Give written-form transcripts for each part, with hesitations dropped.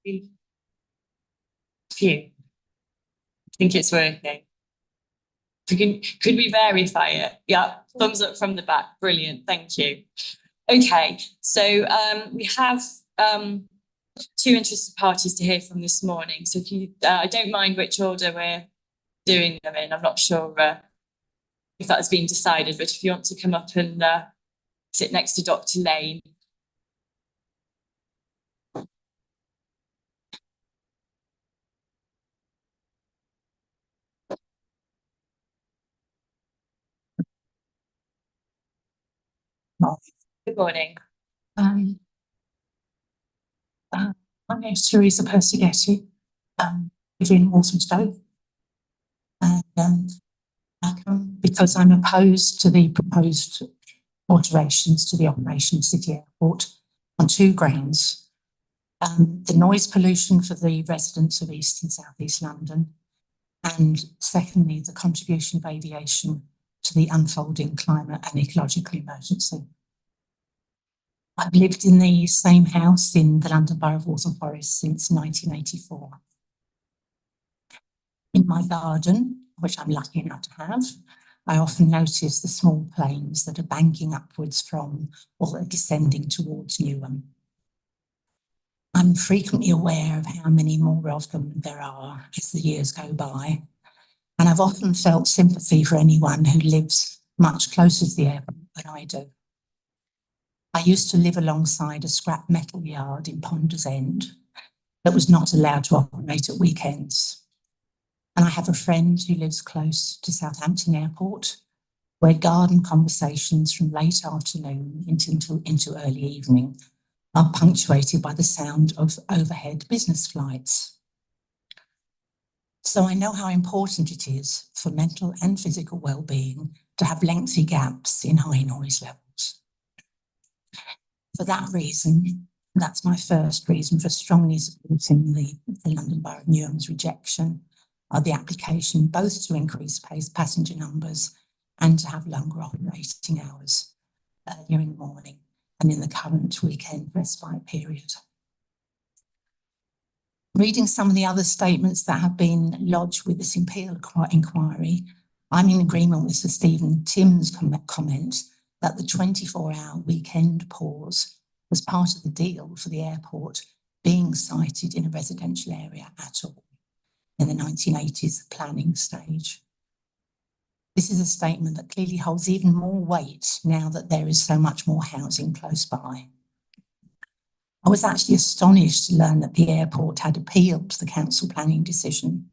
Phew. I think it's working. Could we verify it? Yeah, thumbs up from the back. Brilliant. Thank you. Okay, so we have two interested parties to hear from this morning. So if you, I don't mind which order we're doing them in. I'm not sure if that's been decided, but if you want to come up and sit next to Dr. Lane. Good morning. My name's Teresa Persigetti. Live in Walthamstow. And I come because I'm opposed to the proposed alterations to the Operation City Airport on two grounds. The noise pollution for the residents of East and South East London, and secondly, the contribution of aviation to the unfolding climate and ecological emergency. I've lived in the same house in the London Borough of Waltham Forest since 1984. In my garden, which I'm lucky enough to have, I often notice the small planes that are banking upwards from or are descending towards Newham. I'm frequently aware of how many more of them there are as the years go by, and I've often felt sympathy for anyone who lives much closer to the airport than I do. I used to live alongside a scrap metal yard in Ponders End that was not allowed to operate at weekends. And I have a friend who lives close to Southampton Airport, where garden conversations from late afternoon into early evening are punctuated by the sound of overhead business flights. So I know how important it is for mental and physical well-being to have lengthy gaps in high noise levels. For that reason, that's my first reason for strongly supporting the London Borough of Newham's rejection of the application, both to increase passenger numbers and to have longer operating hours earlier in the morning and in the current weekend respite period. Reading some of the other statements that have been lodged with this appeal inquiry, I'm in agreement with Sir Stephen Timms' comment that the 24-hour weekend pause was part of the deal for the airport being sited in a residential area at all in the 1980s planning stage. This is a statement that clearly holds even more weight now that there is so much more housing close by. I was actually astonished to learn that the airport had appealed the council planning decision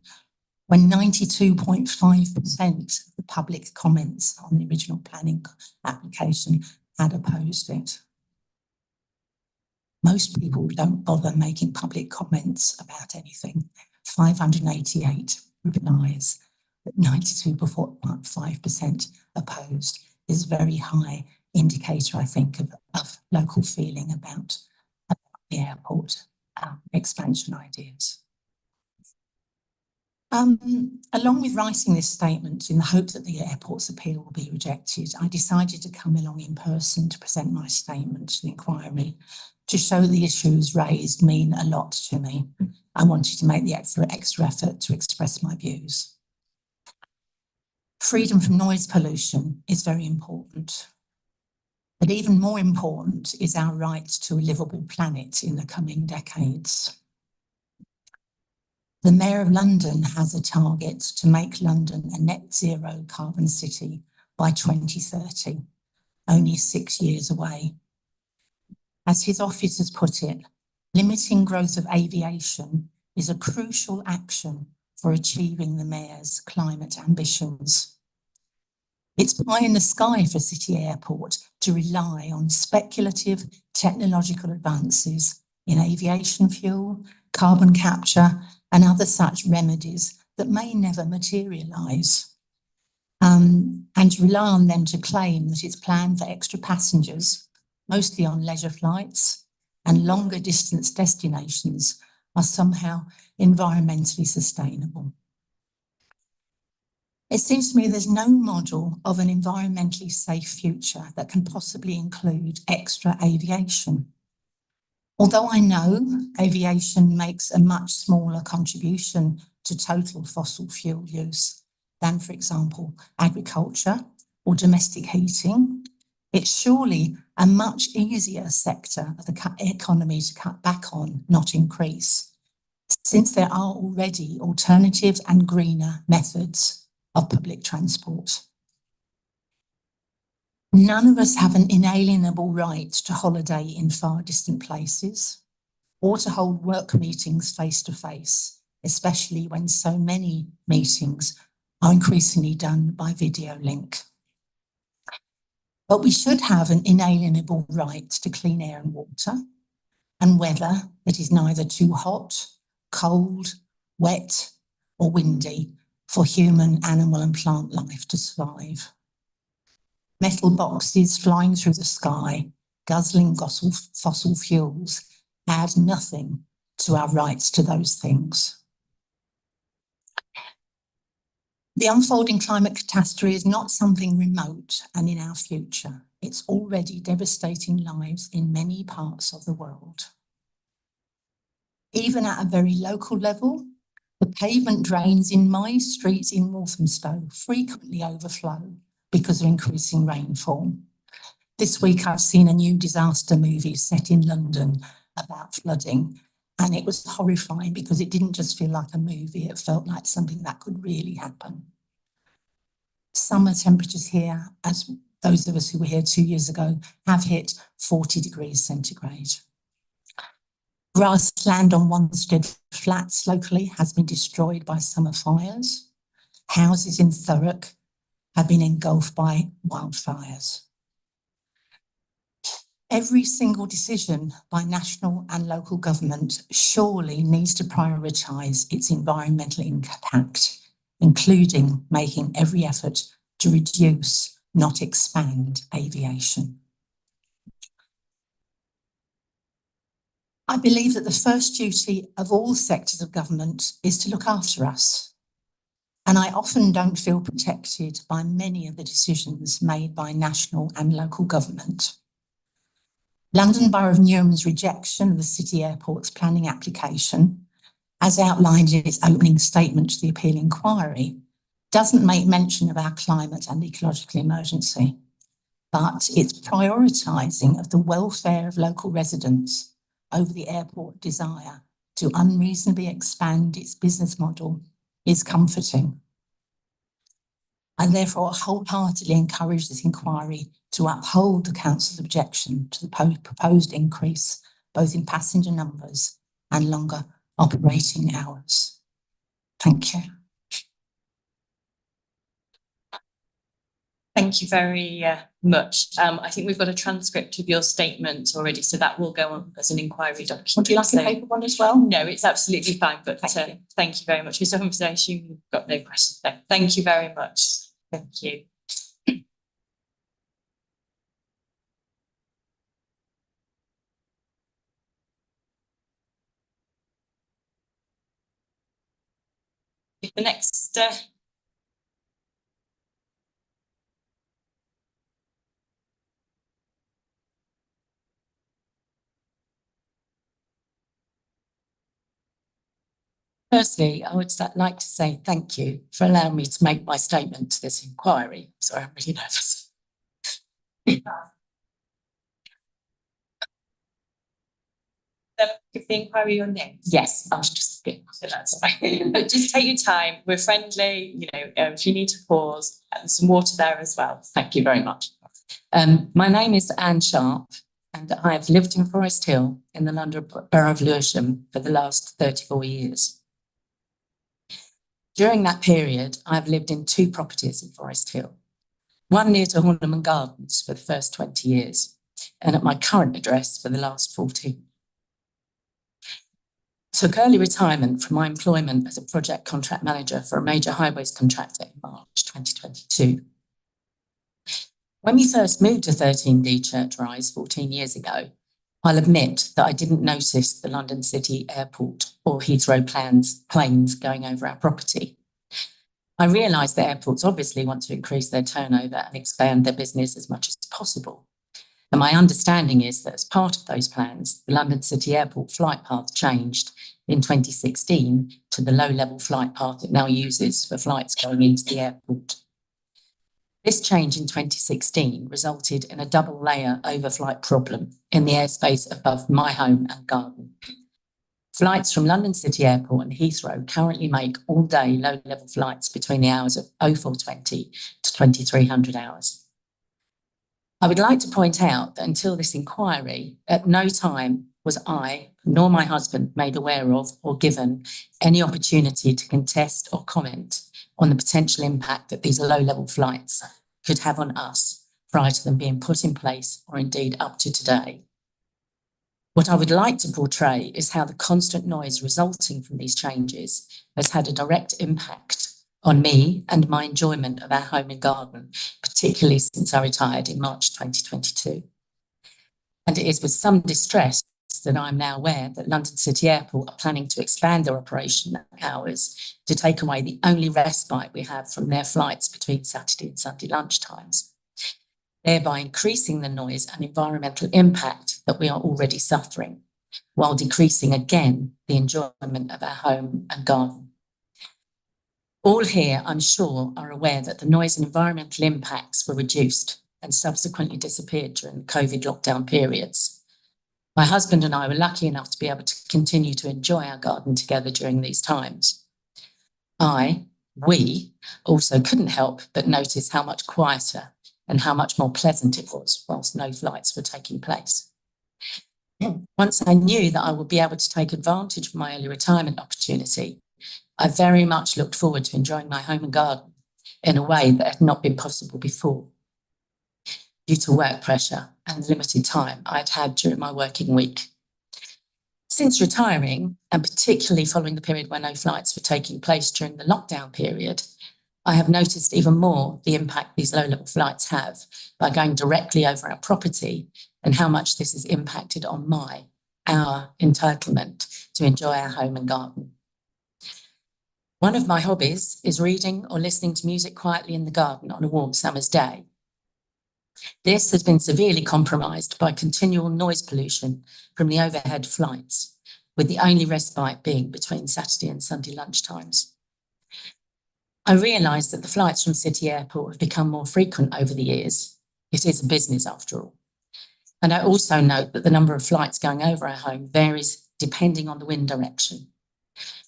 when 92.5% of the public comments on the original planning application had opposed it. Most people don't bother making public comments about anything. 588 replies, but 92.5% opposed is a very high indicator, I think, of local feeling about the airport expansion ideas. Along with writing this statement in the hope that the airport's appeal will be rejected, I decided to come along in person to present my statement to the inquiry to show the issues raised mean a lot to me. I wanted to make the extra effort to express my views. Freedom from noise pollution is very important. But even more important is our right to a livable planet in the coming decades. The Mayor of London has a target to make London a net zero carbon city by 2030, only 6 years away. As his office has put it, limiting growth of aviation is a crucial action for achieving the Mayor's climate ambitions. It's pie in the sky for City Airport to rely on speculative technological advances in aviation fuel, carbon capture, and other such remedies that may never materialise. And to rely on them to claim that its plan for extra passengers, mostly on leisure flights and longer distance destinations, are somehow environmentally sustainable. It seems to me there's no model of an environmentally safe future that can possibly include extra aviation. Although I know aviation makes a much smaller contribution to total fossil fuel use than, for example, agriculture or domestic heating, it's surely a much easier sector of the economy to cut back on, not increase, since there are already alternatives and greener methods of public transport. None of us have an inalienable right to holiday in far distant places or to hold work meetings face to face, especially when so many meetings are increasingly done by video link. But we should have an inalienable right to clean air and water and weather that is neither too hot, cold, wet or windy for human, animal and plant life to survive. Metal boxes flying through the sky, guzzling fossil fuels, add nothing to our rights to those things. The unfolding climate catastrophe is not something remote and in our future. It's already devastating lives in many parts of the world. Even at a very local level, the pavement drains in my street in Walthamstow frequently overflow because of increasing rainfall. This week I've seen a new disaster movie set in London about flooding, and it was horrifying because it didn't just feel like a movie, it felt like something that could really happen. Summer temperatures here, as those of us who were here 2 years ago, have hit 40 degrees centigrade. Grassland on Wanstead Flats locally has been destroyed by summer fires. Houses in Thurrock have been engulfed by wildfires. Every single decision by national and local government surely needs to prioritise its environmental impact, including making every effort to reduce, not expand, aviation. I believe that the first duty of all sectors of government is to look after us. And I often don't feel protected by many of the decisions made by national and local government. London Borough of Newham's rejection of the City Airport's planning application, as outlined in its opening statement to the appeal inquiry, doesn't make mention of our climate and ecological emergency, but its prioritising of the welfare of local residents over the airport desire to unreasonably expand its business model is comforting. I therefore wholeheartedly encourage this inquiry to uphold the Council's objection to the proposed increase, both in passenger numbers and longer operating hours. Thank you. Thank you very much. I think we've got a transcript of your statement already, so that will go on as an inquiry document. Would you like a paper one as well? No, it's absolutely fine, but thank you very much. Mr. Humphries, I assume you've got no questions there. Thank you very much. Thank you. The next Firstly, I would like to say thank you for allowing me to make my statement to this inquiry. Sorry, I'm really nervous. Give the inquiry your name. Yes, I was just kidding. So that's fine. But just take your time. We're friendly. You know, if you need to pause, and some water there as well. Thank you very much. My name is Anne Sharp, and I have lived in Forest Hill in the London Borough of Lewisham for the last 34 years. During that period, I have lived in 2 properties in Forest Hill, one near to Horniman Gardens for the first 20 years, and at my current address for the last 14. Took early retirement from my employment as a project contract manager for a major highways contractor in March 2022. When we first moved to 13D Church Rise 14 years ago, I'll admit that I didn't notice the London City Airport or Heathrow planes going over our property. I realised that airports obviously want to increase their turnover and expand their business as much as possible. And my understanding is that as part of those plans, the London City Airport flight path changed in 2016 to the low-level flight path it now uses for flights going into the airport. This change in 2016 resulted in a double layer overflight problem in the airspace above my home and garden. Flights from London City Airport and Heathrow currently make all-day low-level flights between the hours of 0420 to 2300 hours. I would like to point out that until this inquiry, at no time was I, nor my husband, made aware of or given any opportunity to contest or comment on the potential impact that these low-level flights could have on us prior to them being put in place or indeed up to today. What I would like to portray is how the constant noise resulting from these changes has had a direct impact on me and my enjoyment of our home and garden, particularly since I retired in March 2022. And it is with some distress that I'm now aware that London City Airport are planning to expand their operation hours to take away the only respite we have from their flights between Saturday and Sunday lunchtimes, thereby increasing the noise and environmental impact that we are already suffering, while decreasing again the enjoyment of our home and garden. All here, I'm sure, are aware that the noise and environmental impacts were reduced and subsequently disappeared during the COVID lockdown periods. My husband and I were lucky enough to be able to continue to enjoy our garden together during these times. We also couldn't help but notice how much quieter and how much more pleasant it was whilst no flights were taking place. Once I knew that I would be able to take advantage of my early retirement opportunity, I very much looked forward to enjoying my home and garden in a way that had not been possible before, due to work pressure and the limited time I'd had during my working week. Since retiring, and particularly following the period when no flights were taking place during the lockdown period, I have noticed even more the impact these low-level flights have by going directly over our property and how much this has impacted on our entitlement to enjoy our home and garden. One of my hobbies is reading or listening to music quietly in the garden on a warm summer's day. This has been severely compromised by continual noise pollution from the overhead flights, with the only respite being between Saturday and Sunday lunchtimes. I realise that the flights from City Airport have become more frequent over the years. It is a business after all. And I also note that the number of flights going over our home varies depending on the wind direction,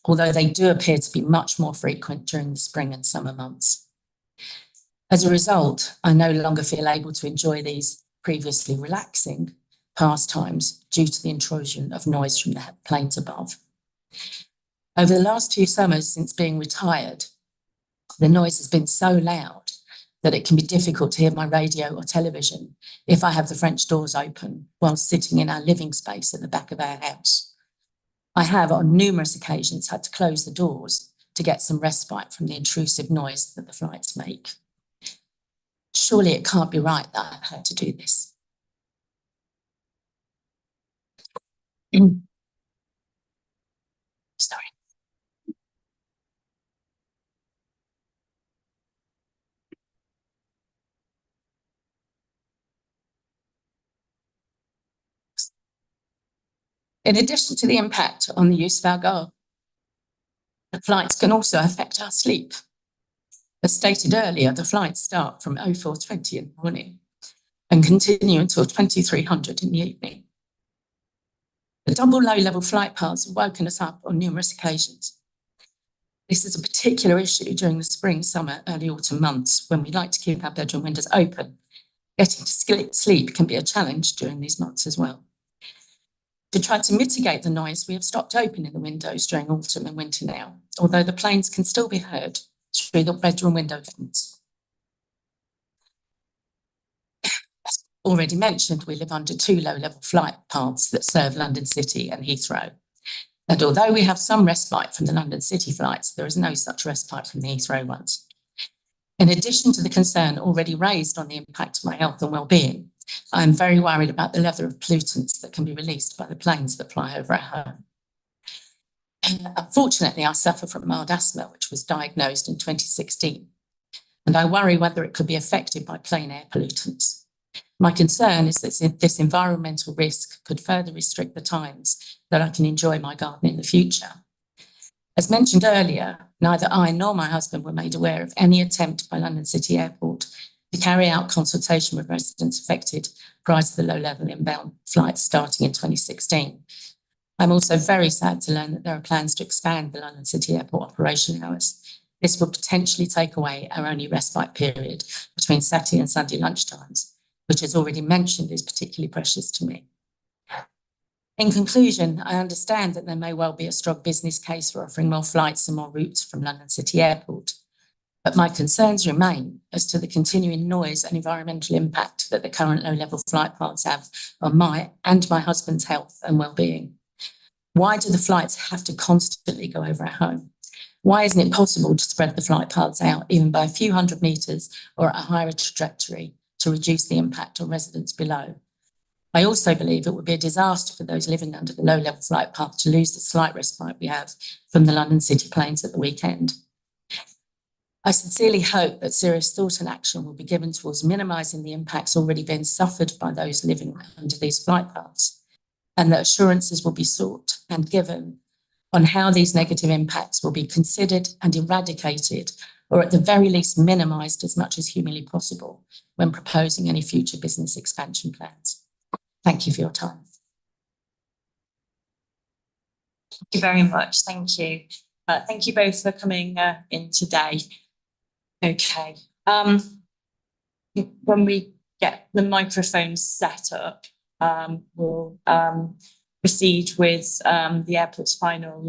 although they do appear to be much more frequent during the spring and summer months. As a result, I no longer feel able to enjoy these previously relaxing pastimes due to the intrusion of noise from the planes above. Over the last 2 summers since being retired, the noise has been so loud that it can be difficult to hear my radio or television if I have the French doors open while sitting in our living space at the back of our house. I have on numerous occasions had to close the doors to get some respite from the intrusive noise that the flights make. Surely it can't be right that I've had to do this. Sorry. In addition to the impact on the use of our garden, the flights can also affect our sleep. As stated earlier, the flights start from 0420 in the morning and continue until 2300 in the evening. The double low-level flight paths have woken us up on numerous occasions. This is a particular issue during the spring, summer, early autumn months when we like to keep our bedroom windows open. Getting to sleep can be a challenge during these months as well. To try to mitigate the noise, we have stopped opening the windows during autumn and winter now, although the planes can still be heard through the bedroom window fence. As already mentioned, we live under 2 low-level flight paths that serve London City and Heathrow. And although we have some respite from the London City flights, there is no such respite from the Heathrow ones. In addition to the concern already raised on the impact of my health and well-being, I am very worried about the level of pollutants that can be released by the planes that fly over our home. Unfortunately, I suffer from mild asthma, which was diagnosed in 2016, and I worry whether it could be affected by plane air pollutants. My concern is that this environmental risk could further restrict the times that I can enjoy my garden in the future. As mentioned earlier, neither I nor my husband were made aware of any attempt by London City Airport to carry out consultation with residents affected prior to the low-level inbound flights starting in 2016. I'm also very sad to learn that there are plans to expand the London City Airport operation hours. This will potentially take away our only respite period between Saturday and Sunday lunchtimes, which, as already mentioned, is particularly precious to me. In conclusion, I understand that there may well be a strong business case for offering more flights and more routes from London City Airport, but my concerns remain as to the continuing noise and environmental impact that the current low-level flight paths have on my and my husband's health and well-being. Why do the flights have to constantly go over our home? Why isn't it possible to spread the flight paths out even by a few hundred metres or at a higher trajectory to reduce the impact on residents below? I also believe it would be a disaster for those living under the low-level flight path to lose the slight respite we have from the London City planes at the weekend. I sincerely hope that serious thought and action will be given towards minimising the impacts already being suffered by those living under these flight paths, and that assurances will be sought and given on how these negative impacts will be considered and eradicated, or at the very least minimised as much as humanly possible when proposing any future business expansion plans. Thank you for your time. Thank you very much. Thank you. Thank you both for coming in today. Okay. When we get the microphones set up, we'll proceed with the airport's final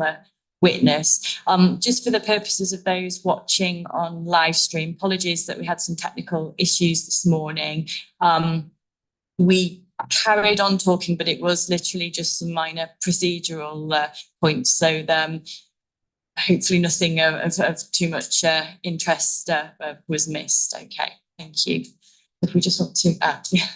witness. Just for the purposes of those watching on live stream, apologies that we had some technical issues this morning. We carried on talking, but it was literally just some minor procedural points. So hopefully nothing of too much interest was missed. Okay, thank you. If we just want to, yeah.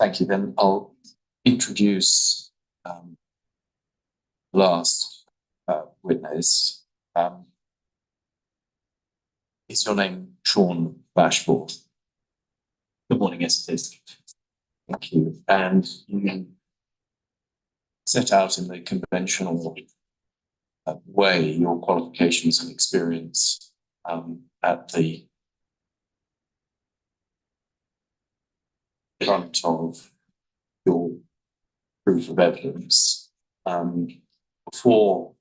Thank you. Then I'll introduce last witness. Is your name Sean Bashford? Good morning, yes it is. Thank you. And you set out in the conventional way your qualifications and experience at the front of your proof of evidence. Before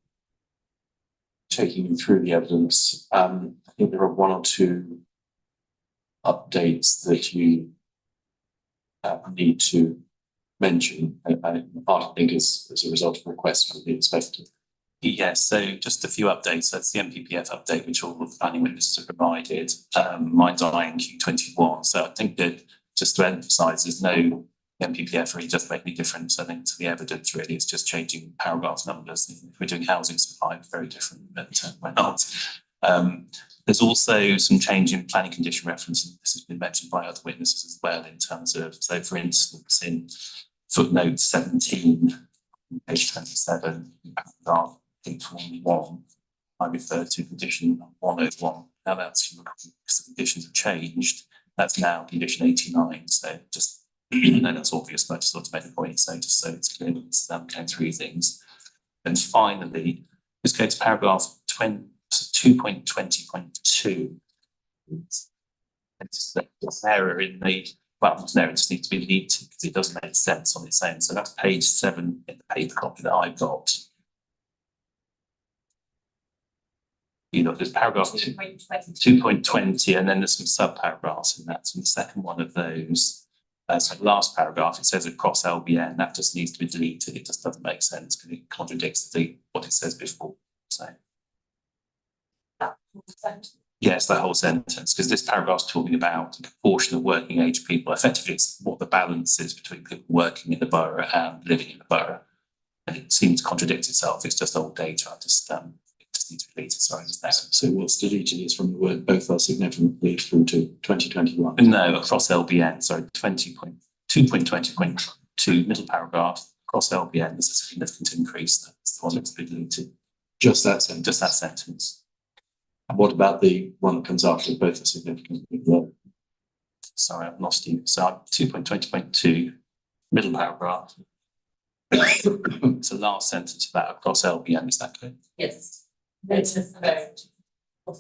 taking you through the evidence, I think there are one or two updates that you need to mention. Part, I think, is as a result of requests from the inspector. Yes, so just a few updates. That's the MPPF update, which all the planning witnesses have provided. Mine's on INQ21. So I think that just to emphasise, there's no MPPF really doesn't make any difference, I think, to the evidence, really. It's just changing paragraph numbers. If we're doing housing supply, it's very different, but we're not. There's also some change in planning condition reference, and this has been mentioned by other witnesses as well, in terms of, so for instance, in footnote 17, page 27, paragraph 841, I referred to condition 101. Now that's because the conditions have changed. That's now condition 89. So just, that's obvious, but I just thought to make a point. So just so it's clear, going through things. And finally, let's go to paragraph 2.20.2. It's an error in the, well, it's an error, it just needs to be deleted because it doesn't make sense on its own. So that's page 7 in the paper copy that I've got. you know, there's paragraph 2.20, and then there's some sub-paragraphs in that. So the second one of those, so the last paragraph, it says across LBN, that just needs to be deleted. It just doesn't make sense because it contradicts what it says before. So yes, that whole sentence, because this paragraph's talking about the proportion of working age people. Effectively, it's what the balance is between people working in the borough and living in the borough. And it seems to contradict itself. It's just old data. It just needs to be deleted. Sorry, just there. So what's deleted is from the word both are significantly through to 2021. No, across LBN, sorry, 2.20.2, middle paragraph, across LBN, there's a significant increase. That's the one that's been deleted. Just that sentence. Just that sentence. And what about the one that comes after both are significantly low? Sorry, I've lost you. So 2.20.2, middle paragraph. It's the last sentence of that across LBN, is that good? Yes. It's a vote. Oh,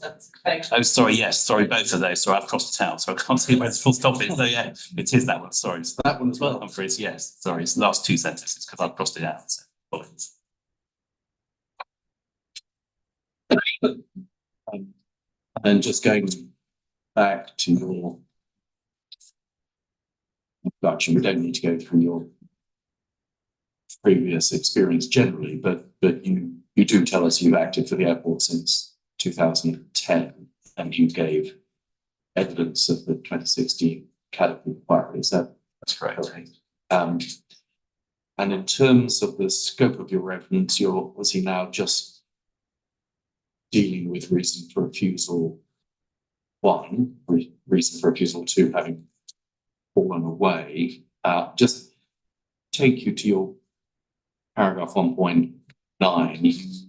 sorry, yes, sorry, both of those. Sorry, I've crossed it out, so I can't see where the full stop is. So yeah, it is that one, sorry. It's That one as well. Humphreys, yes, sorry, it's the last two sentences because I've crossed it out. So apologies. And just going back to your introduction, we don't need to go through your previous experience generally, but you do tell us you've acted for the airport since 2010, and you gave evidence of the 2016 Caterpillar inquiry. Is that? That's correct. And in terms of the scope of your evidence, you're obviously now just dealing with reason for refusal 1, reason for refusal 2 having fallen away. Just take you to your paragraph 1.9. You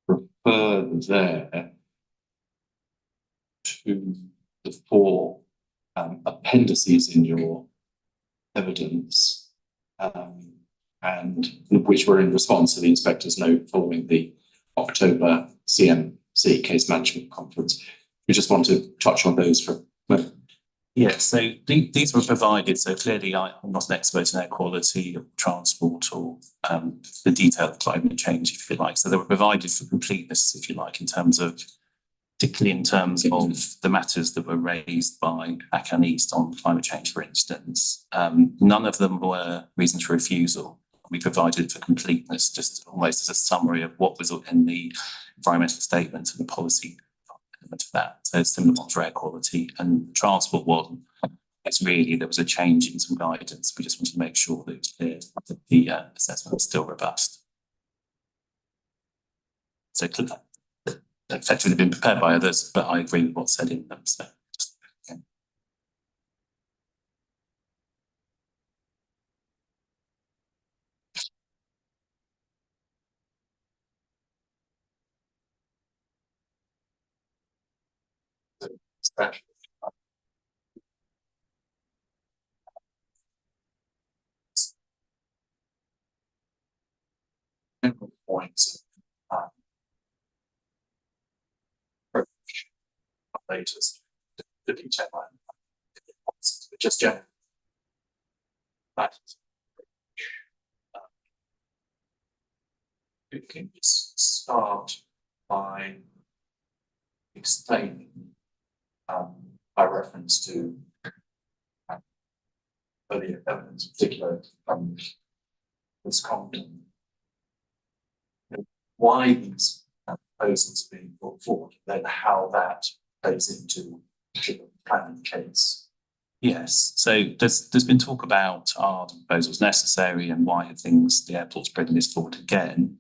refer there to the 4 appendices in your evidence, and which were in response to the inspector's note following the October CMC Case Management Conference. We just want to touch on those for a moment. Yeah, so these were provided. So clearly, I'm not an expert in air quality or transport or the detail of climate change, if you like. So they were provided for completeness, if you like, particularly in terms of the matters that were raised by Akan East on climate change, for instance. None of them were reasons for refusal. We provided for completeness, just almost as a summary of what was in the environmental statement and the policy element of that. So similar one for air quality, and the transport one, it's really, there was a change in some guidance. We just wanted to make sure that it was clear that the assessment was still robust. So effectively been prepared by others, but I agree with what's said in them. So okay. Points latest the detail just generally you can start by explaining by reference to earlier evidence, in particular this comment, why these proposals are being brought forward, then how that plays into the planning case. Yes, so there's been talk about are the proposals necessary and why are the airport's bringing this forward again.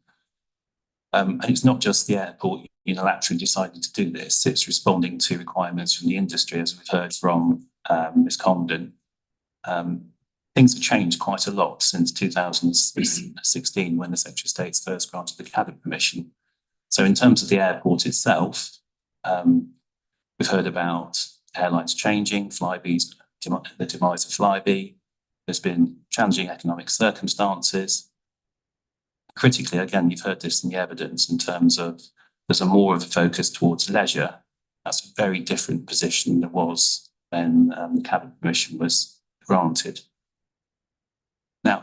And it's not just the airport unilaterally decided to do this, it's responding to requirements from the industry, as we've heard from Ms. Condon. Things have changed quite a lot since 2016 when the Secretary of State's first granted the CADA permission. So in terms of the airport itself, we've heard about airlines changing, Flybe's, the demise of Flybe. There's been challenging economic circumstances. Critically, again, you've heard this in the evidence in terms of there's more of a focus towards leisure. That's a very different position than there was when the CADA permission was granted. Now,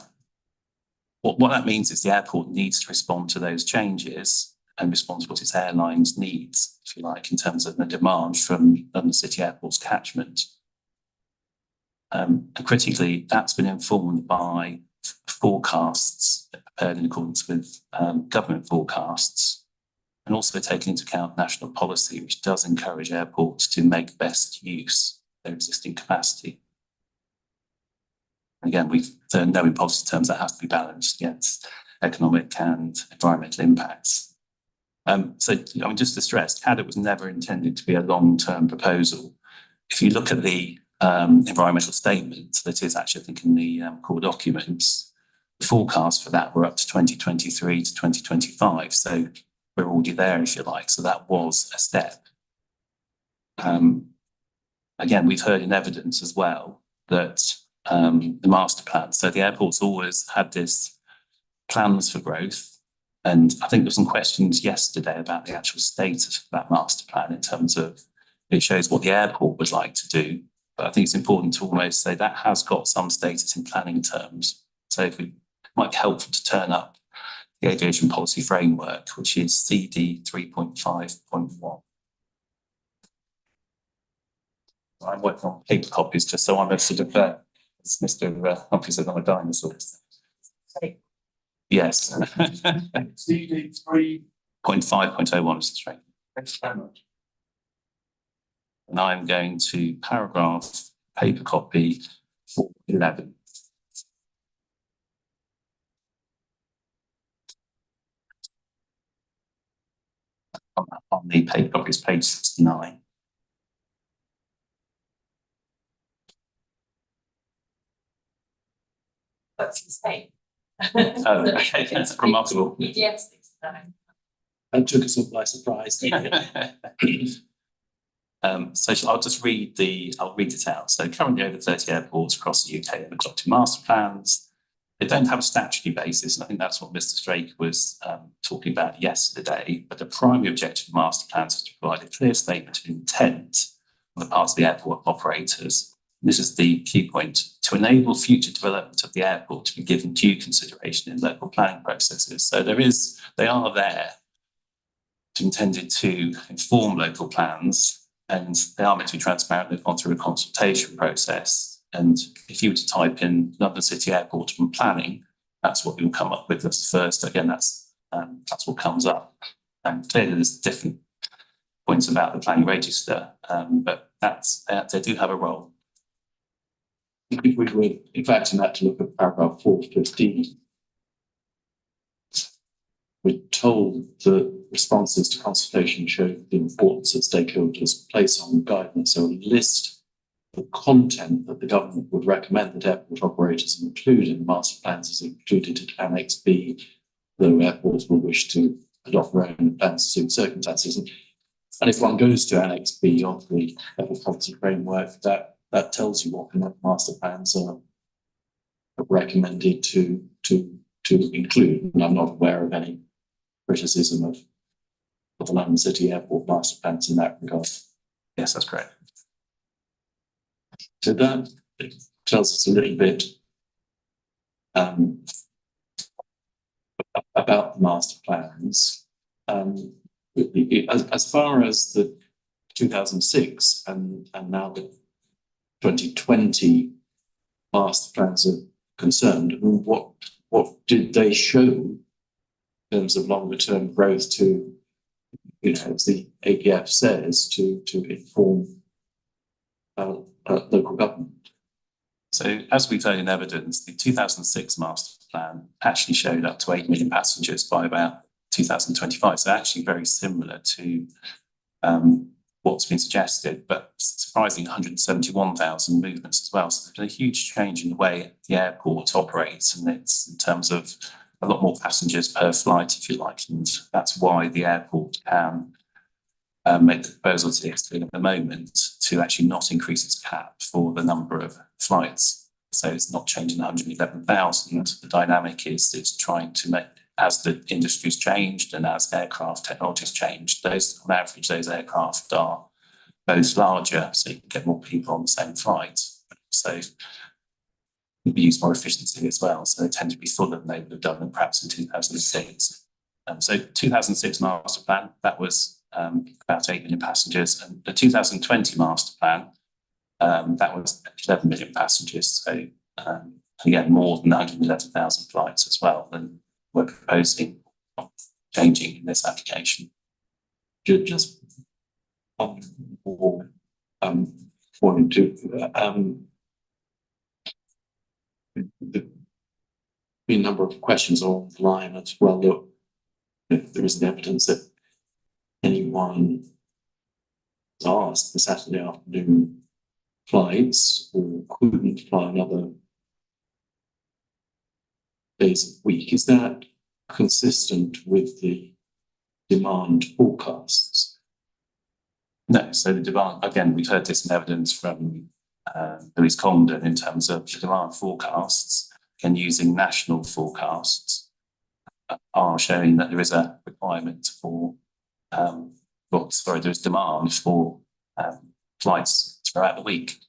what that means is the airport needs to respond to those changes. and respond to what its airlines needs, if you like, in terms of the demand from London City Airport's catchment. And critically, that's been informed by forecasts prepared in accordance with government forecasts, and also taking into account national policy, which does encourage airports to make best use of their existing capacity. Again, we know in policy terms that has to be balanced against economic and environmental impacts. Just to stress, CADIT was never intended to be a long-term proposal. If you look at the environmental statement that is actually, I think, in the core documents, the forecasts for that were up to 2023 to 2025. So we're already there, if you like. So that was a step. Again, we've heard in evidence as well that the master plan, so the airport's always had this plans for growth. And I think there were some questions yesterday about the actual status of that master plan in terms of it shows what the airport would like to do. But I think it's important to almost say that has got some status in planning terms. So if it might be helpful to turn up the aviation policy framework, which is CD 3.5.1. I'm working on paper copies just so I'm a sort of, as Mr. Humphrey said, I'm a dinosaur. Yes. CD 3.5.01 is straight. Thanks very much. And I'm going to paragraph paper copy 411. On the paper copy, it's page 69. That's the same. Oh, okay, that's remarkable. Yes. That took us all by surprise. So I'll just read it out. So currently over 30 airports across the UK have adopted master plans. They don't have a statutory basis, and I think that's what Mr. Strake was talking about yesterday. But the primary objective of master plans is to provide a clear statement of intent on the part of the airport operators. And this is the key point: to enable future development of the airport to be given due consideration in local planning processes. So they are there, intended to inform local plans. And they are meant to be transparent. They've gone through a consultation process. And if you were to type in London City Airport and planning, that's what you'll come up with as first. Again, that's what comes up. And clearly, there's different points about the planning register, but they do have a role. If we were, in fact, in that to look at paragraph 415, we're told that responses to consultation show the importance that stakeholders place on guidance. So a list of content that the government would recommend that airport operators include in the master plans is included in Annex B, though airports will wish to adopt their own plans to suit circumstances. And if one goes to Annex B of the airport policy framework, that tells you what kind of master plans are recommended to include. And I'm not aware of any criticism of the London City Airport master plans in that regard. Yes, that's correct. So that tells us a little bit about the master plans. As far as the 2006 and now the 2020 master plans are concerned, what did they show in terms of longer term growth to, as the APF says, to inform local government? So as we've heard in evidence, the 2006 master plan actually showed up to 8 million passengers by about 2025. So actually very similar to what's been suggested, but surprisingly 171,000 movements as well. So there's been a huge change in the way the airport operates, and it's in terms of a lot more passengers per flight, if you like, and that's why the airport can make the proposal to the XB at the moment to actually not increase its cap for the number of flights. So it's not changing 111,000. The dynamic is it's trying to make, as the industry's changed and as aircraft technology's changed, those on average, those aircraft are both larger, so you can get more people on the same flight. So use more efficiency as well. So they tend to be fuller than they would have done perhaps in 2006. So 2006 master plan, that was about 8 million passengers, and the 2020 master plan, that was 11 million passengers. So again, more than 111,000 flights as well than we're proposing changing in this application. Just on more point to the been a number of questions online as well. Look, if there isn't evidence that anyone was asked the Saturday afternoon flights or couldn't fly on other days of the week, is that consistent with the demand forecasts? No, so the demand, again, we've heard this in evidence from Louise Condon in terms of the demand forecasts, and using national forecasts are showing that there is a requirement for, there is demand for flights throughout the week,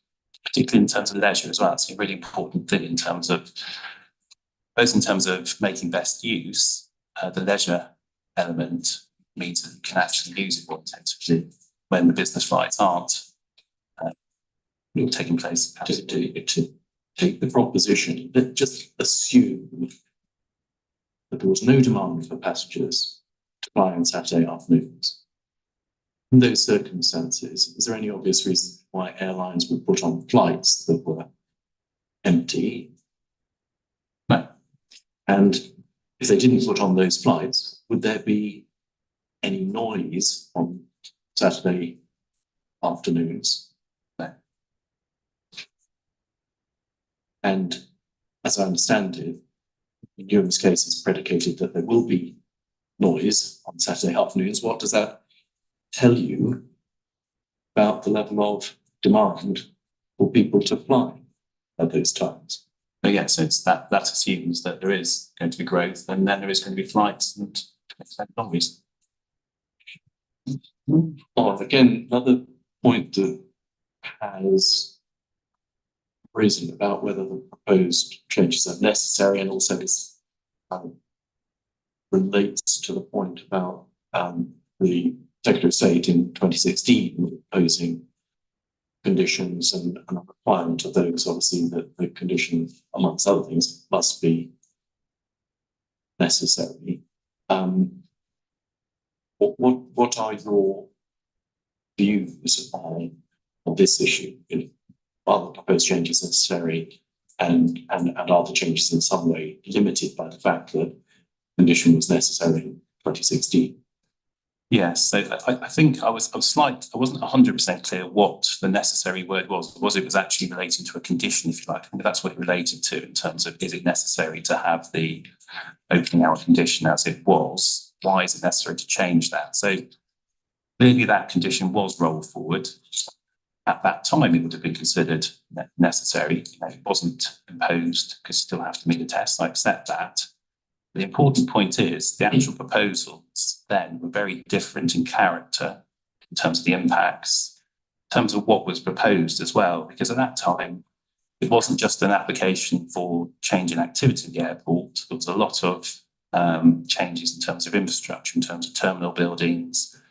particularly in terms of leisure as well. It's a really important thing in terms of, both in terms of making best use, the leisure element means that you can actually use it more intensively when the business flights aren't taking place. To take the proposition that just assume that there was no demand for passengers to fly on Saturday afternoons. In those circumstances, is there any obvious reason why airlines would put on flights that were empty? No. And if they didn't put on those flights, would there be any noise on Saturday afternoons? No. And as I understand it, in Newham's case, it's predicated that there will be noise on Saturday afternoons. What does that tell you about the level of demand for people to fly at those times? But yeah, so it's that assumes that there is going to be growth, and then there is going to be flights and noise. Again, another point that has risen about whether the proposed changes are necessary, and also this relates to the point about the Secretary of State in 2016 proposing conditions and a requirement of those, obviously, that the condition, amongst other things, must be necessary. What are your views on this issue? Are the proposed changes necessary, and are the changes in some way limited by the fact that condition was necessary in 2016? Yes, so I think I wasn't 100% clear what the necessary word was. It was actually relating to a condition, if you like. I think that's what it related to in terms of, is it necessary to have the opening hour condition as it was? Why is it necessary to change that? So clearly that condition was rolled forward. At that time, it would have been considered necessary. It wasn't imposed because you still have to meet the test. I accept that. The important point is the actual proposals then were very different in character in terms of the impacts, in terms of what was proposed as well, because at that time, it wasn't just an application for change in activity at the airport. There was a lot of changes in terms of infrastructure, in terms of terminal buildings,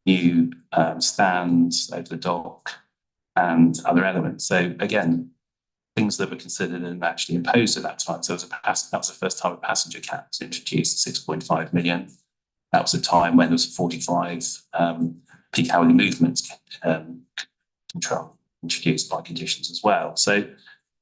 new stands over the dock, and other elements. So again, things that were considered and actually imposed at that time. So that was the first time a passenger cap was introduced at 6.5 million. That was a time when there was 45 peak hourly movements control introduced by conditions as well. So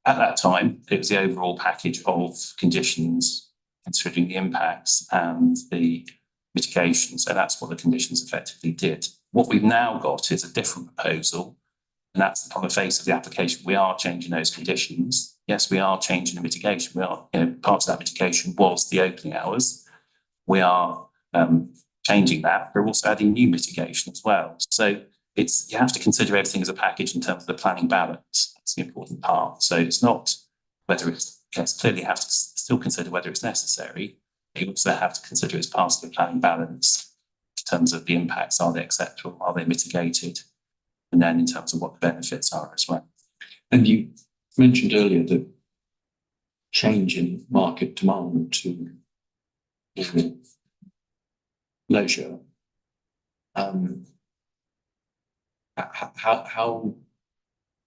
at that time, it was the overall package of conditions considering the impacts and the mitigation. So that's what the conditions effectively did. What we've now got is a different proposal, and that's on the face of the application. We are changing those conditions. Yes, we are changing the mitigation. We are, part of that mitigation was the opening hours. We are changing that. We're also adding new mitigation as well. So you have to consider everything as a package in terms of the planning balance. That's the important part. So it's not whether clearly have to still consider whether it's necessary. You also have to consider it as part of the planning balance in terms of the impacts. Are they acceptable? Are they mitigated? And then in terms of what the benefits are as well. And you mentioned earlier the change in market demand to leisure,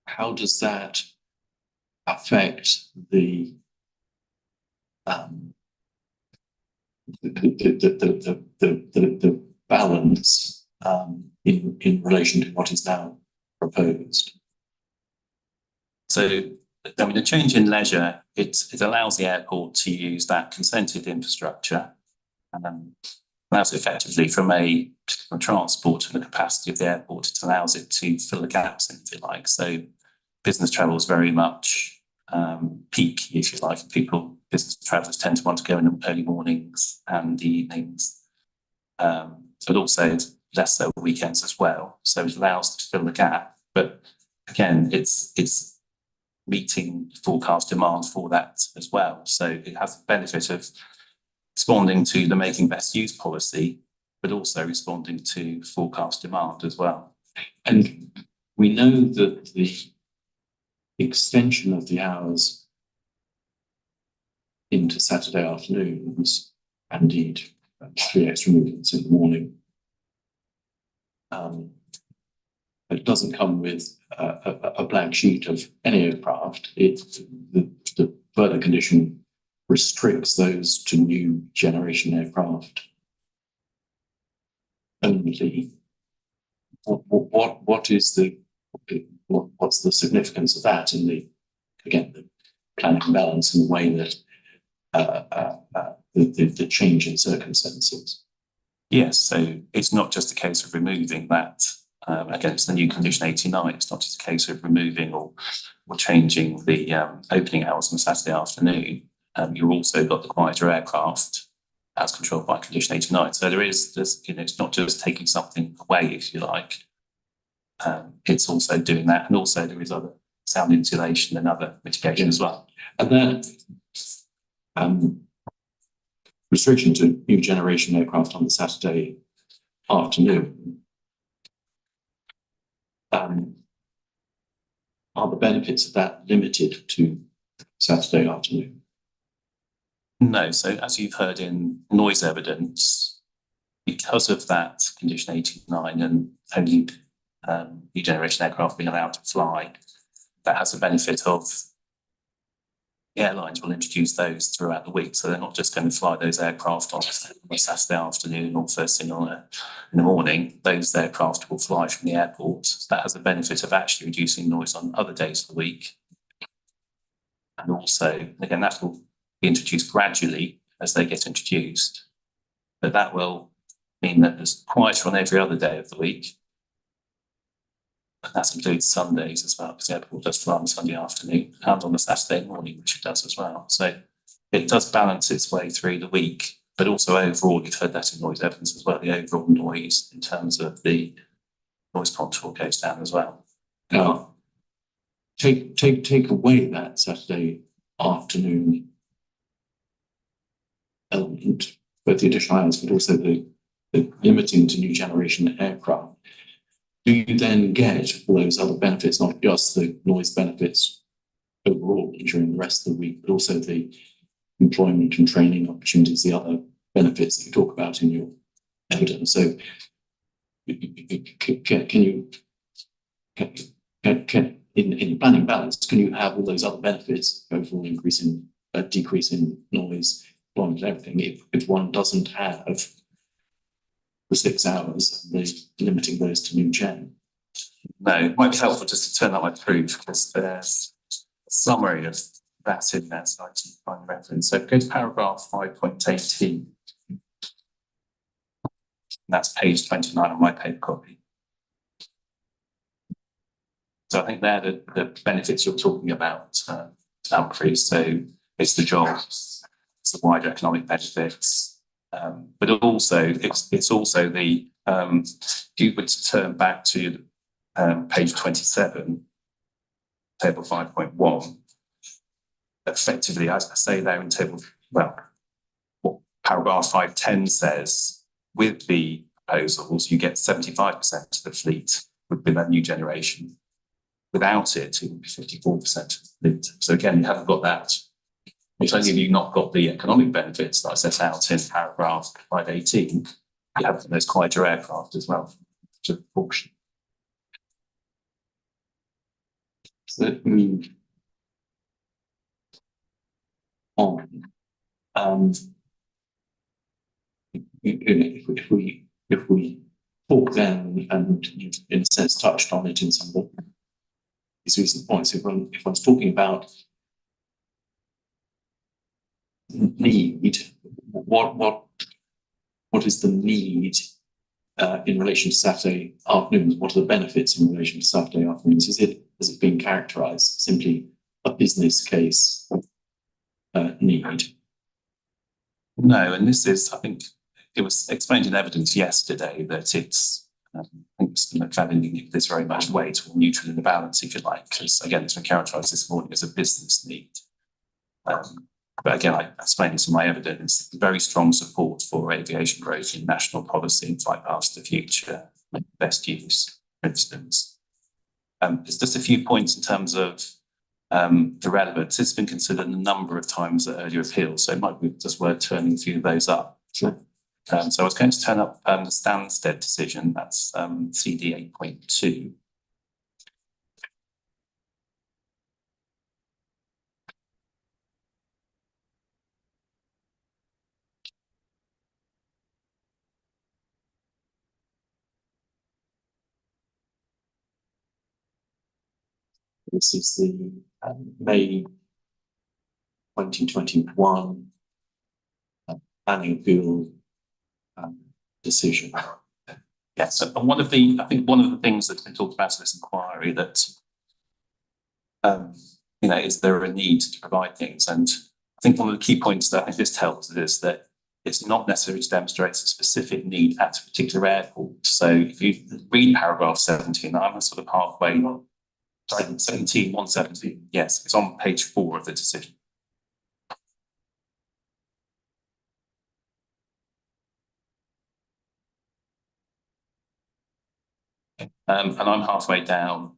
how does that affect the balance in relation to what is now proposed? So, I mean, the change in leisure, it allows the airport to use that consented infrastructure, allows it effectively from transport and the capacity of the airport. It allows it to fill the gaps, if you like. So business travel is very much peak, if you like. Business travellers tend to want to go in the early mornings and the evenings. But also less so weekends as well. So it allows to fill the gap. But again, it's meeting forecast demand for that as well. So it has the benefit of responding to the making best use policy, but also responding to forecast demand as well. And we know that the extension of the hours into Saturday afternoons, and indeed 3 extra movements in the morning, it doesn't come with a blank sheet of any aircraft. The further condition restricts those to new generation aircraft only. What's the significance of that in the planning balance and the way that the change in circumstances? Yes, so it's not just a case of removing that. Again, it's the new condition 89. It's not just a case of removing or changing the opening hours on Saturday afternoon. You've also got the quieter aircraft as controlled by condition 89. So there's it's not just taking something away, if you like. It's also doing that, and also there is other sound insulation and other mitigation as well. And then restriction to new generation aircraft on the Saturday afternoon. Are the benefits of that limited to Saturday afternoon? No. So as you've heard in noise evidence, because of that condition 89 and only new generation aircraft being allowed to fly, that has the benefit of the airlines will introduce those throughout the week. So they're not just going to fly those aircraft on a Saturday afternoon or first thing in the morning. Those aircraft will fly from the airport. So that has the benefit of actually reducing noise on other days of the week. And also, again, that will be introduced gradually as they get introduced. But that will mean that there's quieter on every other day of the week. And that includes Sundays as well, because the airport does fly on Sunday afternoon and on a Saturday morning, which it does as well. So it does balance its way through the week, but also overall, you've heard that in noise evidence as well, the overall noise in terms of the noise contour goes down as well. Now, take away that Saturday afternoon element, both the additional hours, but also the limiting to new generation aircraft. Do you then get all those other benefits, not just the noise benefits overall during the rest of the week, but also the employment and training opportunities, the other benefits that you talk about in your evidence? So can you, in planning balance, can you have all those other benefits, overall decrease in noise, employment and everything, if one doesn't have the 6 hours, limiting those to new gen? No, it might be helpful just to turn that one through, because there's a summary of that in there, so I can find the reference. So go to paragraph 5.18. That's page 29 on my paper copy. So I think they're the benefits you're talking about, Humphrey. So it's the jobs, it's the wider economic benefits, but also it's also the if you were to turn back to page 27, table 5.1, effectively, as I say there in table, well, what paragraph 510 says, with the proposals, you get 75% of the fleet would be that new generation. Without it, it would be 54% of the fleet. So again, you haven't got that. Not only have you not got the economic benefits that I set out in paragraph 518, you have those quieter aircraft as well to proportion. So let me on. If we talk then, and you've in a sense touched on it in some of these recent points, if one's talking about need, what is the need in relation to Saturday afternoons? What are the benefits in relation to Saturday afternoons? Has it been characterised simply a business case need? No, and this is, I think, it was explained in evidence yesterday that it's, I think Mr. McFadden gave this very much weight or neutral in the balance, if you like, because again, it's been characterised this morning as a business need. But again, I explained this in my evidence, very strong support for aviation growth in national policy and flight paths to the future, best use, for instance. There's just a few points in terms of the relevance. It's been considered a number of times at earlier appeals, so it might be just worth turning through those up. Sure. So I was going to turn up the Stansted decision, that's CD 8.2. This is the May 2021 planning appeal decision. Yes, and one of the things that's been talked about in this inquiry that is there a need to provide things, and I think one of the key points that I think this tells us is that it's not necessary to demonstrate a specific need at a particular airport. So if you read paragraph 17, I'm sort of halfway. Sorry, 117. Yes, it's on page 4 of the decision. And I'm halfway down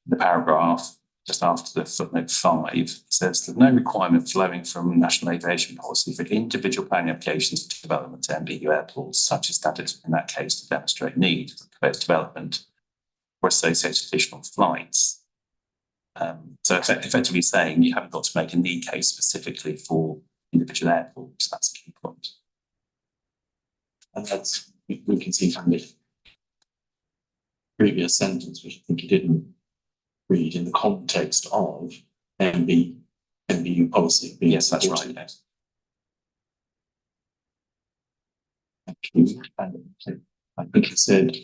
the paragraph, just after the footnote 5. It says there's no requirement flowing from national aviation policy for individual planning applications for development to MBU airports, such as that in that case to demonstrate need for development or associated additional flights. So effectively saying you haven't got to make a need case specifically for individual airports. That's a key point. And that's, we can see from the previous sentence, which I think you didn't read, in the context of MBU policy. Yes, that's right. Yes. Thank you. I think it said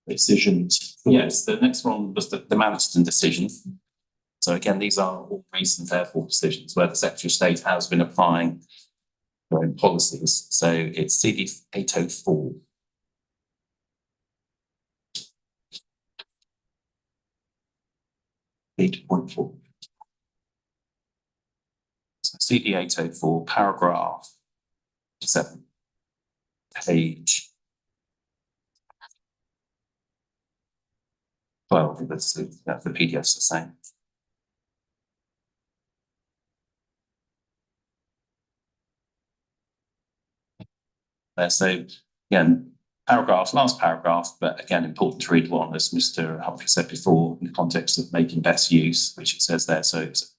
decisions. Yes, the next one was the Manston decision. So again, these are all recent airport decisions where the Secretary of State has been applying their own policies. So it's CD 804. .4. So CD 804, paragraph 7, page 12. That's the PDF's the same. So again, last paragraph, but again, important to read one, as Mr. Humphrey said before, in the context of making best use, which it says there. So it's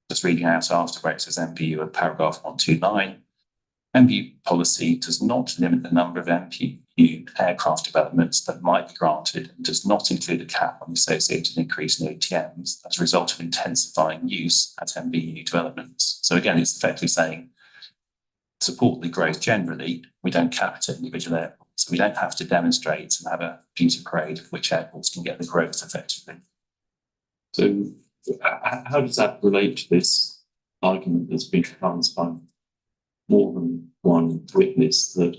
just reading out after where it says MPU of paragraph 129. MPU policy does not limit the number of MPU aircraft developments that might be granted and does not include a cap on the associated increase in ATMs as a result of intensifying use at MPU developments. So again, it's effectively saying support the growth generally, we don't cap it at individual airports. So we don't have to demonstrate and have a beauty parade of which airports can get the growth effectively. So how does that relate to this argument that's been advanced by more than one witness, that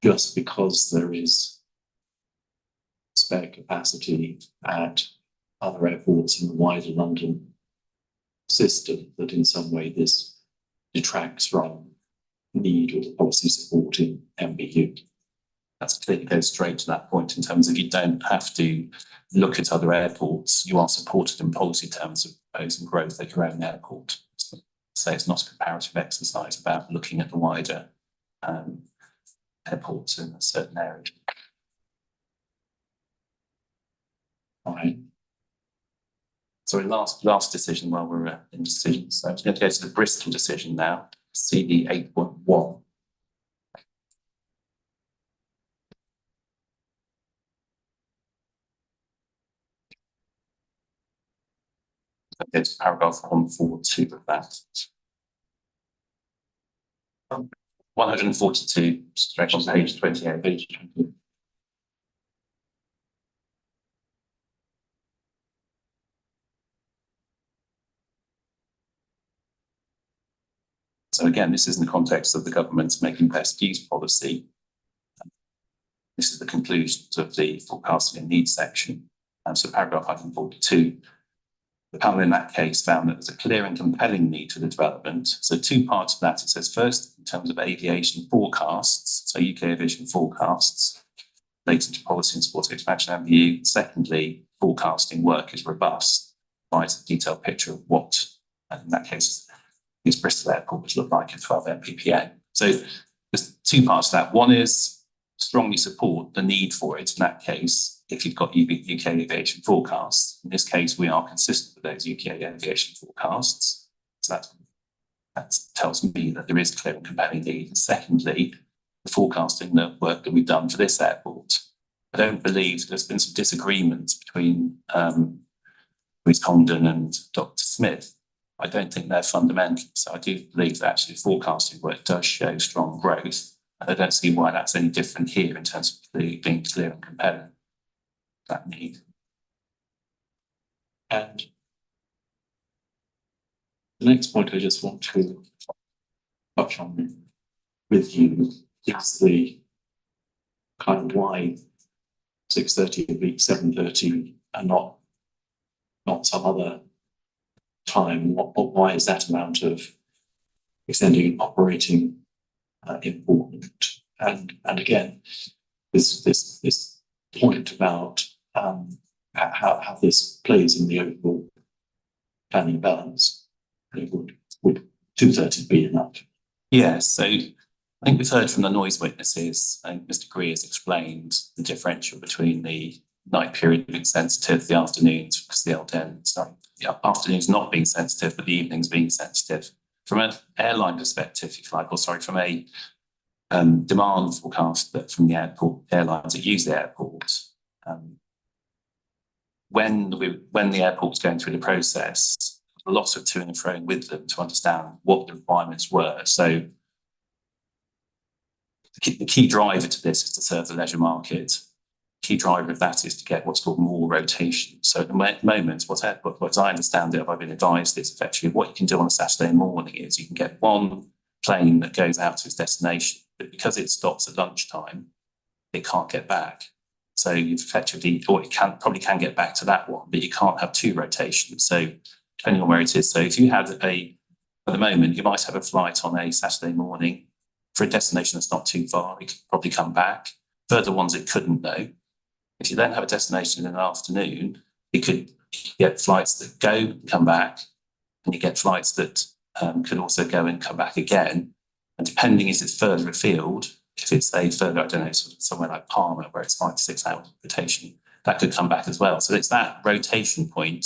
just because there is spare capacity at other airports in the wider London system, that in some way this detracts from need or the policy support in MBU? That's clearly goes straight to that point in terms of you don't have to look at other airports. You are supported in policy terms of proposing growth at your own airport. So So it's not a comparative exercise about looking at the wider airports in a certain area. All right. Sorry, last decision while we're in decisions. So I'm going to go to the Bristol decision now, CD 8.1. It's paragraph 142 of that. 142, straight on page 28. Page 20. So again, this is in the context of the government's making best use policy. This is the conclusions of the forecasting and needs section. So paragraph 142. The panel in that case found that there's a clear and compelling need for the development. So two parts of that. It says first, in terms of aviation forecasts, so UK aviation forecasts relating to policy and sports expansion avenue. Secondly, forecasting work is robust, provides a detailed picture of what, in that case, is Bristol Airport would look like at 12 MPPA. So there's two parts to that. One is strongly support the need for it in that case, if you've got UK aviation forecasts. In this case, we are consistent with those UK aviation forecasts. So that tells me that there is clear and compelling need. And secondly, the forecasting, the work that we've done for this airport. I don't believe there's been some disagreements between Louise Congdon and Dr. Smith. I don't think they're fundamental. So I do believe that actually forecasting work does show strong growth. And I don't see why that's any different here in terms of being clear and compelling that need. And the next point I just want to touch on with you is the kind of why 6:30 a week, 7:30, and not some other time. Why is that amount of extending operating important? And again, this point about how this plays in the overall planning balance, would 2:30 be enough? Yeah, so I think we've heard from the noise witnesses. I think Mr. Greer has explained the differential between the night period being sensitive, the afternoons, because the afternoons not being sensitive, but the evenings being sensitive. From an airline perspective, if you like, or sorry, from a demand forecast that from the airlines that use the airport, when the airport's going through the process, a lot of to and fro with them to understand what the requirements were. So the key driver to this is to serve the leisure market. Key driver of that is to get what's called more rotation. So at the moment, what I understand it, I've been advised, is effectively what you can do on a Saturday morning is you can get one plane that goes out to its destination, but because it stops at lunchtime, it can't get back. So you've effectively, or it probably can get back to that one, but you can't have two rotations. So depending on where it is. So if you had at the moment, you might have a flight on a Saturday morning for a destination that's not too far, it could probably come back. Further ones it couldn't though. If you then have a destination in the afternoon, you could get flights that go and come back, and you get flights that could also go and come back again. And depending if it's further afield, if it's a further, I don't know, sort of somewhere like Palma, where it's 5 to 6 hours rotation, that could come back as well. So it's that rotation point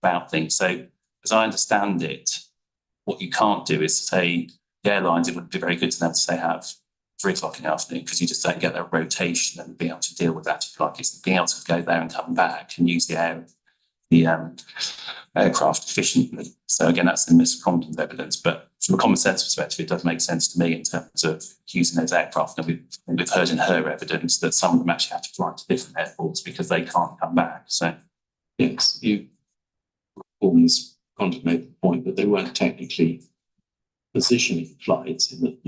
about things. So as I understand it, what you can't do is say the airlines, it would be very good to them to say have 3 o'clock in the afternoon, because you just don't get that rotation and be able to deal with that. Like it's being able to go there and come back and use the aircraft efficiently. So again, that's in Ms. Congdon's evidence, but from a common sense perspective, it does make sense to me in terms of using those aircraft. And we've heard in her evidence that some of them actually have to fly to different airports because they can't come back. So yes, you always contemplate the point that they weren't technically positioning flights, in that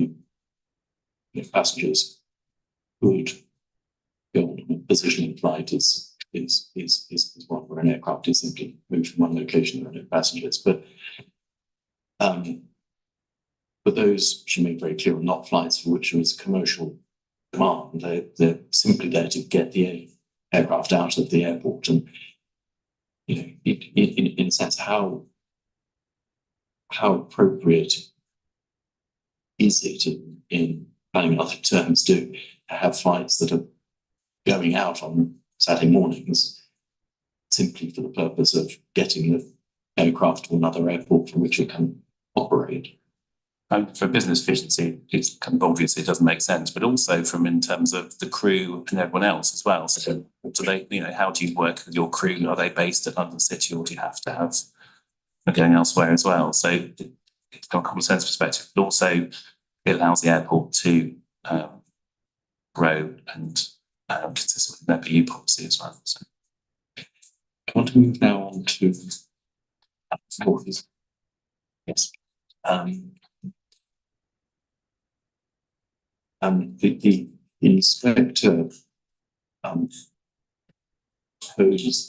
if passengers could go on a positioning flight is one where an aircraft is simply moved from one location and no passengers. But those should make very clear are not flights for which there is commercial demand. They're simply there to get the aircraft out of the airport. And in a sense, how how appropriate is it in planning other terms to have flights that are going out on Saturday mornings simply for the purpose of getting the aircraft to another airport from which it can operate? For business efficiency, it's kind of obvious it doesn't make sense, but also from in terms of the crew and everyone else as well. So do they, how do you work with your crew? Are they based at London City, or do you have to have going elsewhere as well? So it's from a common sense perspective, but also it allows the airport to grow and consistent with their BU policy as well. So. I want to move now on to noise. Yes. The inspector posed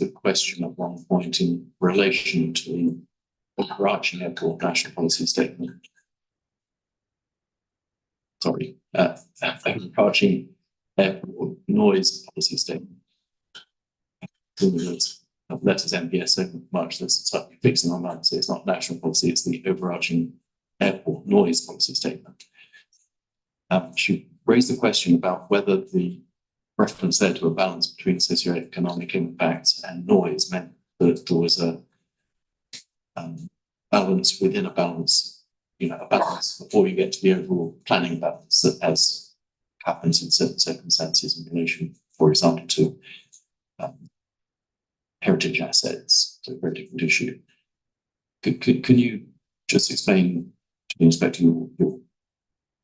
the question at one point in relation to the overarching airport national policy statement. Sorry, overarching airport noise policy statement. Letters MPS so much that's slightly fixing on that. So it's not national policy, it's the overarching airport noise policy statement. She raised the question about whether the reference there to a balance between socioeconomic impacts and noise meant that there was a balance within a balance, a balance before you get to the overall planning balance that as happens in certain circumstances in relation, for example, to heritage assets, so a very different issue. Can you just explain to the inspector your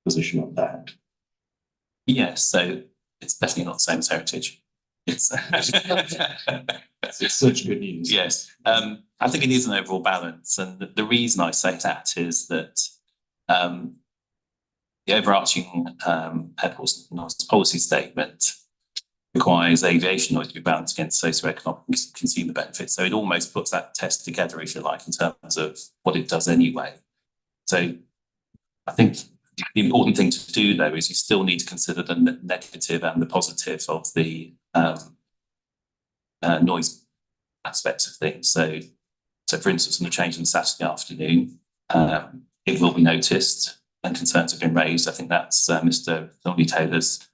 position on that? Yes, so it's definitely not the same as heritage. It's It's such good news. Yes, I think it is an overall balance, and the reason I say that is that the overarching airport noise policy statement requires aviation noise to be balanced against socioeconomic consumer benefits. So it almost puts that test together, if you like, in terms of what it does anyway. So I think the important thing to do, though, is you still need to consider the negative and the positive of the noise aspects of things. So for instance, on the change on Saturday afternoon, it will be noticed and concerns have been raised. I think that's Mr. Thornley Taylor's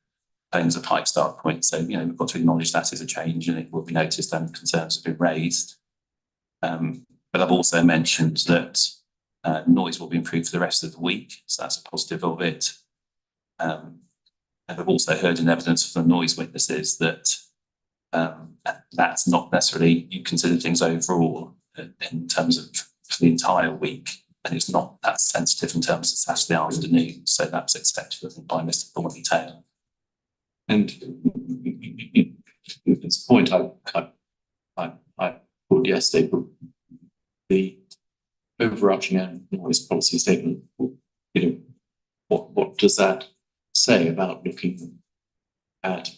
owns a Pike start point. So, we've got to acknowledge that is a change and it will be noticed and concerns have been raised. But I've also mentioned that noise will be improved for the rest of the week. So that's a positive of it. And I've also heard in evidence from the noise witnesses that that's not necessarily, you consider things overall in terms of for the entire week. And it's not that sensitive in terms of Saturday afternoon. So that's expected, I think, by Mr. Thornley Taylor. And it's a point I put yesterday, but the overarching noise policy statement, what does that say about looking at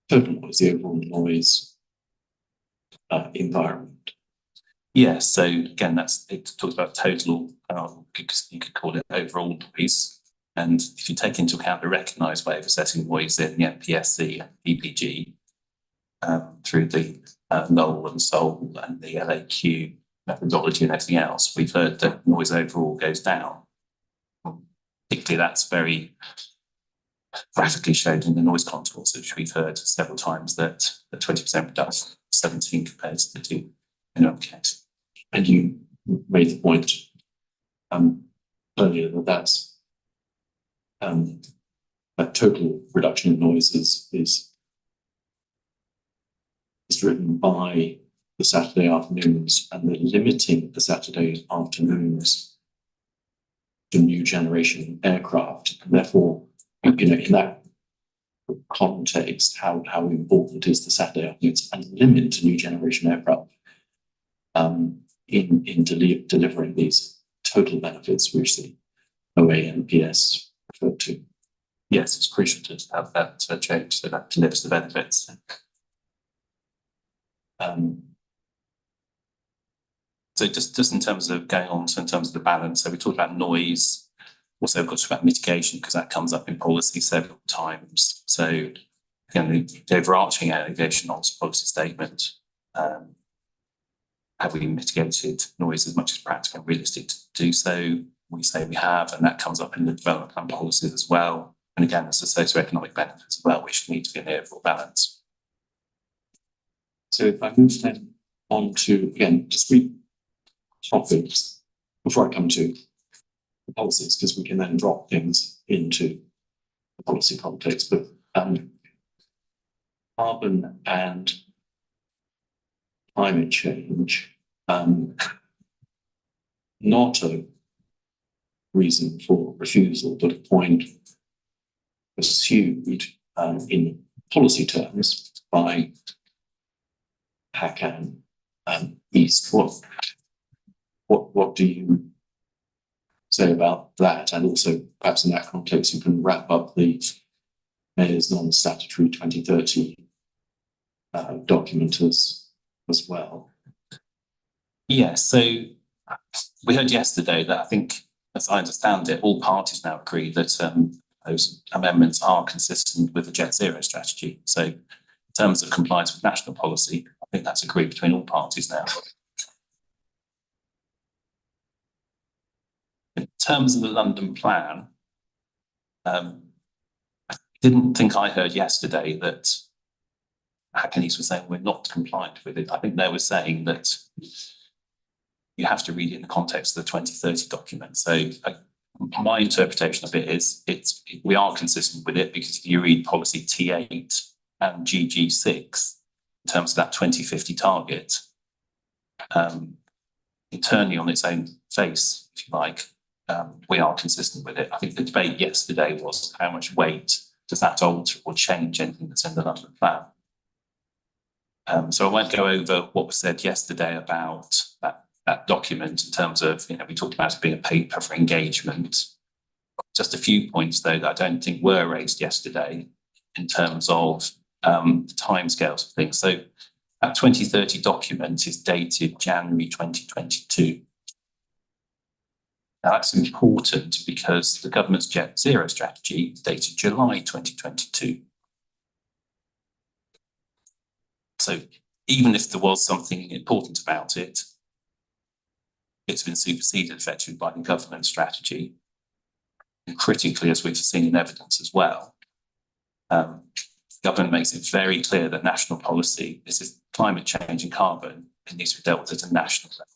total noise, the overall noise environment? Yes, so again, it talks about total, you could call it overall noise. And if you take into account the recognised way of assessing noise in the NPSC and EPG through the NOL and SOL and the LAQ methodology and everything else, we've heard that noise overall goes down. Particularly, that's very graphically showed in the noise contours, which we've heard several times that the 20% reduction, 17 compared to the 2 in our case. And you made the point earlier that that's that total reduction in noise is driven by the Saturday afternoons and the limiting the Saturday afternoons to new generation aircraft. And therefore, in that context, how important is the Saturday afternoons and limit to new generation aircraft in delivering these total benefits which the OA and PS referred to? Yes, it's crucial to have that change so that delivers the benefits. So just in terms of going on, so in terms of the balance, so we talked about noise, also we've got to talk about mitigation because that comes up in policy several times. So again, the overarching aviation noise policy statement have we mitigated noise as much as practical and realistic to do so? We say we have, and that comes up in the development plan policies as well. And again, there's a socioeconomic benefits as well, which need to be in the overall balance. So if I move then on to, again, just three topics before I come to the policies, because we can then drop things into the policy context, but carbon and climate change, not a reason for refusal, but a point pursued in policy terms by HACAN East. What do you say about that? And also, perhaps in that context, you can wrap up the Mayor's non-statutory 2030 document as well. Yeah, so we heard yesterday that I think, as I understand it, all parties now agree that those amendments are consistent with the Jet Zero strategy. So in terms of compliance with national policy, I think that's agreed between all parties now. In terms of the London plan, I didn't think I heard yesterday that HACAN East was saying we're not compliant with it. I think they were saying that you have to read it in the context of the 2030 document. So my interpretation of it is we are consistent with it, because if you read policy T8 and GG6 in terms of that 2050 target, internally on its own face, if you like, we are consistent with it. I think the debate yesterday was how much weight does that alter or change anything that's in the London plan. So I won't go over what was said yesterday about that document in terms of, we talked about it being a paper for engagement. Just a few points, though, that I don't think were raised yesterday in terms of the timescales of things. So that 2030 document is dated January 2022. Now, that's important because the government's Jet Zero strategy is dated July 2022. So even if there was something important about it, it's been superseded effectively by the government strategy. And critically, as we've seen in evidence as well, the government makes it very clear that national policy, this is climate change and carbon, it needs to be dealt with at a national level.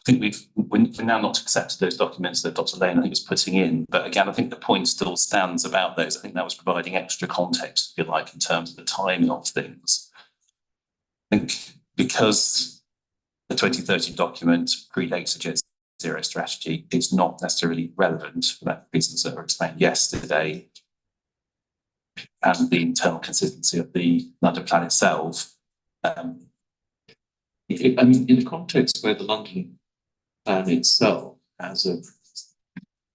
I think we're now not accepted those documents that Dr. Lane, I think, is putting in. But again, I think the point still stands about those. I think that was providing extra context, if you like, in terms of the timing of things. I think because the 2030 document predates the Jet Zero strategy, it's not necessarily relevant for that reasons that were explained yesterday. And the internal consistency of the London plan itself. I mean, in the context where the London plan itself has a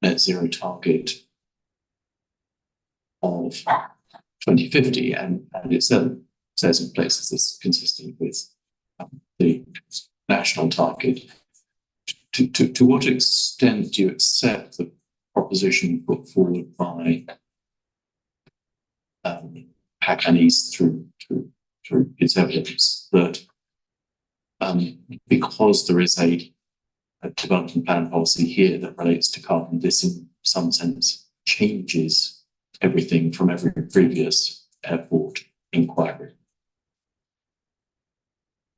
net zero target of 2050, and it says in places this consistent with the national target. To what extent do you accept the proposition put forward by HACAN East through its evidence that because there is a development plan policy here that relates to carbon, this in some sense changes everything from every previous airport inquiry?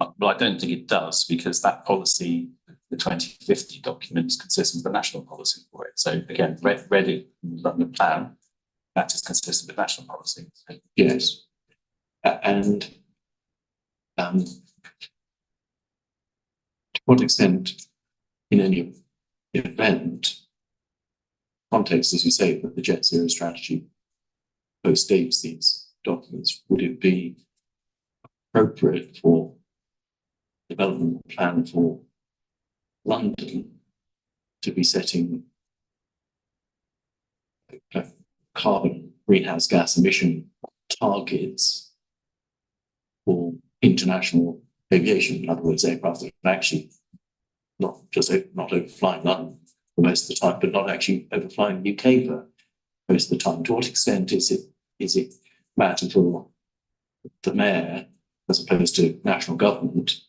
Well, I don't think it does, because that policy, the 2050 document, is consistent with the national policy for it. So again, read it in the London plan, that is consistent with national policy. Yes. And to what extent, in any event, context, as you say, that the Jet Zero strategy postdates these documents, would it be appropriate for development plan for London to be setting carbon greenhouse gas emission targets for international aviation? In other words, aircraft that are actually not overflying London, for most of the time, but not actually overflying the UK for most of the time. To what extent is it matter for the mayor, as opposed to national government,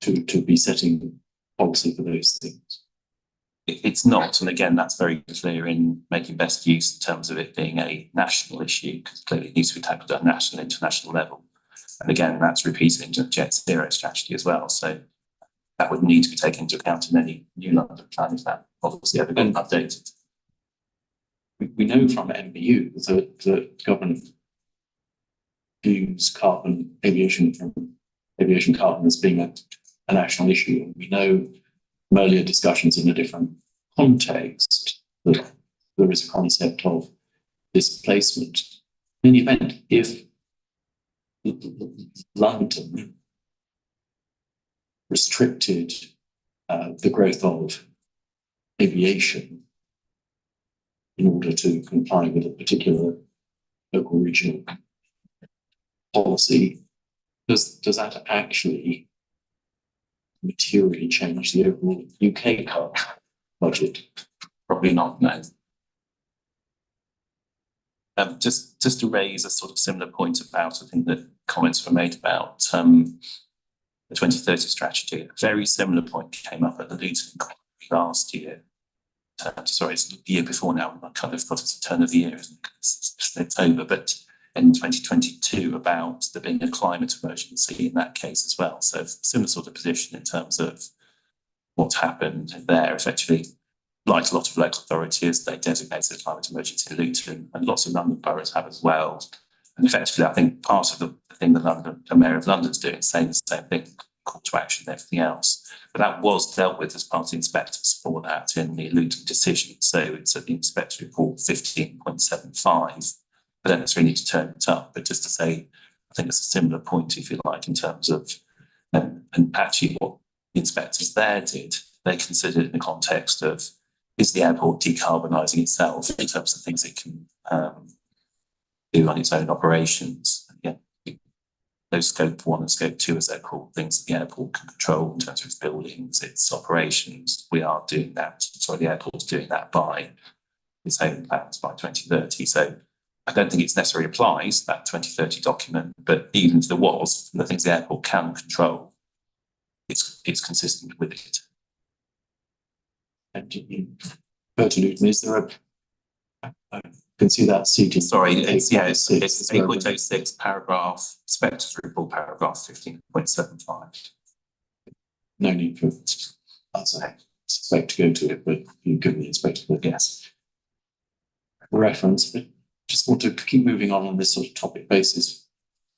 to be setting policy for those things? It's not, and again, that's very clear in making best use in terms of it being a national issue, because clearly it needs to be tackled at a national, international level. And again, that's repeated into the Jet Zero strategy as well. So that would need to be taken into account in any new London plan if that policy ever got updated. We know from MBU that the government views aviation carbon as being a national issue. And we know from earlier discussions in a different context that there is a concept of displacement. In the event, if London restricted the growth of aviation in order to comply with a particular local regional policy, does that actually materially change the overall UK carbon budget? Probably not, no. Just to raise a sort of similar point about, I think that comments were made about the 2030 strategy. A very similar point came up at the Luton inquiry last year. Sorry, it's the year before now. I kind of thought it's a turn of the year, isn't it? It's October, but in 2022 about there being a climate emergency in that case as well. So similar sort of position in terms of what's happened there. Effectively, like a lot of local authorities, they designated a climate emergency in Luton, and lots of London boroughs have as well. And effectively, I think part of the thing that the Mayor of London's doing is saying the same thing, call to action and everything else. But that was dealt with as part of the inspectors for that in the Luton decision. So it's at the inspector report 15.75. I don't necessarily need to turn it up, but just to say, I think it's a similar point, if you like, in terms of, and actually what the inspectors there did, they considered in the context of, is the airport decarbonising itself in terms of things it can do on its own operations? Yeah, those scope 1 and scope 2, as they're called, things that the airport can control in terms of its buildings, its operations. We are doing that. Sorry, the airport's doing that by its own plans by 2030. So I don't think it necessarily applies, that 2030 document, but even if there was, from the things the airport can control, it's consistent with it. And you refer to Luton, is there I can see that seated. Sorry, it's 8.06 paragraph, inspector's report paragraph 15.75. No need for us, I suspect, to go to it, but you give the inspector the Yes. reference. But just want to keep moving on this sort of topic basis.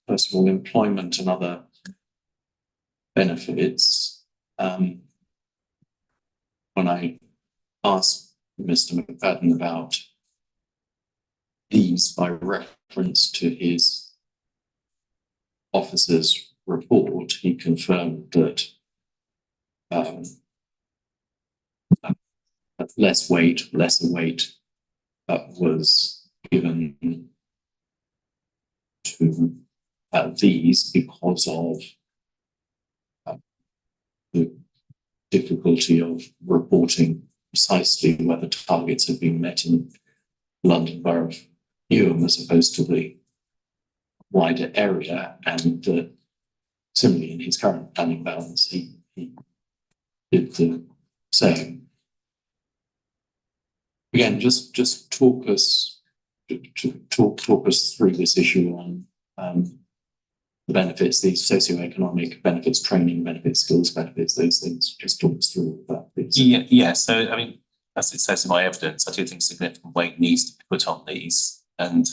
First of all, employment and other benefits. When I asked Mr. McFadden about these by reference to his officer's report, he confirmed that lesser weight was given to these because of the difficulty of reporting precisely whether targets have been met in London Borough of Newham as opposed to the wider area, and similarly in his current planning balance he did the same. Again, just talk us through this issue on the benefits, these socioeconomic benefits, training benefits, skills benefits, those things. Just talk us through that, please. Yeah. So, I mean, as it says in my evidence, I do think significant weight needs to be put on these, and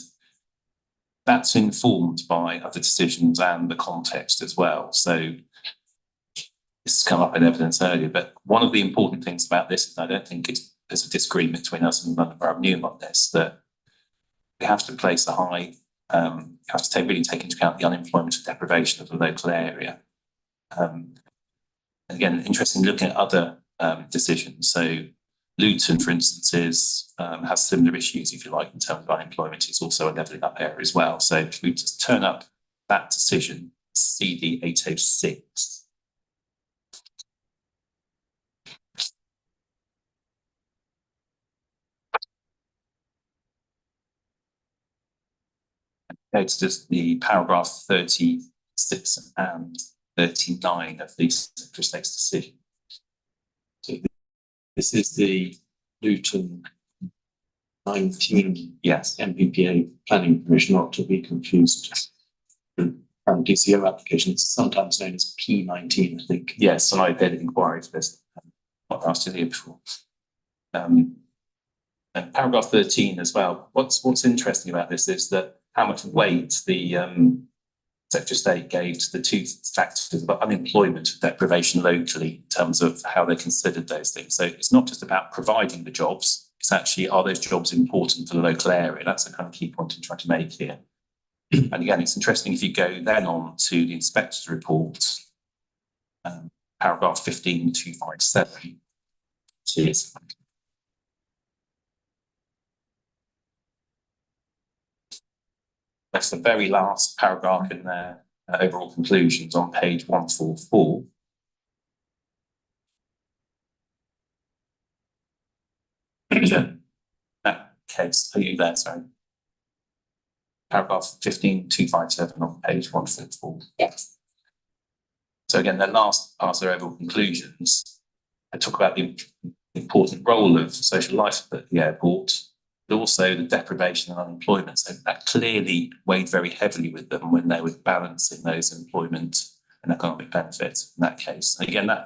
that's informed by other decisions and the context as well. So this has come up in evidence earlier, but one of the important things about this, and I don't think there's a disagreement between us and London Borough of Newham on this, that we have to place a high, have to really take into account the unemployment and deprivation of the local area. Again, interesting looking at other decisions. So Luton, for instance, has similar issues, if you like, in terms of unemployment. It's also a levelling up area as well. So if we just turn up that decision, CD 806. go to just the paragraph 36 and 39 of the Secretary of State's decision. So this is the Luton 19 Yes. MPPA planning permission, not to be confused with DCO applications, sometimes known as P19, I think. Yes, and I did an inquiry for this, not last year, the year before. And paragraph 13 as well. What's interesting about this is that how much weight the Secretary of State gave to the two factors of unemployment and deprivation locally in terms of how they considered those things. So it's not just about providing the jobs, it's actually, are those jobs important for the local area? That's the kind of key point I'm trying to make here. And again, it's interesting if you go then on to the inspector's report, paragraph 15.257, which is that's the very last paragraph in their overall conclusions on page 144. That case, are you there? Sorry. Paragraph 15.257 on page 144. Yes. So again, their last part of their overall conclusions, they talk about the important role of social life at the airport, but also the deprivation and unemployment. So that clearly weighed very heavily with them when they were balancing those employment and economic benefits in that case. And again, there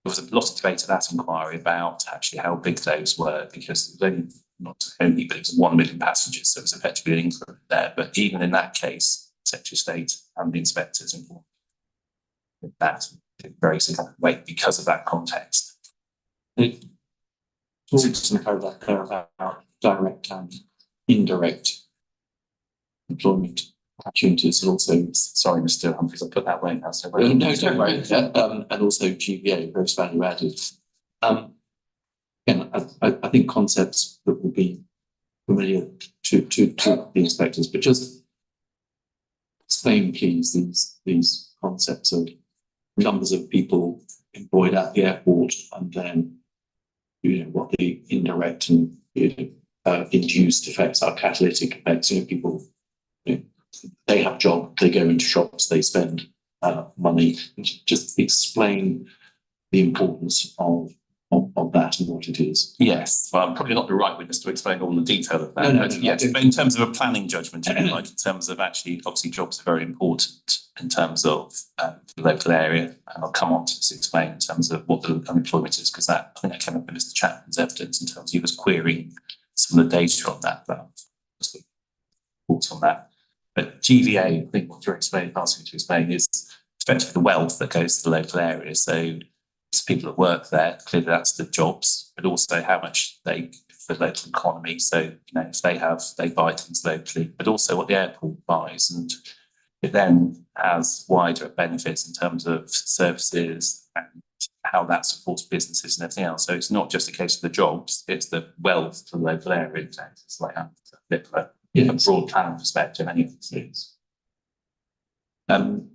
was a lot of debate at that inquiry about actually how big those were, because it was only, not only, but it was 1 million passengers, so it was effectively an increment there. But even in that case, Secretary of State and the inspectors informed that very significant weight because of that context. It talks in the paragraph there about direct and indirect employment opportunities, and also Sorry, Mr. Humphries, I put that way now. So no, don't worry. And also GVA, gross value added. Again, I think concepts that will be familiar to the inspectors, but just explain, please, these concepts of numbers of people employed at the airport, and then what the indirect and induced effects are, catalytic effects. People, they have a job, they go into shops, they spend money. Just explain the importance of that and what it is. Yes, well, I'm probably not the right witness to explain all the detail of that. No, but yes, but in terms of a planning judgment, if you like, in terms of actually, obviously, jobs are very important in terms of the local area, and I'll come on to explain in terms of what the unemployment is, because I think that came up in Mr. Chapman's evidence in terms of he was querying some of the data on that, but just thoughts on that. But GVA, I think what you're asking to explain is effectively the wealth that goes to the local area. So it's people that work there, clearly that's the jobs, but also how much they for the local economy. So, if they buy things locally, but also what the airport buys, and it then has wider benefits in terms of services and how that supports businesses and everything else. So it's not just a case of the jobs, it's the wealth to the local area. It's like a broad planning perspective anyway. And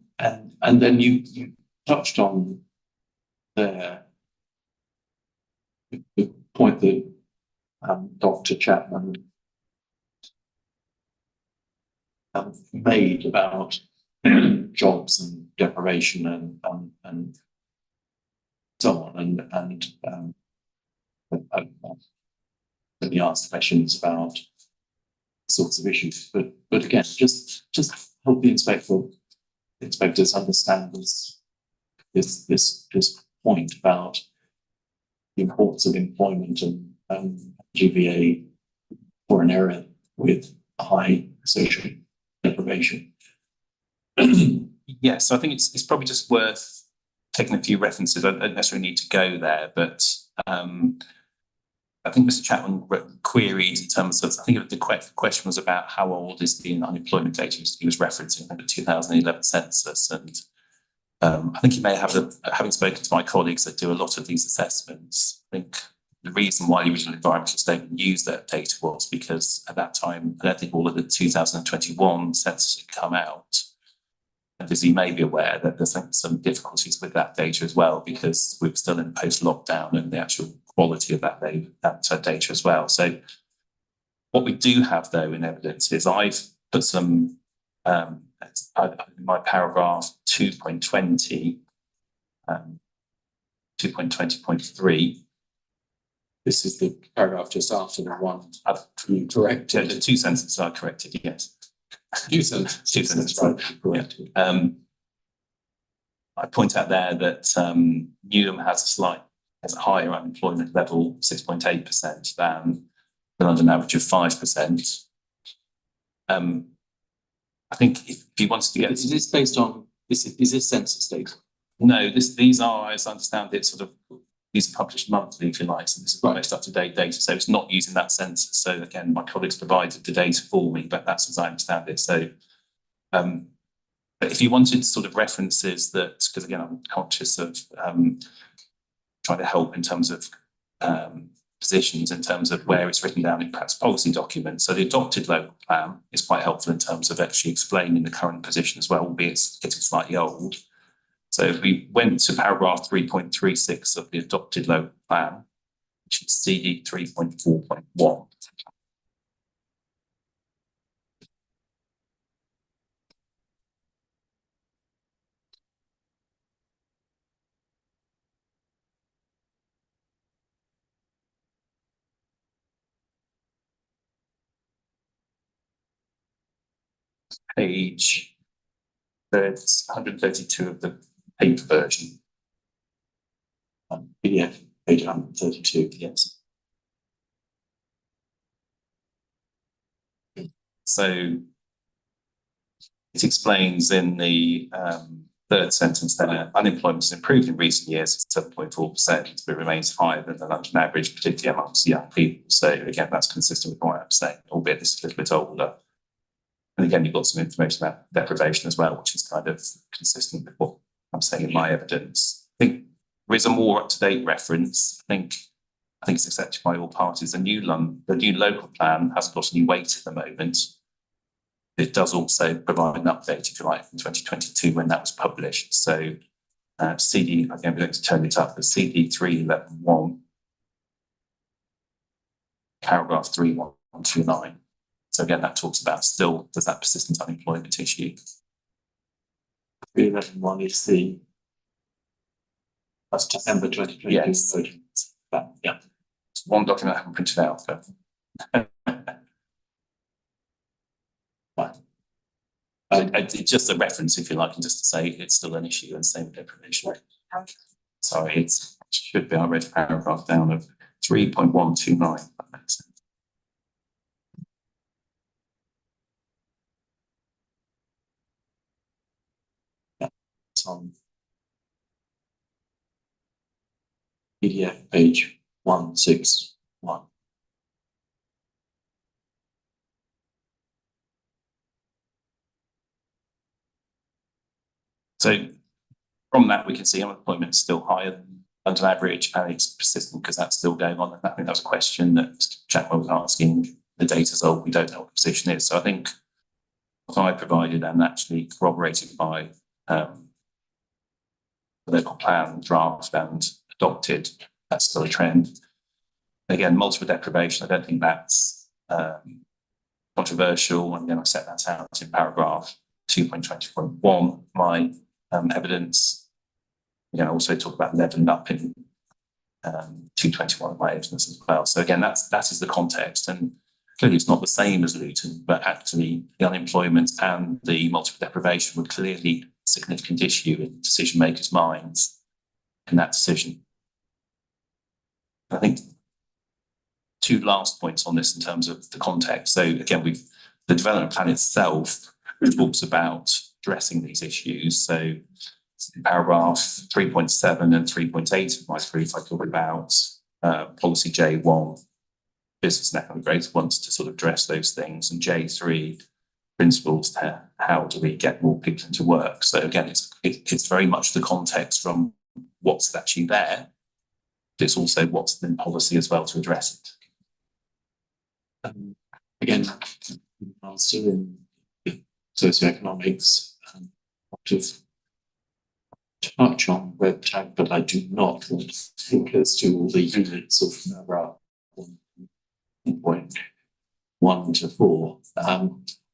then you touched on the point that Dr. Chapman made about jobs and deprivation and so on, and let me ask questions about sorts of issues, but again, just help the inspectors understand this point about the importance of employment and GVA for an area with a high social deprivation. Yes, so I think it's probably just worth taking a few references. I don't necessarily need to go there, but I think Mr. Chapman queried in terms of, I think the question was about how old is the unemployment data he was referencing, the 2011 census. And I think he may have, having spoken to my colleagues that do a lot of these assessments, I think the reason why the original environmental statement used that data was because at that time, I don't think all of the 2021 census had come out. And as you may be aware, that there's some difficulties with that data as well, because we're still in post-lockdown and the actual quality of that data as well. So what we do have, though, in evidence is I've put some in my paragraph 2.20, 2.20.3. This is the paragraph just after the one I've correct. the two sentences are corrected, yes. Two sentences. Two sentences. Right, corrected. I point out there that Newham has a higher unemployment level, 6.8%, than the London average of 5%. I think if you wanted to get... Is this based on, is this census data? No, these are, as I understand it, these are published monthly, if you like, so this is the most up-to-date data, so it's not using that census. So again, my colleagues provided the data for me, but that's as I understand it. So, but if you wanted references that, because again, I'm conscious of trying to help in terms of positions, in terms of where it's written down in perhaps policy documents. So the adopted local plan is quite helpful in terms of actually explaining the current position as well, albeit it's getting slightly old. So if we went to paragraph 3.36 of the adopted local plan, which is CD 3.4.1. Page 132 of the paper version. PDF, page 132. Yes. So it explains in the third sentence there, unemployment has improved in recent years at 7.4%, but remains higher than the London average, particularly amongst young people. So again, that's consistent with what I'm saying, albeit this is a little bit older. And again, you've got some information about deprivation as well, which is kind of consistent with what I'm saying in my evidence. I think there is a more up-to-date reference. I think it's accepted by all parties. The new local plan hasn't got any weight at the moment. It does also provide an update, if you like, from 2022 when that was published. So CD, again, we're going to turn it up, but CD 311.1, paragraph 3129. So again, that talks about still there's that persistent unemployment issue. 311.1 is that's December 2022. Yes. Version. Yeah. It's one document I haven't printed out. But it's just a reference, if you like, and just to say it's still an issue, and same with deprivation. Sorry, it should be our red paragraph down of 3.129. That makes sense. It's on PDF page 161. So from that, we can see unemployment is still higher than London average, and it's persistent because that's still going on. And I think that was a question that Mr. Chapman was asking. The data's old, we don't know what the position is. So I think what I provided and actually corroborated by the local plan draft and adopted, that's still a trend. Again, multiple deprivation, I don't think that's controversial. And then I set that out in paragraph 2.20.1, my evidence. Again, I also talk about levelling up in 221 of my evidence as well. So again, that is the context. And clearly it's not the same as Luton, but actually the unemployment and the multiple deprivation were clearly a significant issue in decision makers' minds in that decision. I think two last points on this in terms of the context. So again, the development plan itself talks about addressing these issues. So in paragraph 3.7 and 3.8 of my brief, I talk about policy J1, business and economic growth wants to sort of address those things, and J3, principles to how do we get more people into work. So again, it's very much the context from what's actually there, but it's also what's in policy as well to address it. Again, I'm still in socioeconomics, want to touch on web tag, but I do not want to think as to all the units of paragraph 1.1 to 4.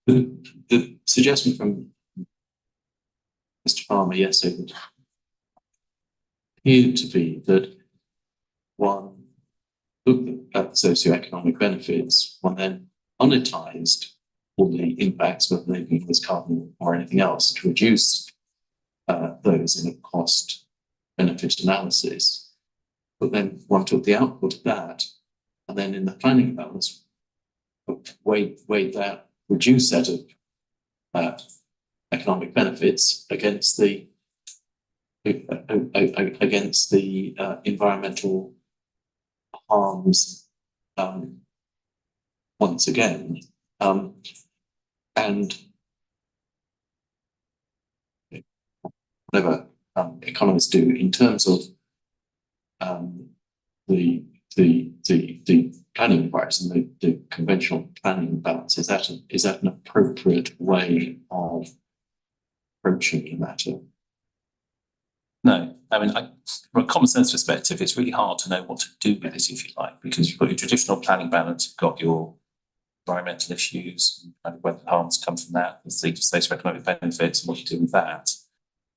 The suggestion from Mr. Palmer yesterday would appear to be that one looked at the socioeconomic benefits, one then monetized all the impacts, whether they be as carbon or anything else, to reduce those in a cost benefit analysis. But then one took the output of that, and then in the planning balance, weighed that reduced set of economic benefits against the environmental harms once again, and whatever economists do in terms of the planning inquiries and the conventional planning balance. Is that an appropriate way of approaching the matter? No, I mean, from a common sense perspective, it's really hard to know what to do with this, if you like, because you've got your traditional planning balance, you've got your environmental issues, and where the harms come from that, the socioeconomic benefits, and what you do with that.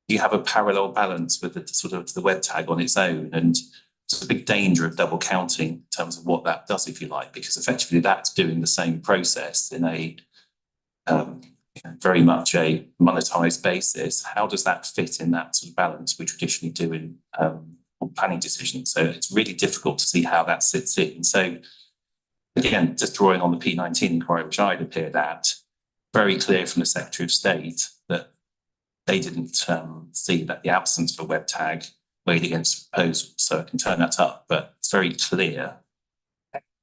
You have a parallel balance with the sort of the web tag on its own, and there's a big danger of double counting in terms of what that does, if you like, because effectively that's doing the same process in a very much a monetized basis. How does that fit in that sort of balance we traditionally do in planning decisions? So it's really difficult to see how that sits in. So again, just drawing on the P19 inquiry, which I'd appeared at, very clear from the Secretary of State that they didn't see that the absence of a web tag weighed against the proposal. So I can turn that up, but it's very clear.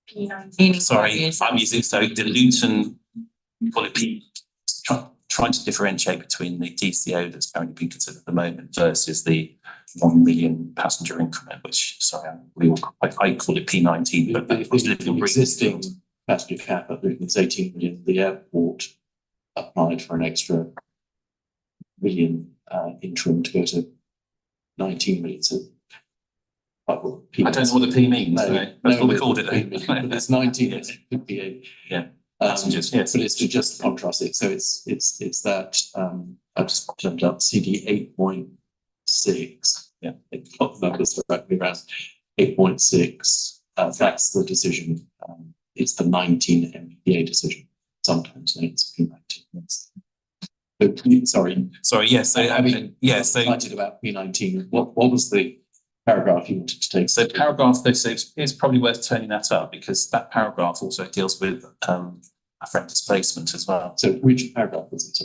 P19 Sorry, I'm using, so the Luton, call it P, trying to differentiate between the DCO that's currently being considered at the moment versus the 1 million passenger increment, which, sorry, I call it P19, but the existing passenger cap at Luton is 18 million. The airport applied for an extra million interim to go to 19 million. So, I don't know what the P means. That's what we called it. But it's 19. Yes. It could be a passengers, yes. But it's to just contrast it. So it's that I've just jumped up CD 8.6. Yeah, it got the numbers correctly around 8.6. That's the decision. It's the 19 MPA decision. Sometimes it's P19. Sorry. Yes. So excited about P19. What was the paragraph you wanted to take? So paragraph 36 is probably worth turning that up, because that paragraph also deals with afferent displacement as well. So which paragraph was it?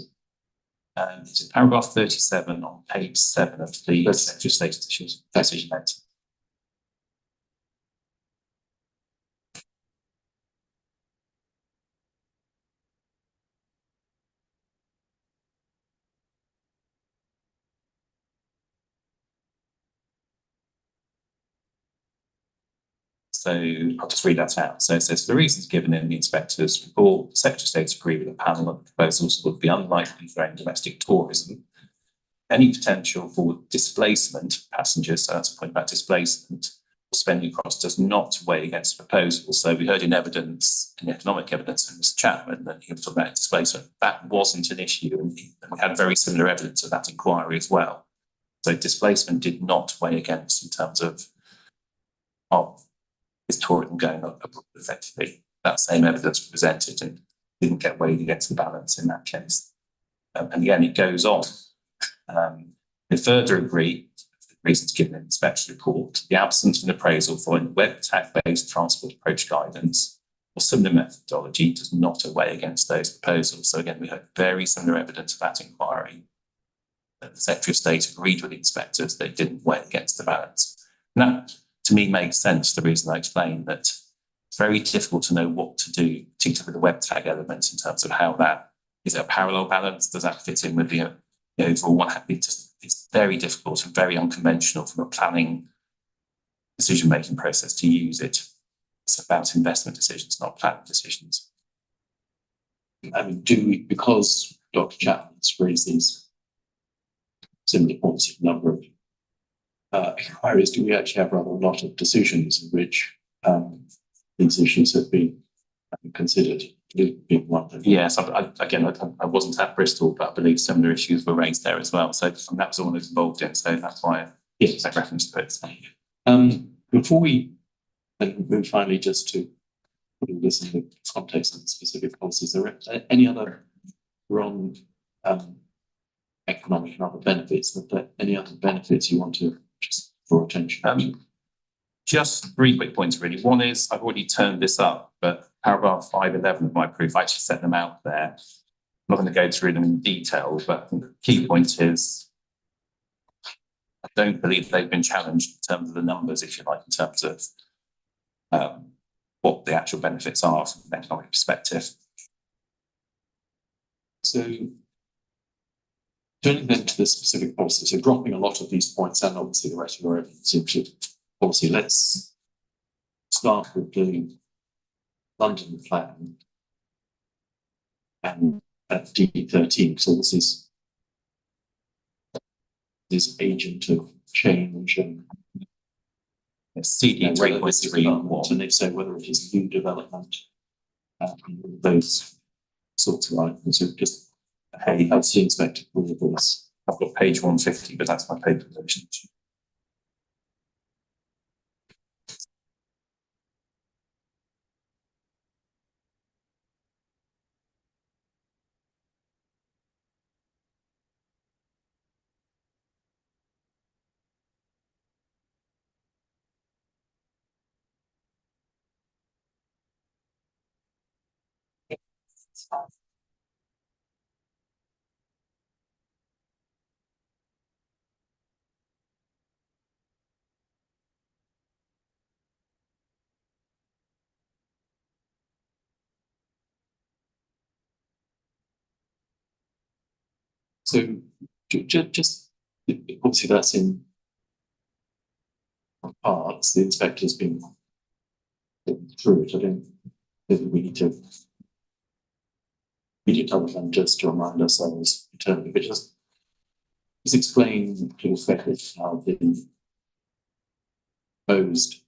It's paragraph 37 on page 7 of the Secretary of State decision. So I'll just read that out. So it says, for the reasons given in the inspector's report, the Secretary of State agreed with the panel that the proposals would be unlikely to drain domestic tourism. Any potential for displacement of passengers, so that's a point about displacement, or spending costs does not weigh against the proposal. So we heard in evidence, in the economic evidence from Mr. Chapman, that he was talking about displacement. That wasn't an issue, and we had very similar evidence of that inquiry as well. So displacement did not weigh against in terms of is tourism going up effectively. That same evidence presented and didn't get weighed against the balance in that case. And again, it goes on. They further agree, for the reasons given in the inspection report, the absence of an appraisal for a web tag-based transport approach guidance or similar methodology does not weigh against those proposals. So again, we had very similar evidence of that inquiry. That the Secretary of State agreed with the inspectors that it didn't weigh against the balance. And that, to me, makes sense. The reason I explained that it's very difficult to know what to do, particularly with the web tag elements, in terms of how that is it a parallel balance. Does that fit in with the overall one? It's very difficult and very unconventional from a planning decision-making process to use it. It's about investment decisions, not planning decisions. I mean, do we, because Dr. Chapman's raised these similar points, a number of inquiries, do we actually have rather a lot of decisions in which these issues have been considered? Being one of them. Yes, I wasn't at Bristol, but I believe similar issues were raised there as well. So that was all I was involved in. So that's why I make reference to it. Before we move finally just to put all this in the context of the specific policies, are there any other wrong economic and other benefits? Are there any other benefits you want to just draw attention to? Just 3 quick points, really. One is I've already turned this up, but paragraph 511 of my proof, I actually set them out there. I'm not going to go through them in detail, but the key point is I don't believe they've been challenged in terms of the numbers, if you like, in terms of what the actual benefits are from an economic perspective. So turning then to the specific policy, so dropping a lot of these points and obviously the rest of your evidence into policy, let's start with the London plan and at D13. So this is agent of change and CD whether this is 3.3 development, and if so, whether it is new development, those sorts of items. So just that's the inspector for this. I've got page 150, but that's my paper version. So just obviously that's in parts. The inspector's been through it. I don't think we need to other than just to remind ourselves eternally, but just explain to effectively how the proposed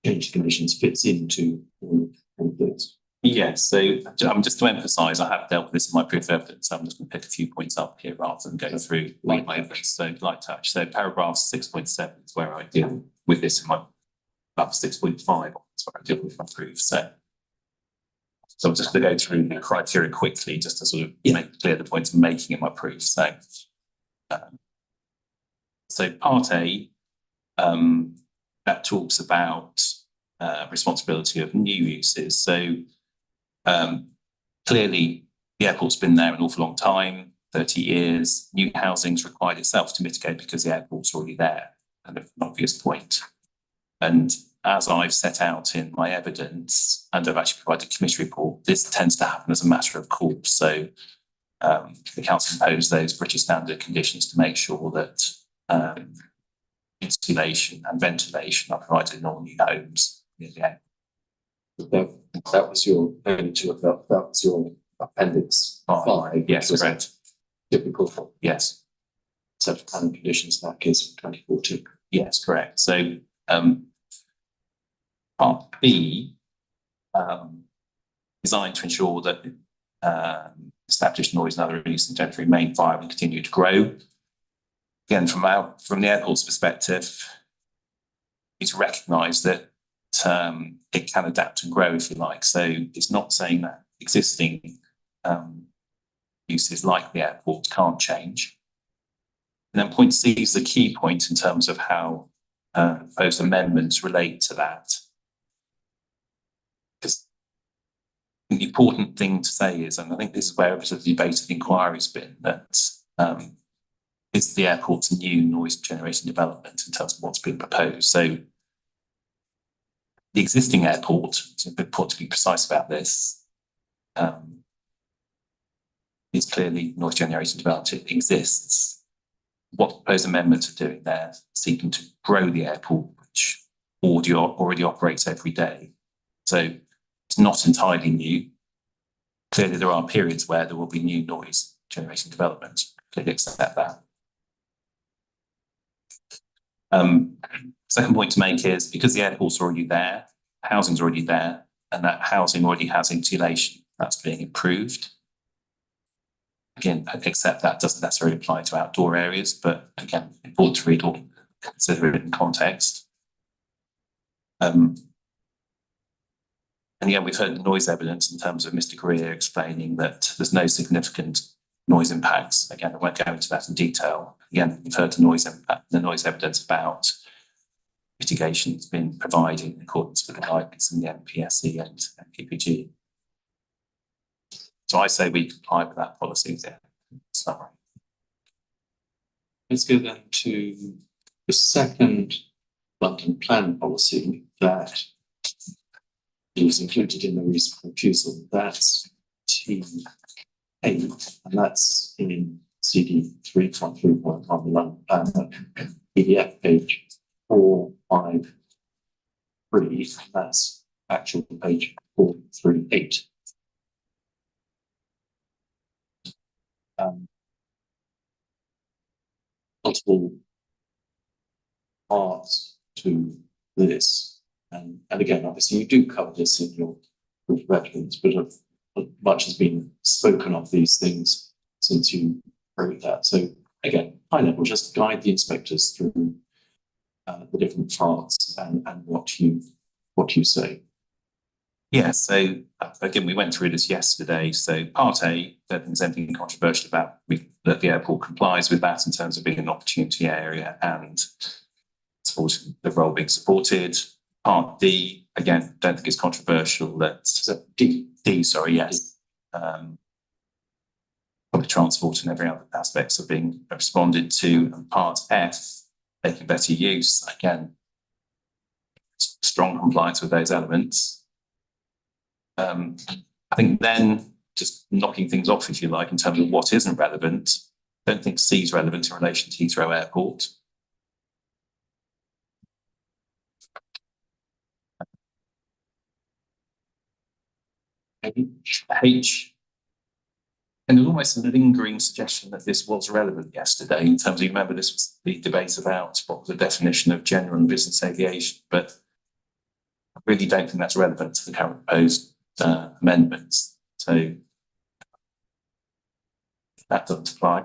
change conditions fits into all of this. Yes, so just to emphasise, I have dealt with this in my proof of evidence. So I'm just going to pick a few points up here rather than go through my evidence. So light touch. So paragraph 6.7 is where I deal with this in my 6.5 is where I deal with my proof. So I'm just going to go through the criteria quickly just to sort of make clear the points I'm making in my proof. So part A, that talks about responsibility of new uses. So clearly the airport's been there an awful long time, 30 years. New housing's required itself to mitigate because the airport's already there, and an obvious point. And as I've set out in my evidence, and I've actually provided a committee report, this tends to happen as a matter of course. So the council imposed those British standard conditions to make sure that insulation and ventilation are provided in all new homes near the airport. That was your appendix 5. Yes, correct. Typical. Yes. Set of planning conditions in that case for 2014. Yes, correct. So part B, designed to ensure that established noise and other nuisance don't remain viable and continue to grow. Again, from the airport's perspective, it's recognised that it can adapt and grow, if you like. So it's not saying that existing uses like the airport can't change. And then point C is the key point in terms of how those amendments relate to that. Because the important thing to say is, and I think this is where a bit of the debate of the inquiry has been, that is the airport's new noise generating development in terms of what's being proposed. So the existing airport, it's important to be precise about this, is clearly noise generating development. It exists. What the proposed amendments are doing there, seeking to grow the airport, which already operates every day. So it's not entirely new. Clearly there are periods where there will be new noise generating development. Clearly accept that. Second point to make is because the airport's already there, housing's already there, and that housing already has insulation. That's being improved. Again, except that doesn't necessarily apply to outdoor areas, but again, important to read or consider it in context. And again, we've heard noise evidence in terms of Mr. Greer explaining that there's no significant noise impacts. Again, I won't go into that in detail. Again, we've heard the noise evidence about mitigation that's been provided in accordance with the guidance in the NPSE and PPG. So I say we comply with that policy there. Summary. Let's go then to the second London plan policy that was included in the recent refusal. That's T8, and that's in CD 3.3.1 London plan, PDF page 453. That's actual page 438. Multiple parts to this, and again, obviously, you do cover this in your proof of evidence, but much has been spoken of these things since you wrote that. So again, high level, just guide the inspectors through the different parts and what you say. Yeah, so again, we went through this yesterday. So part A, I don't think there's anything controversial about that the airport complies with that in terms of being an opportunity area and supporting the role being supported. Part D, again, don't think it's controversial that D, sorry, yes. Public transport and every other aspects are being responded to. And part F, making better use, again, strong compliance with those elements. I think then just knocking things off, if you like, in terms of what isn't relevant. Don't think C is relevant in relation to Heathrow Airport. H, and there's almost a lingering suggestion that this was relevant yesterday in terms of, you remember this was the debate about what was the definition of general and business aviation, but I really don't think that's relevant to the current proposed amendments. So that doesn't apply.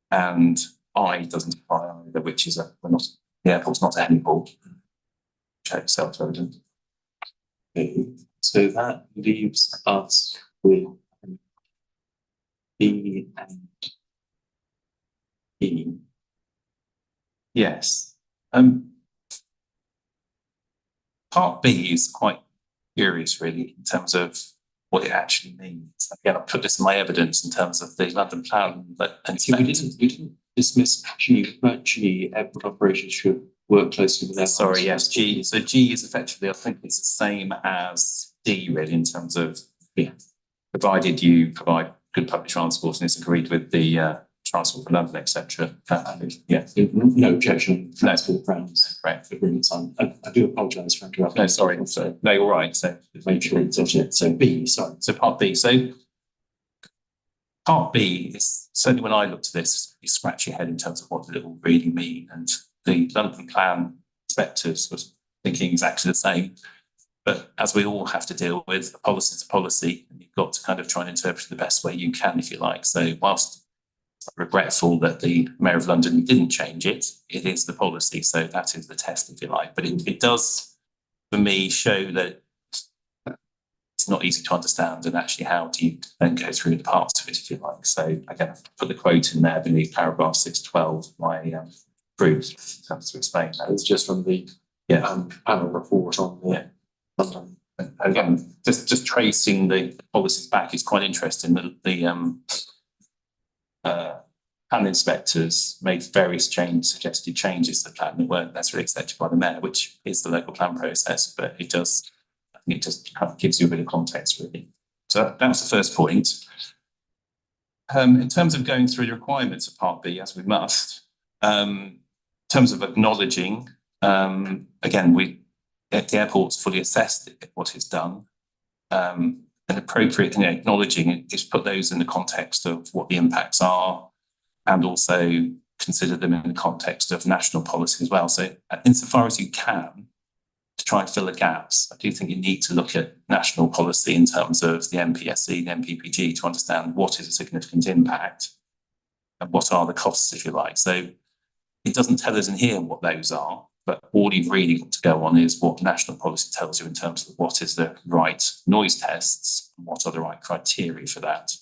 And I doesn't apply either, which is the airport's not a hemport. Check self-evident. Okay. So that leaves us with B and E. Yes. Part B is quite curious, really, in terms of what it actually means. Again, I'll put this in my evidence in terms of the London plan. But We didn't dismiss G, but G, airport operations should work closely with airlines. Sorry, yes, G. So G is effectively, I think it's the same as D, really, in terms of, provided you provide good public transport and it's agreed with the Transport for London, etc. No objection. No. Transport grounds. Right. Agreements on. I do apologise for interrupting. No, sorry. So, no, you're right. So make sure it's it. So B, sorry. So part B. So part B is certainly when I looked at this, you scratch your head in terms of what did it all really mean. And the London plan inspectors was thinking exactly the same. But as we all have to deal with, a policy is a policy, and you've got to kind of try and interpret it the best way you can, if you like. So whilst regretful that the Mayor of London didn't change it, it is the policy. So that is the test, if you like. But it does, for me, show that it's not easy to understand, and actually how do you then go through the parts of it, if you like. So again, I've put the quote in there beneath paragraph 612, my proof, to explain that. It's just from the panel report on the London. And again, just tracing the policies back is quite interesting. The plan inspectors made various suggested changes to the plan that weren't necessarily accepted by the mayor, which is the local plan process, but it just kind of gives you a bit of context, really. So that was the first point. In terms of going through the requirements of Part B, as we must, in terms of acknowledging, again, the airport's fully assessed what it's done, and appropriate, acknowledging it is put those in the context of what the impacts are, and also consider them in the context of national policy as well. So insofar as you can, to try and fill the gaps, I do think you need to look at national policy in terms of the MPSE and MPPG to understand what is a significant impact and what are the costs, if you like. So it doesn't tell us in here what those are, but all you've really got to go on is what national policy tells you in terms of what is the right noise tests and what are the right criteria for that.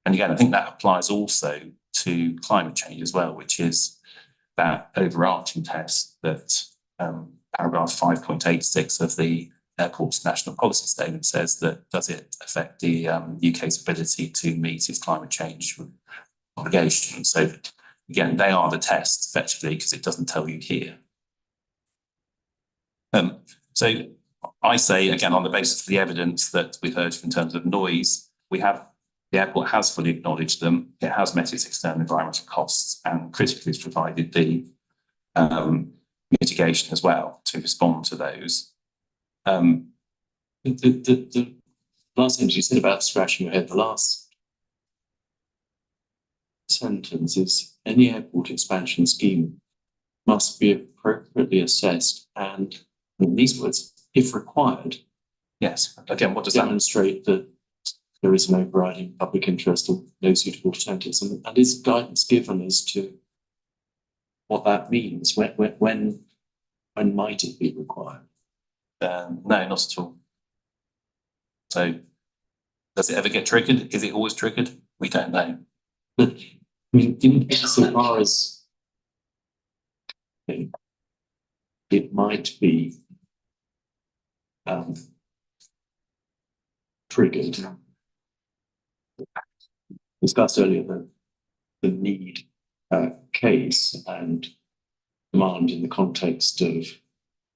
And again, I think that applies also to climate change as well, which is that overarching test that paragraph 5.86 of the airport's national policy statement says, that does it affect the UK's ability to meet its climate change obligations. So again, they are the tests effectively, because it doesn't tell you here. So I say, again, on the basis of the evidence that we've heard in terms of noise, the airport has fully acknowledged them. It has met its external environmental costs, and critically has provided the mitigation as well to respond to those. The last sentence you said about scratching your head, the last sentence is any airport expansion scheme must be appropriately assessed and, in these words, if required, Yes, again, what does that mean? demonstrate that there is an overriding public interest or no suitable alternatives, and is guidance given as to what that means? When might it be required? No, not at all. So does it ever get triggered? Is it always triggered? We don't know. But I mean, insofar as it might be triggered, discussed earlier the need case and demand in the context of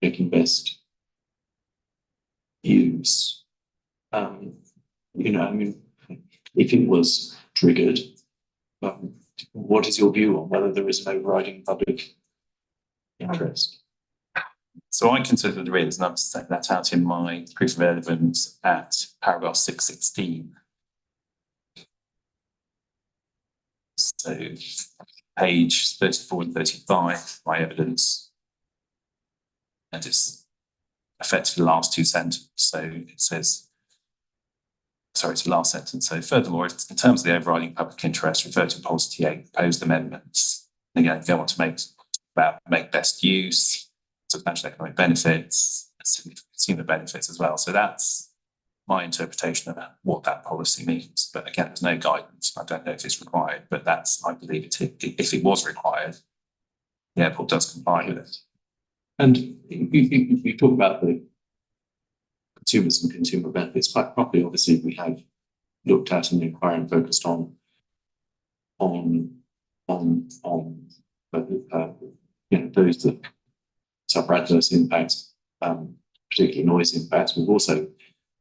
making best use. You know, I mean, if it was triggered, what is your view on whether there is an overriding public interest? So I consider there is, and I've set that out in my proof of evidence at paragraph 616. So page 34 and 35, my evidence, and it's effectively the last two sentences. So it says, sorry, it's the last sentence. So furthermore, in terms of the overriding public interest, refer to policy 8 proposed amendments. And again, go on to make best use, substantial economic benefits, consumer benefits as well. So that's my interpretation of what that policy means. But again, there's no guidance. I don't know if it's required, but that's, I believe it, if it was required, the airport does comply with it. And you talk about the consumers and consumer benefits quite properly. Obviously, we have looked at an inquiry and focused on those that suffer adverse impacts, particularly noise impacts. We've also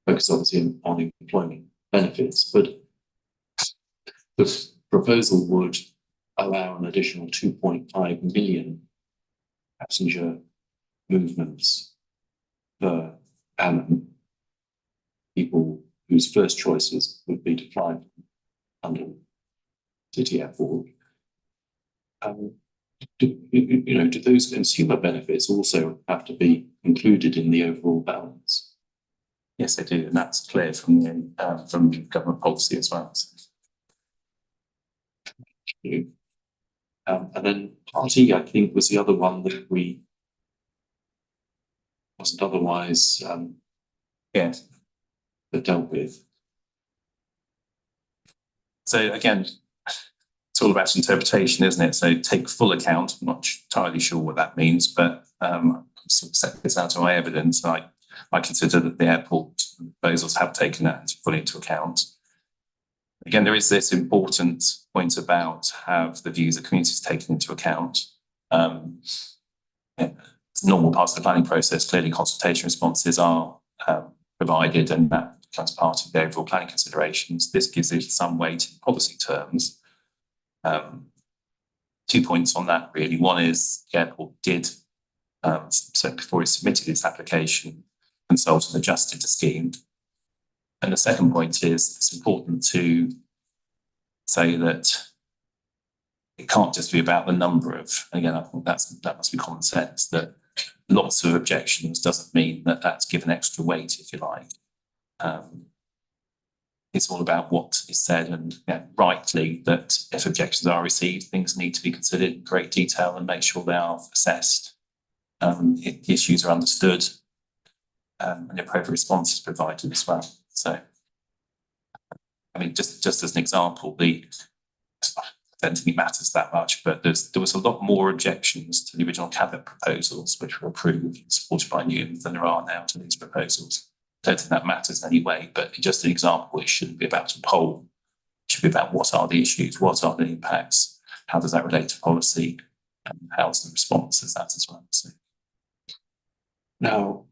focused obviously on employment benefits, but the proposal would allow an additional 2.5 million passenger movements per annum. People whose first choices would be to fly from London City Airport. Do those consumer benefits also have to be included in the overall balance? Yes, they do, and that's clear from government policy as well. And then party, I think, was the other one that we wasn't otherwise Yes. that dealt with. So again, it's all about interpretation, isn't it? So take full account. I'm not entirely sure what that means, but sort of set this out of my evidence. I consider that the airport proposals have taken that fully into account. Again, there is this important point about have the views of communities taken into account. It's a normal part of the planning process. Clearly, consultation responses are provided, and that becomes part of the overall planning considerations. This gives it some weight in policy terms. 2 points on that, really. One is the airport did, so before it submitted its application, consult and adjusted the scheme. And the second point is it's important to say that it can't just be about the number of, and again, I think that must be common sense, that lots of objections doesn't mean that that's given extra weight, if you like. It's all about what is said, and rightly that if objections are received, things need to be considered in great detail and make sure they are assessed. The issues are understood, and the appropriate response is provided as well. So, I mean, just as an example, I don't think it matters that much, but there was a lot more objections to the original cabinet proposals, which were approved and supported by Newham, than there are now to these proposals. I don't think that matters in any way, but just an example, it shouldn't be about a poll. It should be about what are the issues, what are the impacts, how does that relate to policy, and how's the response to that as well. So. Now,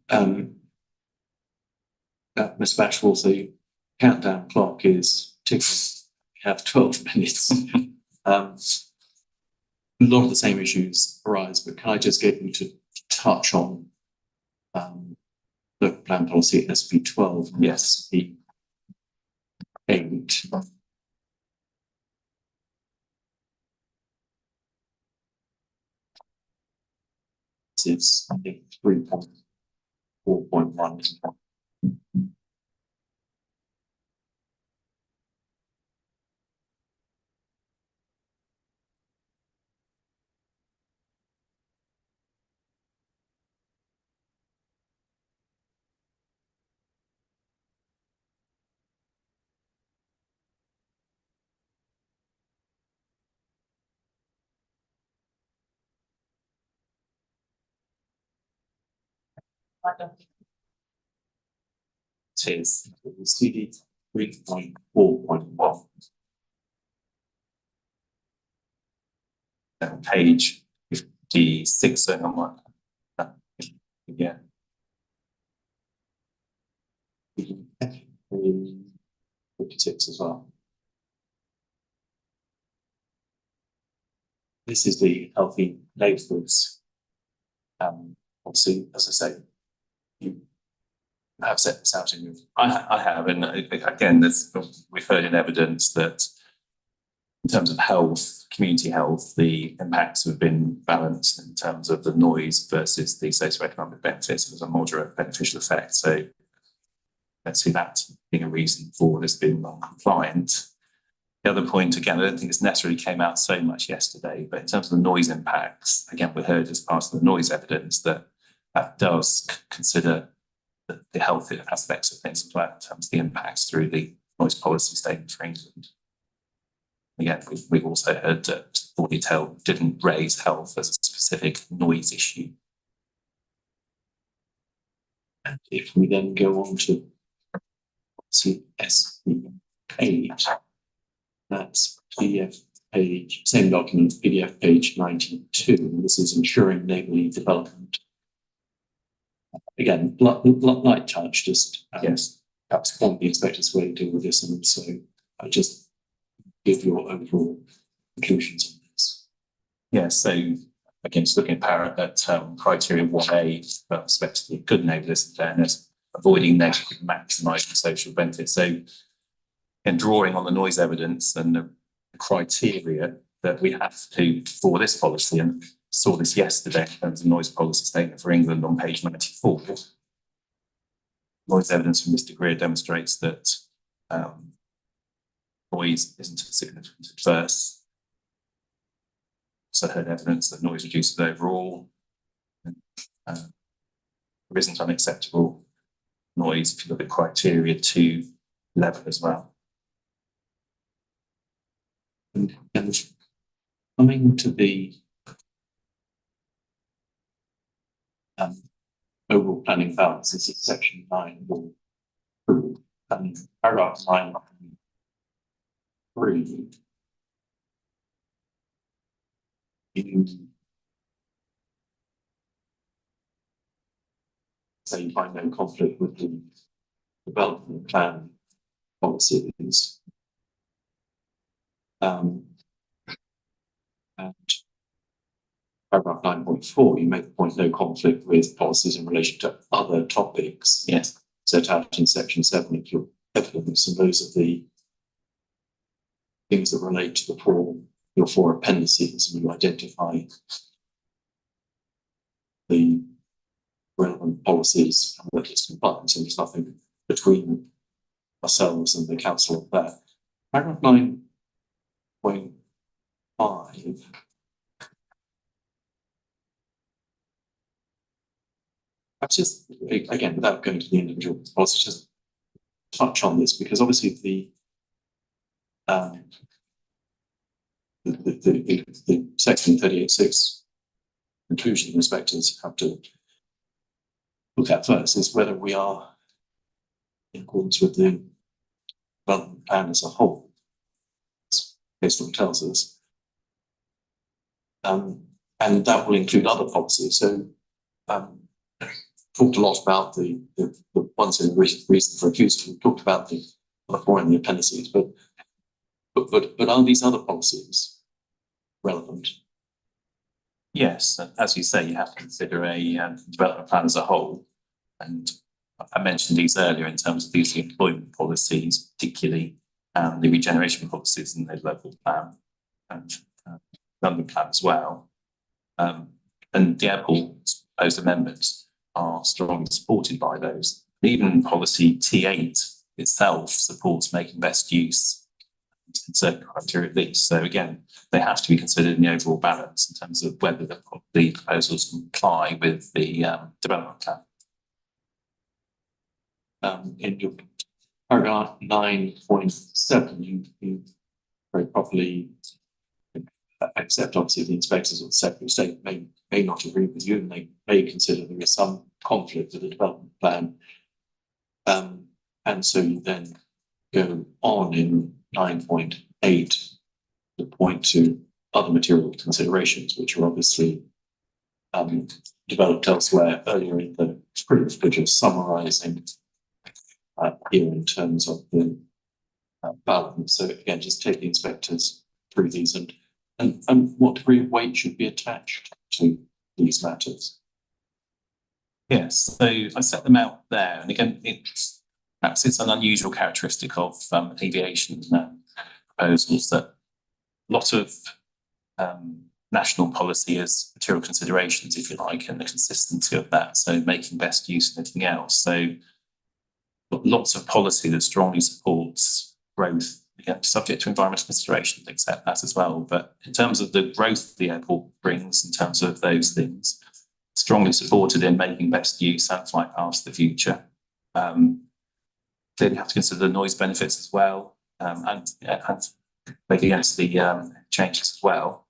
Ms. Bashwell, the countdown clock is ticking. We have 12 minutes. A lot of the same issues arise, but can I just get you to touch on local plan policy SP 12 and SP 8? This is, I think, 3.4.1. It is CD 3.4.1. Page 56, yeah. 56 as well. This is the healthy neighbourhoods. Obviously, as I say, you have set this out in your. I have, and again, we've heard in evidence that in terms of health, community health, the impacts have been balanced in terms of the noise versus the socioeconomic benefits. There's a moderate beneficial effect. So let's see that being a reason for this being non-compliant. The other point, again, I don't think this necessarily came out so much yesterday, but in terms of the noise impacts, again, we heard as part of the noise evidence that does consider the health aspects of things as well in terms of the impacts through the noise policy statement for England. Again, we've also heard that Fortnite didn't raise health as a specific noise issue. And if we then go on to SP8, that's PDF page, same document, PDF page 92. This is ensuring neighbourly development. Again, light touch, just Yes, perhaps one of the inspector's way to deal with this, and also just give your overall conclusions on this. yeah. So again, just looking at criteria 1A, respectively, good neighbourliness and fairness, avoiding negative, maximising social benefits. So, and drawing on the noise evidence and the criteria that we have to for this policy, and saw this yesterday in terms of noise policy statement for England on page 94. Noise evidence from Mr. Greer demonstrates that noise isn't significant at first. So heard evidence that noise reduces overall. There isn't unacceptable noise if you look at criteria 2 level as well. And coming to the overall planning balance, this is section 9, and paragraph 9.3. You say you find no conflict with the development plan policies. And paragraph 9.4, you make the point no conflict with policies in relation to other topics. Yes. Set out in section 7 of your evidence, and those are the things that relate to your four appendices, and you identify the relevant policies and whether it's compliant. So there's nothing between ourselves and the council of that. Paragraph 9.5. Perhaps just, again, without going to the individual policies, just touch on this, because obviously the section 38.6 conclusion inspectors have to look at first is whether we are in accordance with the development plan as a whole, based on what it tells us. And that will include other policies. So talked a lot about the ones in the reason for refusal. We talked about the other four in the appendices, but are these other policies relevant? Yes, as you say, you have to consider a development plan as a whole. And I mentioned these earlier in terms of these employment policies, particularly the regeneration policies in the local plan and London plan as well. And the airport's proposed amendments are strongly supported by those. Even policy T8 itself supports making best use in certain criteria of these. So again, they have to be considered in the overall balance in terms of whether the proposals comply with the development plan. In your paragraph 9.7, you very properly accept, obviously, the inspectors of the Secretary of State may not agree with you, and they may consider there is some conflict with the development plan. And so you then go on in 9.8 to point to other material considerations, which are obviously developed elsewhere earlier in the script, but just summarising here in terms of the balance. So again, just take the inspectors through these and what degree of weight should be attached to these matters. Yes, so I set them out there, and again, perhaps it's an unusual characteristic of aviation proposals that a lot of national policy as material considerations, if you like, and the consistency of that. So making best use of anything else. So lots of policy that strongly supports growth, again, subject to environmental considerations, accept that as well. But in terms of the growth the airport brings, in terms of those things, strongly supported in making best use and flight paths to the future. Clearly have to consider the noise benefits as well, and maybe against the changes as well.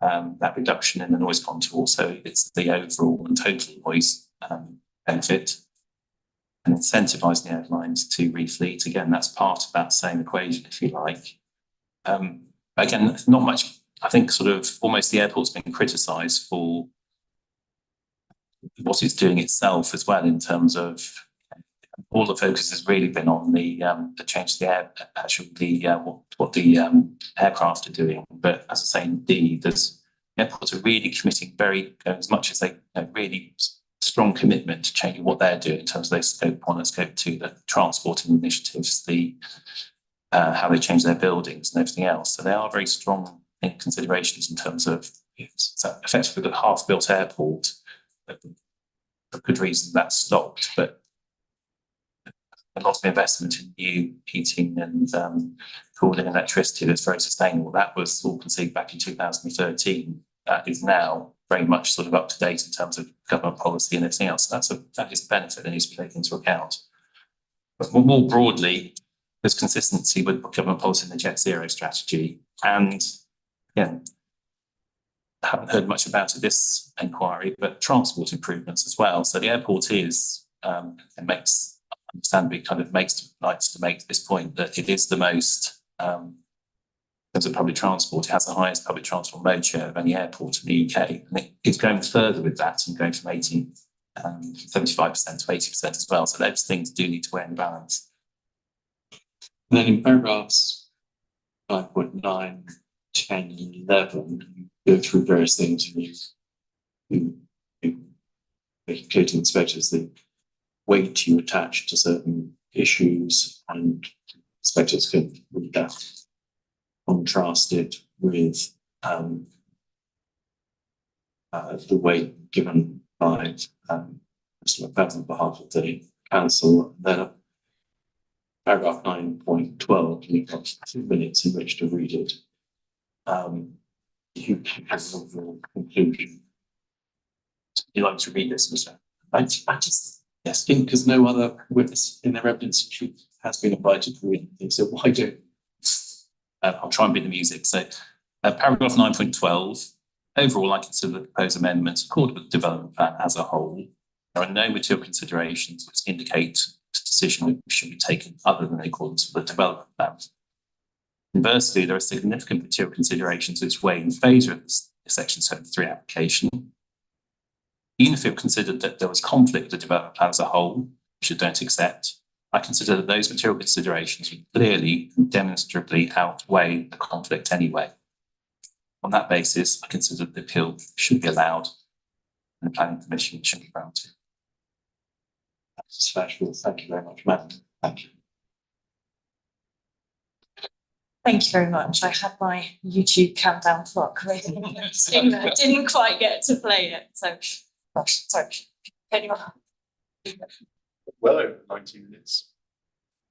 That reduction in the noise contour, so it's the overall and total noise benefit, and incentivising the airlines to refleet. Again, that's part of that same equation, if you like. Again, not much. I think sort of almost the airport's been criticised for what it's doing itself as well, in terms of all the focus has really been on the change to the air, actually what the aircraft are doing. But as I say, indeed, the airports are really committing as much as they really strong commitment to changing what they're doing in terms of their scope 1 and scope 2, the transporting initiatives, the how they change their buildings and everything else. So they are very strong in considerations in terms of so effectively the half-built airport. For good reason that stopped, but a lot of investment in new heating and cooling and electricity that's very sustainable. That was all conceived back in 2013. That is now very much sort of up to date in terms of government policy and everything else. That is a benefit that needs to be taken into account. But more broadly, there's consistency with government policy in the Jet Zero strategy. And again, I haven't heard much about it this inquiry, but transport improvements as well. So the airport is likes to make this point that it is the most in terms of public transport. It has the highest public transport mode share of any airport in the UK, and it's going further with that and going from 75% to 80% as well. So those things do need to weigh in balance. And then in paragraphs 9.9, 10, 11, you go through various things, and you make it clear to inspectors the weight you attach to certain issues, and inspectors can read that, contrast it with the weight given by Mr. McFadden on behalf of the council. Then paragraph 9.12, you've got 2 minutes in which to read it. You have an overall conclusion. Would you like to read this, Mr. I just, yes, because no other witness in their evidence has been invited to read anything, so why don't? I'll try and beat the music. So, paragraph 9.12. Overall, I consider the proposed amendments according with the development plan as a whole. There are no material considerations which indicate a decision should be taken other than in accordance with the development plan. Conversely, there are significant material considerations which weigh in favour of this Section 73 application. Even if it considered that there was conflict with the development plan as a whole, which I don't accept, I consider that those material considerations would clearly and demonstrably outweigh the conflict anyway. On that basis, I consider the appeal should be allowed and the planning permission should be granted. That's factual. Thank you very much, Matt. Thank you. Thank you very much. I had my YouTube countdown clock ready. I didn't quite get to play it. So, gosh, sorry. Anyone? Well over 90 minutes.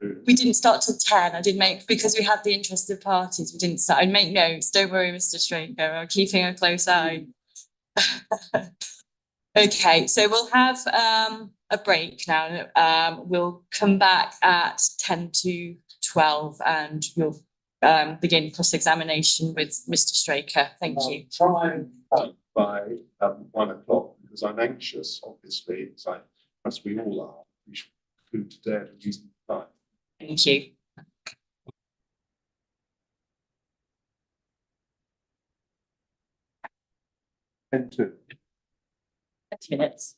We didn't start till 10. I did make, because we had the interested parties, we didn't start. I'd make notes. Don't worry, Mr. Straker. I'm keeping a close eye. Okay, so we'll have a break now. We'll come back at 10 to 12 and we'll begin cross-examination with Mr. Straker. Thank you. Try by 1 o'clock because I'm anxious, obviously, as we all are. We should conclude today at a reasonable time. Thank you. And 2. 20 minutes.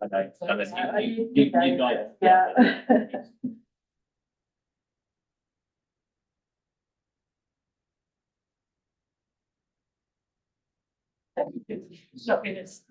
Okay. And then you guys. Yeah. Not minutes.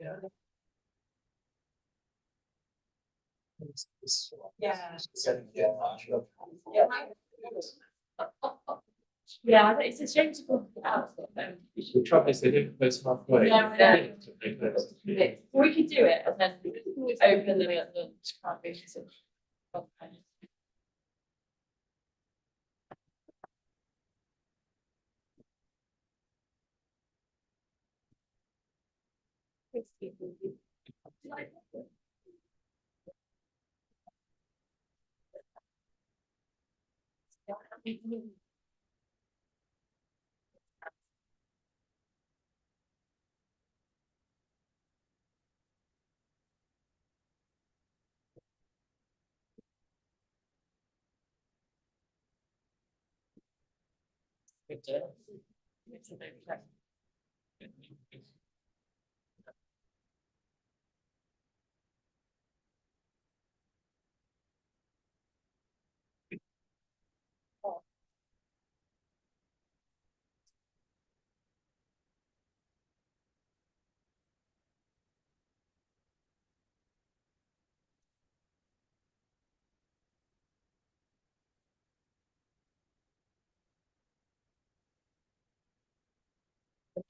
Yeah. Yeah, it's a shame to put it out. The trouble is they didn't close halfway. Yeah, we could do it and then open the lunch, can't we? So-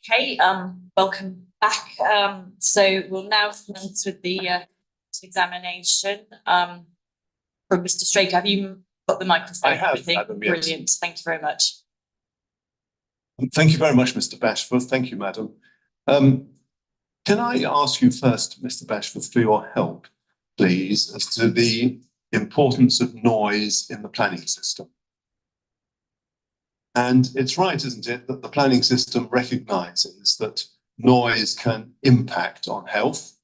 Okay, welcome back. So we'll now commence with the examination from Mr. Straker. Have you got the microphone? I have, Everything? madam, yes. Brilliant. Thank you very much. Thank you very much, Mr. Bashforth. Thank you, madam. Can I ask you first, Mr. Bashforth, for your help, please, as to the importance of noise in the planning system? And it's right, isn't it, that the planning system recognises that noise can impact on health?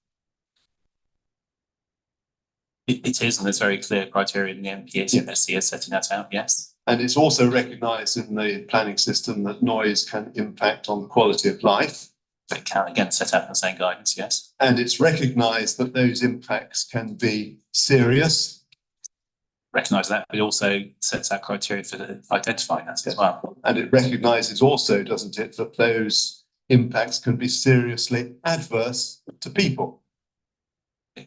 It is, and there's very clear criteria in the NPSC is setting that out, yes. And it's also recognised in the planning system that noise can impact on the quality of life. It can again set out in the same guidance, yes. And it's recognised that those impacts can be serious. Recognise that, but it also sets out criteria for identifying that as well. And it recognises also, doesn't it, that those impacts can be seriously adverse to people.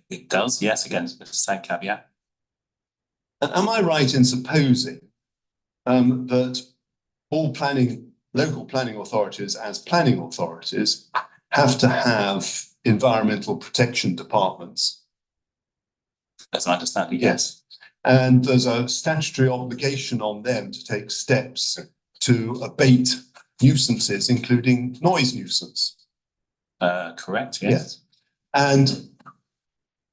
It does, yes, again, it's the same caveat. And am I right in supposing that all local planning authorities as planning authorities have to have environmental protection departments? As I understand it, yes. And there's a statutory obligation on them to take steps to abate nuisances, including noise nuisance. Correct, yes. And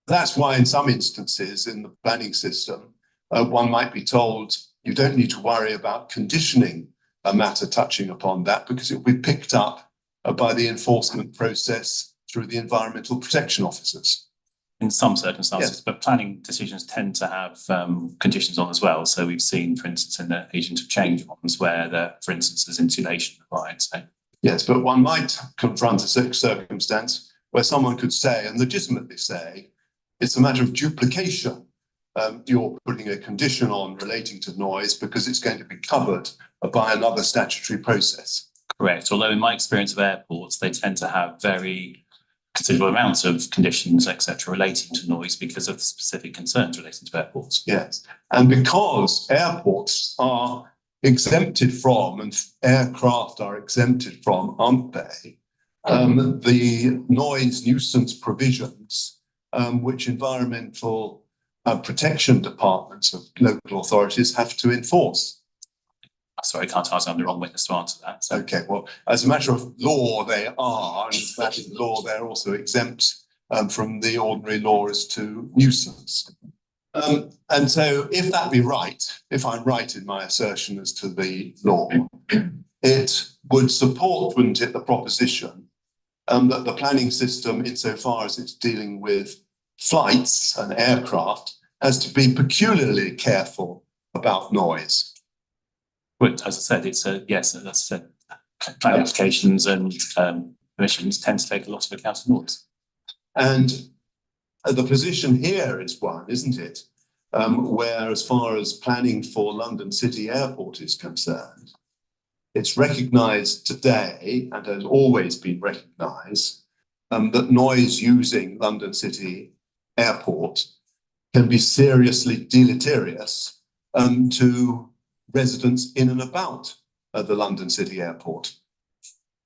that's why in some instances in the planning system, one might be told you don't need to worry about conditioning a matter touching upon that because it will be picked up by the enforcement process through the environmental protection officers. In some circumstances, Yes. but planning decisions tend to have conditions on as well. So we've seen, for instance, in the agent of change ones where, for instance, there's insulation required. So Yes, but one might confront a circumstance where someone could say, and legitimately say, it's a matter of duplication. You're putting a condition on relating to noise because it's going to be covered by another statutory process. correct. Although in my experience of airports, they tend to have very considerable amounts of conditions, etc., relating to noise because of the specific concerns relating to airports. Yes, and because airports are exempted from and aircraft are exempted from, aren't they? The noise nuisance provisions, which environmental protection departments of local authorities have to enforce. Sorry, I can't answer. I'm the wrong witness to answer that. So. Okay, well, as a matter of law, they are, and as a matter of law, they're also exempt from the ordinary law as to nuisance. And so if that be right, if I'm right in my assertion as to the law, it would support, wouldn't it, the proposition that the planning system, insofar as it's dealing with flights and aircraft, has to be peculiarly careful about noise. But as I said, it's a yes. As I said, planning applications and permissions tend to take a lot of account of noise. And the position here is one, isn't it? Where, as far as planning for London City Airport is concerned, it's recognised today and has always been recognised that noise using London City Airport can be seriously deleterious to residents in and about the London City Airport.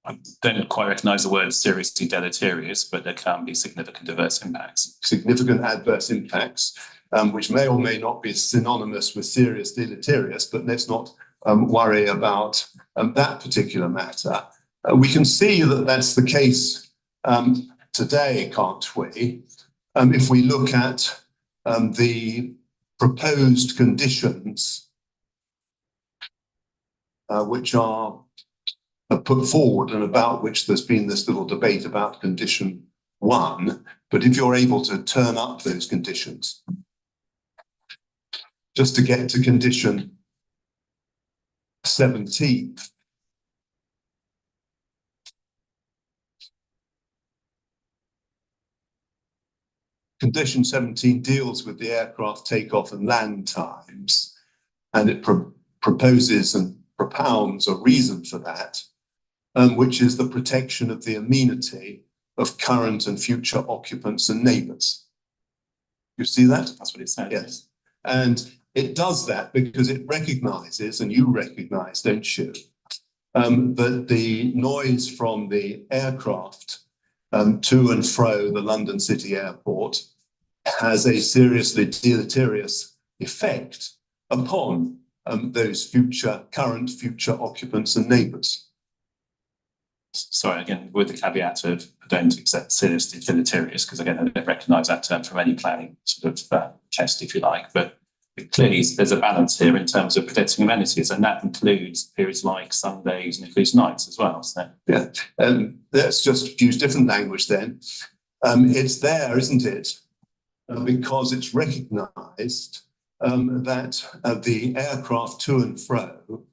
I don't quite recognise the word seriously deleterious, but there can be significant adverse impacts. Significant adverse impacts, which may or may not be synonymous with serious deleterious, but let's not worry about that particular matter. We can see that that's the case today, can't we? If we look at the proposed conditions which are put forward and about which there's been this little debate about condition 1, but if you're able to turn up those conditions, just to get to condition 17. Condition 17 deals with the aircraft takeoff and land times, and it proposes and propounds a reason for that, which is the protection of the amenity of current and future occupants and neighbours. You see that? That's what it says. Yes. And it does that because it recognises, and you recognise, don't you, that the noise from the aircraft to and fro the London City Airport has a seriously deleterious effect upon those current future occupants and neighbours. Sorry, again, with the caveat of I don't accept seriously deleterious, because again, I don't recognise that term from any planning sort of test, if you like, but clearly there's a balance here in terms of protecting amenities, and that includes periods like Sundays and includes nights as well. So yeah, let's just use different language then. It's there, isn't it? Because it's recognised that the aircraft to and fro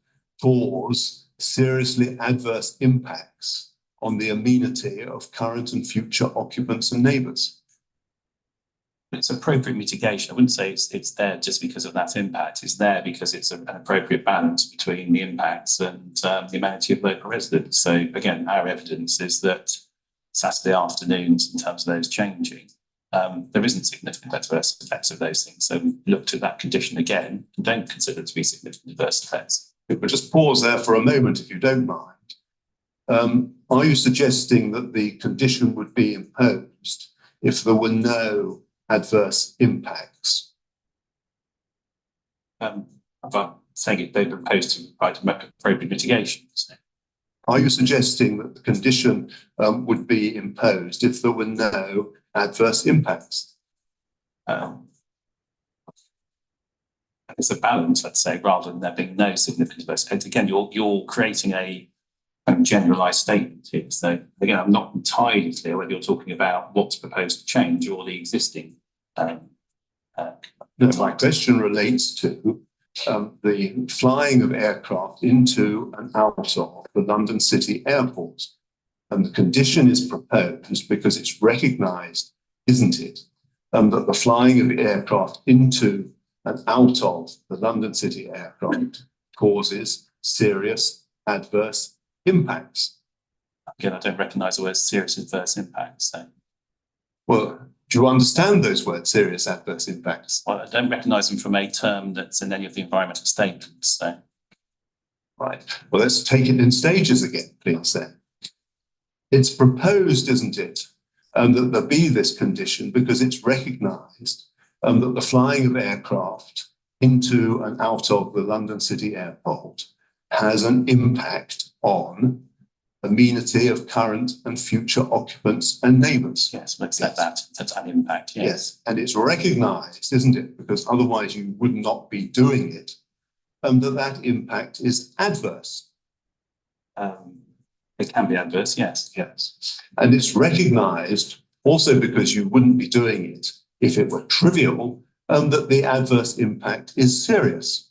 cause seriously adverse impacts on the amenity of current and future occupants and neighbours. it's appropriate mitigation. I wouldn't say it's there just because of that impact. It's there because it's an appropriate balance between the impacts and the amenity of local residents. So again, our evidence is that Saturday afternoons, in terms of those changing, there isn't significant adverse effects of those things. So we looked at that condition again and don't consider it to be significant adverse effects. But just pause there for a moment, if you don't mind. Are you suggesting that the condition would be imposed if there were no adverse impacts? I'm saying it, they propose to provide appropriate mitigations. Are you suggesting that the condition would be imposed if there were no adverse impacts? It's a balance, let's say, rather than there being no significant adverse effects. Again, you're creating a generalised statement here. So again, I'm not entirely clear whether you're talking about what's proposed to change or the existing. No, my question relates to the flying of aircraft into and out of the London City Airport. And the condition is proposed because it's recognised, isn't it, that the flying of aircraft into and out of the London City Aircraft causes serious adverse impacts. Again, I don't recognise the word serious adverse impacts. So. Well, do you understand those words, serious adverse impacts? Well, I don't recognise them from a term that's in any of the environmental statements. So. Right. Well, let's take it in stages again, please, then. It's proposed, isn't it, that there be this condition because it's recognised that the flying of aircraft into and out of the London City Airport has an impact on amenity of current and future occupants and neighbours. Yes, let's let that's an impact. Yes, and it's recognised, isn't it? Because otherwise you would not be doing it. That impact is adverse. It can be adverse, yes. Yes, and it's recognised also because you wouldn't be doing it if it were trivial, that the adverse impact is serious.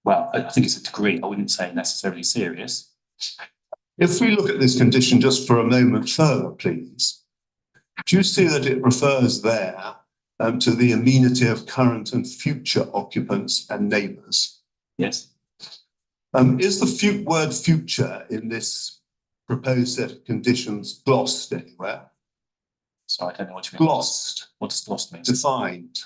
Well, I think it's a degree. I wouldn't say necessarily serious. If we look at this condition just for a moment further, please, do you see that it refers there to the amenity of current and future occupants and neighbours? Yes. Is the word future in this proposed set of conditions glossed anywhere? So I don't know what you mean. Glossed, What does glossed mean? defined?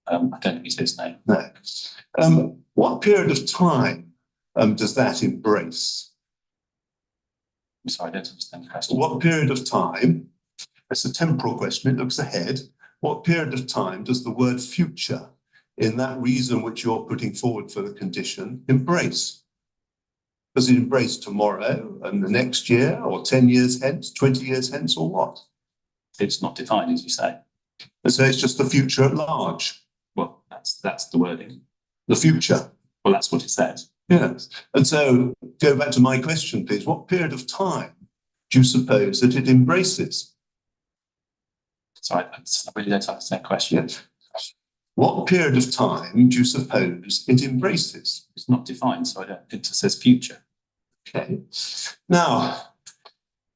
I don't use his name. No. What period of time does that embrace? I'm sorry, I don't understand the question. What period of time? It's a temporal question. It looks ahead. What period of time does the word future in that reason which you're putting forward for the condition embrace? Does it embrace tomorrow and the next year, or 10 years hence, 20 years hence, or what? It's not defined, as you say. And so it's just the future at large. Well, that's the wording. The future. Well, that's what it says. Yes. And so go back to my question, please. What period of time do you suppose that it embraces? So I really don't understand the question. Yes. What period of time do you suppose it embraces? It's not defined, so I don't. It just says future. Okay. Now,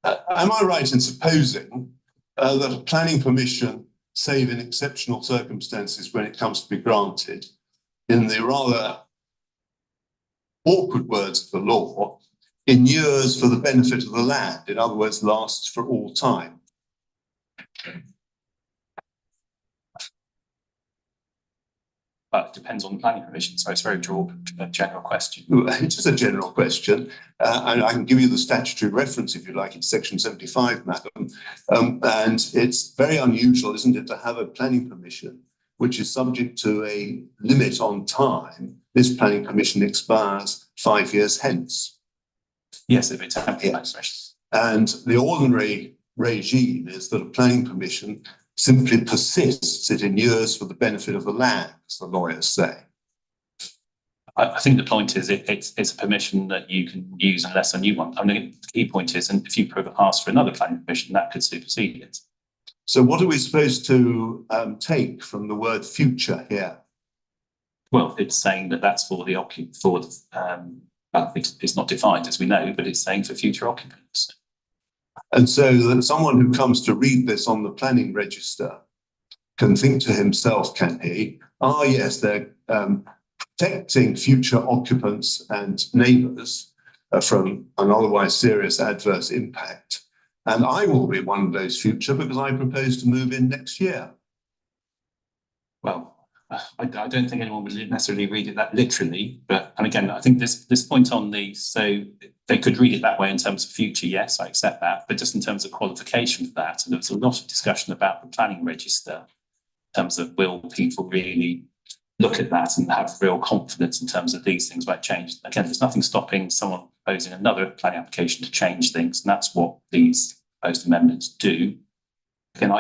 am I right in supposing that a planning permission, save in exceptional circumstances when it comes to be granted, in the rather awkward words of the law, inures for the benefit of the land, in other words, lasts for all time? But it depends on the planning permission, so it's a very general question. It is a general question, and I can give you the statutory reference if you like. It's section 75, madam. And it's very unusual, isn't it, to have a planning permission which is subject to a limit on time. This planning permission expires 5 years hence. Yes, if it's temporary planning permission. And the ordinary regime is that a planning permission simply persists, it inures for the benefit of the land, as the lawyers say. I think the point is it's a permission that you can use unless a new one. I mean, the key point is, and if you ask for another planning permission, that could supersede it. So what are we supposed to take from the word future here? Well, it's saying that that's for the it's not defined, as we know, but it's saying for future occupants. And so that someone who comes to read this on the planning register can think to himself, can he, yes, they're protecting future occupants and neighbours from an otherwise serious adverse impact. And I will be one of those future because I propose to move in next year. Well, I don't think anyone would necessarily read it that literally, but and again, I think this point on so they could read it that way in terms of future. Yes, I accept that, but just in terms of qualification for that, and there was a lot of discussion about the planning register in terms of will people really look at that and have real confidence in terms of these things might change. Again, there's nothing stopping someone proposing another planning application to change things, and that's what these proposed amendments do. Again,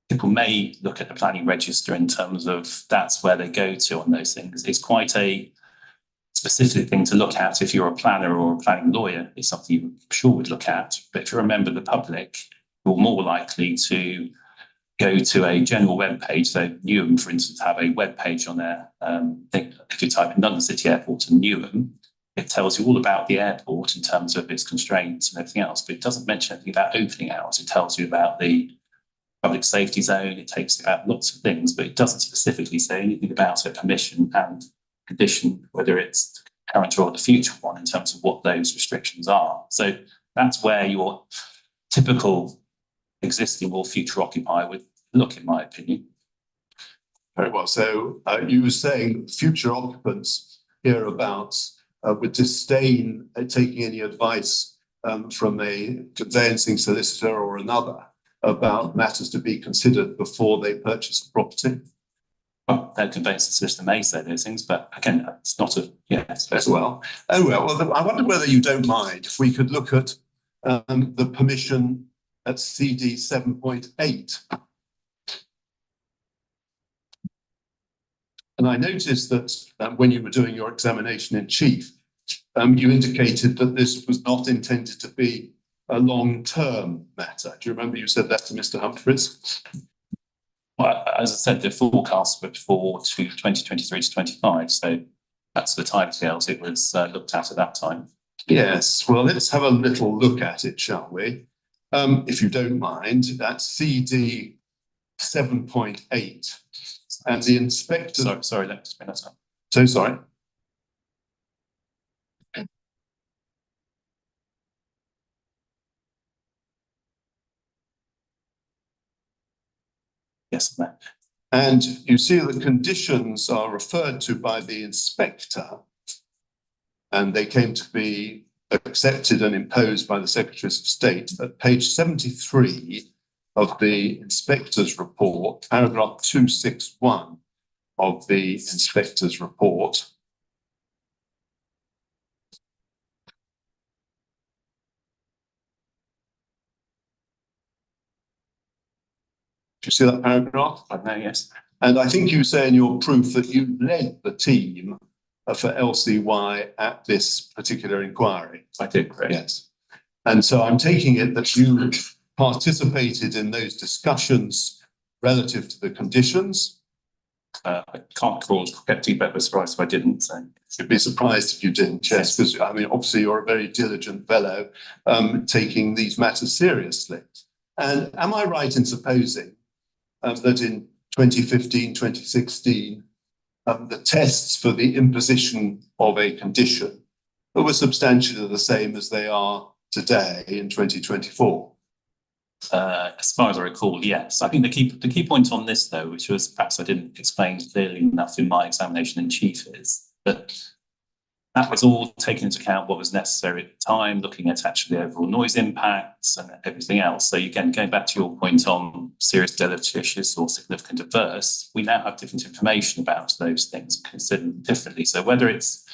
people may look at the planning register in terms of that's where they go to on those things. It's quite a specific thing to look at if you're a planner or a planning lawyer. It's something you sure would look at. But if you're a member of the public, you're more likely to go to a general web page. So Newham, for instance, have a web page on there. If you type in London City Airport and Newham, it tells you all about the airport in terms of its constraints and everything else. But it doesn't mention anything about opening hours. It tells you about the public safety zone, it takes about lots of things, but it doesn't specifically say anything about a permission and condition, whether it's current or the future one in terms of what those restrictions are. So that's where your typical existing or future occupier would look, in my opinion. Very well. So you were saying future occupants hereabouts would disdain taking any advice from a conveyancing solicitor or another about matters to be considered before they purchase a property? Well, their conveyancing solicitor may say those things, but again, it's not a yes. As well. Oh, well, I wonder whether you don't mind if we could look at the permission at CD 7.8. And I noticed that when you were doing your examination in chief, you indicated that this was not intended to be a long-term matter. Do you remember you said that to Mr. Humphreys? Well, as I said, the forecast were for 2023 to 25, so that's the timescales it was looked at that time. Yes, well, let's have a little look at it, shall we? If you don't mind, that's CD 7.8. And the inspector... Sorry, let me just bring that up. So sorry. Yes, Mayor. And you see that conditions are referred to by the inspector, and they came to be accepted and imposed by the Secretaries of State at page 73 of the inspector's report, paragraph 261 of the inspector's report. Do you see that paragraph? I know, yes. And I think you say in your proof that you led the team for LCY at this particular inquiry. I did, correct. Yes. And so I'm taking it that you participated in those discussions relative to the conditions. I can't get feedback was surprised if I didn't, so. You'd be surprised if you didn't, yes, because I mean, obviously you're a very diligent fellow, taking these matters seriously. And am I right in supposing that in 2015, 2016, the tests for the imposition of a condition were substantially the same as they are today in 2024? As far as I recall, yes. I think the key point on this, though, which was perhaps I didn't explain clearly enough in my examination in chief, is that that was all taken into account what was necessary at the time, looking at actually the overall noise impacts and everything else. So again, going back to your point on serious deleterious or significant adverse, we now have different information about those things, considered them differently. So whether it's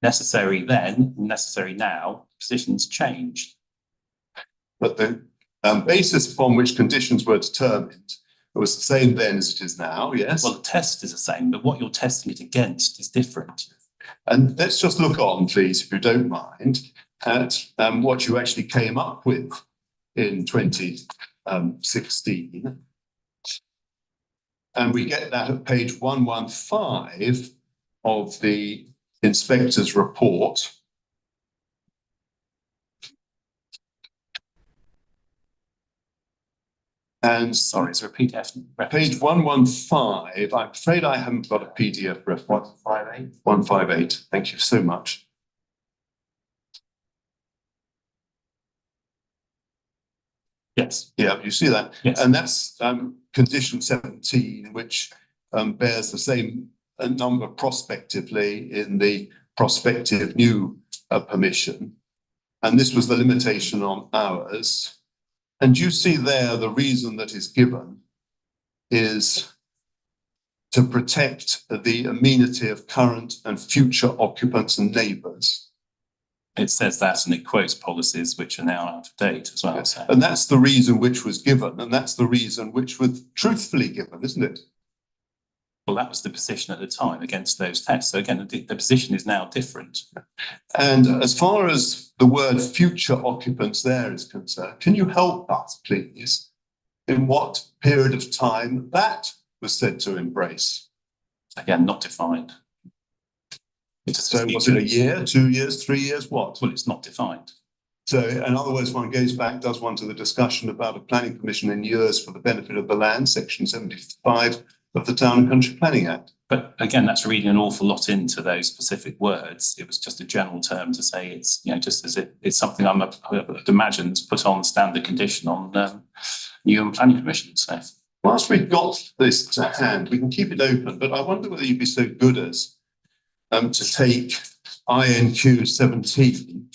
necessary then, necessary now, positions changed. But the basis upon which conditions were determined was the same then as it is now, yes? Well, the test is the same, but what you're testing it against is different. And let's just look on, please, if you don't mind, at what you actually came up with in 2016. And we get that at page 115 of the inspector's report. And Sorry, it's repeat F. page 115, I'm afraid I haven't got a PDF reference. 158. 158, thank you so much. Yes. Yeah, you see that? Yes. And that's condition 17, which bears the same number prospectively in the prospective new permission. And this was the limitation on hours. And you see there the reason that is given is to protect the amenity of current and future occupants and neighbours. It says that, and it quotes policies which are now out of date as well. So. And that's the reason which was given, and that's the reason which was truthfully given, isn't it? Well, that was the position at the time against those tests. So again, the position is now different. And as far as the word future occupants there is concerned, can you help us, please, in what period of time that was said to embrace? Again, not defined. So was it a year, 2 years, 3 years, what? Well, it's not defined. So in other words, one goes back, does one to the discussion about a planning permission in years for the benefit of the land, section 75 of the Town and Country Planning Act. But again, that's reading an awful lot into those specific words. It was just a general term to say it's, you know, just as it's something I'd imagine is put on standard condition on new and planning permissions. So. Whilst we've got this to hand, we can keep it open, but I wonder whether you'd be so good as to take INQ 17,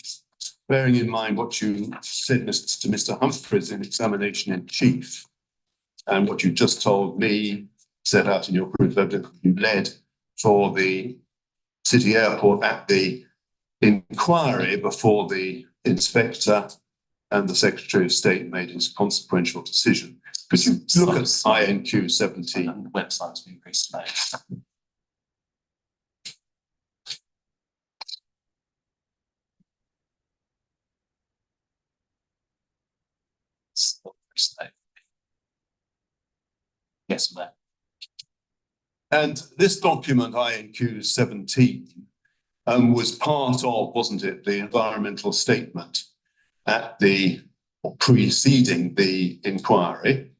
bearing in mind what you said to Mr. Humphreys in examination in chief, and what you just told me, set out in your proof of evidence you led for the city airport at the inquiry before the inspector and the Secretary of State made his consequential decision. Could you look at INQ 17? And the website's been very slow. Yes, ma'am. And this document, INQ 17, was part of, wasn't it, the environmental statement at the, or preceding the inquiry?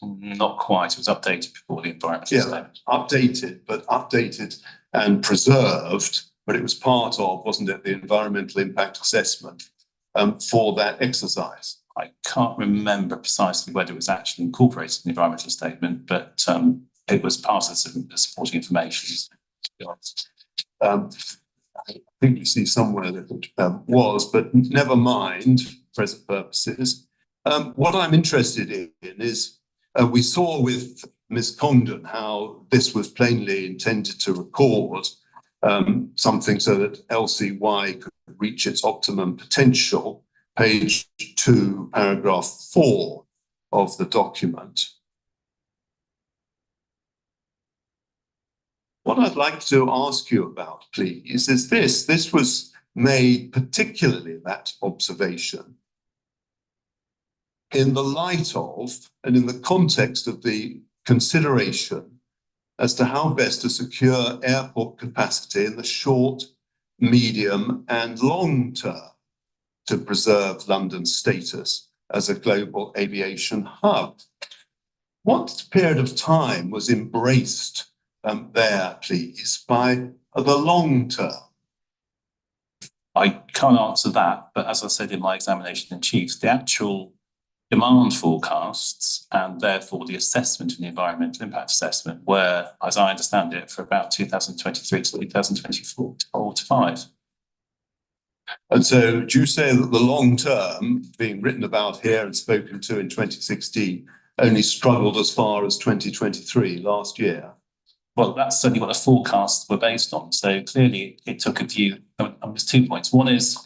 Not quite. It was updated before the environmental Yeah, statement. updated and preserved, but it was part of, wasn't it, the environmental impact assessment for that exercise? I can't remember precisely whether it was actually incorporated in the environmental statement, but it was part of the supporting information. I think you see somewhere that it was, but never mind, present purposes. What I'm interested in is we saw with Ms. Congdon how this was plainly intended to record something so that LCY could reach its optimum potential, page 2, paragraph 4 of the document. What I'd like to ask you about, please, is this. This was made, particularly that observation, in the light of and in the context of the consideration as to how best to secure airport capacity in the short, medium, and long term to preserve London's status as a global aviation hub. What period of time was embraced there, please, by the long term? I can't answer that, but as I said in my examination in chief, the actual demand forecasts and therefore the assessment in the environmental impact assessment were, as I understand it, for about 2023 to 2024 to 5. And so do you say that the long term being written about here and spoken to in 2016 only struggled as far as 2023 last year? Well, that's certainly what the forecasts were based on. So clearly it took a view, there's 2 points. One is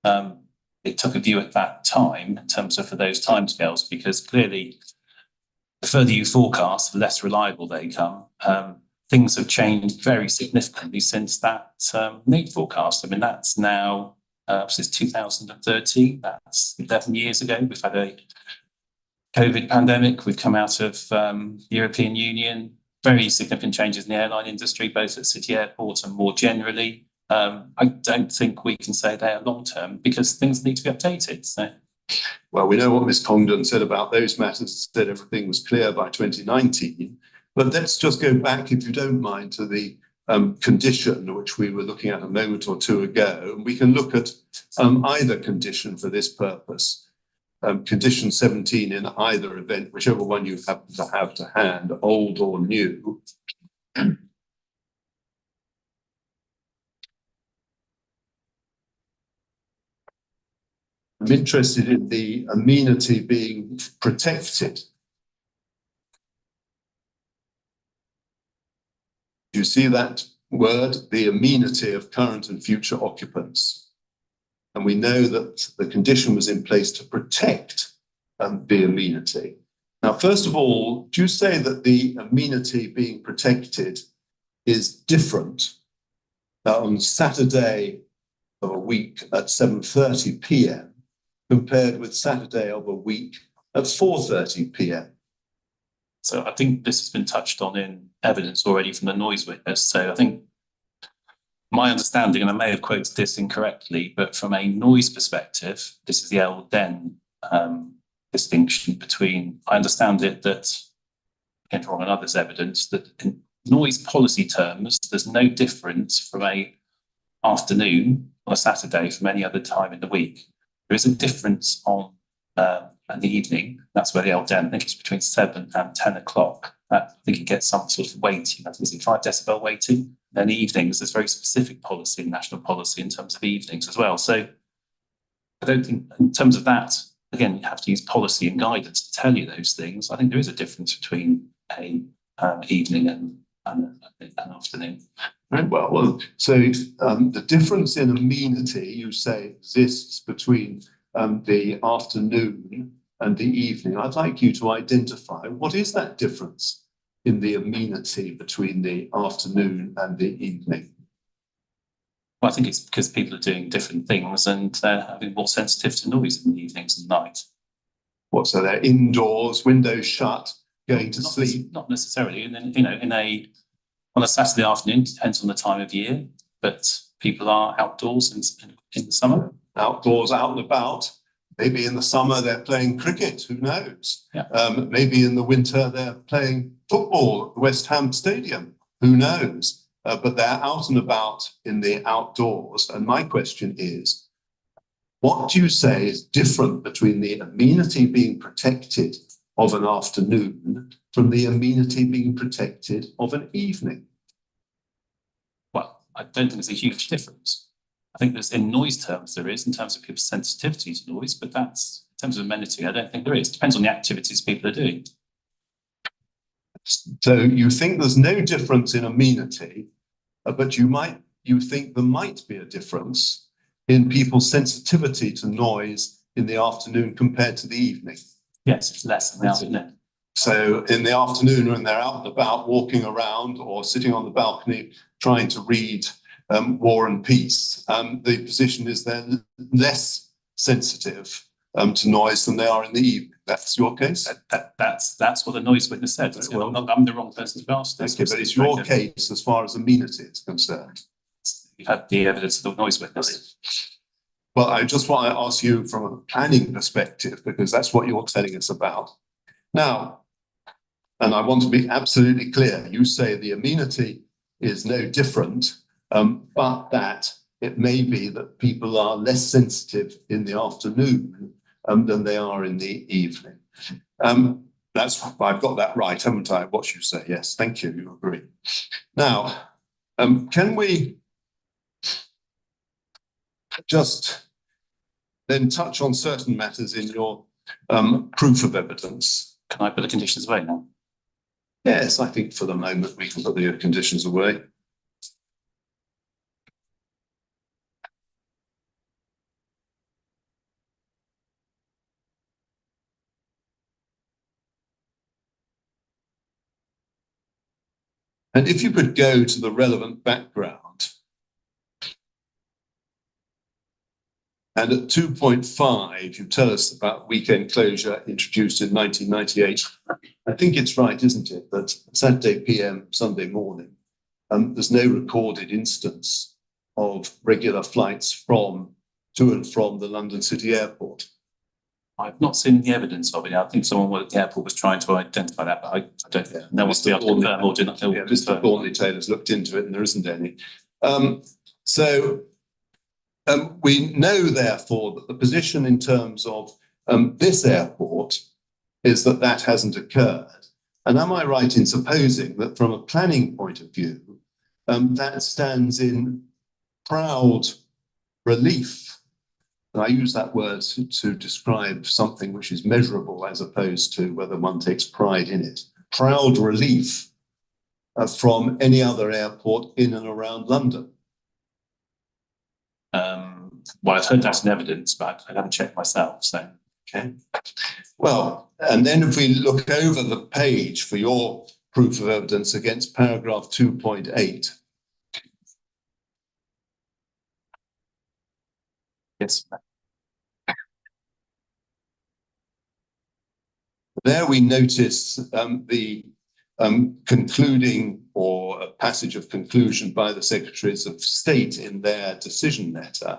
it took a view at that time in terms of for those timescales, because clearly the further you forecast, the less reliable they come. Things have changed very significantly since that need forecast. I mean, that's now, since 2013, that's 11 years ago. We've had a COVID pandemic. We've come out of the European Union. Very significant changes in the airline industry, both at City Airport and more generally. I don't think we can say they are long-term because things need to be updated. So. Well, we know what Ms. Congdon said about those matters, said everything was clear by 2019. But let's just go back, if you don't mind, to the condition which we were looking at a moment or two ago. And we can look at either condition for this purpose. Condition 17 in either event, whichever one you happen to have to hand, old or new. I'm interested in the amenity being protected. Do you see that word, the amenity of current and future occupants? And we know that the condition was in place to protect the amenity. Now, first of all, do you say that the amenity being protected is different on Saturday of a week at 7:30 p.m. compared with Saturday of a week at 4:30 p.m.? So I think this has been touched on in evidence already from the noise witness. So I think my understanding, and I may have quoted this incorrectly, but from a noise perspective, this is the LDEN distinction between, I understand it that, again, wrong on others' evidence, that in noise policy terms, there's no difference from a afternoon on a Saturday from any other time in the week. There is a difference on the evening. That's where the LDEN, I think it's between 7 and 10 o'clock. I think you get some sort of weighting, I think it's 5 decibel weighting. Then evenings, there's very specific policy, national policy in terms of evenings as well. So I don't think in terms of that, again, you have to use policy and guidance to tell you those things. I think there is a difference between a evening and an afternoon. Right, well, so the difference in amenity, you say, exists between the afternoon and the evening. I'd like you to identify what is that difference in the amenity between the afternoon and the evening? Well, I think it's because people are doing different things and they're having more sensitive to noise in the evenings and night. What, so they're indoors, windows shut, going to sleep? Not necessarily. And then, on a Saturday afternoon, depends on the time of year, but people are outdoors in the summer. Outdoors, out and about. Maybe in the summer they're playing cricket, who knows? Yeah. Maybe in the winter they're playing football at the West Ham Stadium, who knows? But they're out and about in the outdoors. And my question is, what do you say is different between the amenity being protected of an afternoon from the amenity being protected of an evening? Well, I don't think there's a huge difference. I think there's, in noise terms, there is, in terms of people's sensitivity to noise, but that's, in terms of amenity, I don't think there is. Depends on the activities people are doing. So you think there's no difference in amenity, but you think there might be a difference in people's sensitivity to noise in the afternoon compared to the evening. Yes, it's less than the afternoon. So in the afternoon, when they're out and about walking around or sitting on the balcony trying to read War and Peace, the position is they're less sensitive to noise than they are in the evening. That's your case? That's what the noise witness said. Well, I'm the wrong person to ask this. Okay, but it's your case as far as amenity is concerned. You've had the evidence of the noise witness. Well, I just want to ask you from a planning perspective, because that's what you're telling us about. Now, and I want to be absolutely clear, you say the amenity is no different, but that it may be that people are less sensitive in the afternoon than they are in the evening. I've got that right, haven't I? What you say, yes, thank you, you agree. Now, can we just then touch on certain matters in your proof of evidence? Can I put the conditions away now? Yes, I think for the moment we can put the conditions away. And if you could go to the relevant background. And at 2.5, you tell us about weekend closure introduced in 1998. I think it's right, isn't it, that Saturday PM, Sunday morning, there's no recorded instance of regular flights to and from the London City Airport. I've not seen the evidence of it. I think someone at the airport was trying to identify that, but I don't know what's the confirm or do not know. Mr. Thornley Taylor's looked into it and there isn't any. We know, therefore, that the position in terms of this airport is that that hasn't occurred. And am I right in supposing that from a planning point of view, that stands in proud relief? And I use that word to describe something which is measurable as opposed to whether one takes pride in it. Proud relief from any other airport in and around London. Well, I've heard that's in evidence, but I haven't checked myself, so. Okay. Well, and then if we look over the page for your proof of evidence against paragraph 2.8. Yes. There we notice the concluding or a passage of conclusion by the Secretaries of State in their decision letter.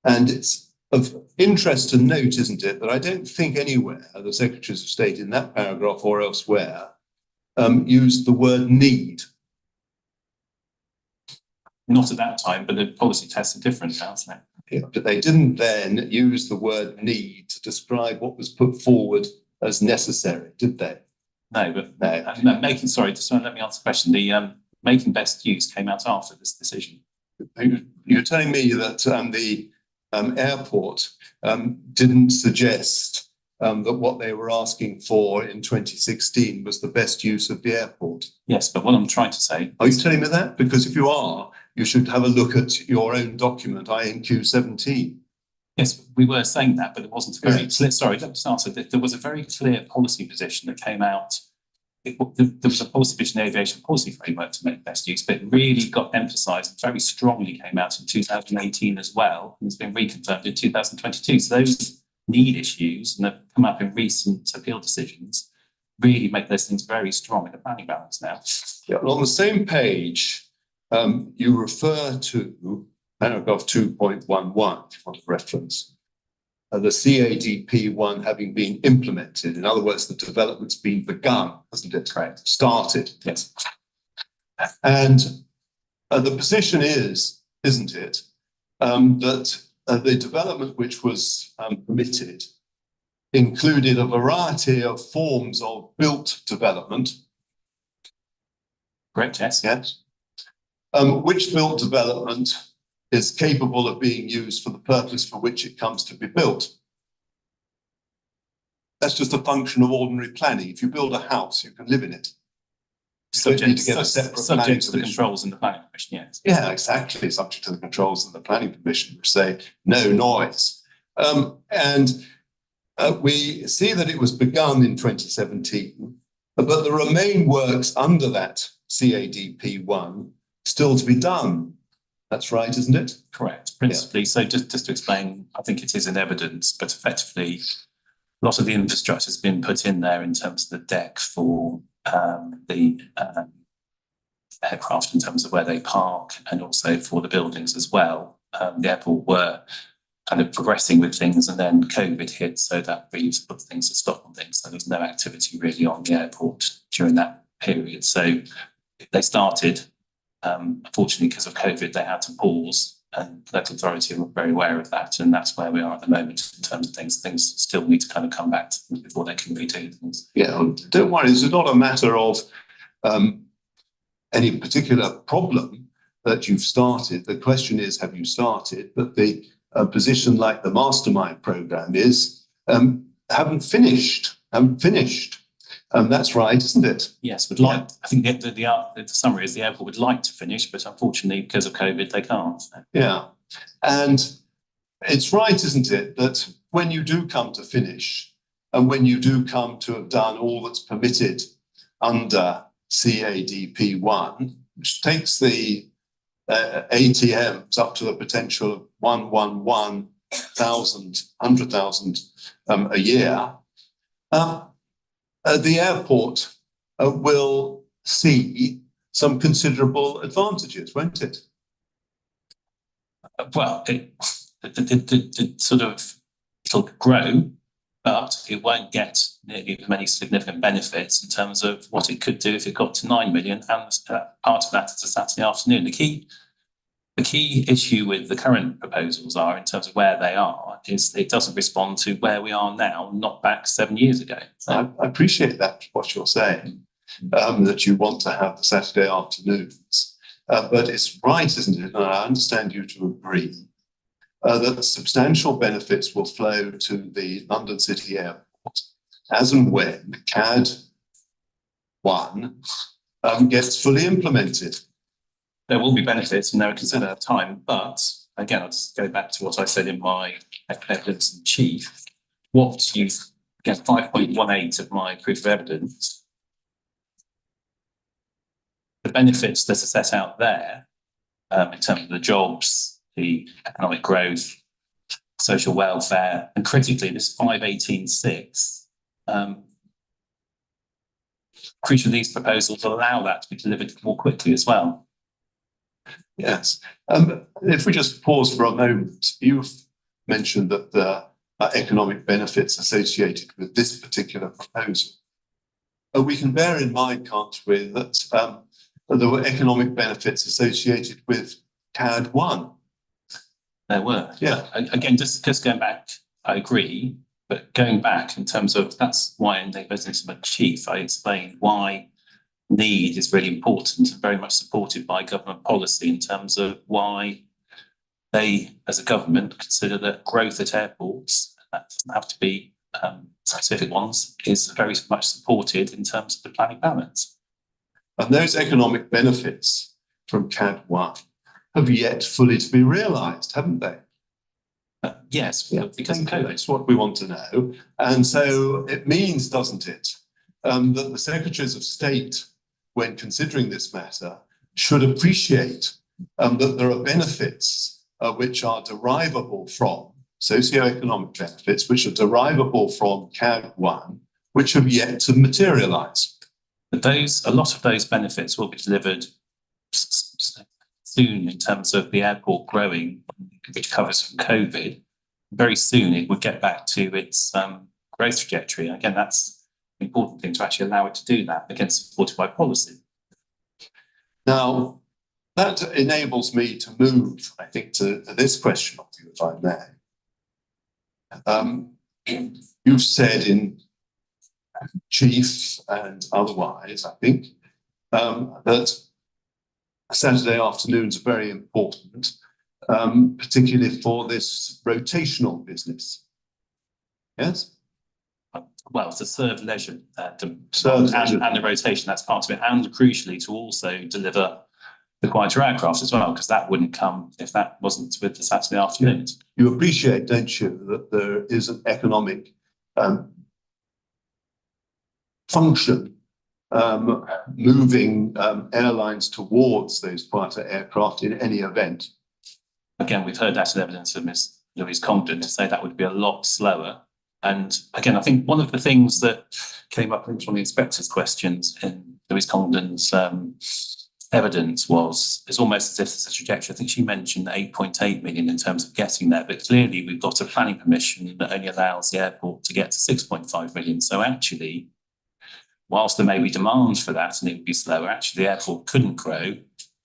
And it's of interest to note, isn't it, that I don't think anywhere the Secretaries of State in that paragraph or elsewhere used the word need. Not at that time, but the policy tests are different now, isn't it? Yeah, but they didn't then use the word need to describe what was put forward as necessary, did they? No, but no, making, sorry, just let me answer the question. The making best use came out after this decision. You're telling me that the airport didn't suggest that what they were asking for in 2016 was the best use of the airport? Yes, but what I'm trying to say... Are you telling me that? Because if you are, you should have a look at your own document, INQ 17. Yes, we were saying that, but it wasn't a very clear... Sorry, let me just answer. There was a very clear policy position that came out. There was a policy position, the aviation policy framework to make best use, but it really got emphasised, very strongly came out in 2018 as well, and has been reconfirmed in 2022. So those need issues, and they've come up in recent appeal decisions, really make those things very strong in the planning balance now. Yeah, well, on the same page, you refer to paragraph 2.11 for reference. The CADP 1 having been implemented. In other words, the development's been begun, hasn't it? Correct. Started. Yes. And the position is, isn't it, that the development which was permitted included a variety of forms of built development. Correct, yes. Yes. Which built development is capable of being used for the purpose for which it comes to be built. That's just a function of ordinary planning. If you build a house, you can live in it. You don't need to get a separate planning Subject to the permission. controls in the planning permission, yes. Yeah, exactly. Subject to the controls of the planning permission, which say no noise. We see that it was begun in 2017, but there remain works under that CADP1 still to be done. That's right, isn't it? Correct, principally. So just to explain, I think it is in evidence, but effectively, a lot of the infrastructure has been put in there in terms of the deck for the aircraft in terms of where they park and also for the buildings as well. The airport were kind of progressing with things and then COVID hit, so that really put things to stop on things. So there's no activity really on the airport during that period. So they started, unfortunately because of COVID, they had to pause, and local authority were very aware of that. And that's where we are at the moment in terms of things. Things still need to kind of come back to them before they can redo things. Yeah, don't worry. This is not a matter of any particular problem that you've started. The question is, have you started? But the position like the mastermind program is haven't finished. That's right, isn't it? Yes, would like. I think the summary is the airport would like to finish, but unfortunately because of COVID they can't. Yeah, and it's right, isn't it, that when you do come to finish, and when you do come to have done all that's permitted under CADP1, which takes the ATMs up to the potential of 100,000 a year, the airport will see some considerable advantages, won't it? Well, it sort of, it'll grow, but it won't get nearly as many significant benefits in terms of what it could do if it got to 9 million. And part of that is a Saturday afternoon. The key issue with the current proposals are, in terms of where they are, is it doesn't respond to where we are now, not back 7 years ago. I appreciate that, what you're saying, that you want to have the Saturday afternoons. But it's right, isn't it? And I understand you to agree that substantial benefits will flow to the London City Airport as and when CAD 1 gets fully implemented. There will be benefits and there are considered time, but again, I'll just go back to what I said in my evidence in chief. What you get 5.18 of my proof of evidence, the benefits that are set out there in terms of the jobs, the economic growth, social welfare, and critically, this 518.6, crucially, these proposals will allow that to be delivered more quickly as well. Yes. If we just pause for a moment, you've mentioned that there are economic benefits associated with this particular proposal. We can bear in mind, can't we, that there were economic benefits associated with CAD 1. There were. Yeah. Again, just going back, I agree, but going back in terms of, that's why in the business of a chief, I explained why need is really important and very much supported by government policy in terms of why they, as a government, consider that growth at airports, that doesn't have to be specific ones, is very much supported in terms of the planning balance. And those economic benefits from CAD 1 have yet fully to be realised, haven't they? Yes, because of Thank you. COVID. That's what we want to know. And so it means, doesn't it, that the Secretaries of State, when considering this matter, should appreciate that there are benefits which are derivable from socioeconomic benefits, which are derivable from CAD 1, which have yet to materialise. But a lot of those benefits will be delivered soon in terms of the airport growing, which covers from COVID. Very soon it would get back to its growth trajectory. And again, that's an important thing to actually allow it to do that, again, supported by policy. Now, that enables me to move, I think, to this question of you, if I may. You've said in chief and otherwise, I think, that Saturday afternoons are very important, particularly for this rotational business. Yes? Well, to serve leisure, Serve leisure. and the rotation, that's part of it, and crucially to also deliver the quieter aircraft as well, because that wouldn't come if that wasn't with the Saturday afternoons. You appreciate, don't you, that there is an economic function moving airlines towards those quieter aircraft in any event. Again, we've heard that in evidence of Ms. Louise Congdon to say that would be a lot slower. And again, I think one of the things that came up in one of the inspector's questions in Louise Congdon's evidence is almost as if it's a trajectory. I think she mentioned 8.8 million in terms of getting there, but clearly we've got a planning permission that only allows the airport to get to 6.5 million. So actually, whilst there may be demand for that and it would be slower, actually the airport couldn't grow.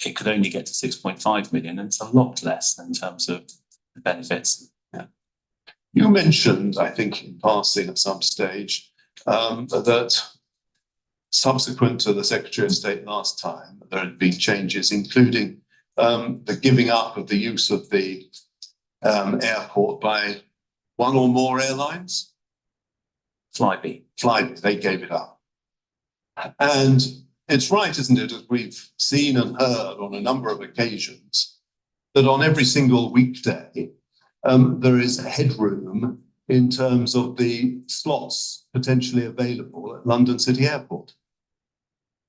It could only get to 6.5 million, and it's a lot less in terms of the benefits. Yeah. You mentioned, I think, in passing at some stage, that subsequent to the Secretary of State last time, there had been changes, including the giving up of the use of the airport by one or more airlines. Flybe, they gave it up. And it's right, isn't it, as we've seen and heard on a number of occasions, that on every single weekday, there is headroom in terms of the slots potentially available at London City Airport.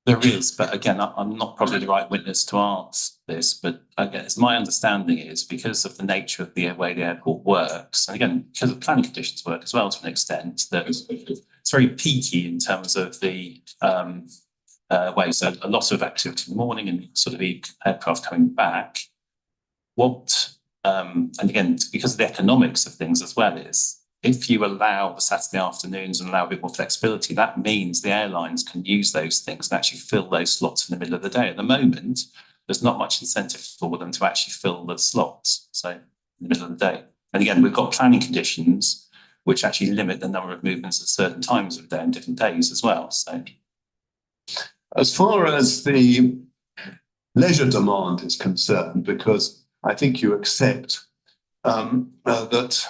there is, but again, I'm not probably the right witness to ask this, but again, it's my understanding is because of the nature of the way the airport works, and again, because of planning conditions work as well to an extent, that it's very peaky in terms of the way. So a lot of activity in the morning and sort of the aircraft coming back. And again, because of the economics of things as well, is if you allow the Saturday afternoons and allow a bit more flexibility, that means the airlines can use those things and actually fill those slots in the middle of the day. At the moment, there's not much incentive for them to actually fill the slots, so in the middle of the day. And again, we've got planning conditions which actually limit the number of movements at certain times of day and different days as well. So, as far as the leisure demand is concerned, because I think you accept that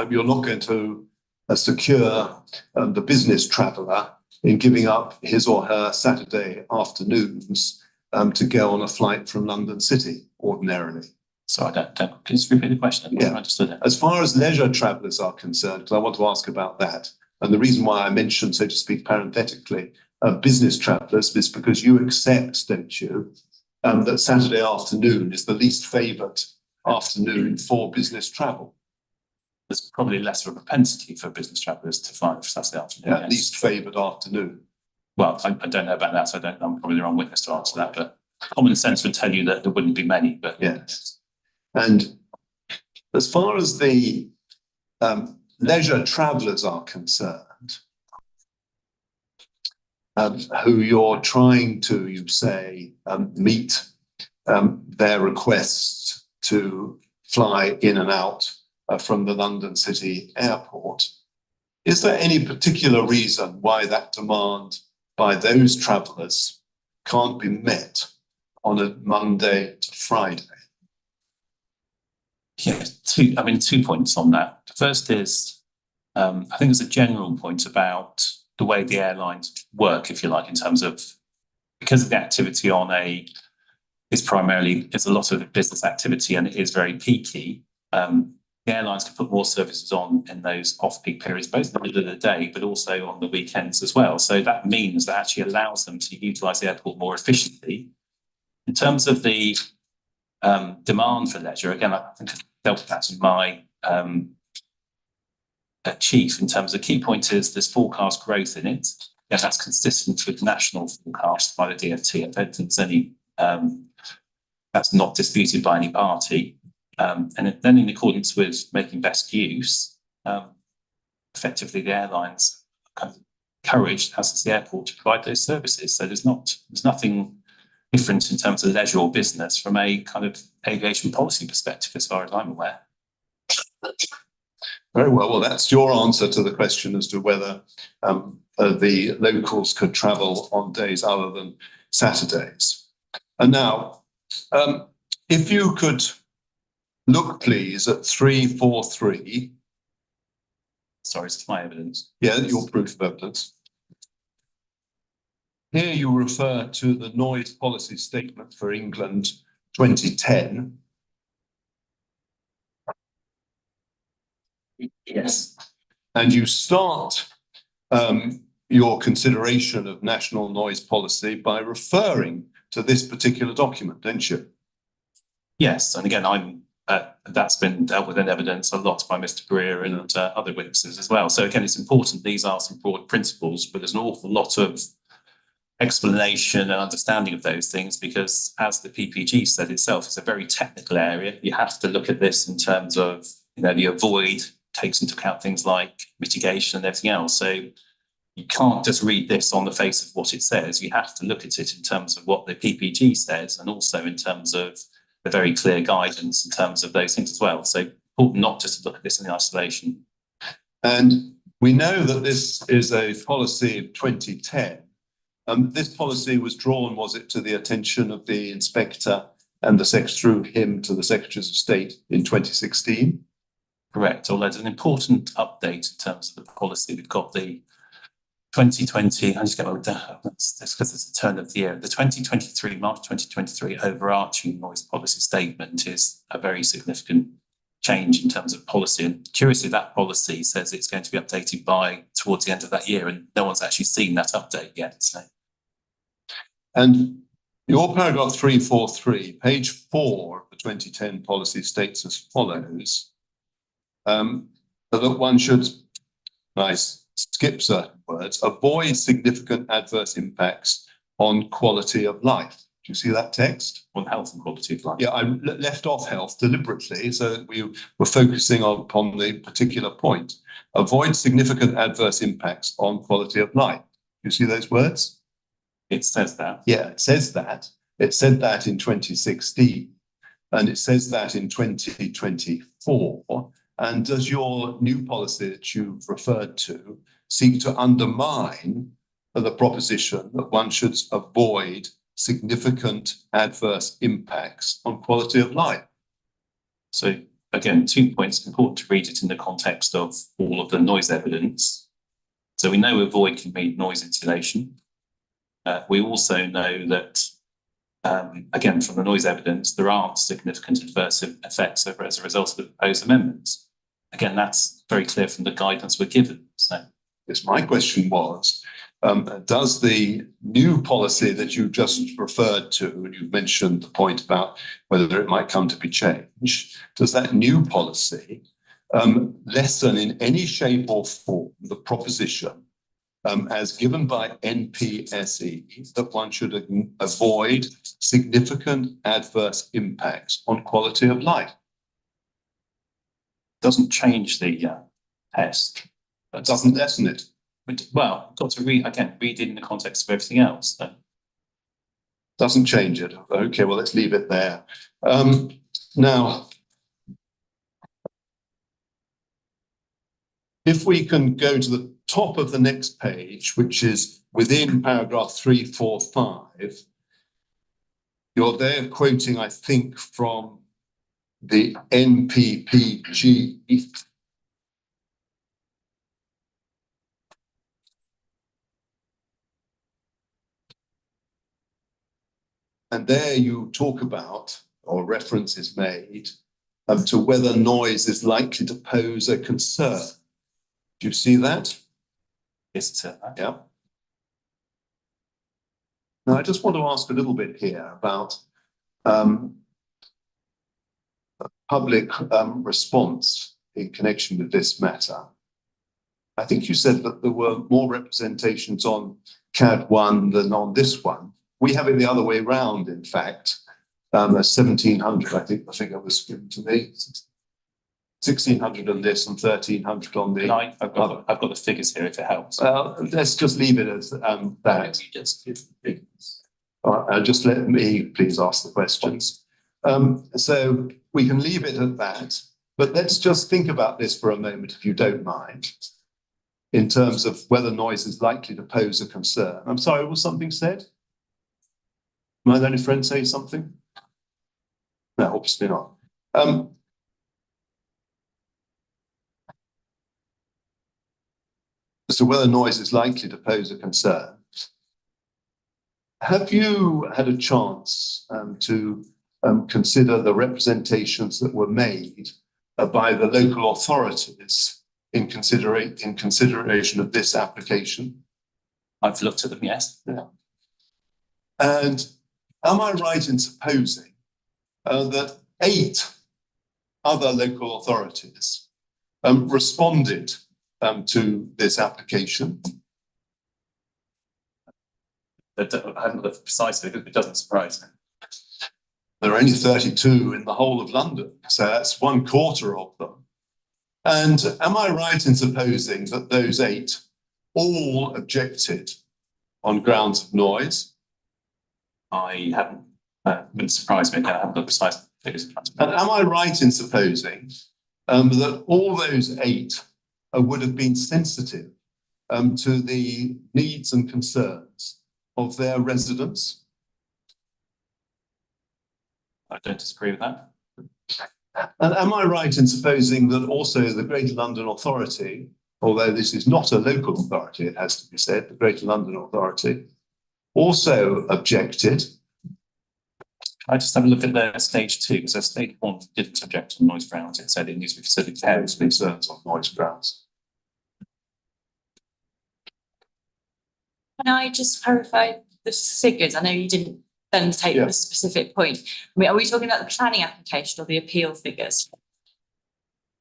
you're not going to secure the business traveller in giving up his or her Saturday afternoons to go on a flight from London City ordinarily. so I don't can you just repeat the question? Yeah. I understood it. As far as leisure travellers are concerned, because I want to ask about that, and the reason why I mentioned, so to speak, parenthetically, business travellers is because you accept, don't you, that Saturday afternoon is the least favoured afternoon for business travel. There's probably less of a propensity for business travellers to fly for Saturday afternoon. Yeah, yes. least favoured afternoon. Well, I don't know about that, so I'm probably the wrong witness to answer that, but common sense would tell you that there wouldn't be many, but Yes. And as far as the leisure travellers are concerned, who you're trying to, you say, meet their requests to fly in and out from the London City Airport, is there any particular reason why that demand by those travellers can't be met on a Monday to Friday? yeah, two points on that. The first is, I think there's a general point about the way the airlines work, if you like, in terms of, because of the activity on it's a lot of business activity and it is very peaky. The airlines can put more services on in those off-peak periods, both in the middle of the day, but also on the weekends as well. So that means that actually allows them to utilise the airport more efficiently. In terms of the demand for leisure, again, I think I dealt with that in my chief, in terms of key point is there's forecast growth in it. Yeah, that's consistent with national forecasts by the DfT. I don't think there's any, that's not disputed by any party. And then in accordance with making best use, effectively the airlines are kind of encouraged, as is the airport, to provide those services. So there's nothing different in terms of leisure or business from a kind of aviation policy perspective, as far as I'm aware. Very well. Well, that's your answer to the question as to whether the locals could travel on days other than Saturdays. And now, if you could look, please, at 343. Sorry, it's my evidence. Yeah, your proof of evidence. Here you refer to the noise policy statement for England 2010. Yes. And you start your consideration of national noise policy by referring to this particular document, don't you? Yes, and again, that's been dealt with in evidence a lot by Mr. Greer and other witnesses as well. So again, it's important. These are some broad principles, but there's an awful lot of explanation and understanding of those things, because as the PPG said itself, it's a very technical area. You have to look at this in terms of, the avoid takes into account things like mitigation and everything else. So you can't just read this on the face of what it says. You have to look at it in terms of what the PPG says, and also in terms of the very clear guidance in terms of those things as well. So important not just to look at this in isolation. And we know that this is a policy of 2010. This policy was drawn, was it, to the attention of the inspector and through him to the Secretaries of State in 2016? Correct. Although there's an important update in terms of the policy. We've got the 2020, I just get that's because it's the turn of the year. The 2023, March 2023 overarching noise policy statement is a very significant change in terms of policy. And curiously, that policy says it's going to be updated by towards the end of that year, and no one's actually seen that update yet. So. And your paragraph 343, page 4 of the 2010 policy states as follows. That one should, nice, skip certain words, avoid significant adverse impacts on quality of life. Do you see that text? On health and quality of life. Yeah, I left off health deliberately, so that we were focusing upon the particular point. Avoid significant adverse impacts on quality of life. Do you see those words? It says that. Yeah, it says that. It said that in 2016, and it says that in 2024. And does your new policy that you've referred to seek to undermine the proposition that one should avoid significant adverse impacts on quality of life? So again, 2 points. Important to read it in the context of all of the noise evidence. So we know avoid can mean noise insulation. We also know that, again, from the noise evidence, there aren't significant adverse effects as a result of the proposed amendments. Again, that's very clear from the guidance we're given. So, yes, my question was, does the new policy that you just referred to, and you've mentioned the point about whether it might come to be changed, does that new policy lessen in any shape or form the proposition as given by NPSE that one should avoid significant adverse impacts on quality of life? doesn't change the test. That doesn't lessen it. Well, got to read it in the context of everything else. So. Doesn't change it. Okay, well, let's leave it there. Now, if we can go to the top of the next page, which is within paragraph 345, you're there quoting, I think, from the NPPG. And there you talk about, or reference is made, to whether noise is likely to pose a concern. Do you see that? Yes, sir. Yeah. Now, I just want to ask a little bit here about public response in connection with this matter. I think you said that there were more representations on CAD 1 than on this one. We have it the other way round, in fact. 1,700, I think the figure was given to me. 1,600 on this and 1,300 on the I've got the figures here if it helps. Let's just leave it as that. You just give figures. Just let me please ask the questions. So we can leave it at that, but let's just think about this for a moment, if you don't mind, in terms of whether noise is likely to pose a concern. I'm sorry, was something said? My only friend say something? No, obviously not. So whether noise is likely to pose a concern. Have you had a chance to consider the representations that were made by the local authorities in consideration of this application? I've looked at them, yes. Yeah. And am I right in supposing that 8 other local authorities responded to this application? I haven't looked precisely, but it doesn't surprise me. There are only 32 in the whole of London, so that's 1/4 of them. And am I right in supposing that those 8 all objected on grounds of noise? I haven't, wouldn't surprise me, I haven't looked precise figures. And am I right in supposing that all those 8 would have been sensitive to the needs and concerns of their residents? I don't disagree with that. And am I right in supposing that also the Greater London Authority, although this is not a local authority, it has to be said, the Greater London Authority also objected? I just have a look at their stage 2, because their stage 1 didn't object on noise grounds. It said it needs to be considered Parents' concerns on noise grounds. Can I just clarify the figures? I know you didn't then take Yeah. the specific point. I mean, are we talking about the planning application or the appeal figures?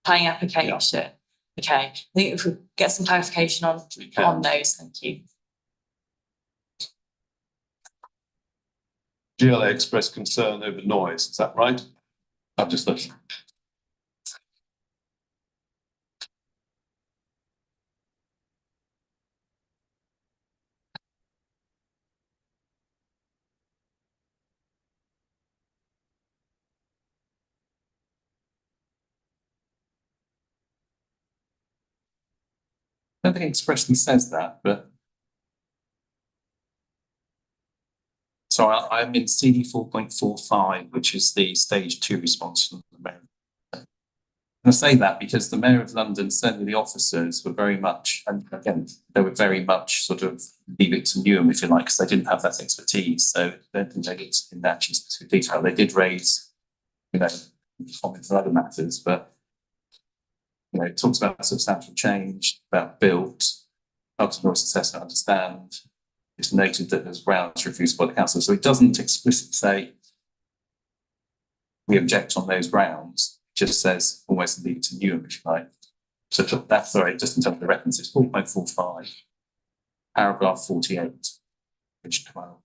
Planning application. Okay. I think if we get some clarification on those, thank you. GLA expressed concern over noise, is that right? I've just looked. I don't think it expressly says that, but. So I'm in CD 4.45, which is the stage 2 response from the mayor. And I say that because the Mayor of London, certainly the officers, were very much, and again, they were very much sort of leave it to Newham, if you like, because they didn't have that expertise. So they didn't take it in that specific detail. They did raise, comments on other matters, but it talks about substantial change, about built, ultimate noise assessment, understand. It's noted that there's grounds refused by the council. So it doesn't explicitly say we object on those grounds. It just says almost leave it to Newham, if you like. So that's sorry, just in terms of the reference, it's 4.45, paragraph 48, page 12.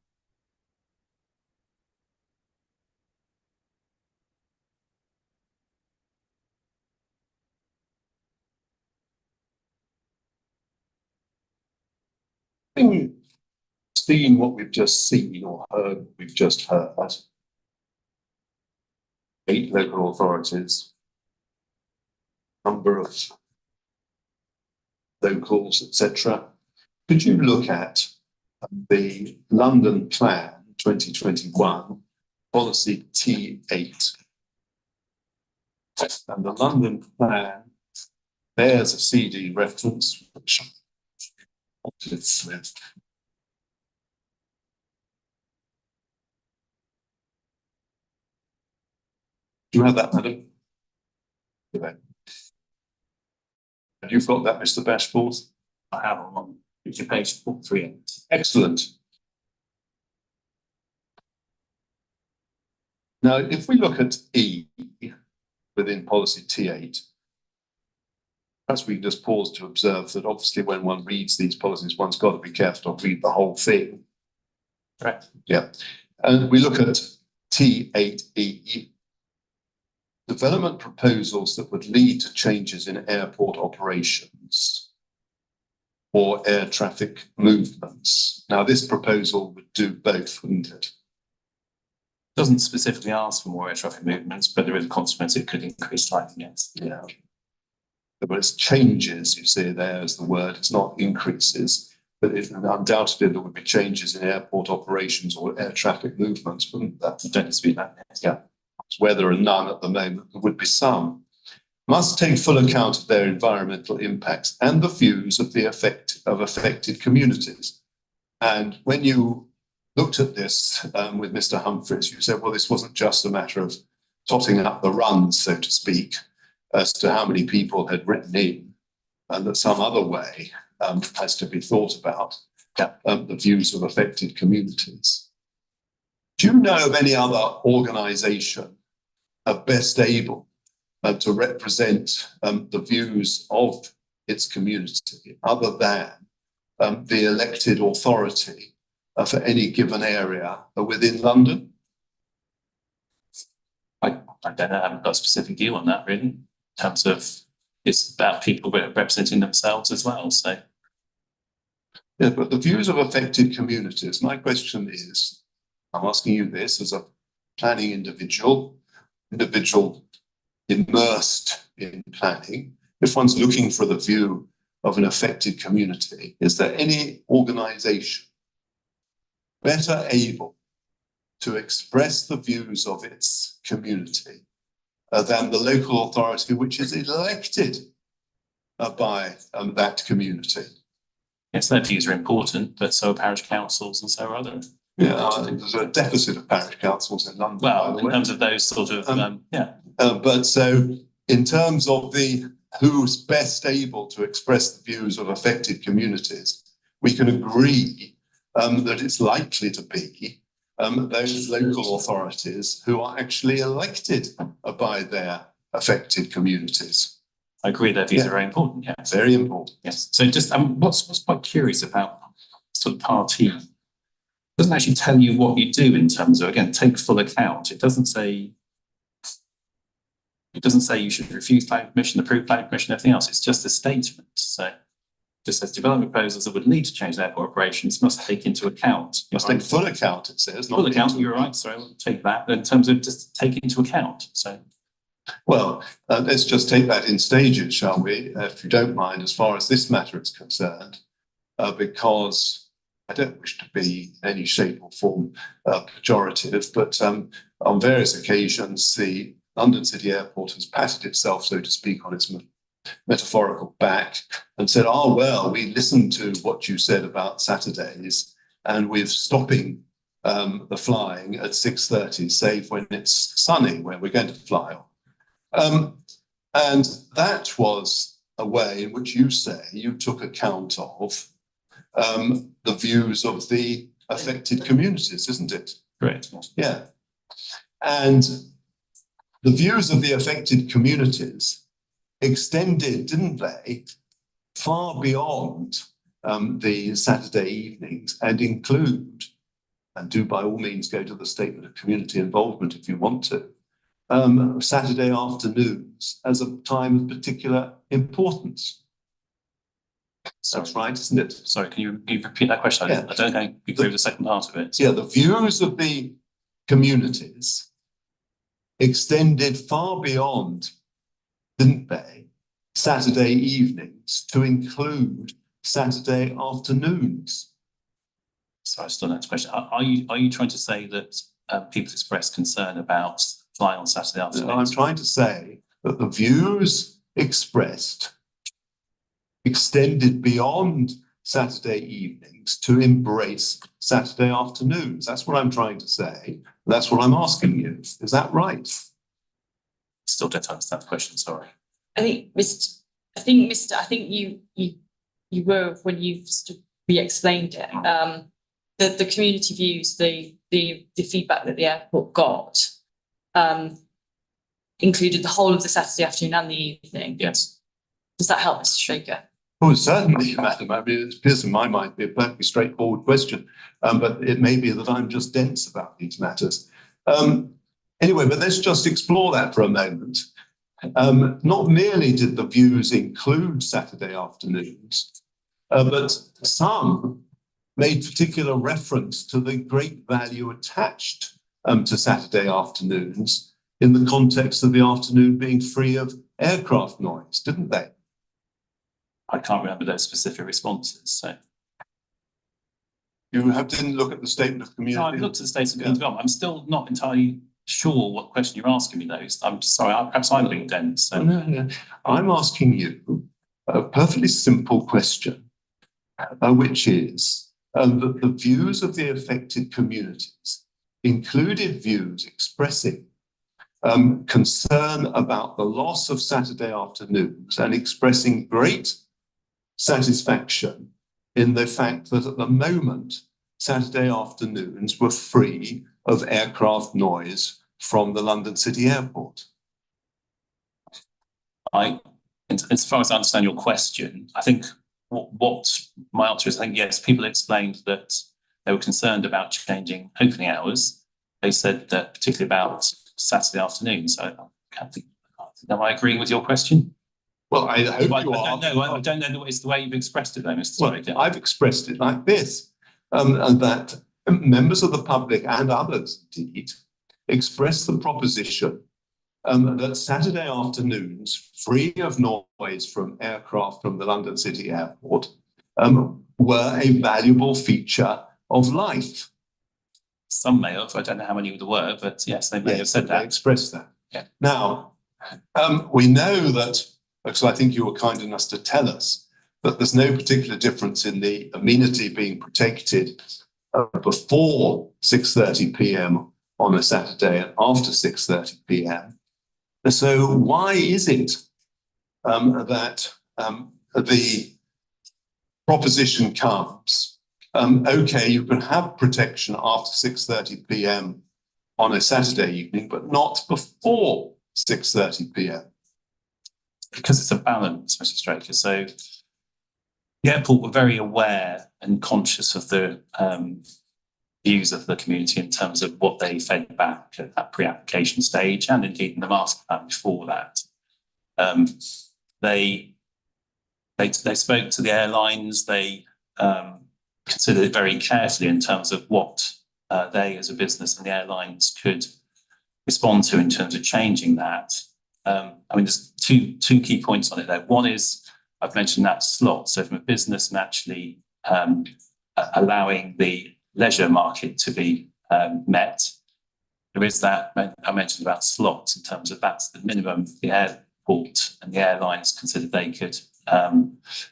Seeing what we've just seen or heard, what we've just heard, 8 local authorities, number of locals, etc. Could you look at the London Plan 2021, policy T8? And the London Plan bears a CD reference, which do you have that, madam? And you've got that, Mr. Bashford? I have on page 48. Excellent. Now, if we look at E within policy T8, perhaps we can just pause to observe that obviously when one reads these policies, one's got to be careful to read the whole thing. Correct. Yeah. And we look at T8E, development proposals that would lead to changes in airport operations. or air traffic movements. Now, this proposal would do both, wouldn't it? Doesn't specifically ask for more air traffic movements, but there is a consequence it could increase slightly, yes. Yeah. But it's changes, you see, there's the word, it's not increases, but undoubtedly there would be changes in airport operations or air traffic movements, wouldn't there? I don't dispute that. Yes. Yeah. Where there are none at the moment, there would be some. Must take full account of their environmental impacts and the views of the affected communities. And when you looked at this with Mr. Humphreys, you said, well, this wasn't just a matter of totting up the runs, so to speak, as to how many people had written in, and that some other way has to be thought about the views of affected communities. Do you know of any other organisation best able to represent the views of its community other than the elected authority for any given area within London? I don't know, I haven't got a specific view on that really, in terms of it's about people representing themselves as well, so. Yeah, but the views of affected communities, my question is, I'm asking you this as a planning individual immersed in planning, if one's looking for the view of an affected community, is there any organisation better able to express the views of its community than the local authority which is elected by that community? Yes, their views are important, but so are parish councils and so are others. Yeah, I think there's a deficit of parish councils in London. Well, in terms of those sort of, yeah. But so in terms of who's best able to express the views of affected communities, we can agree that it's likely to be those local authorities who are actually elected by their affected communities. I agree their views are very important, yes. Very important. Yes. So just what's quite curious about sort of party, it doesn't actually tell you what you do in terms of, again, take full account. It doesn't say you should refuse planning permission, approve planning permission, everything else. It's just a statement. So it just says development proposals that would lead to change in airport operations must take into account. Must take full account, it says. Full account, you're right. Sorry, I won't take that. In terms of just take into account. So. Well, let's just take that in stages, shall we, if you don't mind, as far as this matter is concerned, because I don't wish to be in any shape or form pejorative, but on various occasions, the London City Airport has patted itself, so to speak, on its metaphorical back and said, oh, well, we listened to what you said about Saturdays and we're stopping the flying at 6:30, save when it's sunny, when we're going to fly on. And that was a way in which you say you took account of the views of the affected communities, isn't it? Correct. Yeah. And the views of the affected communities extended, didn't they, far beyond the Saturday evenings and include, and do by all means go to the statement of community involvement if you want to, Saturday afternoons as a time of particular importance. That's right, isn't it? Sorry, can you repeat that question? Yeah. I don't think you agree with the second part of it. Yeah, the views of the communities extended far beyond, didn't they, Saturday evenings to include Saturday afternoons. So I still next question. Are you trying to say that people express concern about flying on Saturday afternoons? I'm trying to say that the views expressed extended beyond Saturday evenings to embrace Saturday afternoons. That's what I'm trying to say. That's what I'm asking you. Is that right? Still don't understand the question, sorry. I think you were, when you re-explained it, the community views, the feedback that the airport got, included the whole of the Saturday afternoon and the evening. Yes. Does that help, Mr. Straker? Oh, certainly, madam. I mean, it appears in my mind to be a perfectly straightforward question, but it may be that I'm just dense about these matters. Anyway, but let's just explore that for a moment. Not merely did the views include Saturday afternoons, But some made particular reference to the great value attached to Saturday afternoons in the context of the afternoon being free of aircraft noise, didn't they? I can't remember those specific responses, so. Didn't look at the statement of No, community. I've looked at the statement of development. I'm still not entirely sure what question you're asking me though. I'm sorry, perhaps I'm being dense. So. No. I'm asking you a perfectly simple question, which is that the views of the affected communities included views expressing concern about the loss of Saturday afternoons and expressing great satisfaction in the fact that at the moment, Saturday afternoons were free of aircraft noise from the London City Airport. As far as I understand your question, I think what my answer is, I think, yes, people explained that they were concerned about changing opening hours. They said that particularly about Saturday afternoons. So I can't think, am I agreeing with your question? Well, I hope I you are. I don't know it's the way you've expressed it though, Mr. Well, Spraker. I've expressed it like this, and that members of the public and others indeed express the proposition that Saturday afternoons, free of noise from aircraft from the London City Airport, were a valuable feature of life. Some may have, I don't know how many there were, but yes, they may have said They that. expressed that. Yeah. Now, we know that, because I think you were kind enough to tell us, that there's no particular difference in the amenity being protected before 6:30 p.m. on a Saturday and after 6:30 p.m. So why is it that the proposition comes, okay, you can have protection after 6:30 p.m. on a Saturday evening, but not before 6:30 p.m. Because it's a balance, Mr. Straker. So the airport were very aware and conscious of the views of the community in terms of what they fed back at that pre-application stage, and indeed in the master plan before that. They spoke to the airlines. They considered it very carefully in terms of what they as a business and the airlines could respond to in terms of changing that. I mean, there's two key points on it there. One is, I've mentioned that slot. So from a business and actually allowing the leisure market to be met, there is that I mentioned about slots in terms of that's the minimum the airport and the airlines considered they could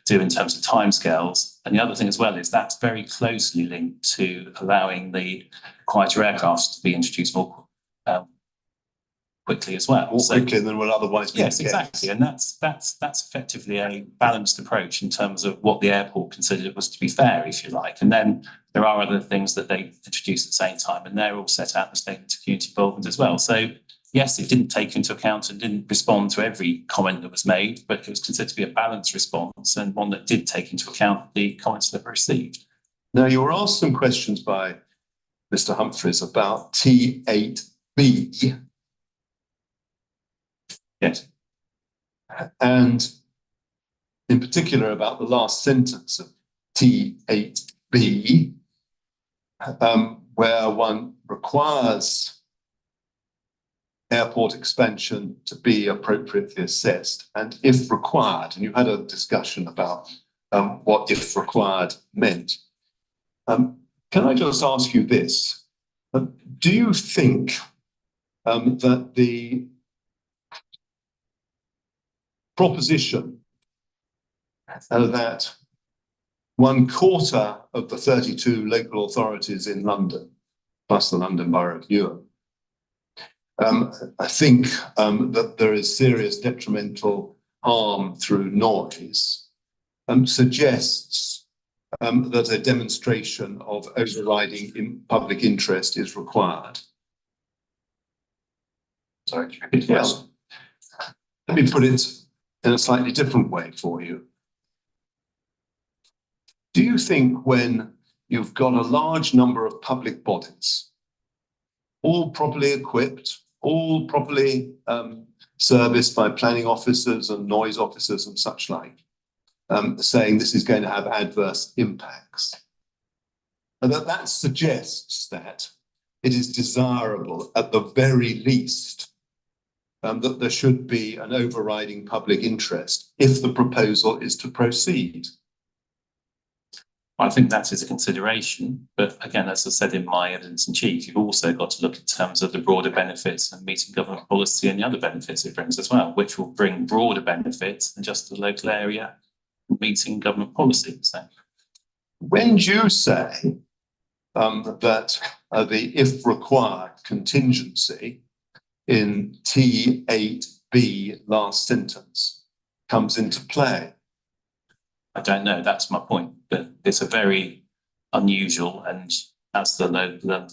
do in terms of timescales. And the other thing as well is that's very closely linked to allowing the quieter aircraft to be introduced more quickly as well. More quickly than would otherwise be. Yes, exactly. And that's effectively a balanced approach in terms of what the airport considered was to be fair, if you like. And then there are other things that they introduced at the same time, and they're all set out in the statement of community involvement as well. So yes, it didn't take into account and didn't respond to every comment that was made, but it was considered to be a balanced response and one that did take into account the comments that were received. Now, you were asked some questions by Mr. Humphreys about T8B. Yes. And in particular about the last sentence of T8B, where one requires airport expansion to be appropriately assessed, and if required, and you had a discussion about what if required meant. Can I just ask you this? Do you think that the proposition that 1/4 of the 32 local authorities in London, plus the London Borough of Newham, I think that there is serious detrimental harm through noise, suggests that a demonstration of overriding public interest is required? Sorry, yes. Let me put it in a slightly different way for you. Do you think when you've got a large number of public bodies, all properly equipped, all properly serviced by planning officers and noise officers and such like, saying this is going to have adverse impacts. And that suggests that it is desirable, at the very least, that there should be an overriding public interest if the proposal is to proceed. I think that is a consideration, but again, as I said in my evidence in chief, you've also got to look in terms of the broader benefits and meeting government policy and the other benefits it brings as well, which will bring broader benefits than just the local area meeting government policy. So, when you say that the if required contingency in T8B last sentence comes into play, I don't know, that's my point, but it's a very unusual, and as the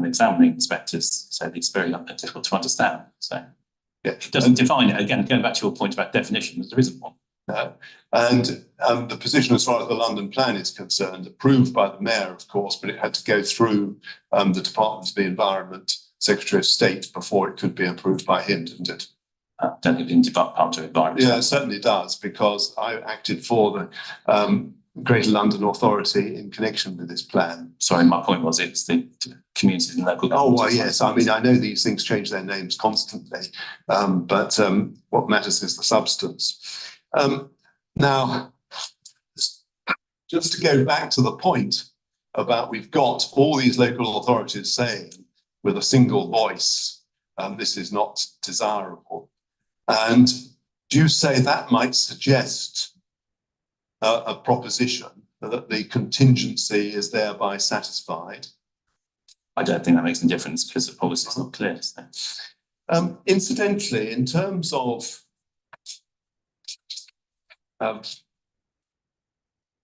examining inspectors said, it's very difficult to understand. So it doesn't define it. Again, going back to your point about definitions, there isn't one. And the position as far as the London plan is concerned, approved by the mayor, of course, but it had to go through the Department of the Environment, Secretary of State, before it could be approved by him, didn't it? Don't even Department of Environment. Yeah, it certainly does, because I acted for the Greater London Authority in connection with this plan. Sorry, my point was it's the communities and local government. Oh, well, yes. I mean, I know these things change their names constantly, but what matters is the substance. Now, just to go back to the point about we've got all these local authorities saying with a single voice, this is not desirable. And do you say that might suggest a proposition that the contingency is thereby satisfied? I don't think that makes any difference because the policy is not clear. So. Incidentally, in terms of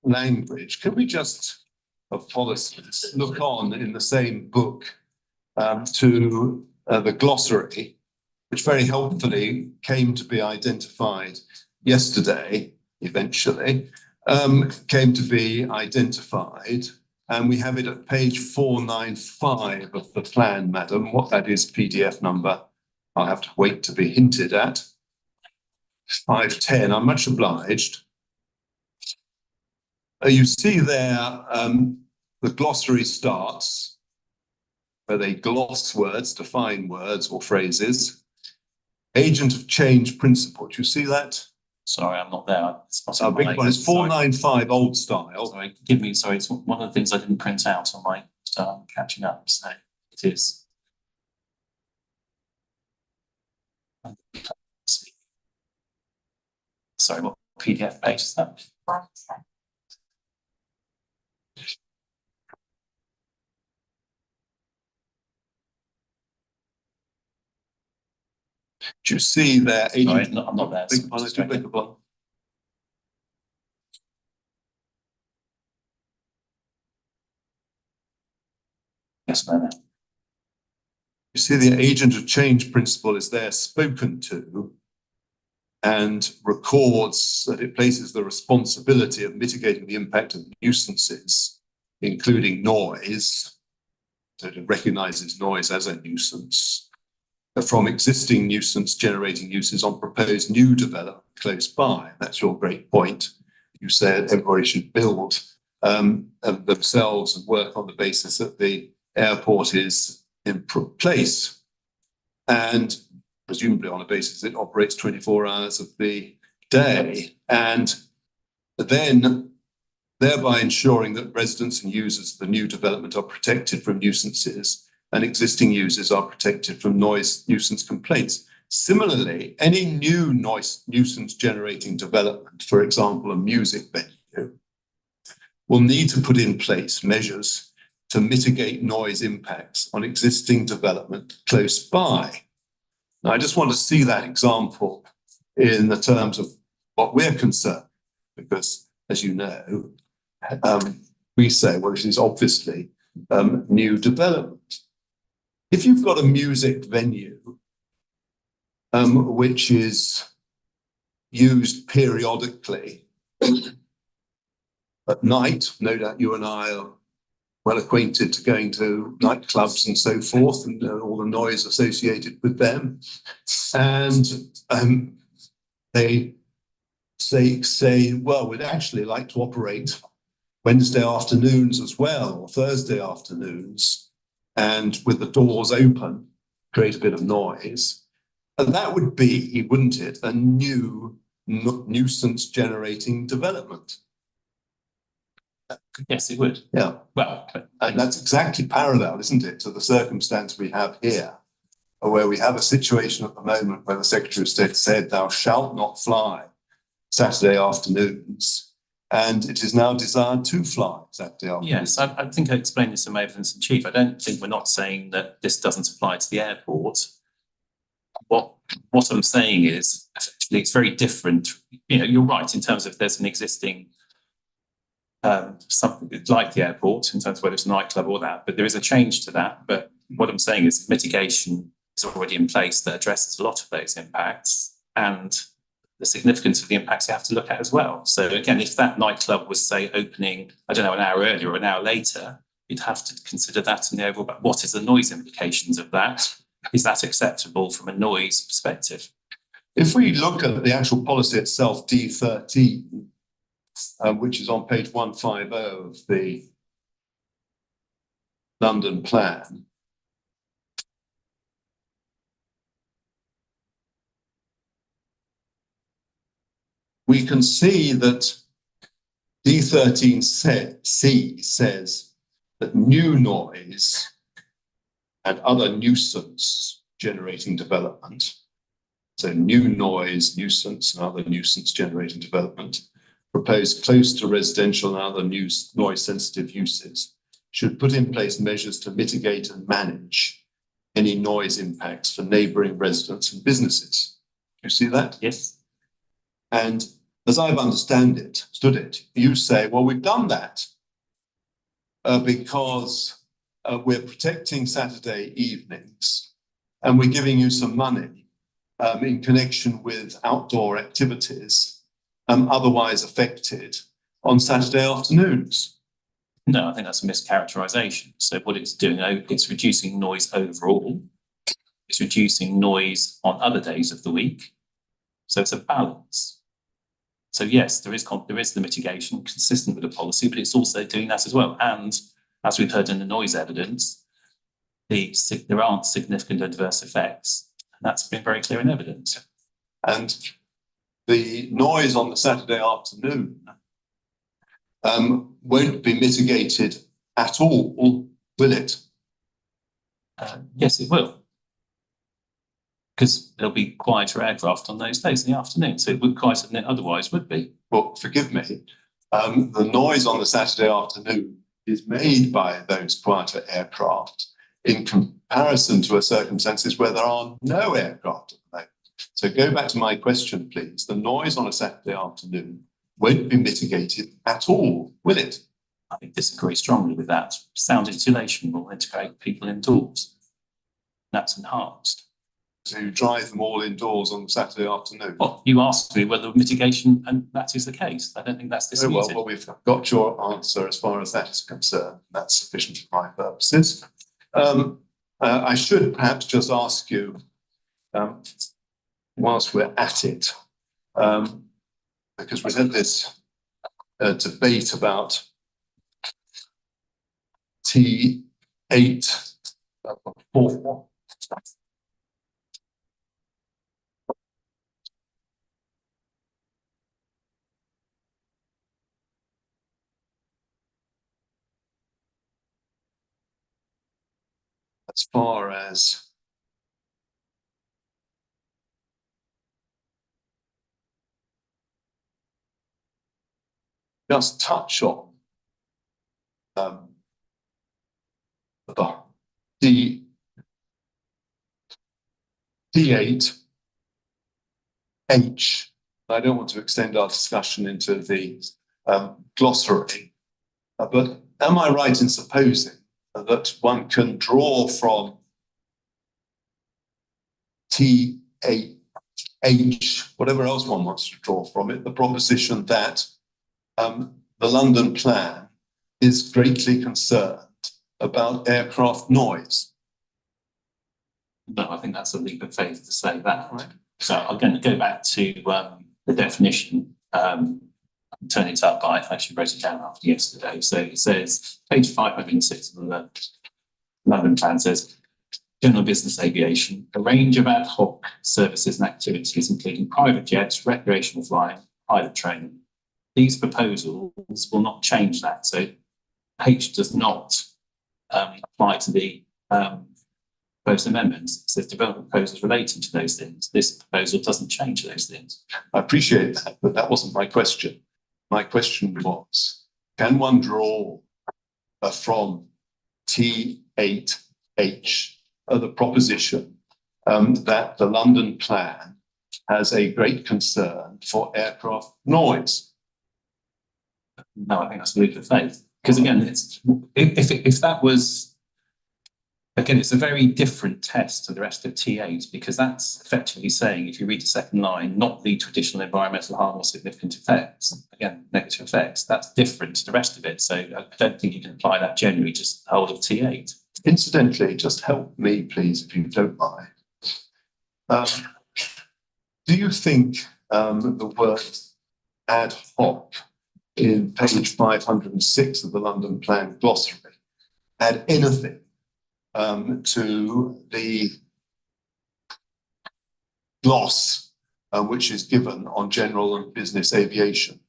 language, can we just, of policies, look on in the same book to the glossary, which very helpfully came to be identified yesterday, eventually, came to be identified, and we have it at page 495 of the plan, madam. What that is, PDF number, I'll have to wait to be hinted at. 510, I'm much obliged. You see there, the glossary starts, where they gloss words, define words or phrases. Agent of change principle, do you see that? Sorry, I'm not there. It's not Big one, it's 495 old style. Sorry, sorry, it's one of the things I didn't print out on my catching up, so it is. Sorry, what PDF page is that? Do you see there? Sorry, I'm not there. Big one, big one. Yes, no. You see the agent of change principle is there spoken to and records that it places the responsibility of mitigating the impact of nuisances, including noise, so it recognises noise as a nuisance, from existing nuisance generating uses on proposed new development close by. That's your great point. You said everybody should build themselves and work on the basis that the airport is in place, and presumably on a basis it operates 24 hours of the day, and then thereby ensuring that residents and users of the new development are protected from nuisances and existing users are protected from noise nuisance complaints. Similarly, any new noise nuisance generating development, for example, a music venue, will need to put in place measures to mitigate noise impacts on existing development close by. Now, I just want to see that example in the terms of what we're concerned, because, as you know, we say, well, it is obviously new development. If you've got a music venue which is used periodically at night, no doubt you and I are well acquainted to going to nightclubs and so forth, and all the noise associated with them. And they say, well, we'd actually like to operate Wednesday afternoons as well, or Thursday afternoons, and with the doors open, create a bit of noise. And that would be, wouldn't it, a new nuisance generating development? Yes, it would. Yeah. Well, And that's exactly parallel, isn't it, to the circumstance we have here, where we have a situation at the moment where the Secretary of State said, thou shalt not fly Saturday afternoons, and it is now desired to fly Saturday afternoons. yes, I think I explained this in my evidence in chief. I don't think we're not saying that this doesn't apply to the airport. What I'm saying is, actually, it's very different. You know, you're right in terms of there's an existing something like the airport in terms of whether it's a nightclub or that, but there is a change to that. But what I'm saying is mitigation is already in place that addresses a lot of those impacts, and the significance of the impacts you have to look at as well. So again, if that nightclub was, say, opening, I don't know, an hour earlier or an hour later, you'd have to consider that in the overall, but what is the noise implications of that? Is that acceptable from a noise perspective? If we look at the actual policy itself, D13, which is on page 150 of the London plan, we can see that D13C says that new noise and other nuisance generating development, so new noise, nuisance and other nuisance generating development proposed close to residential and other noise sensitive uses should put in place measures to mitigate and manage any noise impacts for neighbouring residents and businesses. You see that? Yes. And as I've understood it, you say, well, we've done that because we're protecting Saturday evenings and we're giving you some money in connection with outdoor activities otherwise affected on Saturday afternoons. No, I think that's a mischaracterization. So what it's doing, it's reducing noise overall. It's reducing noise on other days of the week. So it's a balance. So yes, there is the mitigation consistent with the policy, but it's also doing that as well. And as we've heard in the noise evidence, there aren't significant adverse effects. And that's been very clear in evidence. And the noise on the Saturday afternoon won't be mitigated at all, will it? Yes, it will. Because there'll be quieter aircraft on those days in the afternoon. So it would quieter than it otherwise would be. Well, forgive me, the noise on the Saturday afternoon is made by those quieter aircraft in comparison to circumstances where there are no aircraft at the moment. So go back to my question, please. The noise on a Saturday afternoon won't be mitigated at all, will it? I disagree strongly with that. Sound insulation will integrate people indoors. That's enhanced. To drive them all indoors on Saturday afternoon. Well, you asked me whether mitigation, and that is the case. I don't think that's Oh, disputed. well, we've got your answer as far as that is concerned. That's sufficient for my purposes. I should perhaps just ask you, whilst we're at it, because we had this debate about T8 4. As far as just touch on the D8H. I don't want to extend our discussion into the glossary, but am I right in supposing that one can draw from T8H, whatever else one wants to draw from it, the proposition that the London plan is greatly concerned about aircraft noise? No, I think that's a leap of faith to say that. Right. So I'm going to go back to the definition turn it up, but I actually wrote it down after yesterday. So it says, page 506 of the London plan says, general business aviation, a range of ad hoc services and activities, including private jets, recreational flying, pilot training. These proposals will not change that. So H does not apply to the proposed amendments. It says development proposals relating to those things. This proposal doesn't change those things. I appreciate that, but that wasn't my question. My question was, can one draw from T8H the proposition that the London plan has a great concern for aircraft noise? No, I think that's a leap of faith. Because again, it's if that was, again, it's a very different test to the rest of T8 because that's effectively saying, if you read the second line, not the traditional environmental harm or significant effects, again, negative effects, that's different to the rest of it. So I don't think you can apply that generally just the whole of T8. Incidentally, just help me, please, if you don't mind. Do you think the word ad hoc in page 506 of the London Plan glossary add anything to the gloss which is given on general and business aviation?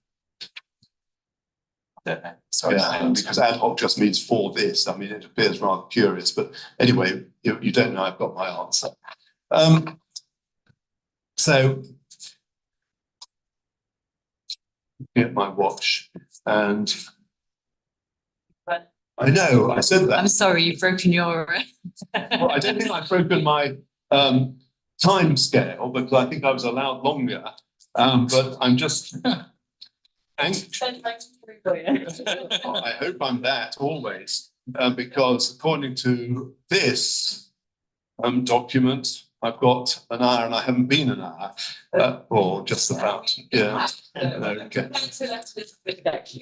Sorry, Yeah, because ad hoc just means for this. I mean, it appears rather curious, but anyway, you don't know I've got my answer. So, get my watch, and I know I said that. I'm sorry, you've broken your. Well, I don't think I've broken my time scale because I think I was allowed longer. But I'm just. I hope I'm that always, because according to this document, I've got an hour and I haven't been an hour, or just about. Yeah. Okay.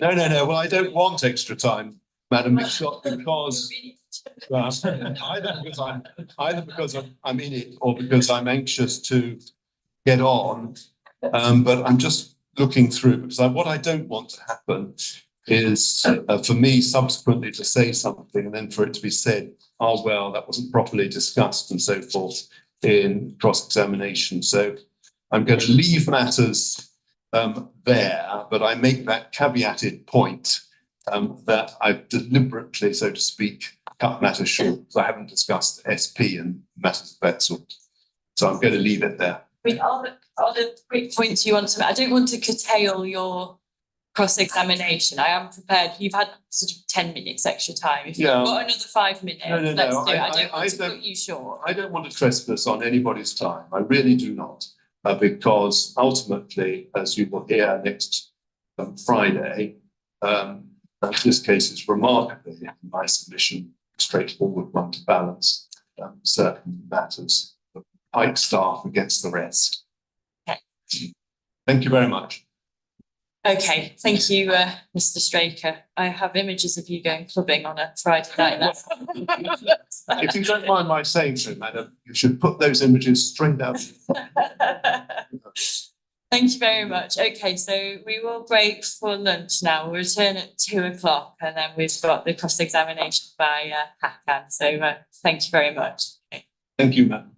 No. Well, I don't want extra time, Madam, because either because I'm in it or because I'm anxious to get on. But I'm just looking through because what I don't want to happen is for me subsequently to say something and then for it to be said, oh, well, that wasn't properly discussed and so forth in cross-examination. So I'm going to leave matters there, but I make that caveated point that I've deliberately, so to speak, cut matters short because I haven't discussed SP and matters of that sort. So I'm going to leave it there. I mean, are the quick points you want to make? I don't want to curtail your cross-examination. I am prepared. You've had sort of 10 minutes extra time. If you've got another 5 minutes, No. let's do it. I don't want to put you short. I don't want to trespass on anybody's time. I really do not, because ultimately, as you will hear next Friday, this case is remarkably, in my submission, straightforward one to balance certain matters. Pike staff against the rest. Okay. Thank you very much. Okay, thank you, Mr. Straker. I have images of you going clubbing on a Friday night. If you don't mind my saying so, madam, you should put those images straight out. Thank you very much. Okay, so we will break for lunch now. We'll return at 2:00 and then we've got the cross-examination by Hakan. So thank you very much. Thank you, madam.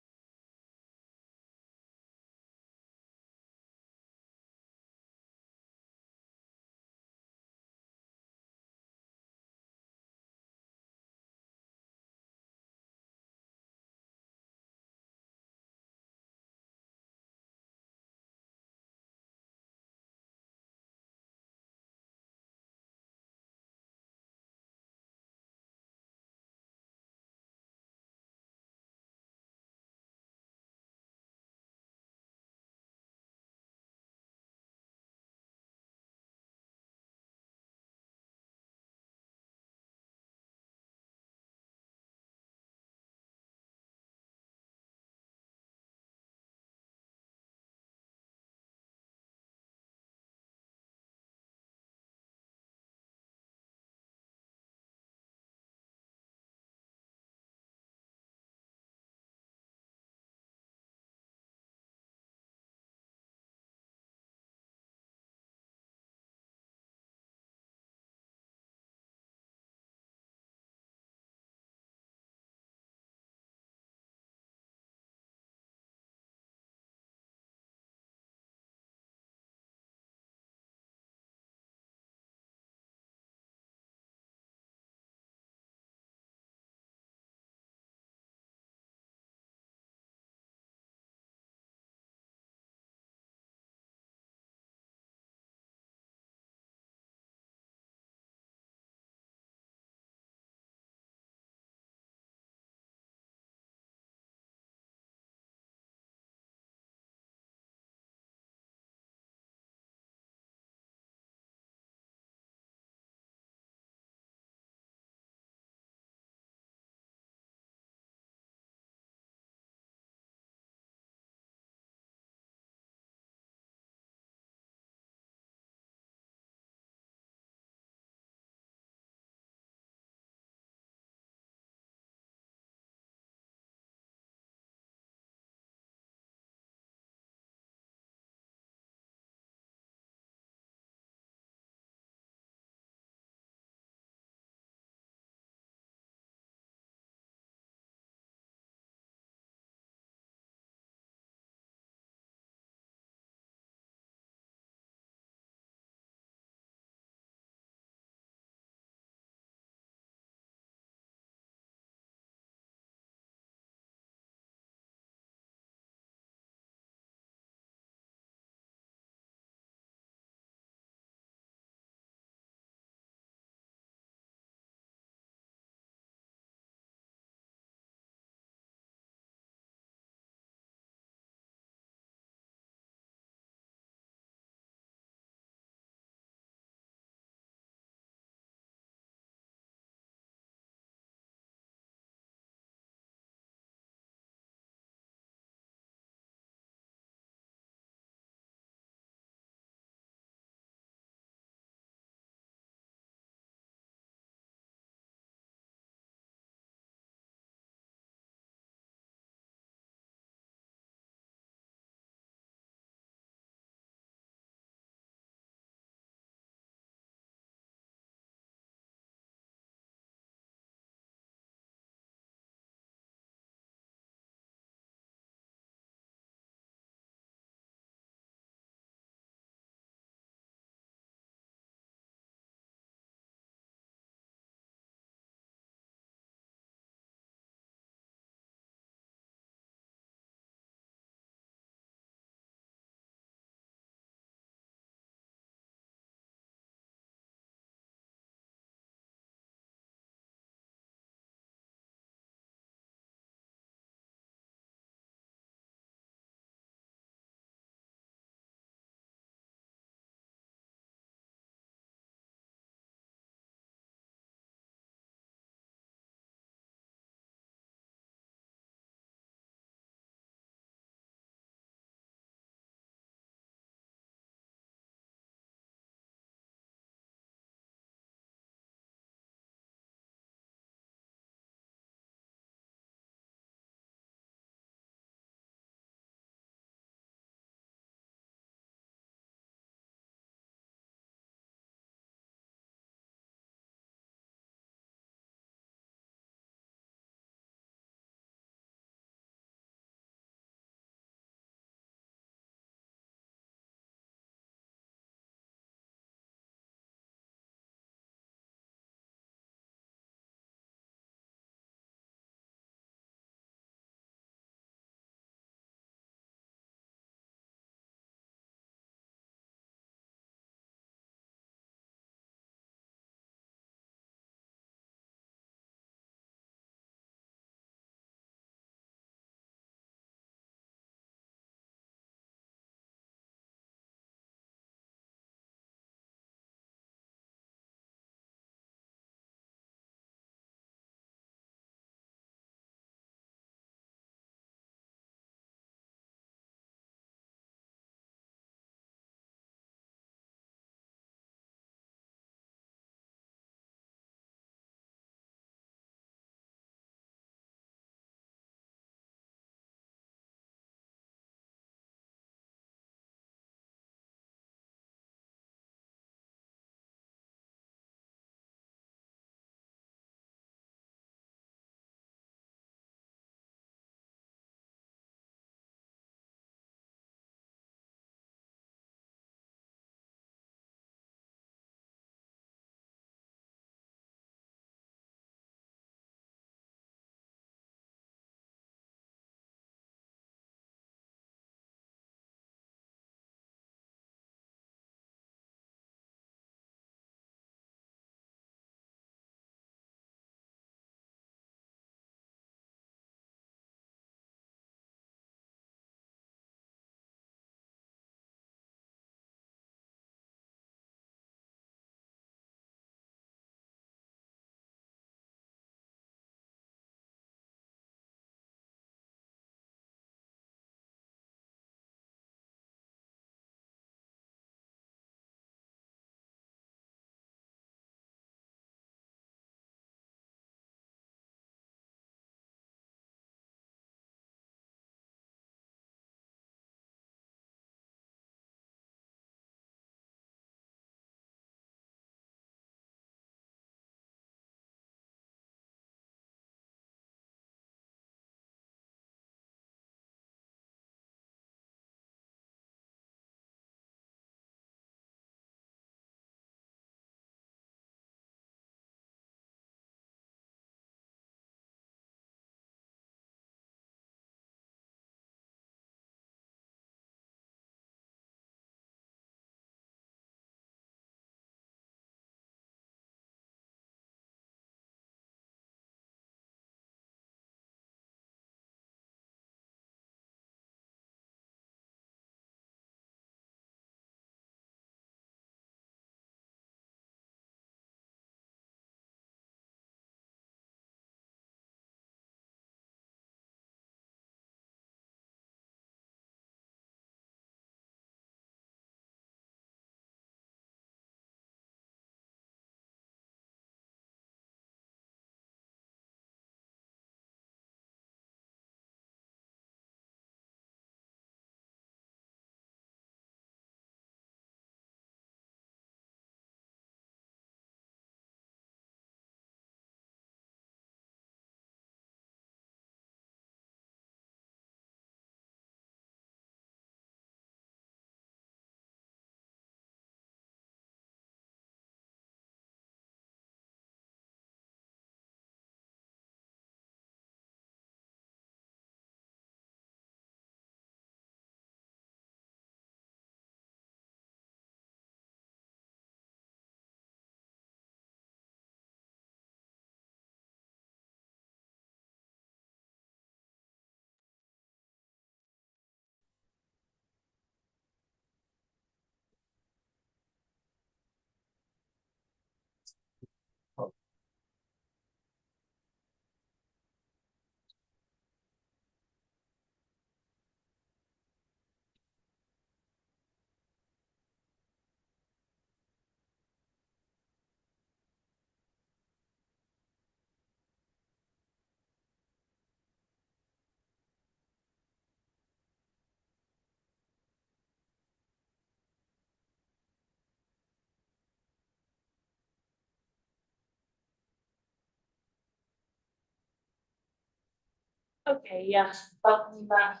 Okay, yeah, welcome back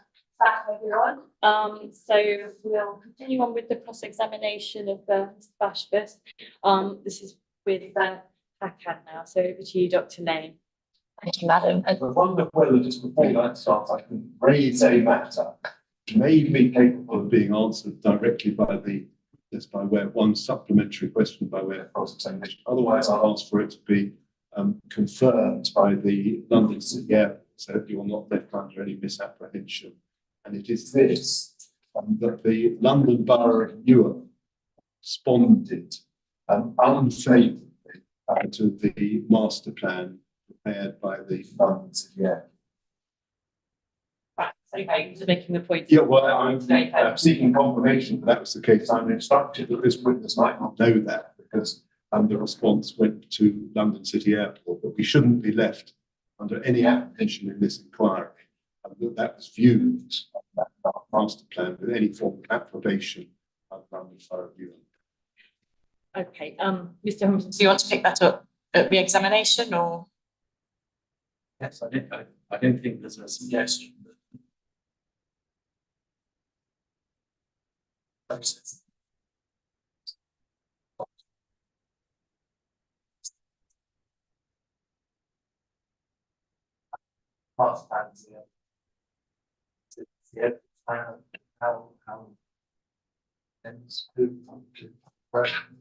everyone. So we'll continue on with the cross-examination of Mr. Bashford. This is with Hakan now, so over to you, Dr. Lane. Thank you, Madam. I wonder whether just before that starts, I can raise a matter which may be capable of being answered directly by the, just by way of one supplementary question by way of cross-examination. Otherwise, I'll ask for it to be confirmed by the London City Airport, so that you're not left under any misapprehension. And it is this, that the London Borough of Newark responded unfavourably to the master plan prepared by the London City Airport. Right, okay, so making the point. Yeah, well, I'm seeking confirmation that that was the case. I'm instructed that this witness might not know that because the response went to London City Airport, but we shouldn't be left under any apprehension in this inquiry that was viewed that master plan with any form of approbation of London Borough of Newark. Okay, Mr. Humphrey. Do you want to pick that up at the examination or? Yes, I don't think there's a suggestion that. Process. Past plans, yeah, how things do come to fruition.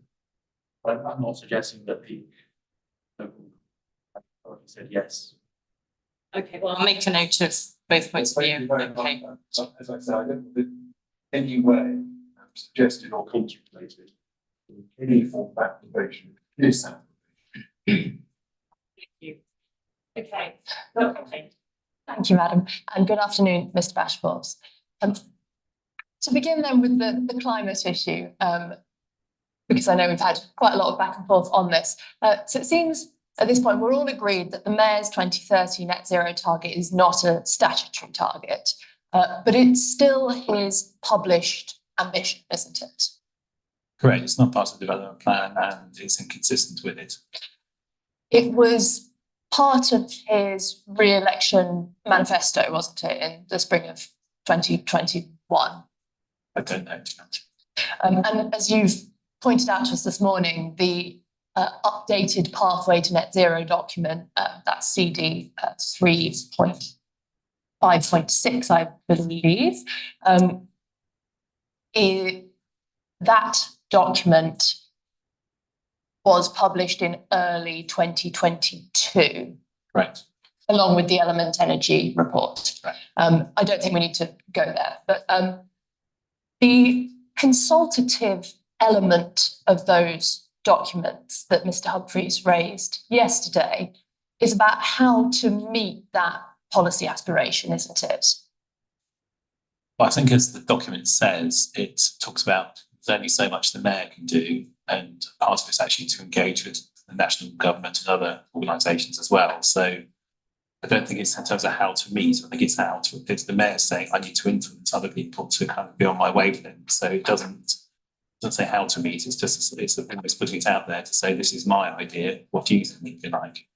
But I'm not suggesting that the local authority said yes. Okay, well, I'll make a note of both points of view. Okay. As I said, I don't think any way suggested or contemplated any form of approbation is that. thank you. Okay, okay. Thank you, Madam, and good afternoon, Mr. Bashford. To begin then with the climate issue, because I know we've had quite a lot of back and forth on this. So it seems at this point we're all agreed that the Mayor's 2030 net zero target is not a statutory target, but it's still his published ambition, isn't it? Correct, it's not part of the development plan and it's inconsistent with it. It was part of his re-election manifesto, wasn't it, in the spring of 2021? I don't know. And as you've pointed out to us this morning, the updated pathway to net zero document, that's CD 3.5.6, I believe, that document was published in early 2022. Right. Along with the Element Energy report. Right. I don't think we need to go there, but the consultative element of those documents that Mr. Humphreys raised yesterday is about how to meet that policy aspiration, isn't it? Well, I think as the document says, it talks about there's only so much the Mayor can do, and part of it's actually to engage with the national government and other organisations as well. So I don't think it's in terms of how to meet. I think it's how to. It's the Mayor saying I need to influence other people to kind of be on my wavelength. So it doesn't say how to meet. It's just it's almost putting it out there to say this is my idea. What do you think you like?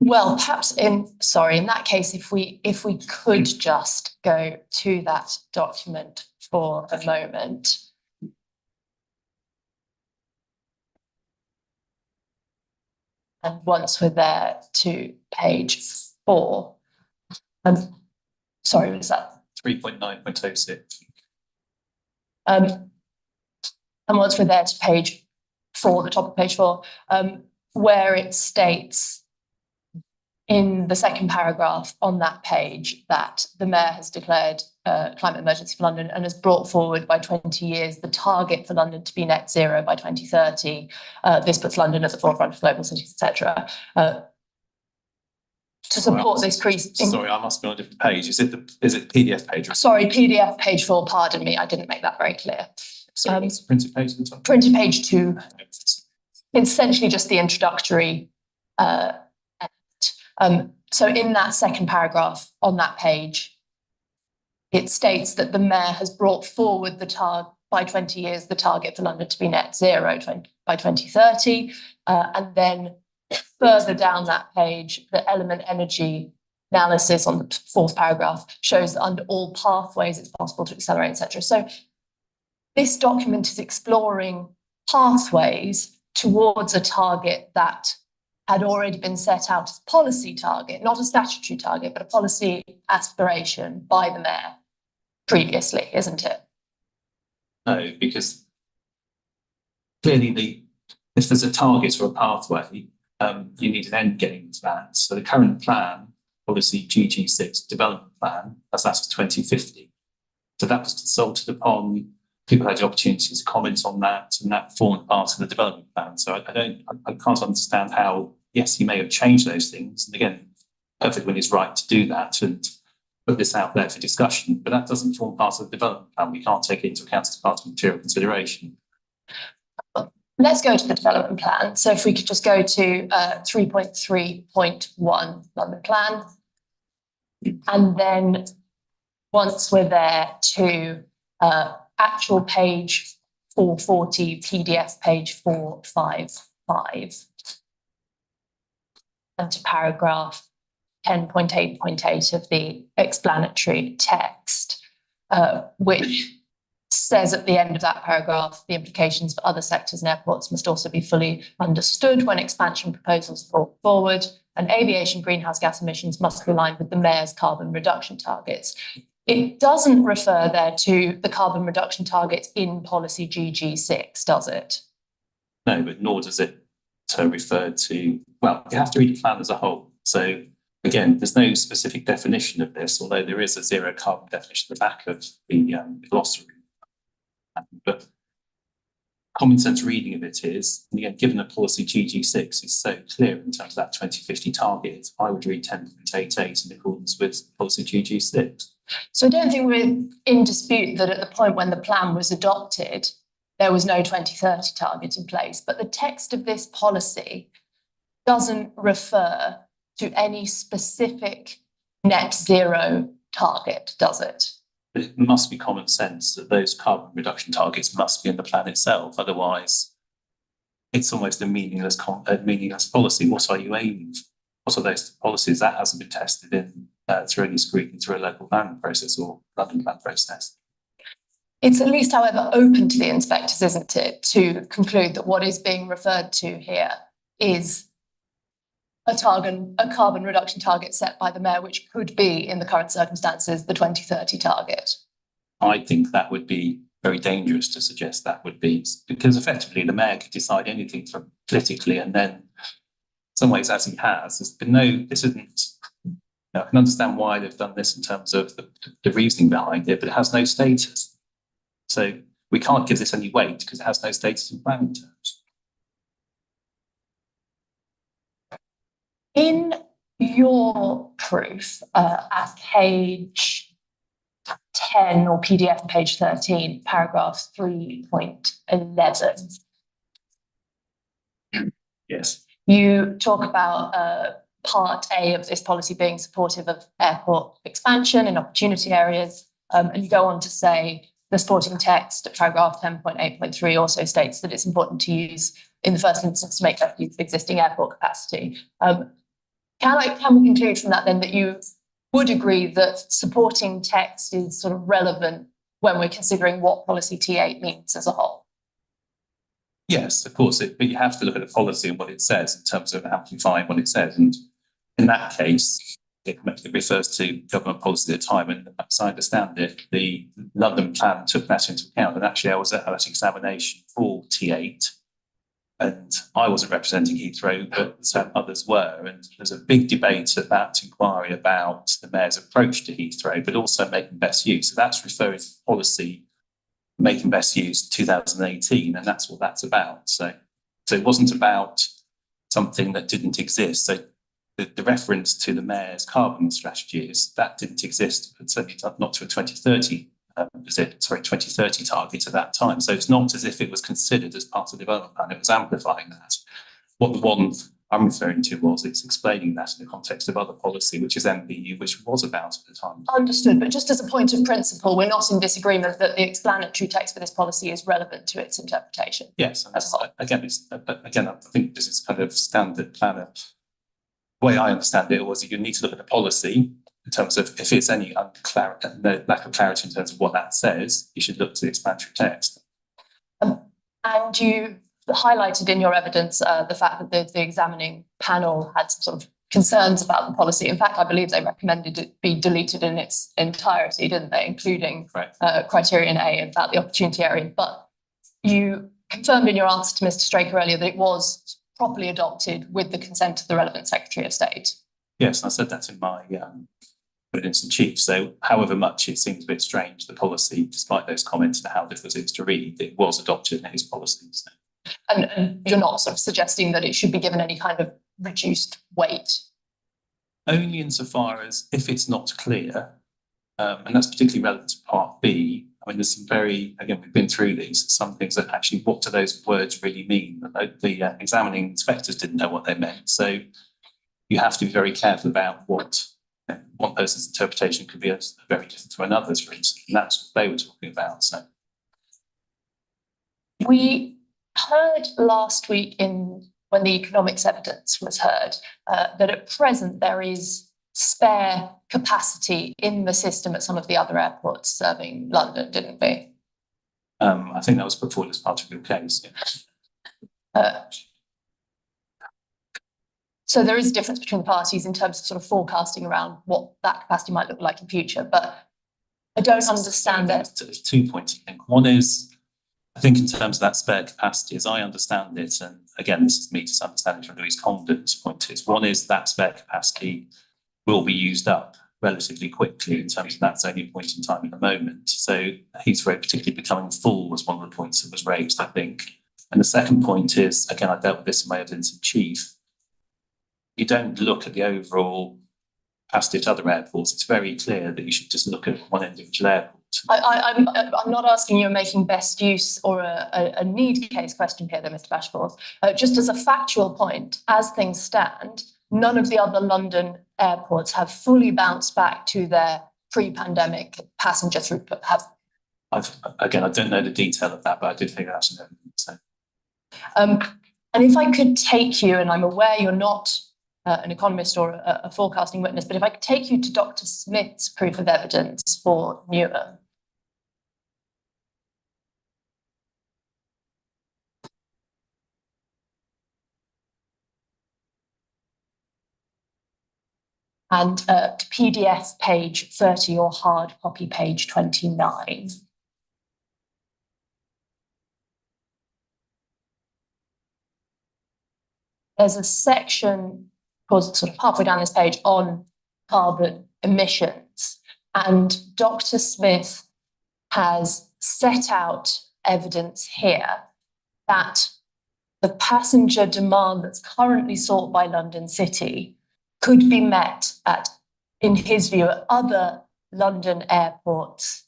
Well, perhaps in that case, if we could just go to that document for a moment. And once we're there to page 4, sorry, was that 3.9.06? And once we're there to page 4, the top of page 4, where it states in the second paragraph on that page that the Mayor has declared climate emergency for London and has brought forward by 20 years the target for London to be net zero by 2030. This puts London at the forefront of global cities, etc. To support this increase. Sorry, I must be on a different page. Is it PDF page? Sorry, PDF page 4. Pardon me, I didn't make that very clear. Sorry, what's the printed page? Printed page 2. It's essentially just the introductory. So in that second paragraph on that page, it states that the Mayor has brought forward by 20 years the target for London to be net zero by 2030, and then further down that page, the Element Energy analysis on the fourth paragraph shows that under all pathways it's possible to accelerate, etc. So this document is exploring pathways towards a target that had already been set out as a policy target, not a statutory target, but a policy aspiration by the mayor previously, isn't it? No, because clearly if there's a target or a pathway, you need an end game to that. So the current plan, policy GG6 development plan, as that's for 2050. So that was consulted upon, people had the opportunity to comment on that, and that formed part of the development plan. So I can't understand how, yes, he may have changed those things. And again, perfect when he's right to do that and put this out there for discussion, but that doesn't form part of the development plan. We can't take it into account as part of material consideration. Let's go to the development plan. So if we could just go to 3.3.1 London plan. And then once we're there to actual page 440, PDF page 455. And to paragraph 10.8.8 of the explanatory text, which says at the end of that paragraph, the implications for other sectors and airports must also be fully understood when expansion proposals are brought forward, and aviation greenhouse gas emissions must be aligned with the mayor's carbon reduction targets. It doesn't refer there to the carbon reduction targets in policy GG6, does it? No, but nor does it refer to, well, you have to read the plan as a whole. So again, there's no specific definition of this, although there is a zero carbon definition at the back of the glossary. But common sense reading of it is, and again, given that policy GG6 is so clear in terms of that 2050 target, I would read 10.88 in accordance with policy GG6. So I don't think we're in dispute that at the point when the plan was adopted, there was no 2030 target in place, but the text of this policy doesn't refer to any specific net zero target, does it? But it must be common sense that those carbon reduction targets must be in the plan itself. Otherwise, it's almost a meaningless policy. What are you aiming for? What are those policies? That hasn't been tested in through any scrutiny through a local planning process or London plan process. It's at least, however, open to the inspectors, isn't it, to conclude that what is being referred to here is a carbon reduction target set by the mayor, which could be, in the current circumstances, the 2030 target. I think that would be very dangerous to suggest that would be, because effectively the mayor could decide anything politically, and then in some ways, as he has, there's been no, this isn't, I can understand why they've done this in terms of the reasoning behind it, but it has no status. So we can't give this any weight because it has no status in planning terms. In your proof at page 10 or PDF page 13, paragraph 3.11. Yes. You talk about part A of this policy being supportive of airport expansion in opportunity areas, and you go on to say the supporting text at paragraph 10.8.3 also states that it's important to use in the first instance to make that use of existing airport capacity. Can we conclude from that then that you would agree that supporting text is sort of relevant when we're considering what policy T8 means as a whole? Yes, of course, but you have to look at the policy and what it says in terms of amplifying what it says. And in that case, it refers to government policy at the time. And as I understand it, the London plan took that into account. And actually, I was at that examination for T8. And I wasn't representing Heathrow, but some others were. And there's a big debate at that inquiry about the mayor's approach to Heathrow, but also making best use. So that's referring to policy, making best use 2018, and that's what that's about. So it wasn't about something that didn't exist. So the reference to the mayor's carbon strategies, that didn't exist, but certainly not to a 2030 2030 target at that time. So it's not as if it was considered as part of the development plan, it was amplifying that. What the one I'm referring to was it's explaining that in the context of other policy, which is MPU, which was about at the time. Understood, but just as a point of principle, we're not in disagreement that the explanatory text for this policy is relevant to its interpretation. Yes, and again, I think this is kind of standard planner way I understand it was you need to look at the policy in terms of if it's any no lack of clarity in terms of what that says, you should look to the explanatory text. And you highlighted in your evidence the fact that the examining panel had some sort of concerns about the policy. In fact, I believe they recommended it be deleted in its entirety, didn't they, including criterion A about the opportunity area. But you confirmed in your answer to Mr. Straker earlier that it was properly adopted with the consent of the relevant Secretary of State. Yes, I said that in my evidence in chief. So however much it seems a bit strange, the policy, despite those comments and how difficult it is to read, it was adopted in his policies. And you're not sort of suggesting that it should be given any kind of reduced weight? Only insofar as if it's not clear, and that's particularly relevant to Part B. I mean, there's some again, we've been through these, some things that actually, what do those words really mean? The examining inspectors didn't know what they meant. So you have to be very careful about what one person's interpretation could be very different to another's, for instance. And that's what they were talking about. So we heard last week when the economics evidence was heard, that at present there is spare capacity in the system at some of the other airports serving London, didn't we? I think that was put forward as part of your case. Yeah. So there is a difference between the parties in terms of sort of forecasting around what that capacity might look like in future, but I don't understand it. There's 2 points, I think. One is, I think in terms of that spare capacity, as I understand it, and again, this is me just understanding from Louise Condon's point, is one is that spare capacity will be used up relatively quickly in terms of that's only a point in time at the moment. So Heathrow particularly becoming full was one of the points that was raised, I think. And the second point is, again, I dealt with this in my evidence in chief, you don't look at the overall capacity at other airports. It's very clear that you should just look at one individual airport. I'm not asking you making best use or a need case question here, though, Mr. Bashforth. Just as a factual point, as things stand, none of the other London airports have fully bounced back to their pre-pandemic passenger throughput. Again, I don't know the detail of that, but I did think that's an evidence. So. And if I could take you, and I'm aware you're not an economist or a forecasting witness, but if I could take you to Dr. Smith's proof of evidence for Newham. And to PDF page 30 or hard copy page 29. There's a section, sort of halfway down this page, on carbon emissions. And Dr. Smith has set out evidence here that the passenger demand that's currently sought by London City could be met at, in his view, at other London airports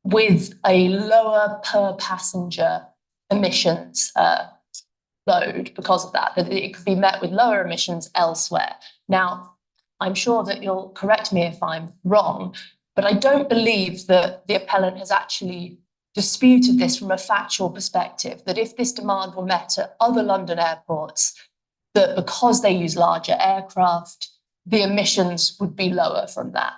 with a lower per passenger emissions load because of that it could be met with lower emissions elsewhere. Now, I'm sure that you'll correct me if I'm wrong, but I don't believe that the appellant has actually disputed this from a factual perspective, that if this demand were met at other London airports, that because they use larger aircraft, the emissions would be lower from that.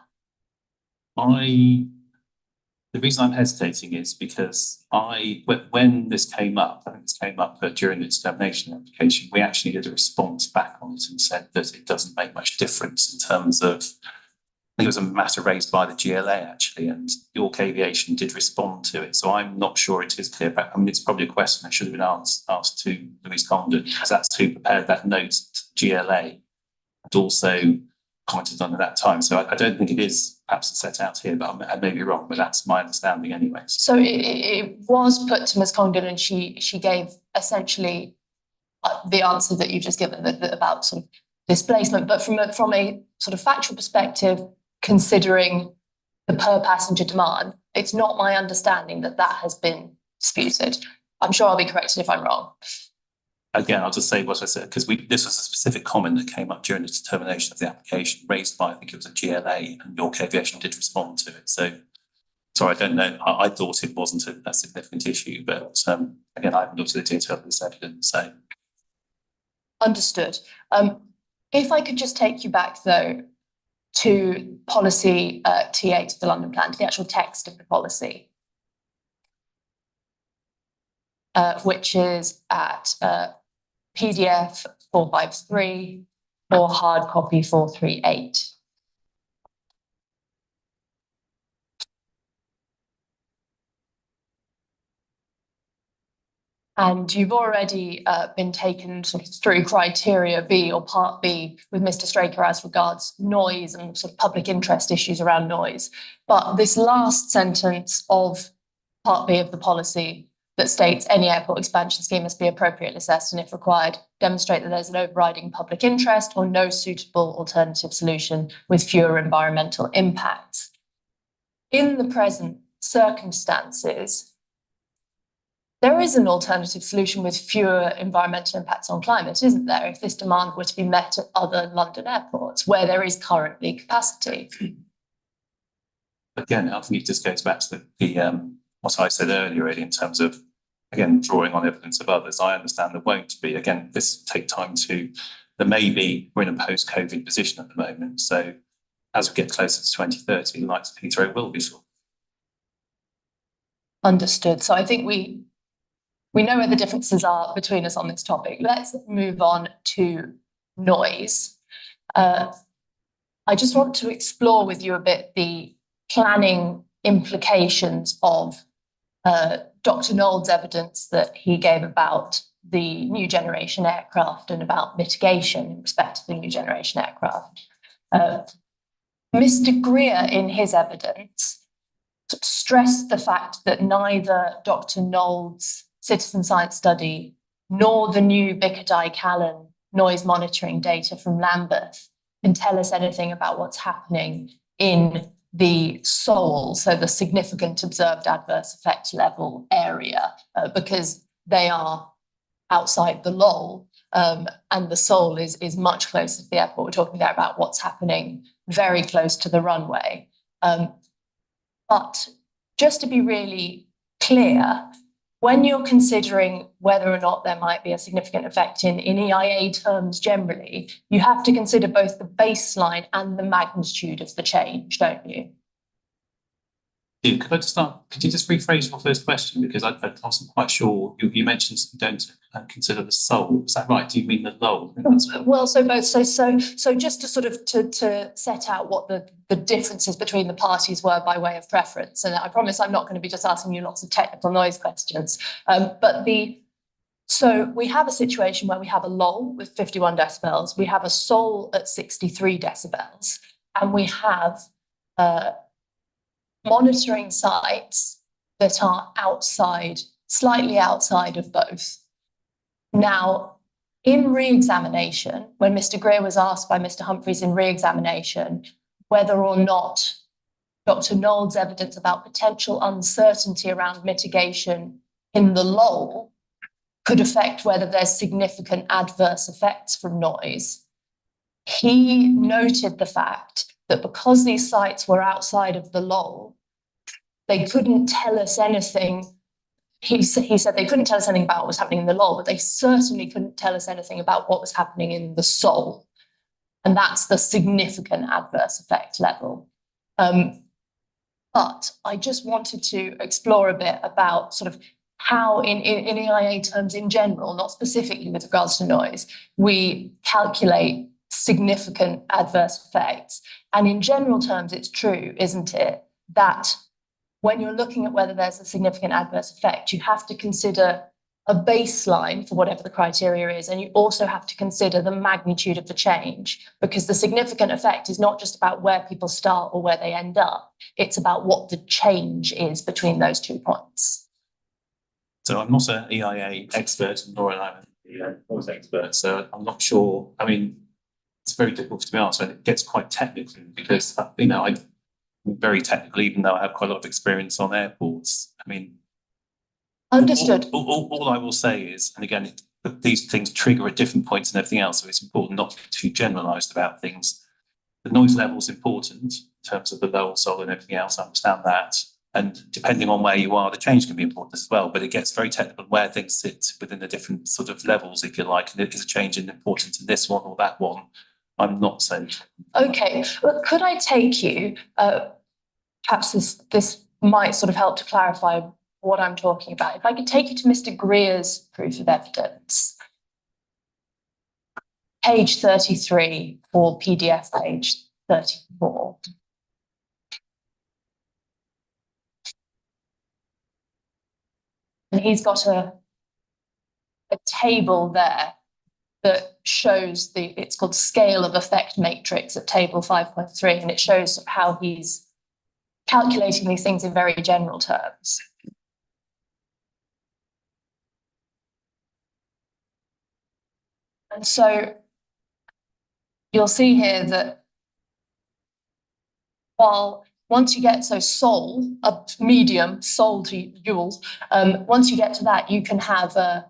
The reason I'm hesitating is because when this came up, I think this came up during the determination application, we actually did a response back on it and said that it doesn't make much difference in terms of, I think it was a matter raised by the GLA actually, and York Aviation did respond to it. So I'm not sure it is clear, but I mean, it's probably a question that should have been asked to Louise Condon, because that's who prepared that note to GLA and also commented on at that time. So I don't think it is perhaps set out here, but I may be wrong, but that's my understanding anyway. So it was put to Ms. Condon, and she gave essentially the answer that you've just given about sort of displacement, but from a sort of factual perspective, considering the per passenger demand, it's not my understanding that has been disputed. I'm sure I'll be corrected if I'm wrong. Again, I'll just say what I said, because this was a specific comment that came up during the determination of the application raised by, I think it was a GLA, and York Aviation did respond to it. So, sorry, I don't know. I thought it wasn't a significant issue, but again, I haven't looked at the detail of this evidence. So. Understood. If I could just take you back though to policy T8 of the London Plan, to the actual text of the policy, which is at PDF 453 or hard copy 438. And you've already been taken sort of through criteria B or part B with Mr. Straker as regards noise and sort of public interest issues around noise. But this last sentence of part B of the policy that states any airport expansion scheme must be appropriately assessed and if required, demonstrate that there's an overriding public interest or no suitable alternative solution with fewer environmental impacts. In the present circumstances, there is an alternative solution with fewer environmental impacts on climate, isn't there, if this demand were to be met at other London airports where there is currently capacity? Again, I think it just goes back to the what I said earlier, really, in terms of, again, drawing on evidence of others. I understand there won't be, again, this take time to, there may be, we're in a post-COVID position at the moment. So as we get closer to 2030, the likes of Heathrow will be full. Understood. So I think we know where the differences are between us on this topic. Let's move on to noise. I just want to explore with you a bit the planning implications of Dr. Knoll's evidence that he gave about the new generation aircraft and about mitigation in respect to the new generation aircraft. Mr. Greer, in his evidence, stressed the fact that neither Dr. Knoll's citizen science study nor the new Bickerdike-Allen noise monitoring data from Lambeth can tell us anything about what's happening in the SOL, so the significant observed adverse effect level area, because they are outside the LOL, and the SOL is much closer to the airport. We're talking there about what's happening very close to the runway. But just to be really clear, when you're considering whether or not there might be a significant effect in EIA terms generally, you have to consider both the baseline and the magnitude of the change, don't you? Could I just start? Could you just rephrase your first question? Because I wasn't quite sure. You mentioned don't consider the SOL. Is that right? Do you mean the LOL? Well, so both. So just to sort of to set out what the differences between the parties were by way of preference. And I promise I'm not going to be just asking you lots of technical noise questions. So we have a situation where we have a LOL with 51 decibels. We have a SOL at 63 decibels, and we have monitoring sites that are slightly outside of both. Now, in re-examination, when Mr. Greer was asked by Mr. Humphreys in re-examination whether or not Dr. Knoll's evidence about potential uncertainty around mitigation in the LOL could affect whether there's significant adverse effects from noise, he noted the fact that because these sites were outside of the LOL, they couldn't tell us anything. He said they couldn't tell us anything about what was happening in the LOL, but they certainly couldn't tell us anything about what was happening in the SOL. And that's the significant adverse effect level. But I just wanted to explore a bit about sort of how in EIA terms in general, not specifically with regards to noise, we calculate significant adverse effects. And in general terms, it's true, isn't it, that when you're looking at whether there's a significant adverse effect, you have to consider a baseline for whatever the criteria is, and you also have to consider the magnitude of the change, because the significant effect is not just about where people start or where they end up, it's about what the change is between those 2 points. So I'm not an EIA expert, nor am I a noise expert, so I'm not sure. I mean, it's very difficult to be honest, and it gets quite technical because, I'm very technical, even though I have quite a lot of experience on airports. I mean, understood. All I will say is, and again, these things trigger at different points and everything else, so it's important not to be too generalised about things. The noise level is important in terms of the lower SOL and everything else. I understand that. And depending on where you are, the change can be important as well, but it gets very technical where things sit within the different sort of levels, if you like, and is a change in importance in this one or that one. I'm not so. Okay, well, could I take you, perhaps this might sort of help to clarify what I'm talking about. If I could take you to Mr. Greer's proof of evidence, page 33 or PDF page 34. And he's got a table there that shows it's called scale of effect matrix at table 5.3, and it shows how he's calculating these things in very general terms. And so you'll see here that while once you get sol, a medium, sol to joules, once you get to that, you can have a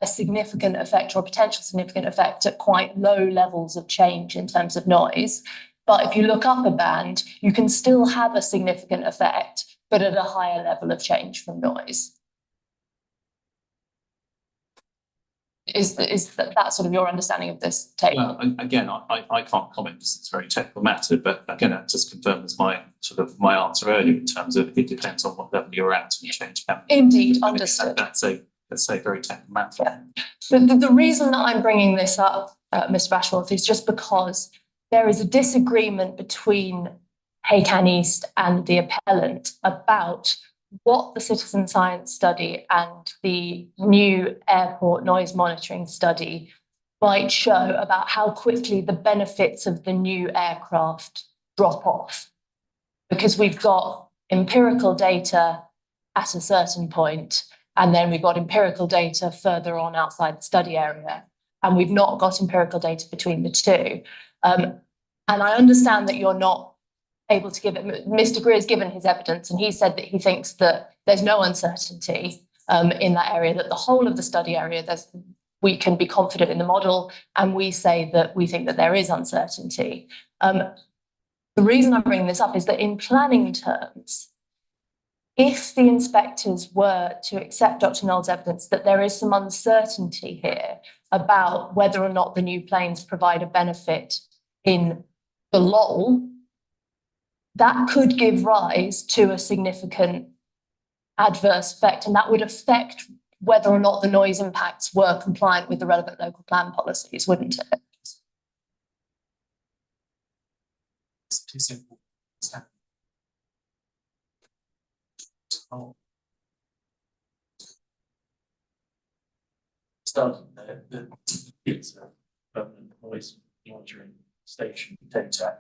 significant effect or a potential significant effect at quite low levels of change in terms of noise. But if you look up a band, you can still have a significant effect, but at a higher level of change from noise. Is that sort of your understanding of this table? Well, again, I can't comment because it's a very technical matter, but again, that just confirms my answer earlier in terms of it depends on what level you're at and change can. Indeed, understood. That's a very technical matter. Yeah. The reason that I'm bringing this up, Mr. Bashworth, is just because there is a disagreement between Haycan East and the appellant about what the citizen science study and the new airport noise monitoring study might show about how quickly the benefits of the new aircraft drop off. Because we've got empirical data at a certain point, and then we've got empirical data further on outside the study area, and we've not got empirical data between the two. And I understand that you're not able to give it. Mr. Greer has given his evidence, and he said that he thinks that there's no uncertainty in that area, that the whole of the study area, we can be confident in the model, and we say that we think that there is uncertainty. The reason I'm bringing this up is that in planning terms, if the inspectors were to accept Dr. Knoll's evidence that there is some uncertainty here about whether or not the new planes provide a benefit in the LOL, that could give rise to a significant adverse effect, and that would affect whether or not the noise impacts were compliant with the relevant local plan policies, wouldn't it? It's too simple. Starting it's a permanent noise monitoring station data.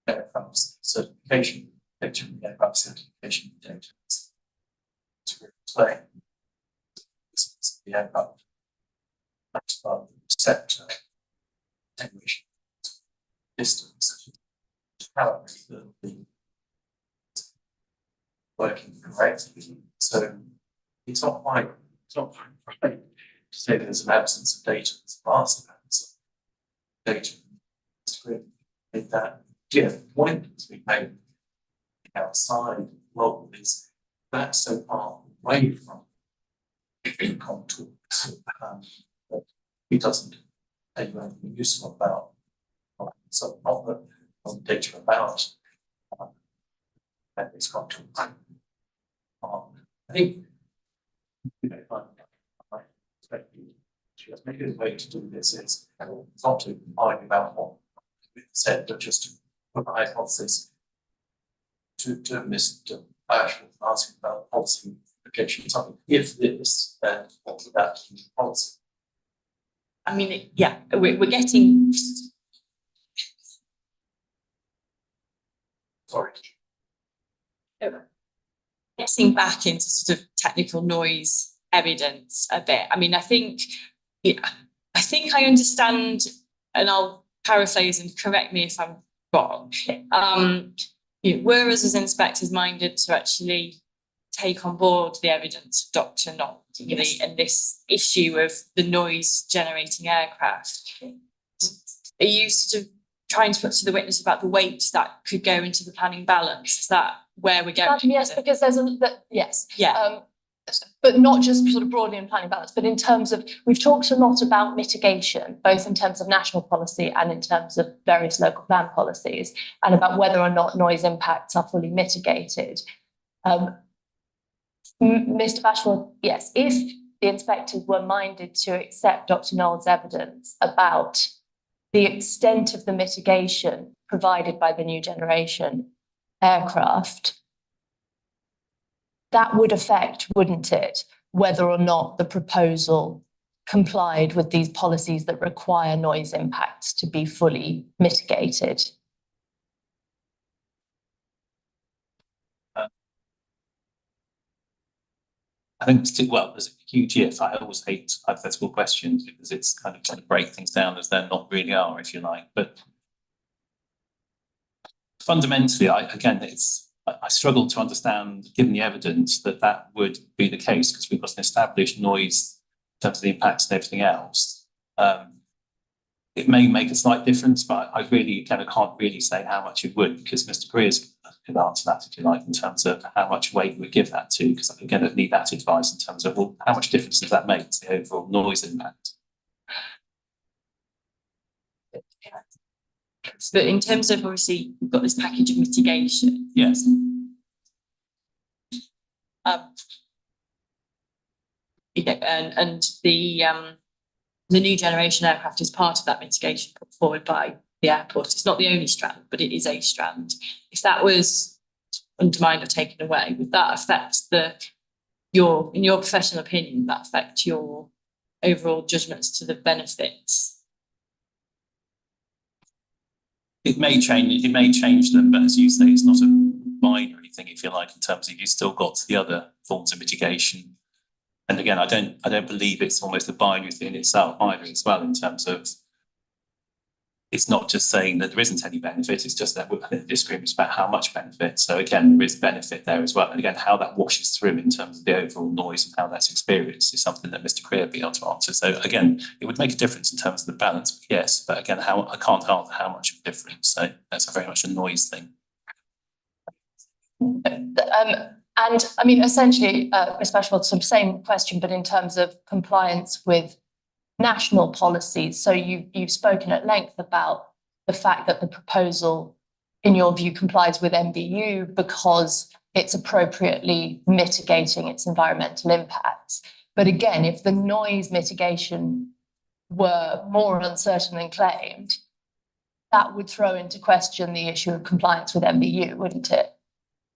Aircraft certification data, aircraft certification data to explain the aircraft. That's part of the sector attenuation distance. Calibrate the working correctly. So it's not quite right to say there's an absence of data. It's a vast absence of data. It's really made that clear. The point that's been made outside role is that so far away from contours that it doesn't tell you anything useful about so not the data about this contour. I think I expect you to maybe the way to do this is not to argue about what we said, but just to put a hypothesis to Mr. Bashworth asking about policy implications. If this, then what would that be policy? I mean, yeah, we're getting. Sorry. Getting back into sort of technical noise evidence a bit. I mean, I think I understand, and I'll paraphrase and correct me if I'm wrong. Whereas as inspectors minded to actually take on board the evidence of Dr. Knoll, particularly in this issue of the noise generating aircraft. Are you sort of trying to put to the witness about the weight that could go into the planning balance? Is that where we're going? Yes, because there's yes. Yeah. but not just sort of broadly in planning balance, but in terms of, we've talked a lot about mitigation, both in terms of national policy and in terms of various local plan policies, and about whether or not noise impacts are fully mitigated. Mr. Bashford, yes, if the inspectors were minded to accept Dr. Knoll's evidence about the extent of the mitigation provided by the new generation aircraft, that would affect, wouldn't it, whether or not the proposal complied with these policies that require noise impacts to be fully mitigated? I think, well, there's a huge if. I always hate hypothetical questions because it's kind of trying to break things down as they're not really are, if you like. But fundamentally, I struggle to understand, given the evidence, that would be the case because we've got an established noise in terms of the impacts and everything else. It may make a slight difference, but I really kind of can't really say how much it would because Mr. Greer's could answer that, if you like, in terms of how much weight we give that to, because again, I'd need that advice in terms of, well, how much difference does that make to the overall noise impact? But in terms of, obviously, we've got this package of mitigation. Yes. And the new generation aircraft is part of that mitigation put forward by the airport. It's not the only strand, but it is a strand. If that was undermined or taken away, would that affect in your professional opinion, that affect your overall judgments to the benefits? It may change them, but as you say, it's not a binary thing, if you like, in terms of you've still got the other forms of mitigation. And again, I don't believe it's almost a binary thing in itself either as well, in terms of it's not just saying that there isn't any benefit, it's just that the disagreement is about how much benefit. So again, there is benefit there as well. And again, how that washes through in terms of the overall noise and how that's experienced is something that Mr. Greer will be able to answer. So again, it would make a difference in terms of the balance, yes, but again, I can't answer how much of a difference. So that's very much a noise thing. And I mean, essentially, Ms. Bashford, sort of same question, but in terms of compliance with national policies. So you've spoken at length about the fact that the proposal, in your view, complies with NBU because it's appropriately mitigating its environmental impacts. But again, if the noise mitigation were more uncertain than claimed, that would throw into question the issue of compliance with NBU, wouldn't it?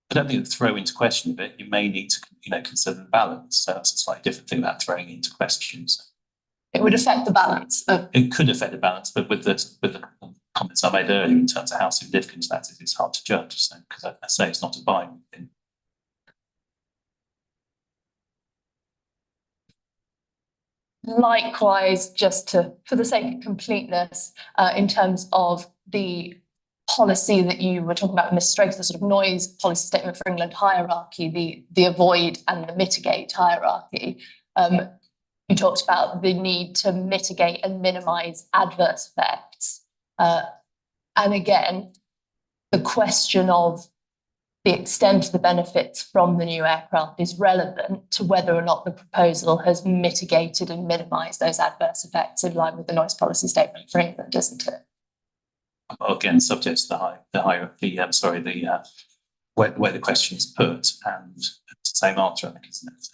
I don't think it'd throw into question, but you may need to, consider the balance. So that's a slightly different thing about throwing into questions. It would affect the balance. It could affect the balance, but with the comments I made earlier in terms of how significant that is, it's hard to judge. So, because I say it's not a binary thing. Likewise, for the sake of completeness, in terms of the policy that you were talking about, Ms. Strakes, the sort of noise policy statement for England hierarchy, the avoid and the mitigate hierarchy. You talked about the need to mitigate and minimise adverse effects. And again, the question of the extent of the benefits from the new aircraft is relevant to whether or not the proposal has mitigated and minimised those adverse effects in line with the noise policy statement for England, isn't it? Well, again, subject to where the question is put, and it's the same answer, I think, isn't it?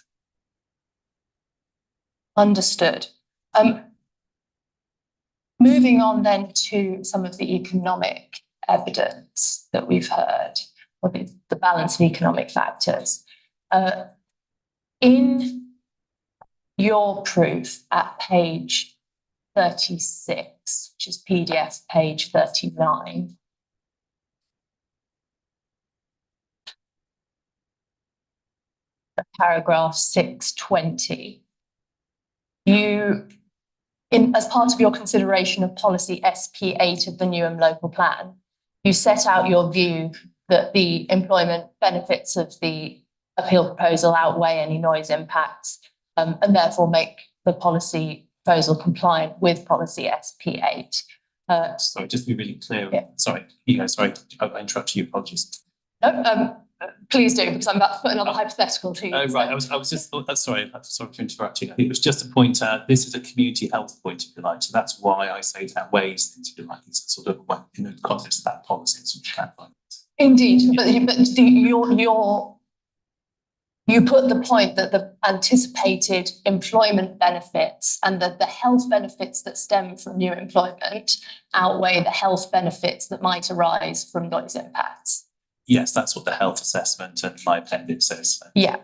Understood. Moving on then to some of the economic evidence that we've heard, or the balance of economic factors. In your proof at page 36, which is PDF page 39, paragraph 620, as part of your consideration of policy SP8 of the Newham local plan, you set out your view that the employment benefits of the appeal proposal outweigh any noise impacts, and therefore make the policy proposal compliant with policy SP8. Sorry, just to be really clear. Yeah. Sorry, sorry, I interrupted you. Apologies. No, Please do, because I'm about to put another hypothetical to you. Oh, right, I was just, sorry to interrupt you. It was just to point out, this is a community health point, if you like, so that's why I say that weighs things, if you like, it's sort of, well, in the context of that policy, it's sort of Indeed, but you put the point that the anticipated employment benefits and the health benefits that stem from new employment outweigh the health benefits that might arise from noise impacts. Yes, that's what the health assessment and my appendix says. Yeah,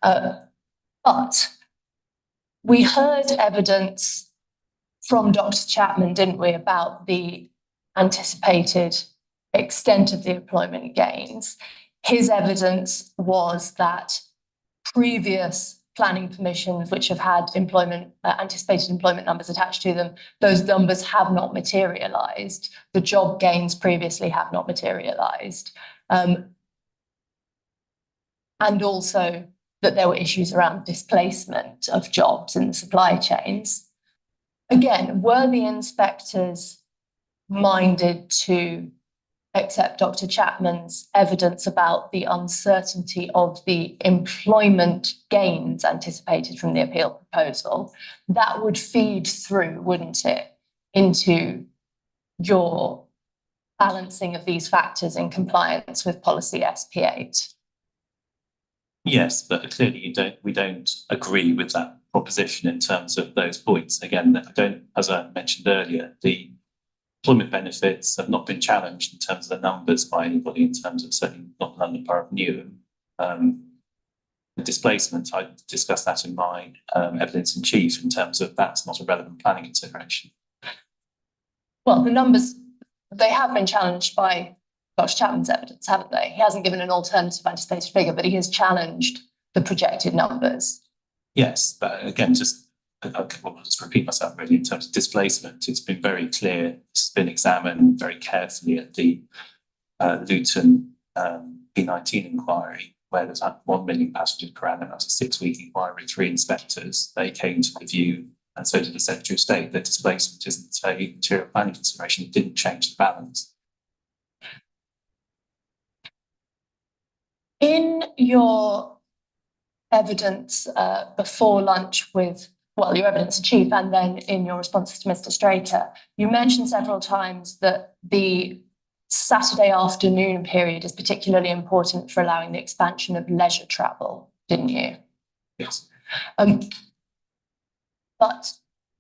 but we heard evidence from Dr. Chapman, didn't we, about the anticipated extent of the employment gains. His evidence was that previous planning permissions which have had anticipated employment numbers attached to them, those numbers have not materialised. The job gains previously have not materialised. And also that there were issues around displacement of jobs in the supply chains. Again, were the inspectors minded to accept Dr. Chapman's evidence about the uncertainty of the employment gains anticipated from the appeal proposal? That would feed through, wouldn't it, into your balancing of these factors in compliance with policy SP8? Yes, but clearly we don't agree with that proposition in terms of those points. Again, as I mentioned earlier, the employment benefits have not been challenged in terms of the numbers by anybody, in terms of certainly not London Borough of Newham. The displacement, I discussed that in my evidence in chief, in terms of that's not a relevant planning consideration. Well, the numbers, they have been challenged by Dr. Chapman's evidence, haven't they? He hasn't given an alternative anticipated figure, but he has challenged the projected numbers. Yes, but again, I'll just repeat myself really in terms of displacement. It's been very clear. It's been examined very carefully at the Luton P19 inquiry, where there's 1 million passengers per annum. That's a 6-week inquiry with 3 inspectors. They came to the view, and so did the Secretary of State, that displacement isn't a material planning consideration. It didn't change the balance. In your evidence before lunch with, well, your evidence in chief, and then in your responses to Mr. Straker, you mentioned several times that the Saturday afternoon period is particularly important for allowing the expansion of leisure travel, didn't you? Yes. But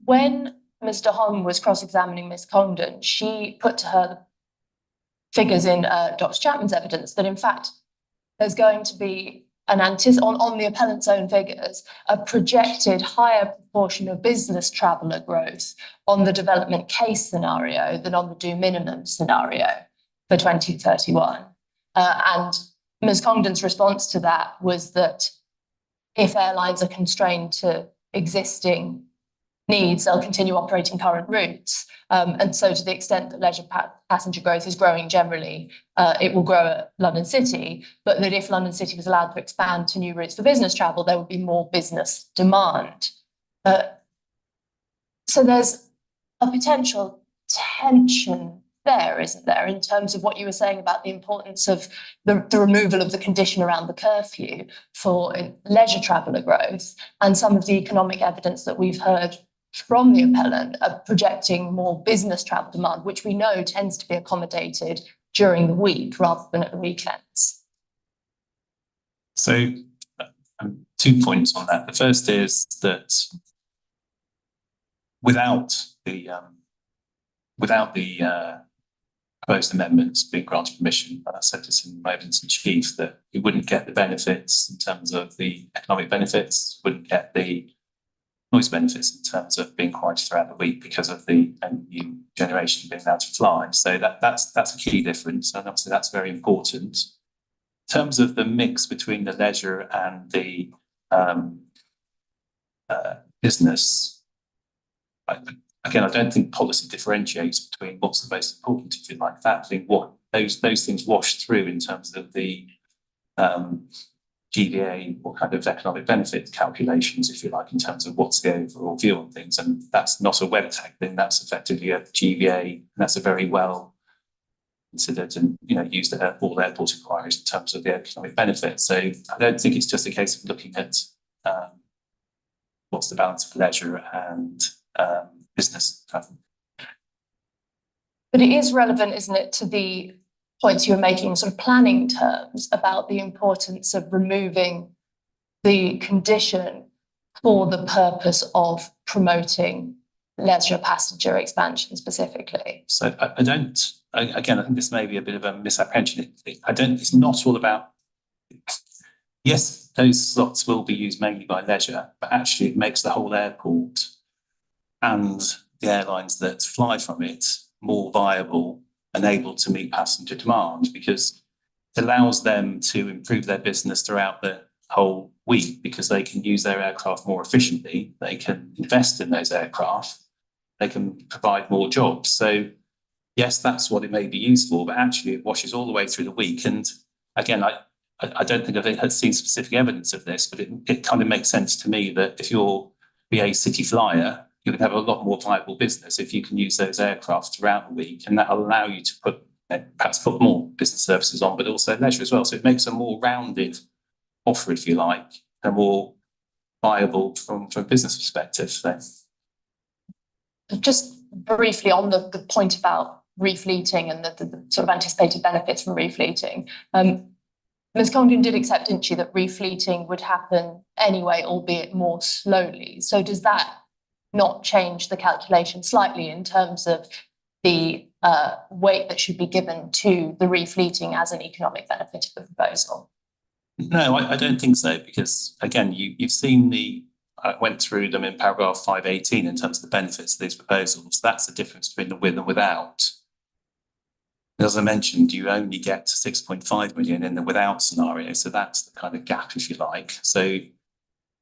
when Mr. Hom was cross-examining Ms. Congdon, she put to her the figures in Dr. Chapman's evidence that in fact there's going to be on the appellant's own figures, a projected higher proportion of business traveller growth on the development case scenario than on the do minimum scenario for 2031. And Ms. Congdon's response to that was that if airlines are constrained to existing needs, they'll continue operating current routes. And so to the extent that leisure passenger growth is growing generally, it will grow at London City, but that if London City was allowed to expand to new routes for business travel, there would be more business demand. So there's a potential tension there, isn't there, in terms of what you were saying about the importance of the removal of the condition around the curfew for leisure traveller growth, and some of the economic evidence that we've heard from the appellant of projecting more business travel demand, which we know tends to be accommodated during the week rather than at the weekends. So 2 points on that. The first is that without the proposed amendments being granted permission, I said this in my evidence in chief, that we wouldn't get the benefits in terms of the economic benefits, wouldn't get the noise benefits in terms of being quieter throughout the week because of the new generation being able to fly. So that's a key difference, and obviously that's very important. In terms of the mix between the leisure and the business, again, I don't think policy differentiates between what's the most important, if you like. That thing, what those things wash through in terms of the GVA or kind of economic benefit calculations, if you like, in terms of what's the overall view on things. And that's not a web tag thing, that's effectively a GVA, and that's a very well considered and, used at all airport inquiries in terms of the economic benefit. So I don't think it's just a case of looking at what's the balance of leisure and business travel. But it is relevant, isn't it, to the points you were making in sort of planning terms about the importance of removing the condition for the purpose of promoting leisure passenger expansion specifically. So I don't, again, I think this may be a bit of a misapprehension. It's not all about, yes, those slots will be used mainly by leisure, but actually it makes the whole airport and the airlines that fly from it more viable and able to meet passenger demand, because it allows them to improve their business throughout the whole week because they can use their aircraft more efficiently, they can invest in those aircraft, they can provide more jobs. So yes, that's what it may be used for, but actually it washes all the way through the week. And again, I don't think I've seen specific evidence of this, but it kind of makes sense to me that if you're BA City Flyer, you can have a lot more viable business if you can use those aircraft throughout the week, and that'll allow you to perhaps put more business services on, but also leisure as well. So it makes a more rounded offer, if you like, and more viable from a business perspective. So. Just briefly on the point about refleeting and the sort of anticipated benefits from refleeting. Ms. Congdon did accept, didn't she, that refleeting would happen anyway, albeit more slowly. So does that not change the calculation slightly in terms of the weight that should be given to the refleeting as an economic benefit of the proposal? No, I don't think so, because again, you've seen I went through them in paragraph 518 in terms of the benefits of these proposals. That's the difference between the with and without. As I mentioned, you only get to 6.5 million in the without scenario. So that's the kind of gap, if you like. So,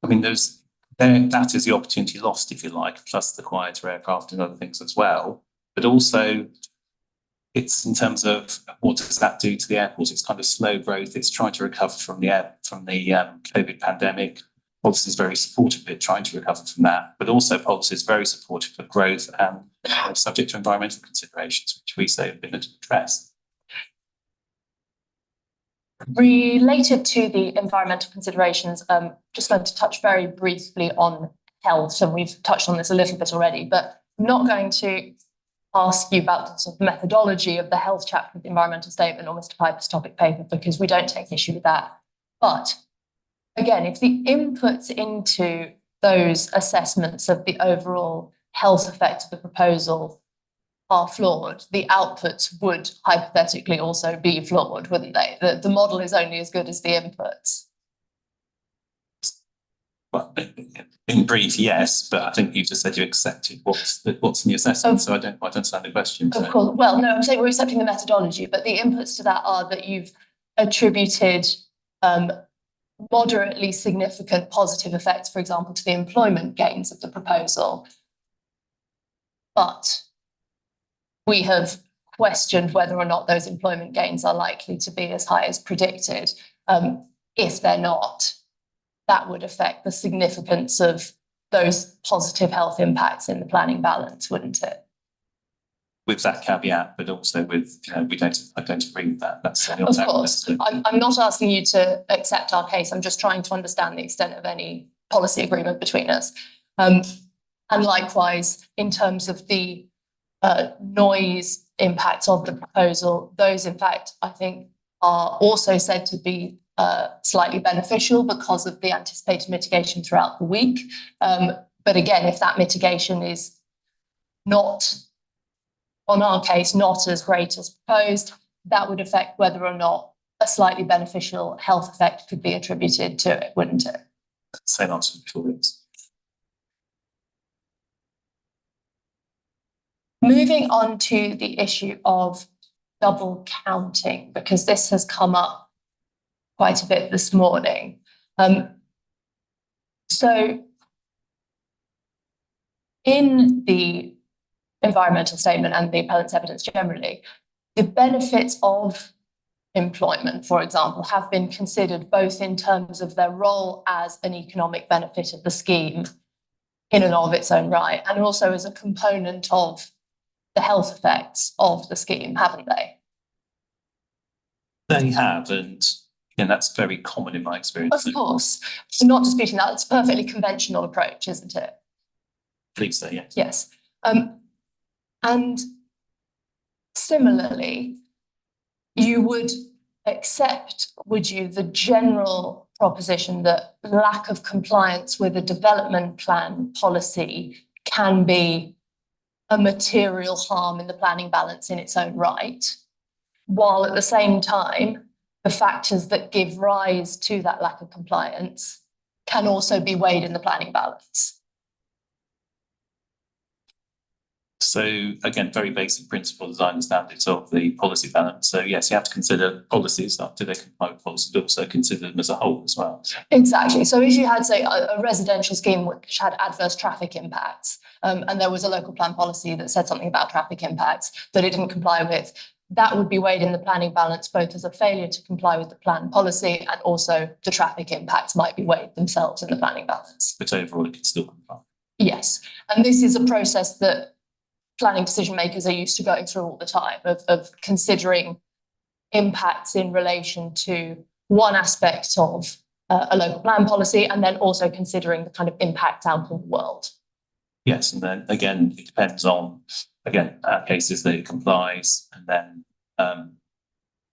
I mean, that is the opportunity lost, if you like, plus the quieter aircraft and other things as well. But also, it's in terms of what does that do to the airport? It's kind of slow growth. It's trying to recover from the COVID pandemic. Policy is very supportive of it, trying to recover from that, but also policy is very supportive of growth and subject to environmental considerations, which we say have been addressed. Related to the environmental considerations, just going to touch very briefly on health, and we've touched on this a little bit already, but I'm not going to ask you about the sort of methodology of the health chapter of the environmental statement or Mr. Piper's topic paper, because we don't take issue with that. But again, if the inputs into those assessments of the overall health effect of the proposal are flawed, the outputs would hypothetically also be flawed, wouldn't they? The model is only as good as the inputs. Well, in brief, yes, but I think you just said you accepted what's in the assessment, so I don't quite understand the question. Of course. Well, no, I'm saying we're accepting the methodology, but the inputs to that are that you've attributed moderately significant positive effects, for example, to the employment gains of the proposal. But we have questioned whether or not those employment gains are likely to be as high as predicted. If they're not, that would affect the significance of those positive health impacts in the planning balance, wouldn't it? With that caveat, but also with, I don't agree with that. That's of course. I'm not asking you to accept our case. I'm just trying to understand the extent of any policy agreement between us. And likewise, in terms of the noise impacts of the proposal, those in fact, I think, are also said to be slightly beneficial because of the anticipated mitigation throughout the week. But again, if that mitigation is not, on our case, not as great as proposed, that would affect whether or not a slightly beneficial health effect could be attributed to it, wouldn't it? Same answer before this. Moving on to the issue of double counting, because this has come up quite a bit this morning. So in the environmental statement and the appellant's evidence generally, the benefits of employment, for example, have been considered both in terms of their role as an economic benefit of the scheme in and of its own right, and also as a component of the health effects of the scheme, haven't they? They have, and that's very common in my experience. Of course, not disputing that. It's a perfectly conventional approach, isn't it? I believe so, yes. Yes. And similarly, you would accept, would you, the general proposition that lack of compliance with a development plan policy can be a material harm in the planning balance in its own right, while at the same time, the factors that give rise to that lack of compliance can also be weighed in the planning balance? So again, very basic principle as I understand it of the policy balance. So yes, you have to consider policies after they comply with policy, but also consider them as a whole as well. Exactly. So if you had, say, a residential scheme which had adverse traffic impacts, and there was a local plan policy that said something about traffic impacts that it didn't comply with, that would be weighed in the planning balance, both as a failure to comply with the plan policy and also the traffic impacts might be weighed themselves in the planning balance. But overall, it could still comply. Yes. And this is a process that planning decision makers are used to going through all the time, of considering impacts in relation to one aspect of a local plan policy, and then also considering the kind of impact out in the world. Yes, and then again, it depends on, cases that it complies, and then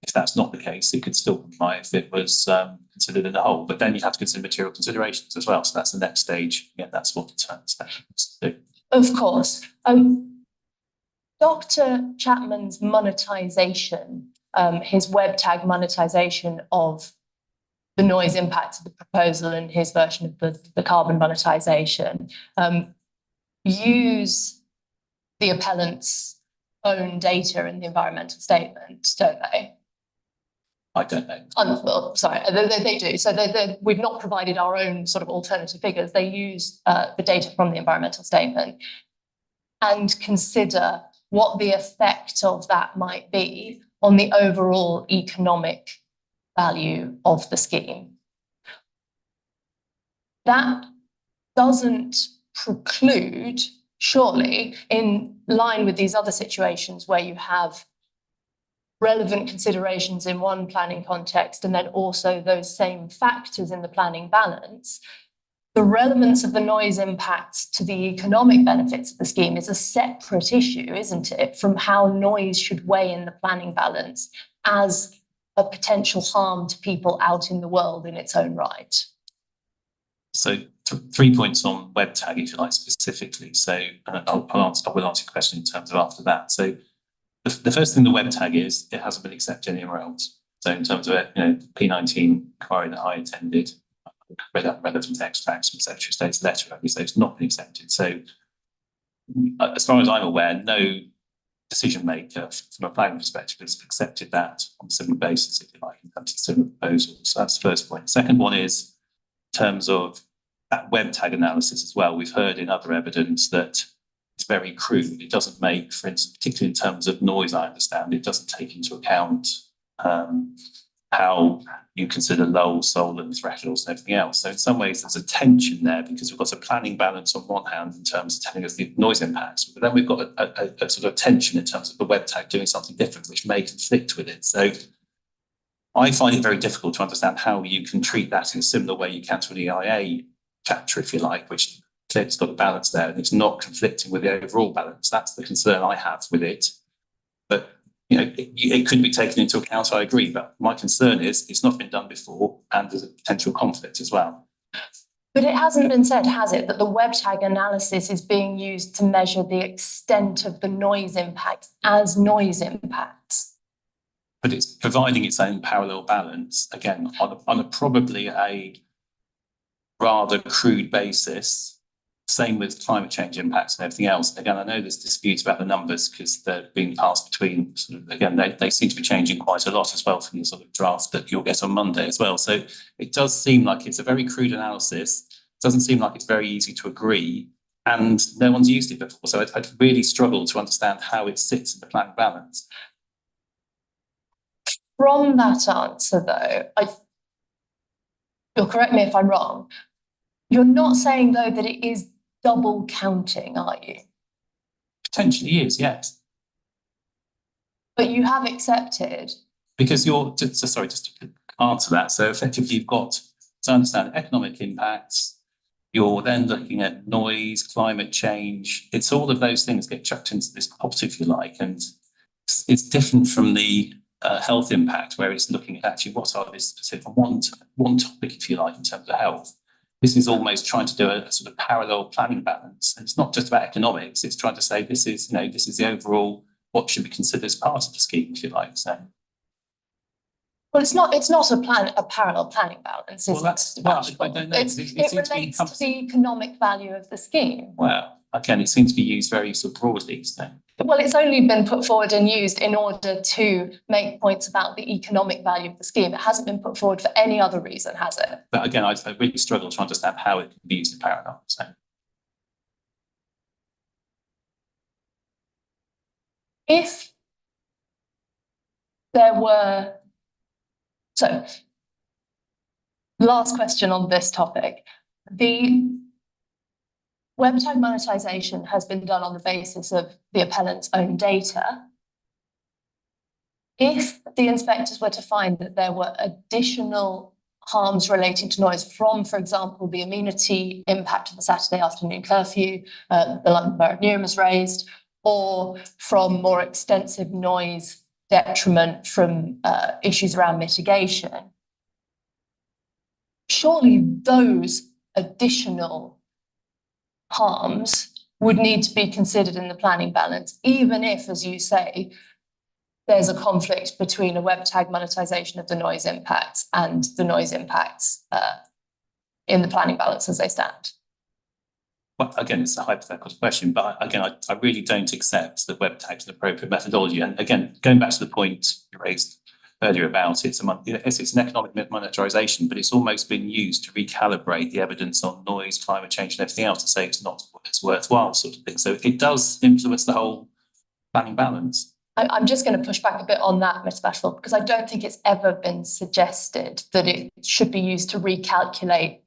if that's not the case, it could still comply if it was considered in a whole. But then you have to consider material considerations as well. So that's the next stage. Again, that's what determines that. Of course. Dr. Chapman's monetization, his web tag monetization of the noise impact of the proposal and his version of the carbon monetization, use the appellant's own data in the environmental statement, don't they? I don't know. Well, sorry, they do. So we've not provided our own sort of alternative figures. They use the data from the environmental statement and consider what the effect of that might be on the overall economic value of the scheme. That doesn't preclude, surely, in line with these other situations where you have relevant considerations in one planning context and then also those same factors in the planning balance, the relevance of the noise impacts to the economic benefits of the scheme is a separate issue, isn't it, from how noise should weigh in the planning balance as a potential harm to people out in the world in its own right. So 3 points on web tag, if you like, specifically. So I will answer your question in terms of after that. So the first thing the web tag is, it hasn't been accepted anywhere else. So in terms of P19 inquiry that I attended, read up relevant extracts from Secretary of State's letter, so it's not been accepted. So as far as I'm aware, no decision maker from a planning perspective has accepted that on a similar basis, if you like, in terms of similar proposals. So that's the first point. Second one is in terms of that web tag analysis as well. We've heard in other evidence that it's very crude. It doesn't make, for instance, particularly in terms of noise, I understand, it doesn't take into account how you consider Lowell, Solent, thresholds and everything else. So in some ways there's a tension there because we've got a planning balance on one hand in terms of telling us the noise impacts, but then we've got a sort of tension in terms of the web tag doing something different which may conflict with it. So I find it very difficult to understand how you can treat that in a similar way you can to an EIA chapter, if you like, which clearly has got a balance there and it's not conflicting with the overall balance. That's the concern I have with it. But it could be taken into account, I agree, but my concern is it's not been done before and there's a potential conflict as well. But it hasn't been said, has it, that the web tag analysis is being used to measure the extent of the noise impacts as noise impacts? But it's providing its own parallel balance, again, on a probably a rather crude basis. Same with climate change impacts and everything else. Again, I know there's disputes about the numbers because they're being passed between, they seem to be changing quite a lot as well from the sort of draft that you'll get on Monday as well. So it does seem like it's a very crude analysis. It doesn't seem like it's very easy to agree and no one's used it before. So I'd really struggle to understand how it sits in the planning balance. From that answer though, you'll correct me if I'm wrong, you're not saying though that it is double counting, are you? Potentially is, yes. But you have accepted Because just to answer that, so effectively you've got, to understand economic impacts, you're then looking at noise, climate change, it's all of those things get chucked into this pot, if you like, and it's different from the health impact, where it's looking at actually what are this specific one topic, if you like, in terms of health. This is almost trying to do a sort of parallel planning balance. And it's not just about economics, it's trying to say this is the overall, what should be considered as part of the scheme, if you like. So Well, it's not a parallel planning balance, is Well, that's- well, I don't know. It It seems to be relates to the economic value of the scheme. well, again, it seems to be used very sort of broadly. So Well, it's only been put forward and used in order to make points about the economic value of the scheme. It hasn't been put forward for any other reason, has it? but again, I really struggle to understand how it can be used in parallel. So If there were, so last question on this topic, the web tag monetization has been done on the basis of the appellant's own data. If the inspectors were to find that there were additional harms relating to noise from, for example, the amenity impact of the Saturday afternoon curfew, the London Borough of Newham has raised, or from more extensive noise detriment from issues around mitigation, surely those additional harms would need to be considered in the planning balance, even if, as you say, there's a conflict between a web tag monetization of the noise impacts and the noise impacts in the planning balance as they stand. well, again, it's a hypothetical question, but again, I really don't accept that web tags an appropriate methodology. And again, going back to the point you raised earlier about it's an economic monetization, but it's almost been used to recalibrate the evidence on noise, climate change, and everything else to say it's worthwhile, sort of thing. So it does influence the whole planning balance. I'm just going to push back a bit on that, Mr. Bashful, because I don't think it's ever been suggested that it should be used to recalculate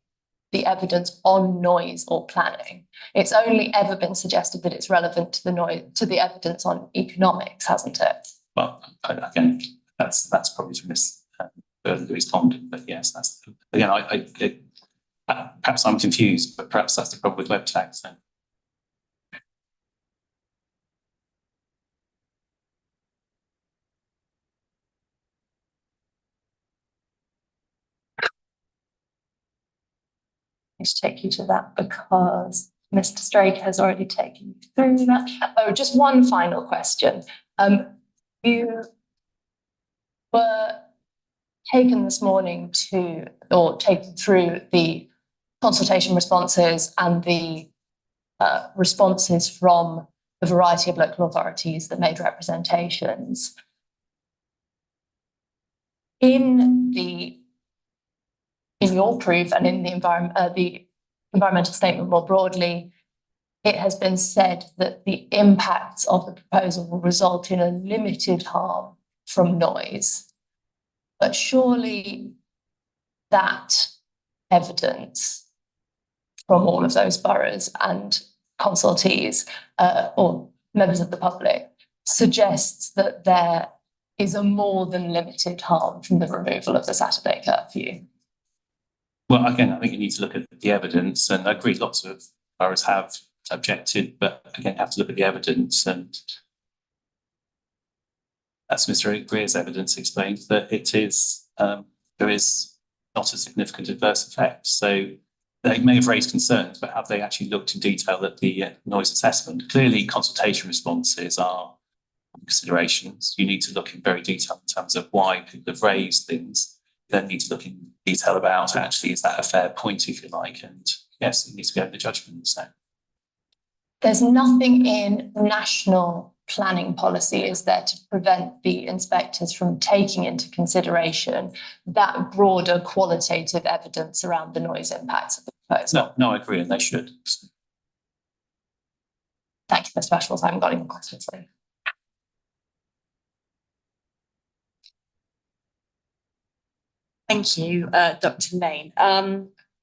the evidence on noise or planning. It's only ever been suggested that it's relevant to the evidence on economics, hasn't it? Well, again, that's probably to miss further responding, but yes, that's again, perhaps I'm confused, but perhaps that's the problem with web tags. So. To take you to that because Mr. Straker has already taken you through that. Oh, just one final question. You were taken this morning taken through the consultation responses and the responses from a variety of local authorities that made representations. In your proof and in the environmental statement more broadly, it has been said that the impacts of the proposal will result in a limited harm from noise. But surely that evidence from all of those boroughs and consultees or members of the public suggests that there is a more than limited harm from the removal of the Saturday curfew. Well, again, I think you need to look at the evidence, and I agree lots of boroughs have objected, but again, you have to look at the evidence, and as Mr. Greer's evidence explains, that there is not a significant adverse effect. So they may have raised concerns, but have they actually looked in detail at the noise assessment? Clearly, consultation responses are considerations. You need to look in very detail in terms of why people have raised things. You then need to look in detail about actually, is that a fair point, if you like? And yes, it needs to be open to judgment. So there's nothing in national planning policy, is there, to prevent the inspectors from taking into consideration that broader qualitative evidence around the noise impacts of the proposal? no, I agree, and they should. Thank you, Mr. Bashful. I haven't got any more questions for you. Thank you, Dr. Lane.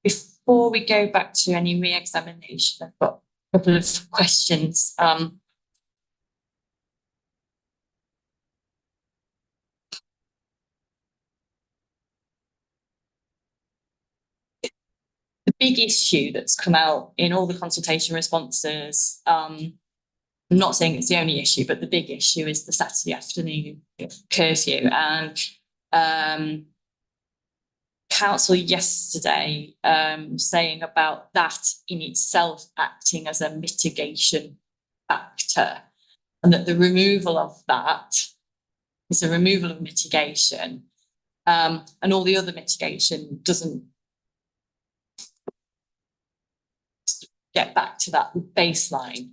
Before we go back to any re-examination, I've got a couple of questions. big issue that's come out in all the consultation responses, I'm not saying it's the only issue, but the big issue is the Saturday afternoon curfew. And council yesterday saying about that in itself acting as a mitigation factor, and that the removal of that is a removal of mitigation, and all the other mitigation doesn't get back to that baseline.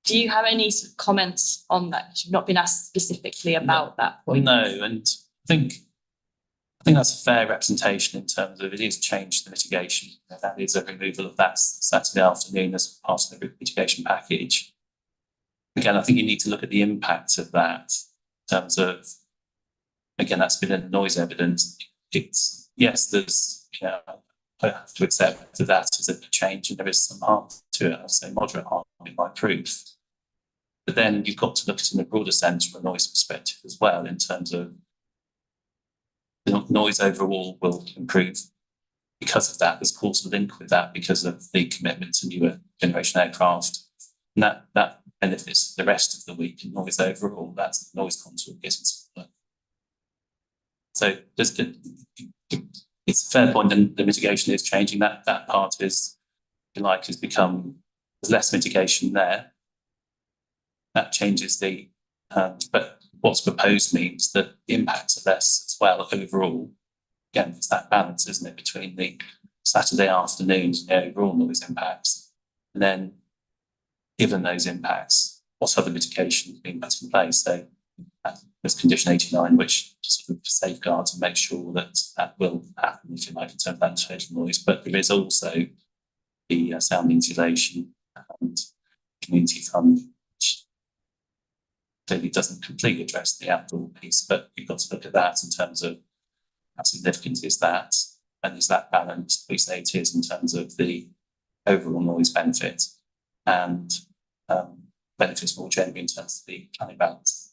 Do you have any sort of comments on that? You've not been asked specifically about that point. No, and I think that's a fair representation in terms of it is changed the mitigation. That is a removal of that Saturday afternoon as part of the mitigation package. Again, I think you need to look at the impact of that in terms of, again, that's been in the noise evidence. It's, yes, there's, I have to accept that is a change and there is some harm to it. I'd say moderate harm in my proof. But then you've got to look at it in a broader sense from a noise perspective as well, in terms of the noise overall will improve because of that. There's causal link with that because of the commitment to newer generation aircraft. And that benefits the rest of the week in noise overall. That's the noise contour getting smaller. So it's a fair point, and the mitigation is changing. That part is, if you like, has become, there's less mitigation there. That changes the, but what's proposed means that the impacts are less as well overall. Again, it's that balance, isn't it, between the Saturday afternoons and the overall noise impacts. And then, given those impacts, what other mitigation is being put in place? So there's condition 89, which sort of safeguards and makes sure that that will happen, if you like, in terms of that total noise. But there is also the sound insulation and community fund, which clearly doesn't completely address the outdoor piece, but you've got to look at that in terms of how significant is that, and is that balanced? We say it is in terms of the overall noise benefit and benefits more generally in terms of the planning balance.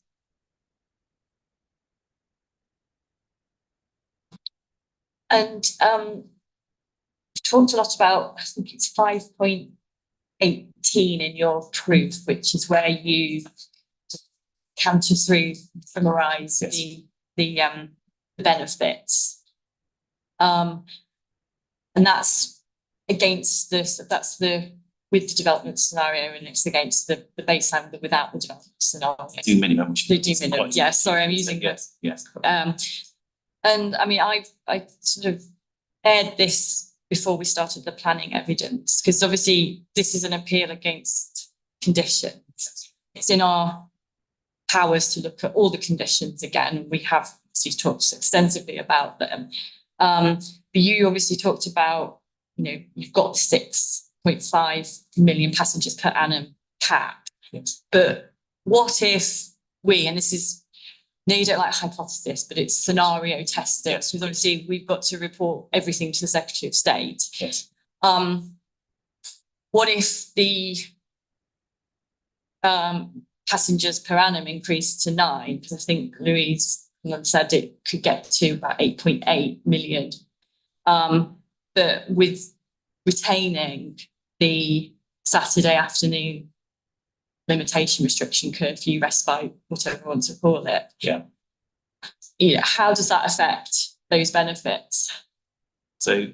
And talked a lot about, I think it's 5.18 in your proof, which is where you canter through, summarise the benefits. And that's against this, that's the with the development scenario, and it's against the baseline without the development scenario. Do minimum. The do minimum, yeah, sorry, I'm using yes. And I mean, I sort of aired this before we started the planning evidence, because obviously this is an appeal against conditions. It's in our powers to look at all the conditions again. We have obviously talked extensively about them. But you obviously talked about, you've got 6.5 million passengers per annum cap. Yes. But what if we, and this is, no, you don't like hypothesis, but it's scenario tested. Yes. Because obviously we've got to report everything to the Secretary of State. Yes. What if the passengers per annum increased to 9? Because I think Louise said it could get to about 8.8 million. But with retaining the Saturday afternoon limitation, restriction, curfew, respite, whatever you want to call it. Yeah. How does that affect those benefits? So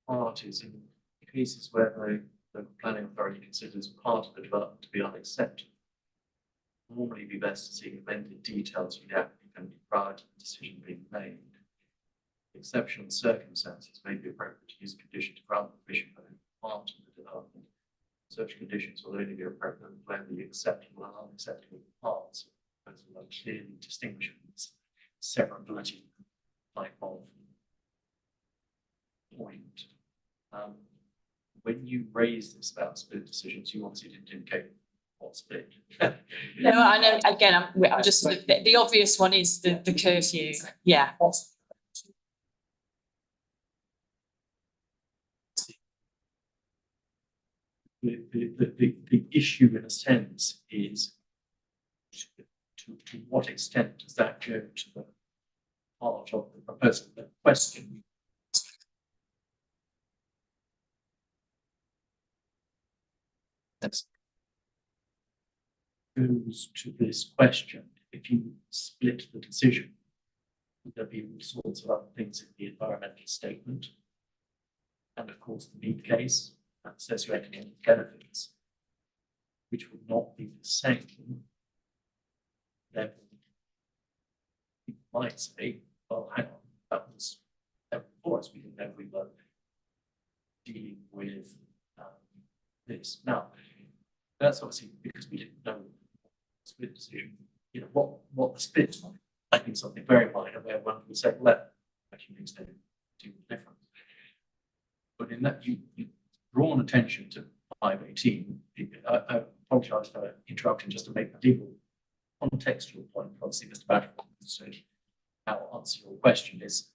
part is in cases where the planning authority considers part of the development to be unacceptable. Normally be best to see amended details from the applicant prior to the decision being made. Exceptional circumstances may be appropriate to use a condition to grant permission for part of the development. such conditions will only be appropriate when the acceptable and unacceptable parts of the proposal are clearly distinguishable. Severability type of point. When you raise this about split decisions, you obviously didn't indicate what split. No, I know, again, I'm just, the obvious one is the curfew, yeah. The issue in a sense is to what extent does that go to the heart of the proposal, the question. Goes to this question, if you split the decision, would there be all sorts of other things in the environmental statement? And of course, the need case and socioeconomic benefits, which would not be the same. Therefore, you might say, well, hang on, that was before us, we didn't know we were dealing with this. Now, that's obviously because we didn't know the split decision, you know, what the split might be something very minor where one would say, well, that actually makes no difference. But in that, you've drawn attention to 518. I apologise for interrupting just to make a legal contextual point. Obviously, Mr. Bashford, so I'll answer your question is,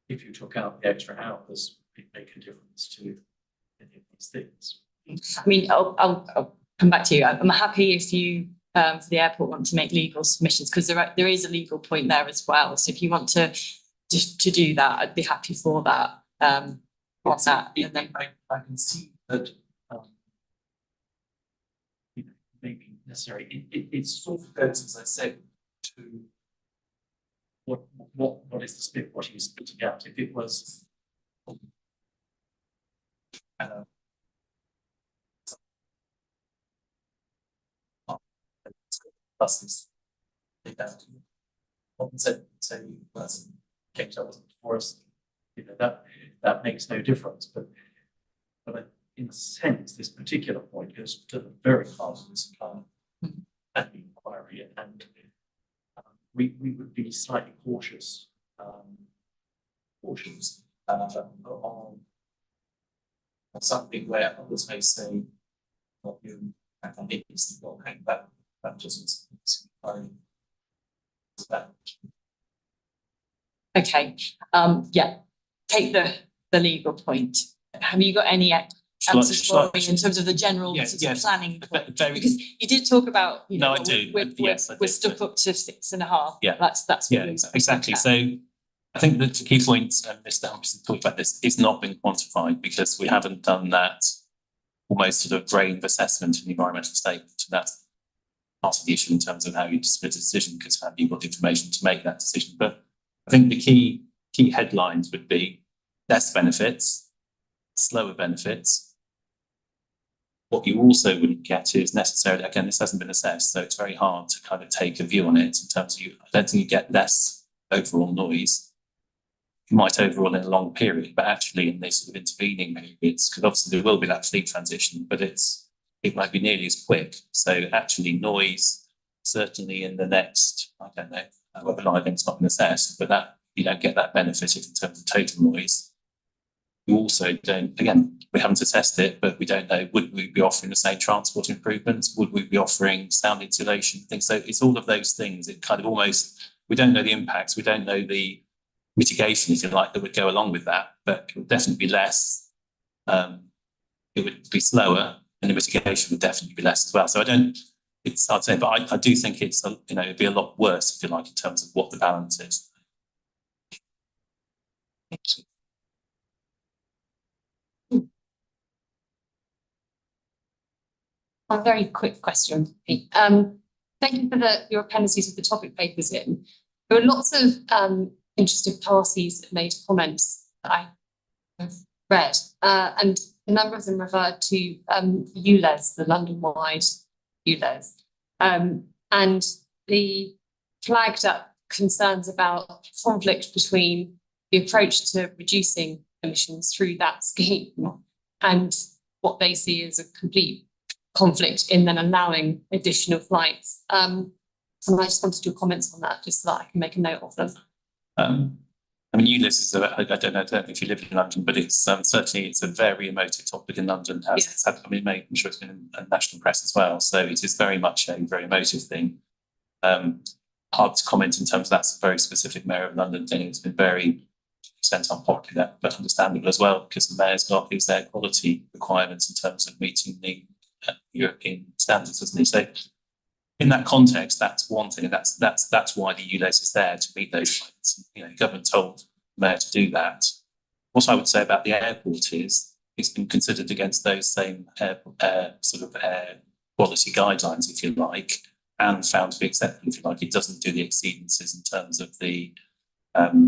if you took out the extra hours, it'd make a difference to any of these things. I mean, I'll come back to you. I'm happy if you, for the airport, want to make legal submissions, because there is a legal point there as well. So if you want to do that, I'd be happy for that. What's that? And then I can see that you know, maybe necessary. It sort of goes, as I said, to what is the split? What are you splitting out? If it was buses, say wasn't for us, you know, that makes no difference. But in a sense, this particular point goes to the very heart of this and the inquiry, and we would be slightly cautious on something where others may say, well, you needs to hang back. That doesn't. okay, yeah, take the legal point. Have you got any answers for me in terms of the general planning point? Because you did talk about, you know, No, I do. we're stuck up to 6.5. Yeah. That's Yeah, exactly. So I think that the key point, Mr. Humphries talked about this, is not been quantified because we haven't done that almost sort of grave assessment in the environmental statement. That's part of the issue in terms of how you split a decision, because have you got the information to make that decision. But I think the key headlines would be less benefits, slower benefits. What you also wouldn't get is necessarily, again, this hasn't been assessed, so it's very hard to kind of take a view on it in terms of I don't think you get less overall noise. You might overall in a long period, but actually in this sort of intervening periods, because obviously there will be that fleet transition, but it won't be nearly as quick. So actually noise, certainly in the next, I don't know, whether it's not been assessed, but that you don't get that benefit in terms of total noise. You also don't, again, we haven't assessed it, but we don't know, would we be offering the same transport improvements? Would we be offering sound insulation things? So it's all of those things. It kind of almost, we don't know the impacts. We don't know the mitigation, if you like, that would go along with that, but it would definitely be less. It would be slower, and the mitigation would definitely be less as well. So it's hard to say, but I do think it's, you know, it'd be a lot worse, if you like, in terms of what the balance is. Thank you. A very quick question. Thank you for your appendices with the topic papers in. There were lots of interested parties that made comments that I have read, and a number of them referred to ULEZ, the London-wide ULEZ, and the flagged up concerns about conflict between the approach to reducing emissions through that scheme and what they see as a complete conflict in then allowing additional flights. And I just wanted your comments on that, just so that I can make a note of them. I mean, Ulysses, I don't know if you live in London, but it's certainly it's a very emotive topic in London. It's had, I mean, I'm sure it's been in national press as well. So it is very much a very emotive thing. Hard to comment in terms of that's a very specific Mayor of London thing. It's been very extent unpopular, but understandable as well, because the Mayor's got these air quality requirements in terms of meeting the European standards, doesn't he? So in that context, that's one thing, and that's why the ULEZ is there, to meet those requirements. You know, government told the Mayor to do that. What I would say about the airport is it's been considered against those same sort of air quality guidelines, if you like, and found to be acceptable, if you like. It doesn't do the exceedances in terms of the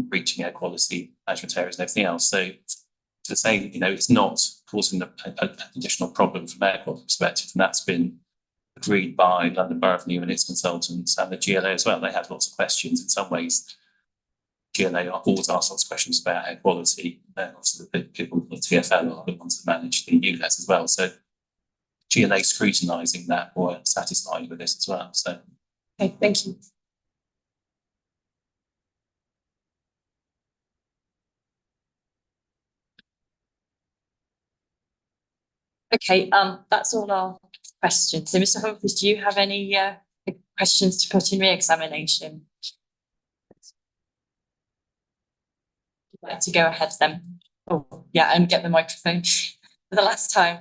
reaching air quality management areas and everything else. So to say, you know, it's not causing an additional problem from air quality perspective, and that's been agreed by London Borough of Newham and its consultants and the GLA as well. They had lots of questions. In some ways, GLA always ask lots of questions about air quality. Obviously, the people at TfL are the ones that manage the ULEZ as well. So GLA scrutinising that were satisfied with this as well. So, okay, thank you. Okay, that's all our questions. So, Mr. Humphries, do you have any questions to put in re-examination? Would you like to go ahead then? Oh, yeah, and get the microphone for the last time.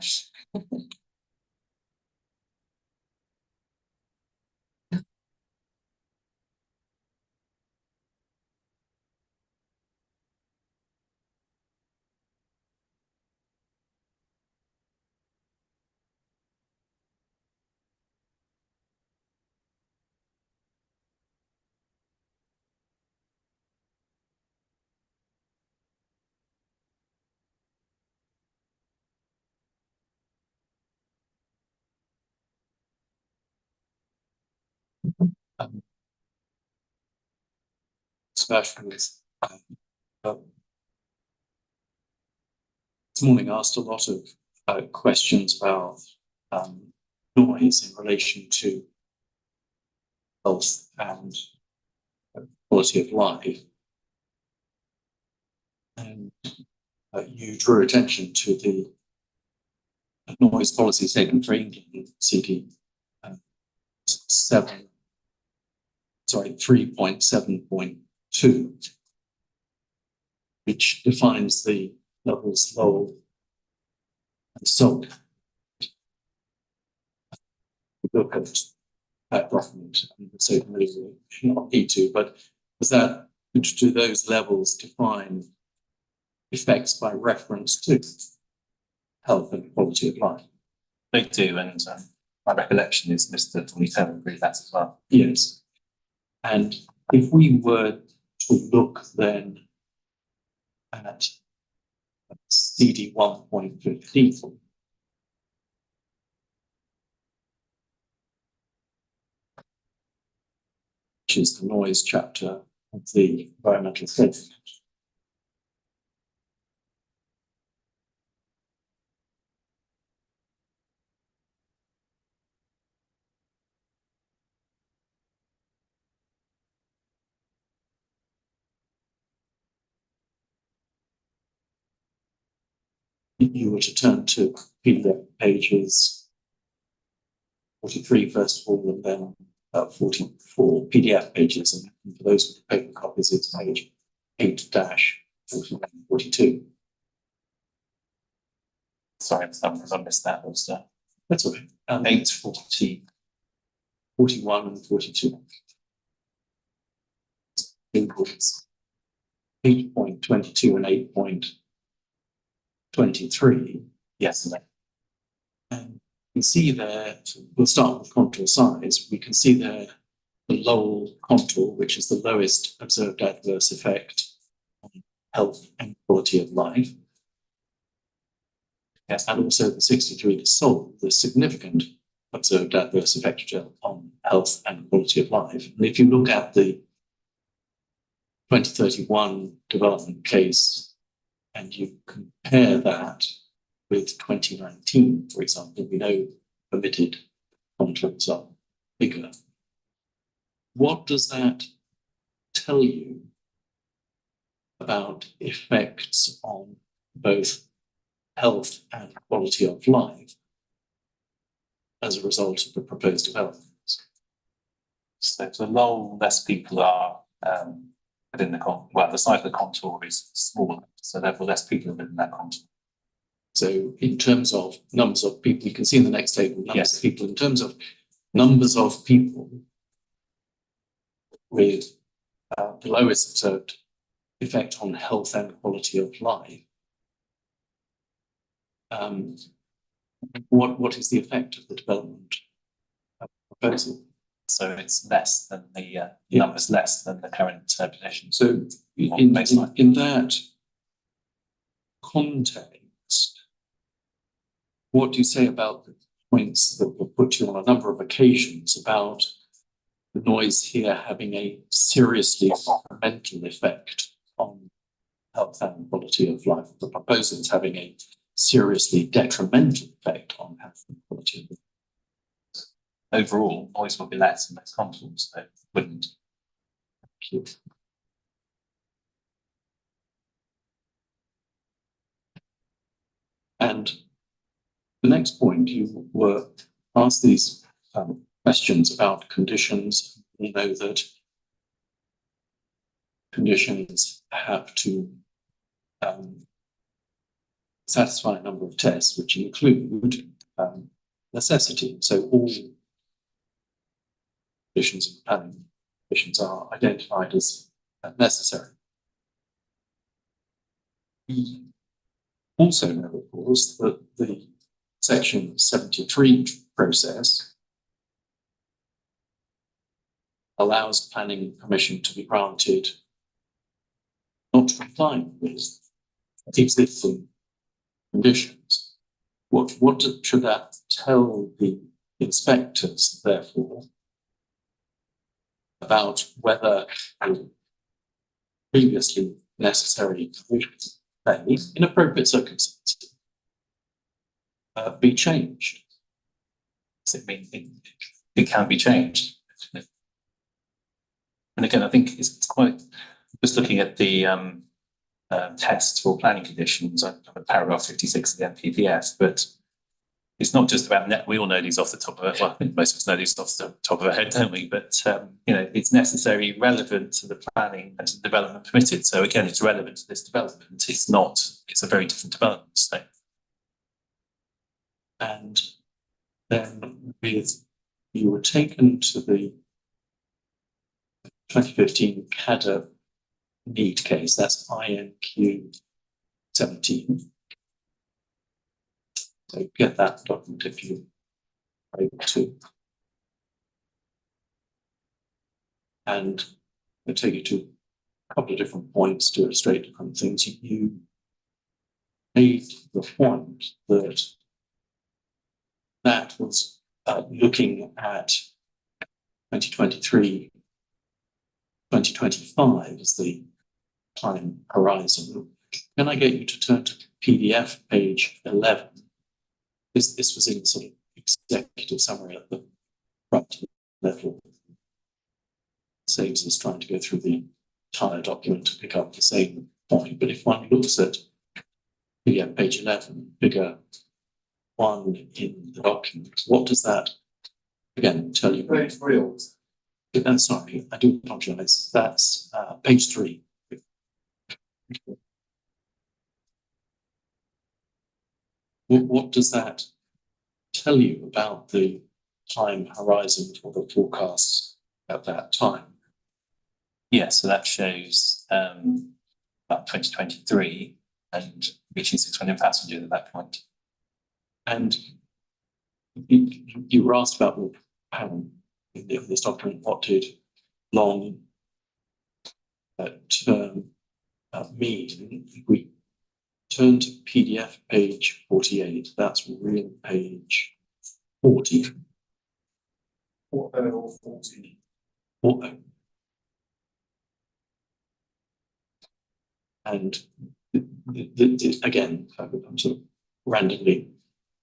Specialists. This morning asked a lot of questions about noise in relation to health and quality of life. And you drew attention to the noise policy statement for England, CD 3.7.2, which defines the levels low and SOC. Look at that document and say maybe not need to, but do those levels define effects by reference to health and quality of life? they do, and my recollection is Mr. Donatello agreed that as well. Yes. And if we were to look then at CD 1.15, which is the noise chapter of the environmental statement. If you were to turn to PDF pages 43 first of all, and then 44 PDF pages, and for those with paper copies, it's page 8-41-42. Sorry, I missed that. Was That's okay. 8-40, 41 and 42. Inputs 8.22 and 8.23. yes, And you can see there, we'll start with contour size. We can see there the Lowell contour, which is the lowest observed adverse effect on health and quality of life. Yes, and also the 63 to Seoul, the significant observed adverse effect on health and quality of life. And if you look at the 2031 development case and you compare that with 2019, for example, we know permitted contours are bigger. What does that tell you about effects on both health and quality of life as a result of the proposed developments? So the less people are within the size of the contour is smaller, so therefore less people are within that contour. So in terms of numbers of people, you can see in the next table, numbers Yes. of people, in terms of numbers of people with the lowest observed effect on health and quality of life, what is the effect of the development proposal? So it's less than the numbers less than the current position. So in that context, what do you say about the points that were put to you on a number of occasions about the noise here having a seriously detrimental effect on health and quality of life? The proposal is having a seriously detrimental effect on health and quality of life. Overall, noise will be less and less contours, so it wouldn't. Thank you. And the next point, you were asked these questions about conditions. We know that conditions have to satisfy a number of tests, which include necessity. So all conditions and planning conditions are identified as necessary. We also know, of course, that the Section 73 process allows planning permission to be granted not complying with existing conditions. What should that tell the inspectors, therefore, about whether previously necessary conditions may, in appropriate circumstances, be changed? Does it mean it can be changed? And again, I think it's quite, just looking at the test for planning conditions, paragraph 56 of the NPPF, but it's not just about we all know these off the top of our, well, I think most of us know these off the top of our head, don't we? But it's necessary, relevant to the planning and to the development permitted. So again, it's relevant to this development. It's not, it's a very different development. So. And then you were taken to the 2015 CADA need case, that's INQ 17. So get that document if you are able to. And I'll take you to a couple of different points to illustrate different things. You made the point that that was looking at 2023, 2025 as the time horizon. Can I get you to turn to PDF page 11? This was in sort of executive summary at the right level. Saves us trying to go through the entire document to pick up the same point. But if one looks at PDF page 11, figure 1 in the document, what does that again tell you? Page 3. Sorry, I do apologise. That's page 3. What does that tell you about the time horizon for the forecasts at that time? Yeah, so that shows about 2023 and reaching 6 million passengers at that point. And you were asked about in this document, what did long term mean? If we turn to PDF page 48, that's real page 40. Or 40. And again, I'm sort of randomly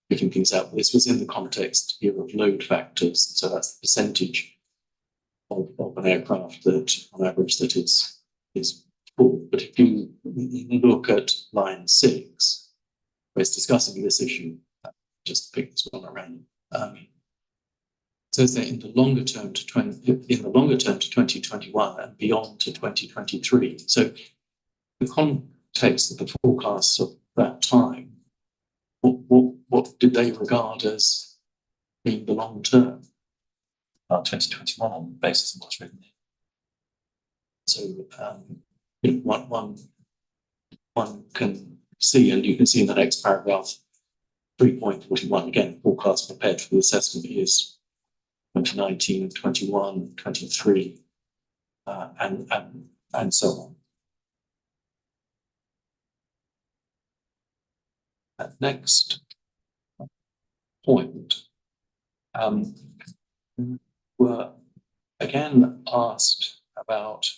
picking things out. This was in the context here of load factors, so that's the percentage of an aircraft that, on average, that is full. But if you look at line 6, where it's discussing this issue, just pick this one around. So is that in the longer term to 2021 and beyond to 2023. So the context of the forecasts of that time, what did they regard as being the long term? 2021 on the basis of what's written. So one can see, and you can see in the next paragraph, 3.41, again, forecast prepared for the assessment years 2019, 21, 23, and so on. That next point, were again asked about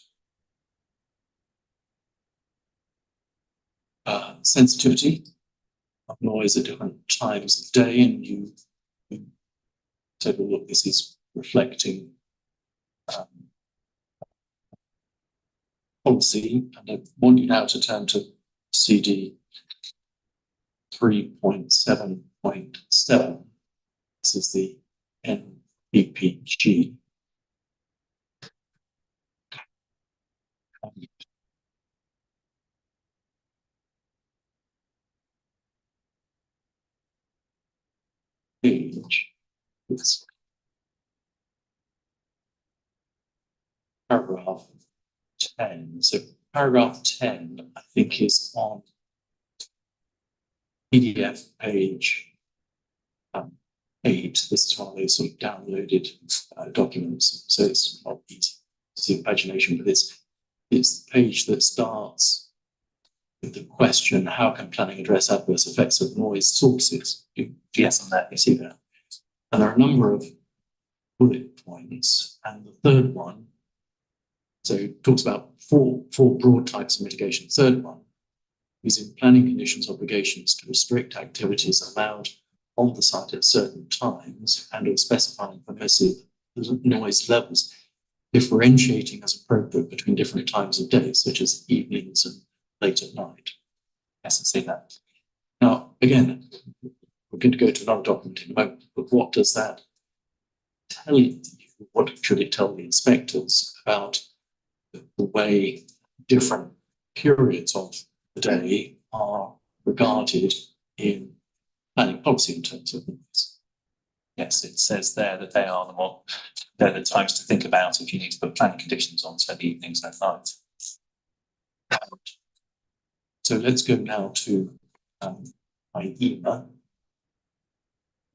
sensitivity of noise at different times of day, and you said, well, look, this is reflecting policy, and I want you now to turn to CD 3.7.7. This is the NPPG. Page is paragraph 10. So paragraph 10, I think, is on PDF page 8. This is one of those sort of downloaded documents, so it's not easy to see imagination, but it's the page that starts with the question, how can planning address adverse effects of noise sources? Yes, on that, you see that. And there are a number of bullet points, and the third one, so it talks about four broad types of mitigation. The third one, using planning conditions obligations to restrict activities allowed on the site at certain times and or specifying permissive noise levels, differentiating as appropriate between different times of day, such as evenings and late at night. Yes, I see that. Now, again, we're going to go to another document in a moment, but what does that tell you? What should it tell the inspectors about the way different periods of the day are regarded in planning policy in terms of noise? Yes, it says there that they're the times to think about if you need to put planning conditions on, so the evenings and nights. So let's go now to IEMA.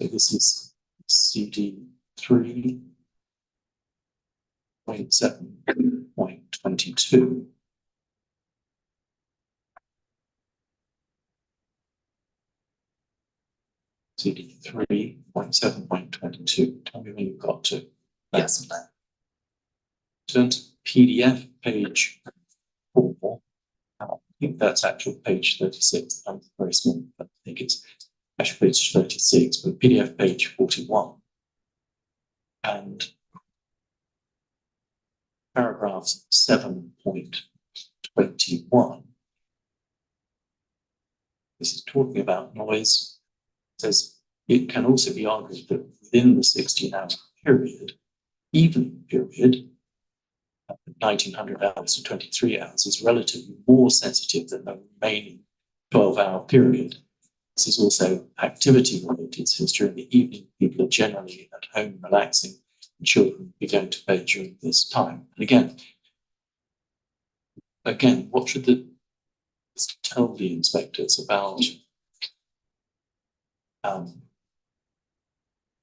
So this is CD 3.7.22. CD 3.7.22. Tell me when you've got to. Yes. Turn to PDF page 4. I think that's actual page 36. I'm very small, but I think it's actually page 36, but PDF page 41. And paragraph 7.21. This is talking about noise. It says it can also be argued that within the 16-hour period, even period, 1900 hours to 23 hours is relatively more sensitive than the remaining 12-hour period. This is also activity related, since during the evening, people are generally at home relaxing, and children will be going to bed during this time. And again, what should this tell the inspectors about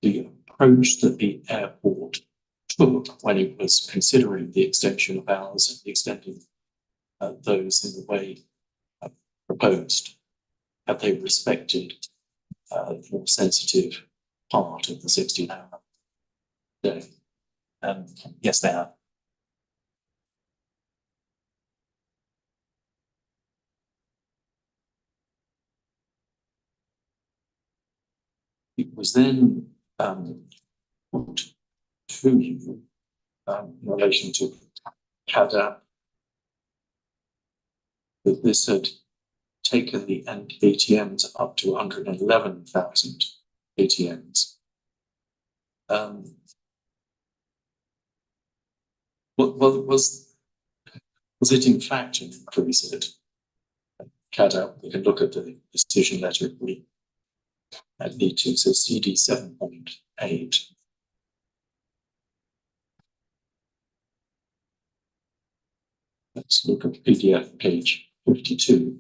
the approach that the airport took when it was considering the extension of hours and extending those in the way proposed? Have they respected the more sensitive part of the 16-hour day? Yes, they have. it was then put to you in relation to CADAP that this had taken the ATMs up to 111,000 ATMs. What was it in fact an increase at CADAP? We can look at the decision letter if we need to. So CD 7.8. Let's look at PDF page 52.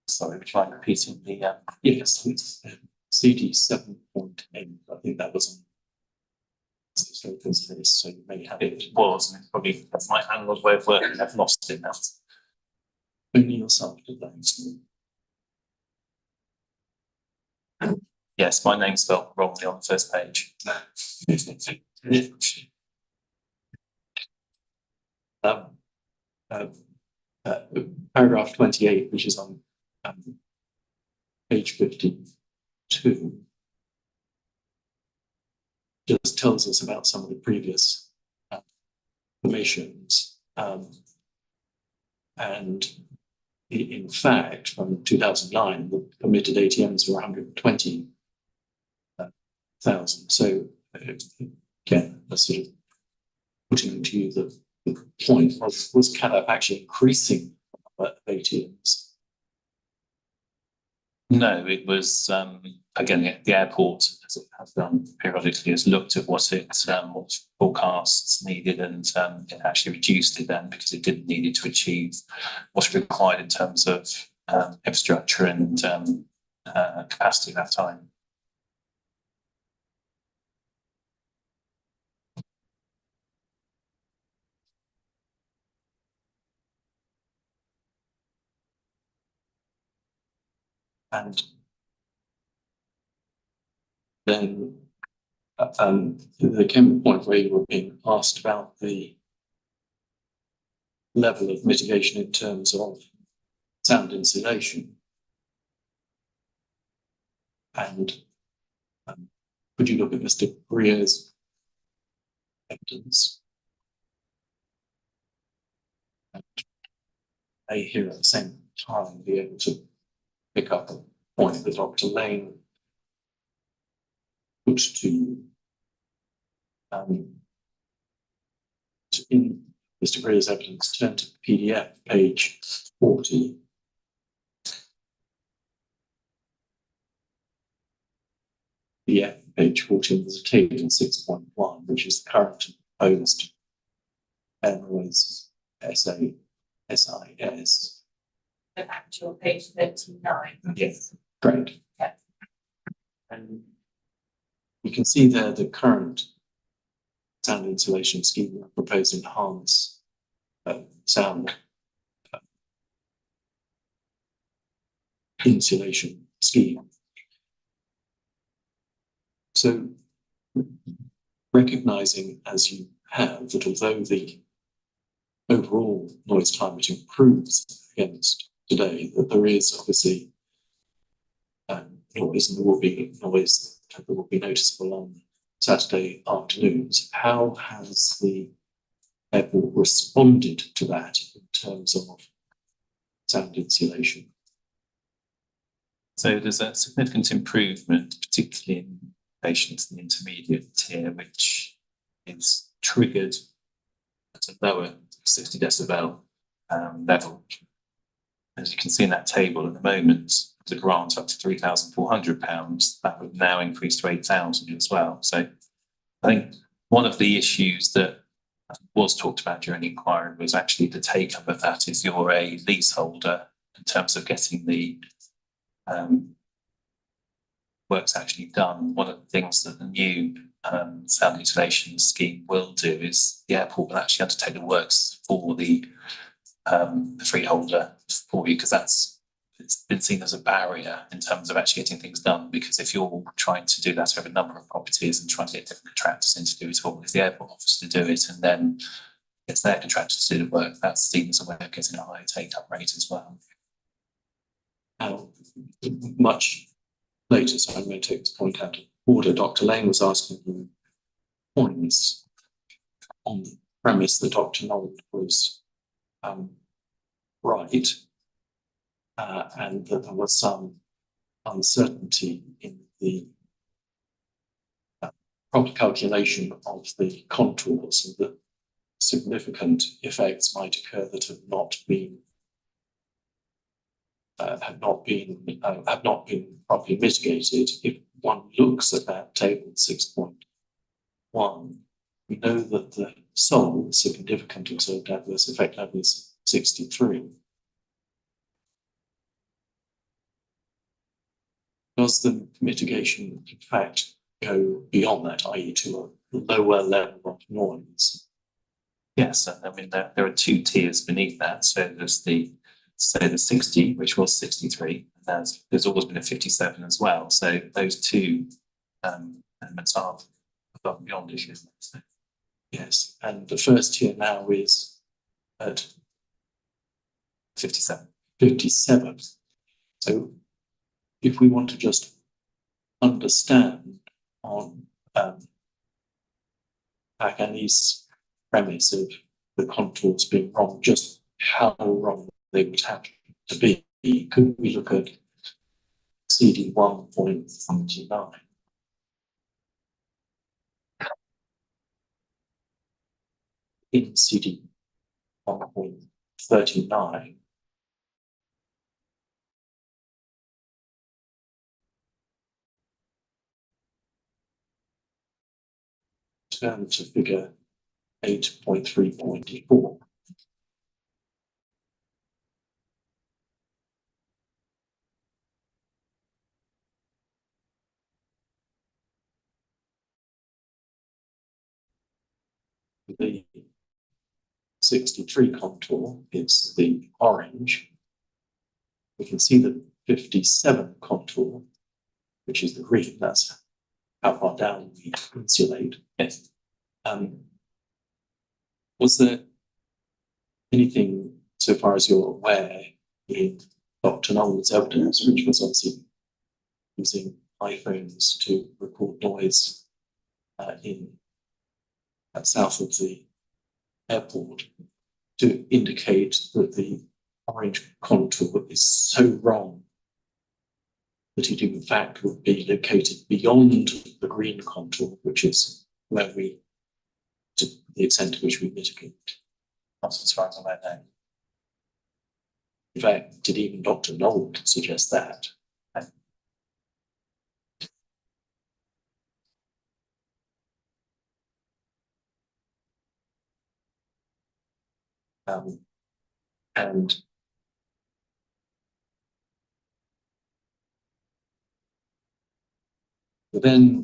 Sorry, would you mind repeating the, Yes, it's CD 7.8. I think that was on. So there's this, so you may have it was, and it's probably, that's my analog way of working, I've lost it now. only yourself to blame. Yes, my name's spelled wrongly on the first page. Paragraph 28, which is on page 52, just tells us about some of the previous permissions. And in fact, from 2009, the permitted ATMs were 120,000. So again, that's sort of putting to you the point, was CADAP actually increasing the number of ATMs? No, it was, again, the airport, as it has done periodically, has looked at what forecasts needed, and it actually reduced it then because it didn't need it to achieve what's required in terms of infrastructure and capacity at that time. And then there came a point where you were being asked about the level of mitigation in terms of sound insulation. And could you look at Mr. Greer's evidence? And may here at the same time be able to pick up a point that Dr. Lane put to you. In Mr. Greer's evidence, turn to PDF page 40. PDF page 14 is a table 6.1, which is the current and proposed Airways SIS. The actual page 39. Yes, great. Yeah. And you can see there the current sound insulation scheme, proposed enhanced sound insulation scheme. So, recognizing as you have that although the overall noise climate improves against today, that there is obviously noise, and there will be noise that will be noticeable on Saturday afternoons. How has the airport responded to that in terms of sound insulation? So there's a significant improvement, particularly in relation to the intermediate tier, which is triggered at a lower 60 decibel level. As you can see in that table at the moment, the grant up to £3,400, that would now increase to 8,000 as well. So I think one of the issues that was talked about during the inquiry was actually the take up of that if you're a leaseholder in terms of getting the works actually done. One of the things that the new sound insulation scheme will do is the airport will actually undertake the works for the freeholder for you, because that's it's been seen as a barrier in terms of actually getting things done, because if you're trying to do that over a number of properties and trying to get different contractors in to do it all, if the airport offers to do it and then gets their contractors to do the work, that's seen as a way of getting a higher take-up rate as well. Now, much later, so I'm going to take this point out of order. Dr. Lane was asking you points on the premise that Dr. Nold was right, and that there was some uncertainty in the proper calculation of the contours, and that significant effects might occur that have not been properly mitigated. If one looks at that table 6.1, we know that the sole significant observed adverse effect level is 63. Does the mitigation, in fact, go beyond that, i.e. to a lower level of noise? Yes, I mean, there are two tiers beneath that. So there's the 60, which was 63, and there's always been a 57 as well. So those two elements are above and beyond issues. Yes, and the first tier now is at 57. 57. So if we want to just understand on Pagani's premise of the contours being wrong, just how wrong they would have to be, could we look at CD 1.39? In CD 1.39, turn to figure 8.3.4. The 63 contour is the orange. We can see the 57 contour, which is the green. That's how far down we insulate. Yes. Was there anything, so far as you're aware, in Dr. Nold's evidence, which was obviously using iPhones to record noise in south of the airport, to indicate that the orange contour is so wrong that it in fact would be located beyond the green contour, which is where we, to the extent to which we mitigate. Not as far as I'm aware now. In fact, did even Dr. Nold suggest that? And then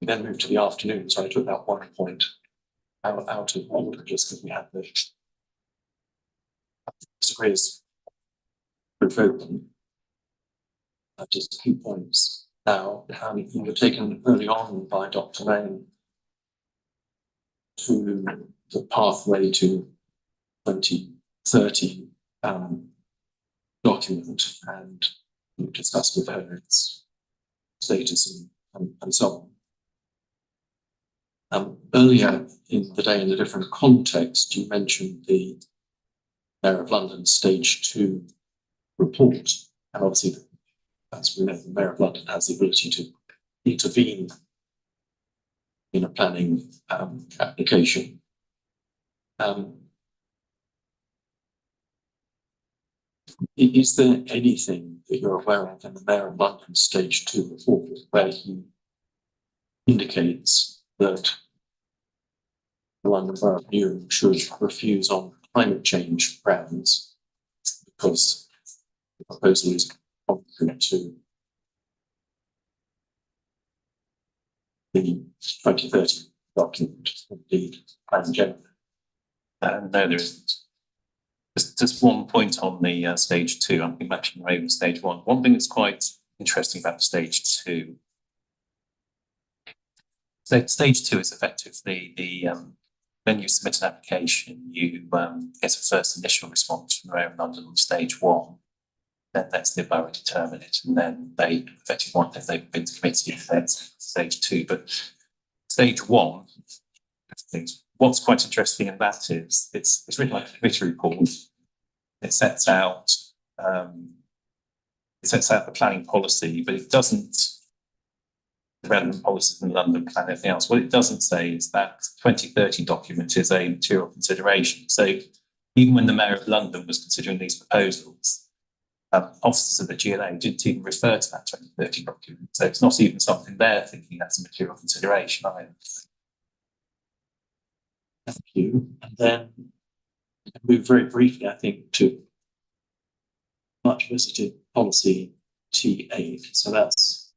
moved to the afternoon, so I took that one point out of order just because we had the disagrees proof open. Just 2 points now. You were taken early on by Dr. Lane to the pathway to 2030 document, and we discussed with her its status and so on. Earlier in the day, in a different context, you mentioned the Mayor of London Stage 2 report, and obviously, as we know, the Mayor of London has the ability to intervene in a planning application. Is there anything that you're aware of in the Mayor of London Stage 2 report where he indicates that the London Borough of Newham should refuse on climate change grounds because the proposal is contrary to the 2030 document, indeed, plan generally? No, there isn't. Just one point on the stage two. I'm matching over stage one. One thing that's quite interesting about stage two. So stage two is effectively when you submit an application, you get a first initial response from Mayor of London on stage one. Then that's the borough determine it, and then they effectively want, if they've been to committee, that's stage two. But stage one, what's quite interesting in that is it's written like a committee report. It sets out the planning policy, but it doesn't relevant policies in the London plan, anything else. What it doesn't say is that 2030 document is a material consideration. So even when the Mayor of London was considering these proposals, officers of the GLA didn't even refer to that 2030 document. So it's not even something they're thinking that's a material consideration either. Thank you. And then move very briefly, I think, to much visited policy T8. So that's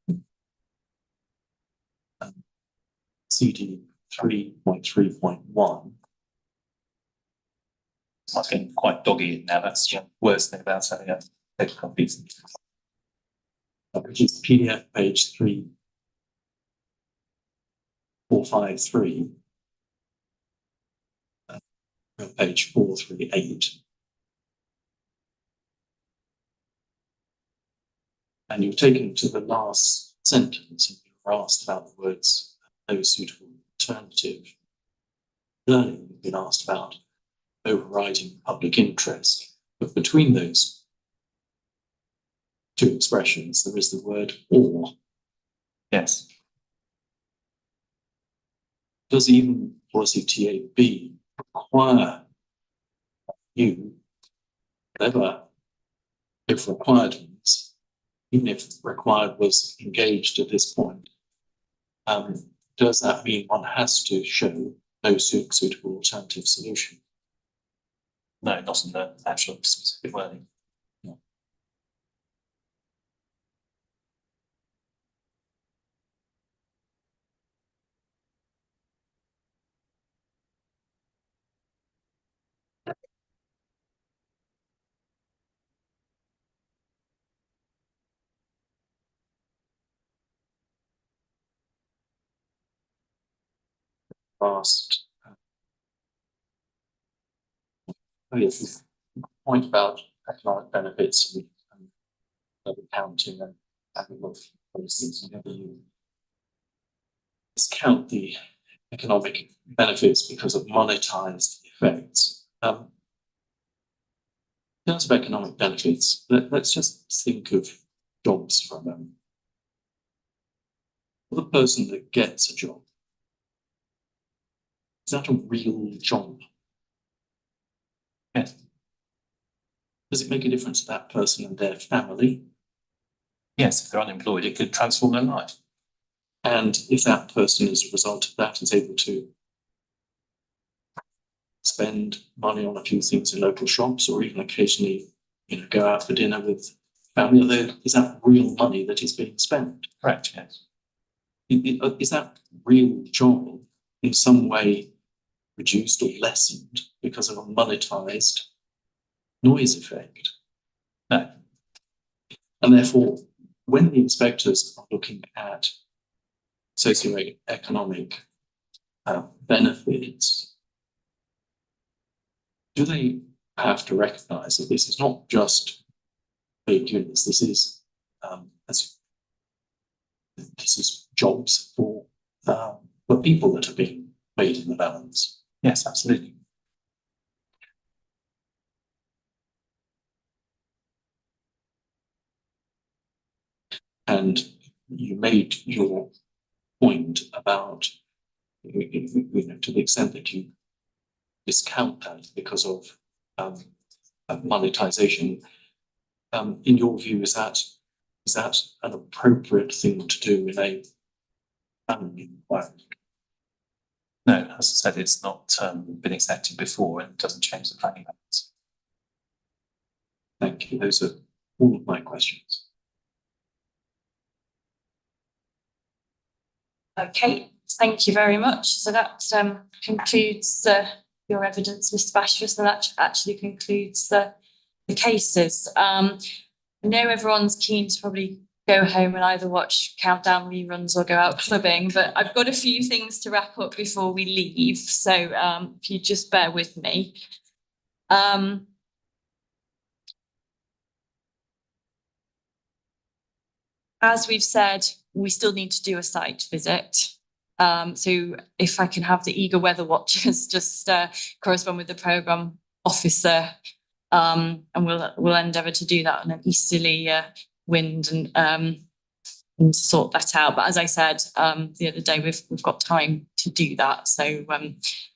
CD 3.3.1. I'm getting quite doggy now. That's the worst thing about having a paper copy. Which is PDF page 3453. Page 438. And you're taken to the last sentence and you're asked about the words no suitable alternative. Learning, you've been asked about overriding public interest. But between those two expressions, there is the word or. Yes. Does even policy TAB require you, whatever, if required means, even if required was engaged at this point, does that mean one has to show no suitable alternative solution? No, not in the actual specific wording. No. Last. Oh yes, the point about economic benefits and accounting and having looked at those things, whenever you discount the economic benefits because of monetized effects. In terms of economic benefits, let's just think of jobs for a moment. For the person that gets a job, is that a real job? Yes. Does it make a difference to that person and their family? Yes, if they're unemployed, it could transform their life. And if that person, as a result of that, is able to spend money on a few things in local shops, or even occasionally, go out for dinner with family, is that real money that is being spent? Correct, yes. Is that real job in some way reduced or lessened because of a monetized noise effect? No. And therefore, when the inspectors are looking at socioeconomic benefits, do they have to recognize that this is not just paid units, this is jobs for people that are being paid in the balance? Yes, absolutely. And you made your point about, to the extent that you discount that because of monetization. In your view, is that an appropriate thing to do in a family environment? No, as I said, it's not been accepted before and doesn't change the planning balance. Thank you. Those are all of my questions. Okay, thank you very much. So that concludes the your evidence, Mr. Bashford, and that actually concludes the cases. I know everyone's keen to probably go home and either watch countdown reruns or go out clubbing, but I've got a few things to wrap up before we leave. So if you just bear with me. As we've said, we still need to do a site visit. So if I can have the eager weather watchers just correspond with the programme officer, and we'll endeavour to do that on an easterly wind and sort that out. But as I said the other day, we've got time to do that, so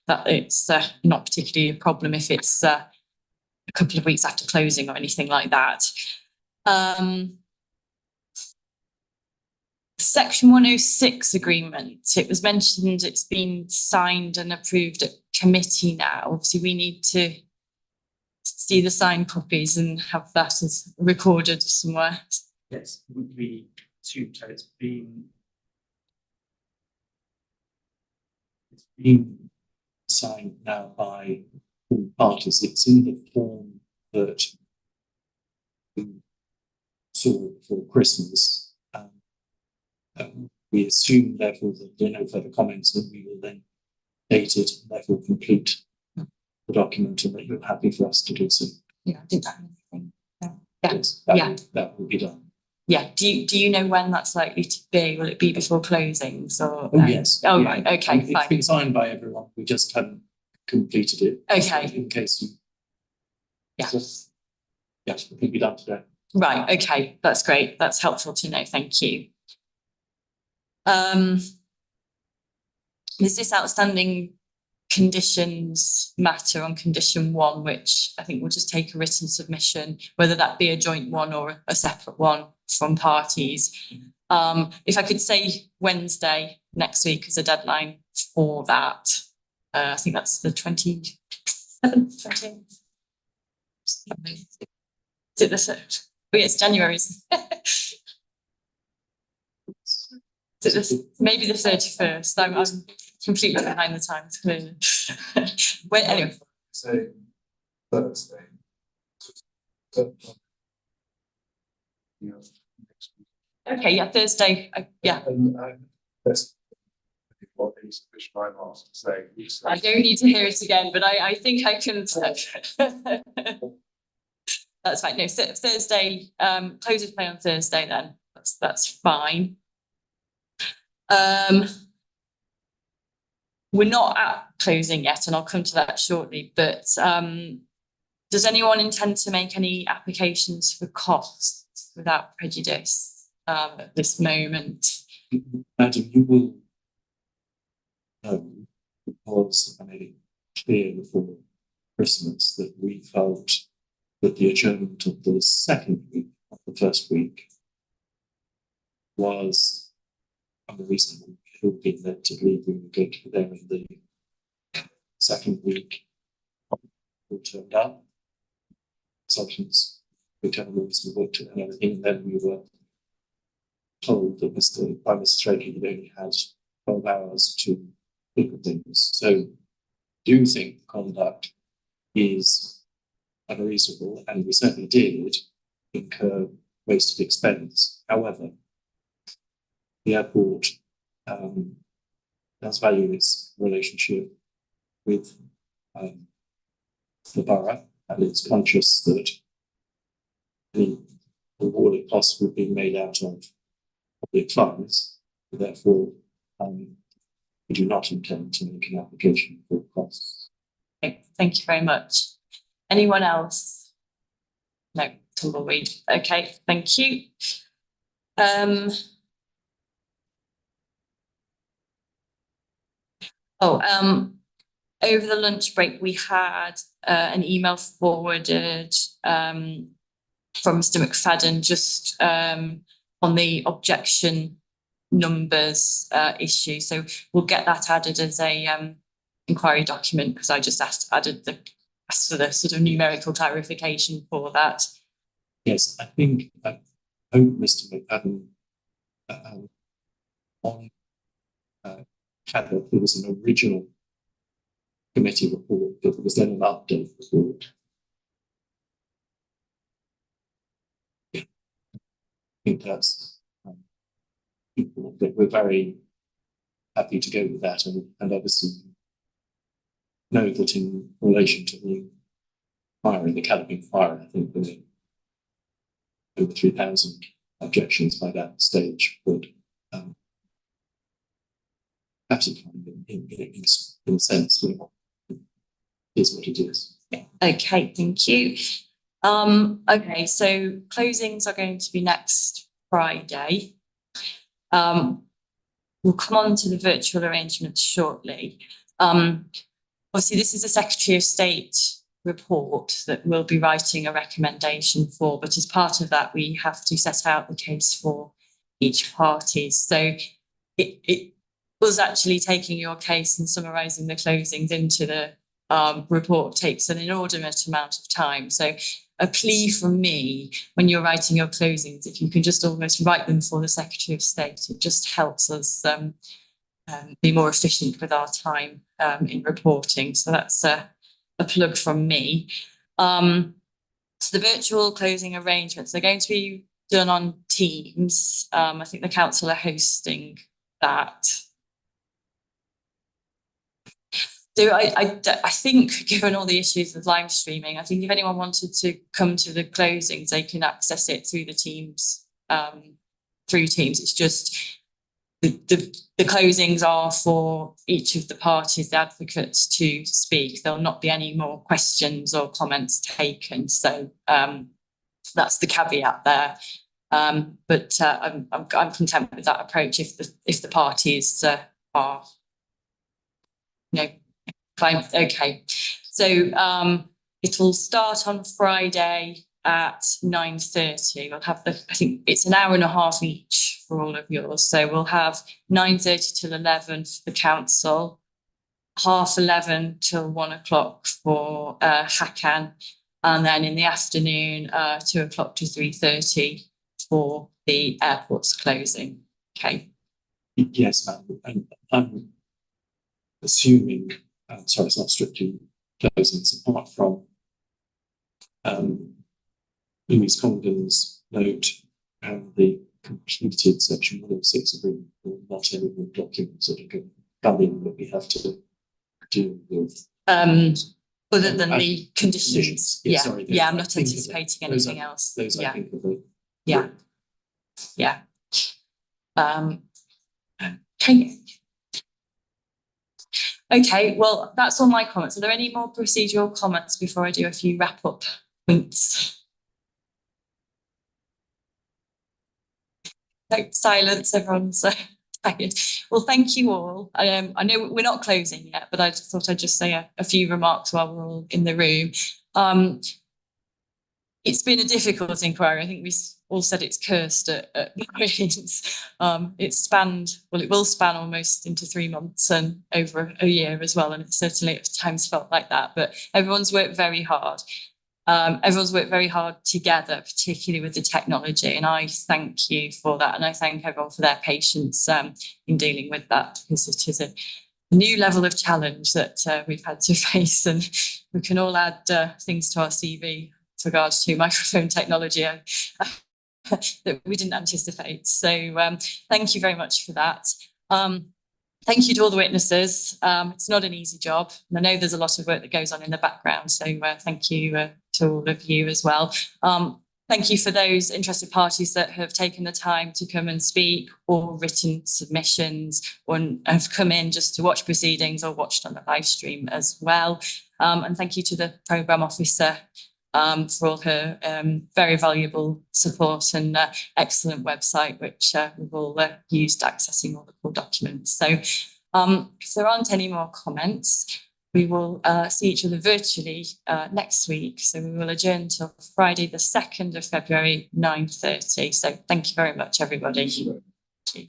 that it's not particularly a problem if it's a couple of weeks after closing or anything like that. Section 106 agreement, it was mentioned it's been signed and approved at committee now. Obviously, we need to see the signed copies and have that as recorded somewhere. Yes, we assume so. It's been signed now by all parties. It's in the form that we saw for Christmas. We assume, therefore, that there are no further comments, and we will then date it and therefore complete the document, and that you're happy for us to do so. Yeah, I did that. Yeah. Yes, that will be done. Yeah. Do you know when that's likely to be? Will it be before closings or? Oh, yes. Oh, Yeah. right. Okay, It's fine. been signed by everyone. We just haven't completed it. Okay. In case you. Yeah. Yes, it will be done today. Right. Okay. That's great. That's helpful to know. Thank you. There's this outstanding conditions matter on condition 1, which I think will just take a written submission, whether that be a joint one or a separate one from parties. If I could say Wednesday next week as a deadline for that, I think that's the 27th, 20th. Is it the 3rd? Oh, yeah, it's January. Is it maybe the 31st? I'm completely behind the times, clearly. Well, anyway. Say Thursday. Yeah. Okay, yeah, Thursday. Yeah. And that's what the submission I'm asked to say. I don't need to hear it again, but I think I can. That's fine. No, Thursday. Close of play on Thursday. Then that's fine. We're not at closing yet, and I'll come to that shortly. But does anyone intend to make any applications for costs without prejudice at this moment? Madam, you will know, because I made it clear before Christmas that we felt that the adjournment of the second week of the first week was unreasonable. It would be led to believe we were going to be there in the second week. We turned up, consultants, whichever rooms we worked at and everything, and then we were told that by Mr. Strachey had only had 12 hours to look at things. So do think the conduct is unreasonable, and we certainly did incur wasted expense. However, the airport does value its relationship with the borough, and it's conscious that the rewarded costs would be made out of public funds. Therefore, we do not intend to make an application for costs. Okay, thank you very much. Anyone else? No, tumbleweed. Okay, thank you. Over the lunch break, we had an email forwarded from Mr. McFadden just on the objection numbers issue. So we'll get that added as a inquiry document, because I just asked for the sort of numerical clarification for that. Yes, I hope Mr. McFadden had that there was an original committee report there was then an update report. Yeah. I think that's important, but we're very happy to go with that, and obviously know that in relation to the fire, the Callaby fire, I think there were over 3,000 objections by that stage, but absolutely fine in a sense, it is what it is. Okay, thank you. Okay, so closings are going to be next Friday. We'll come on to the virtual arrangements shortly. Obviously, this is a Secretary of State report that we'll be writing a recommendation for, but as part of that, we have to set out the case for each party. So it was actually taking your case and summarising the closings into the report takes an inordinate amount of time. So a plea from me when you're writing your closings, if you can just almost write them for the Secretary of State, it just helps us be more efficient with our time in reporting. So that's a plug from me. So the virtual closing arrangements, they're going to be done on Teams. I think the council are hosting that. So I think, given all the issues with live streaming, I think if anyone wanted to come to the closings, they can access it through the Teams, through Teams. It's just the closings are for each of the parties, the advocates, to speak. There'll not be any more questions or comments taken. So that's the caveat there. But I'm content with that approach if the parties are, you know, fine. Okay. So it'll start on Friday at 9:30. We'll have I think it's an hour and a half each for all of yours. So we'll have 9:30 till 11 for the council, 11:30 till 1 o'clock for Hakan, and then in the afternoon 2 o'clock to 3:30 for the airport's closing. Okay. Yes, ma'am. And I'm assuming, sorry, it's not strictly closings, apart from Louise Condon's note and the completed section 106 agreement, or not any more documents that are going to come in that we have to deal with. Other than the conditions. Yeah, Yeah, sorry, yeah, I'm I not think anticipating those anything are- else. Those I Yeah, think are the yeah, yeah. Okay. Okay, well, that's all my comments. Are there any more procedural comments before I do a few wrap-up points? No, silence, everyone's tired. Well, thank you all. I know we're not closing yet, but I just thought I'd just say a few remarks while we're all in the room. It's been a difficult inquiry. I think we all said it's cursed at points. It will span almost into 3 months and over a year as well. And it certainly at times felt like that, but everyone's worked very hard. Everyone's worked very hard together, particularly with the technology. And I thank you for that. And I thank everyone for their patience in dealing with that, because it is a new level of challenge that we've had to face. And we can all add things to our CV with regards to microphone technology that we didn't anticipate. So thank you very much for that. Thank you to all the witnesses. It's not an easy job. And I know there's a lot of work that goes on in the background. So thank you to all of you as well. Thank you for those interested parties that have taken the time to come and speak, or written submissions, or have come in just to watch proceedings or watched on the live stream as well. And thank you to the programme officer for all her very valuable support and excellent website, which we've all used accessing all the core documents. So if there aren't any more comments, we will see each other virtually next week. So we will adjourn till Friday, the 2nd of February, 9:30. So thank you very much, everybody. Thank you.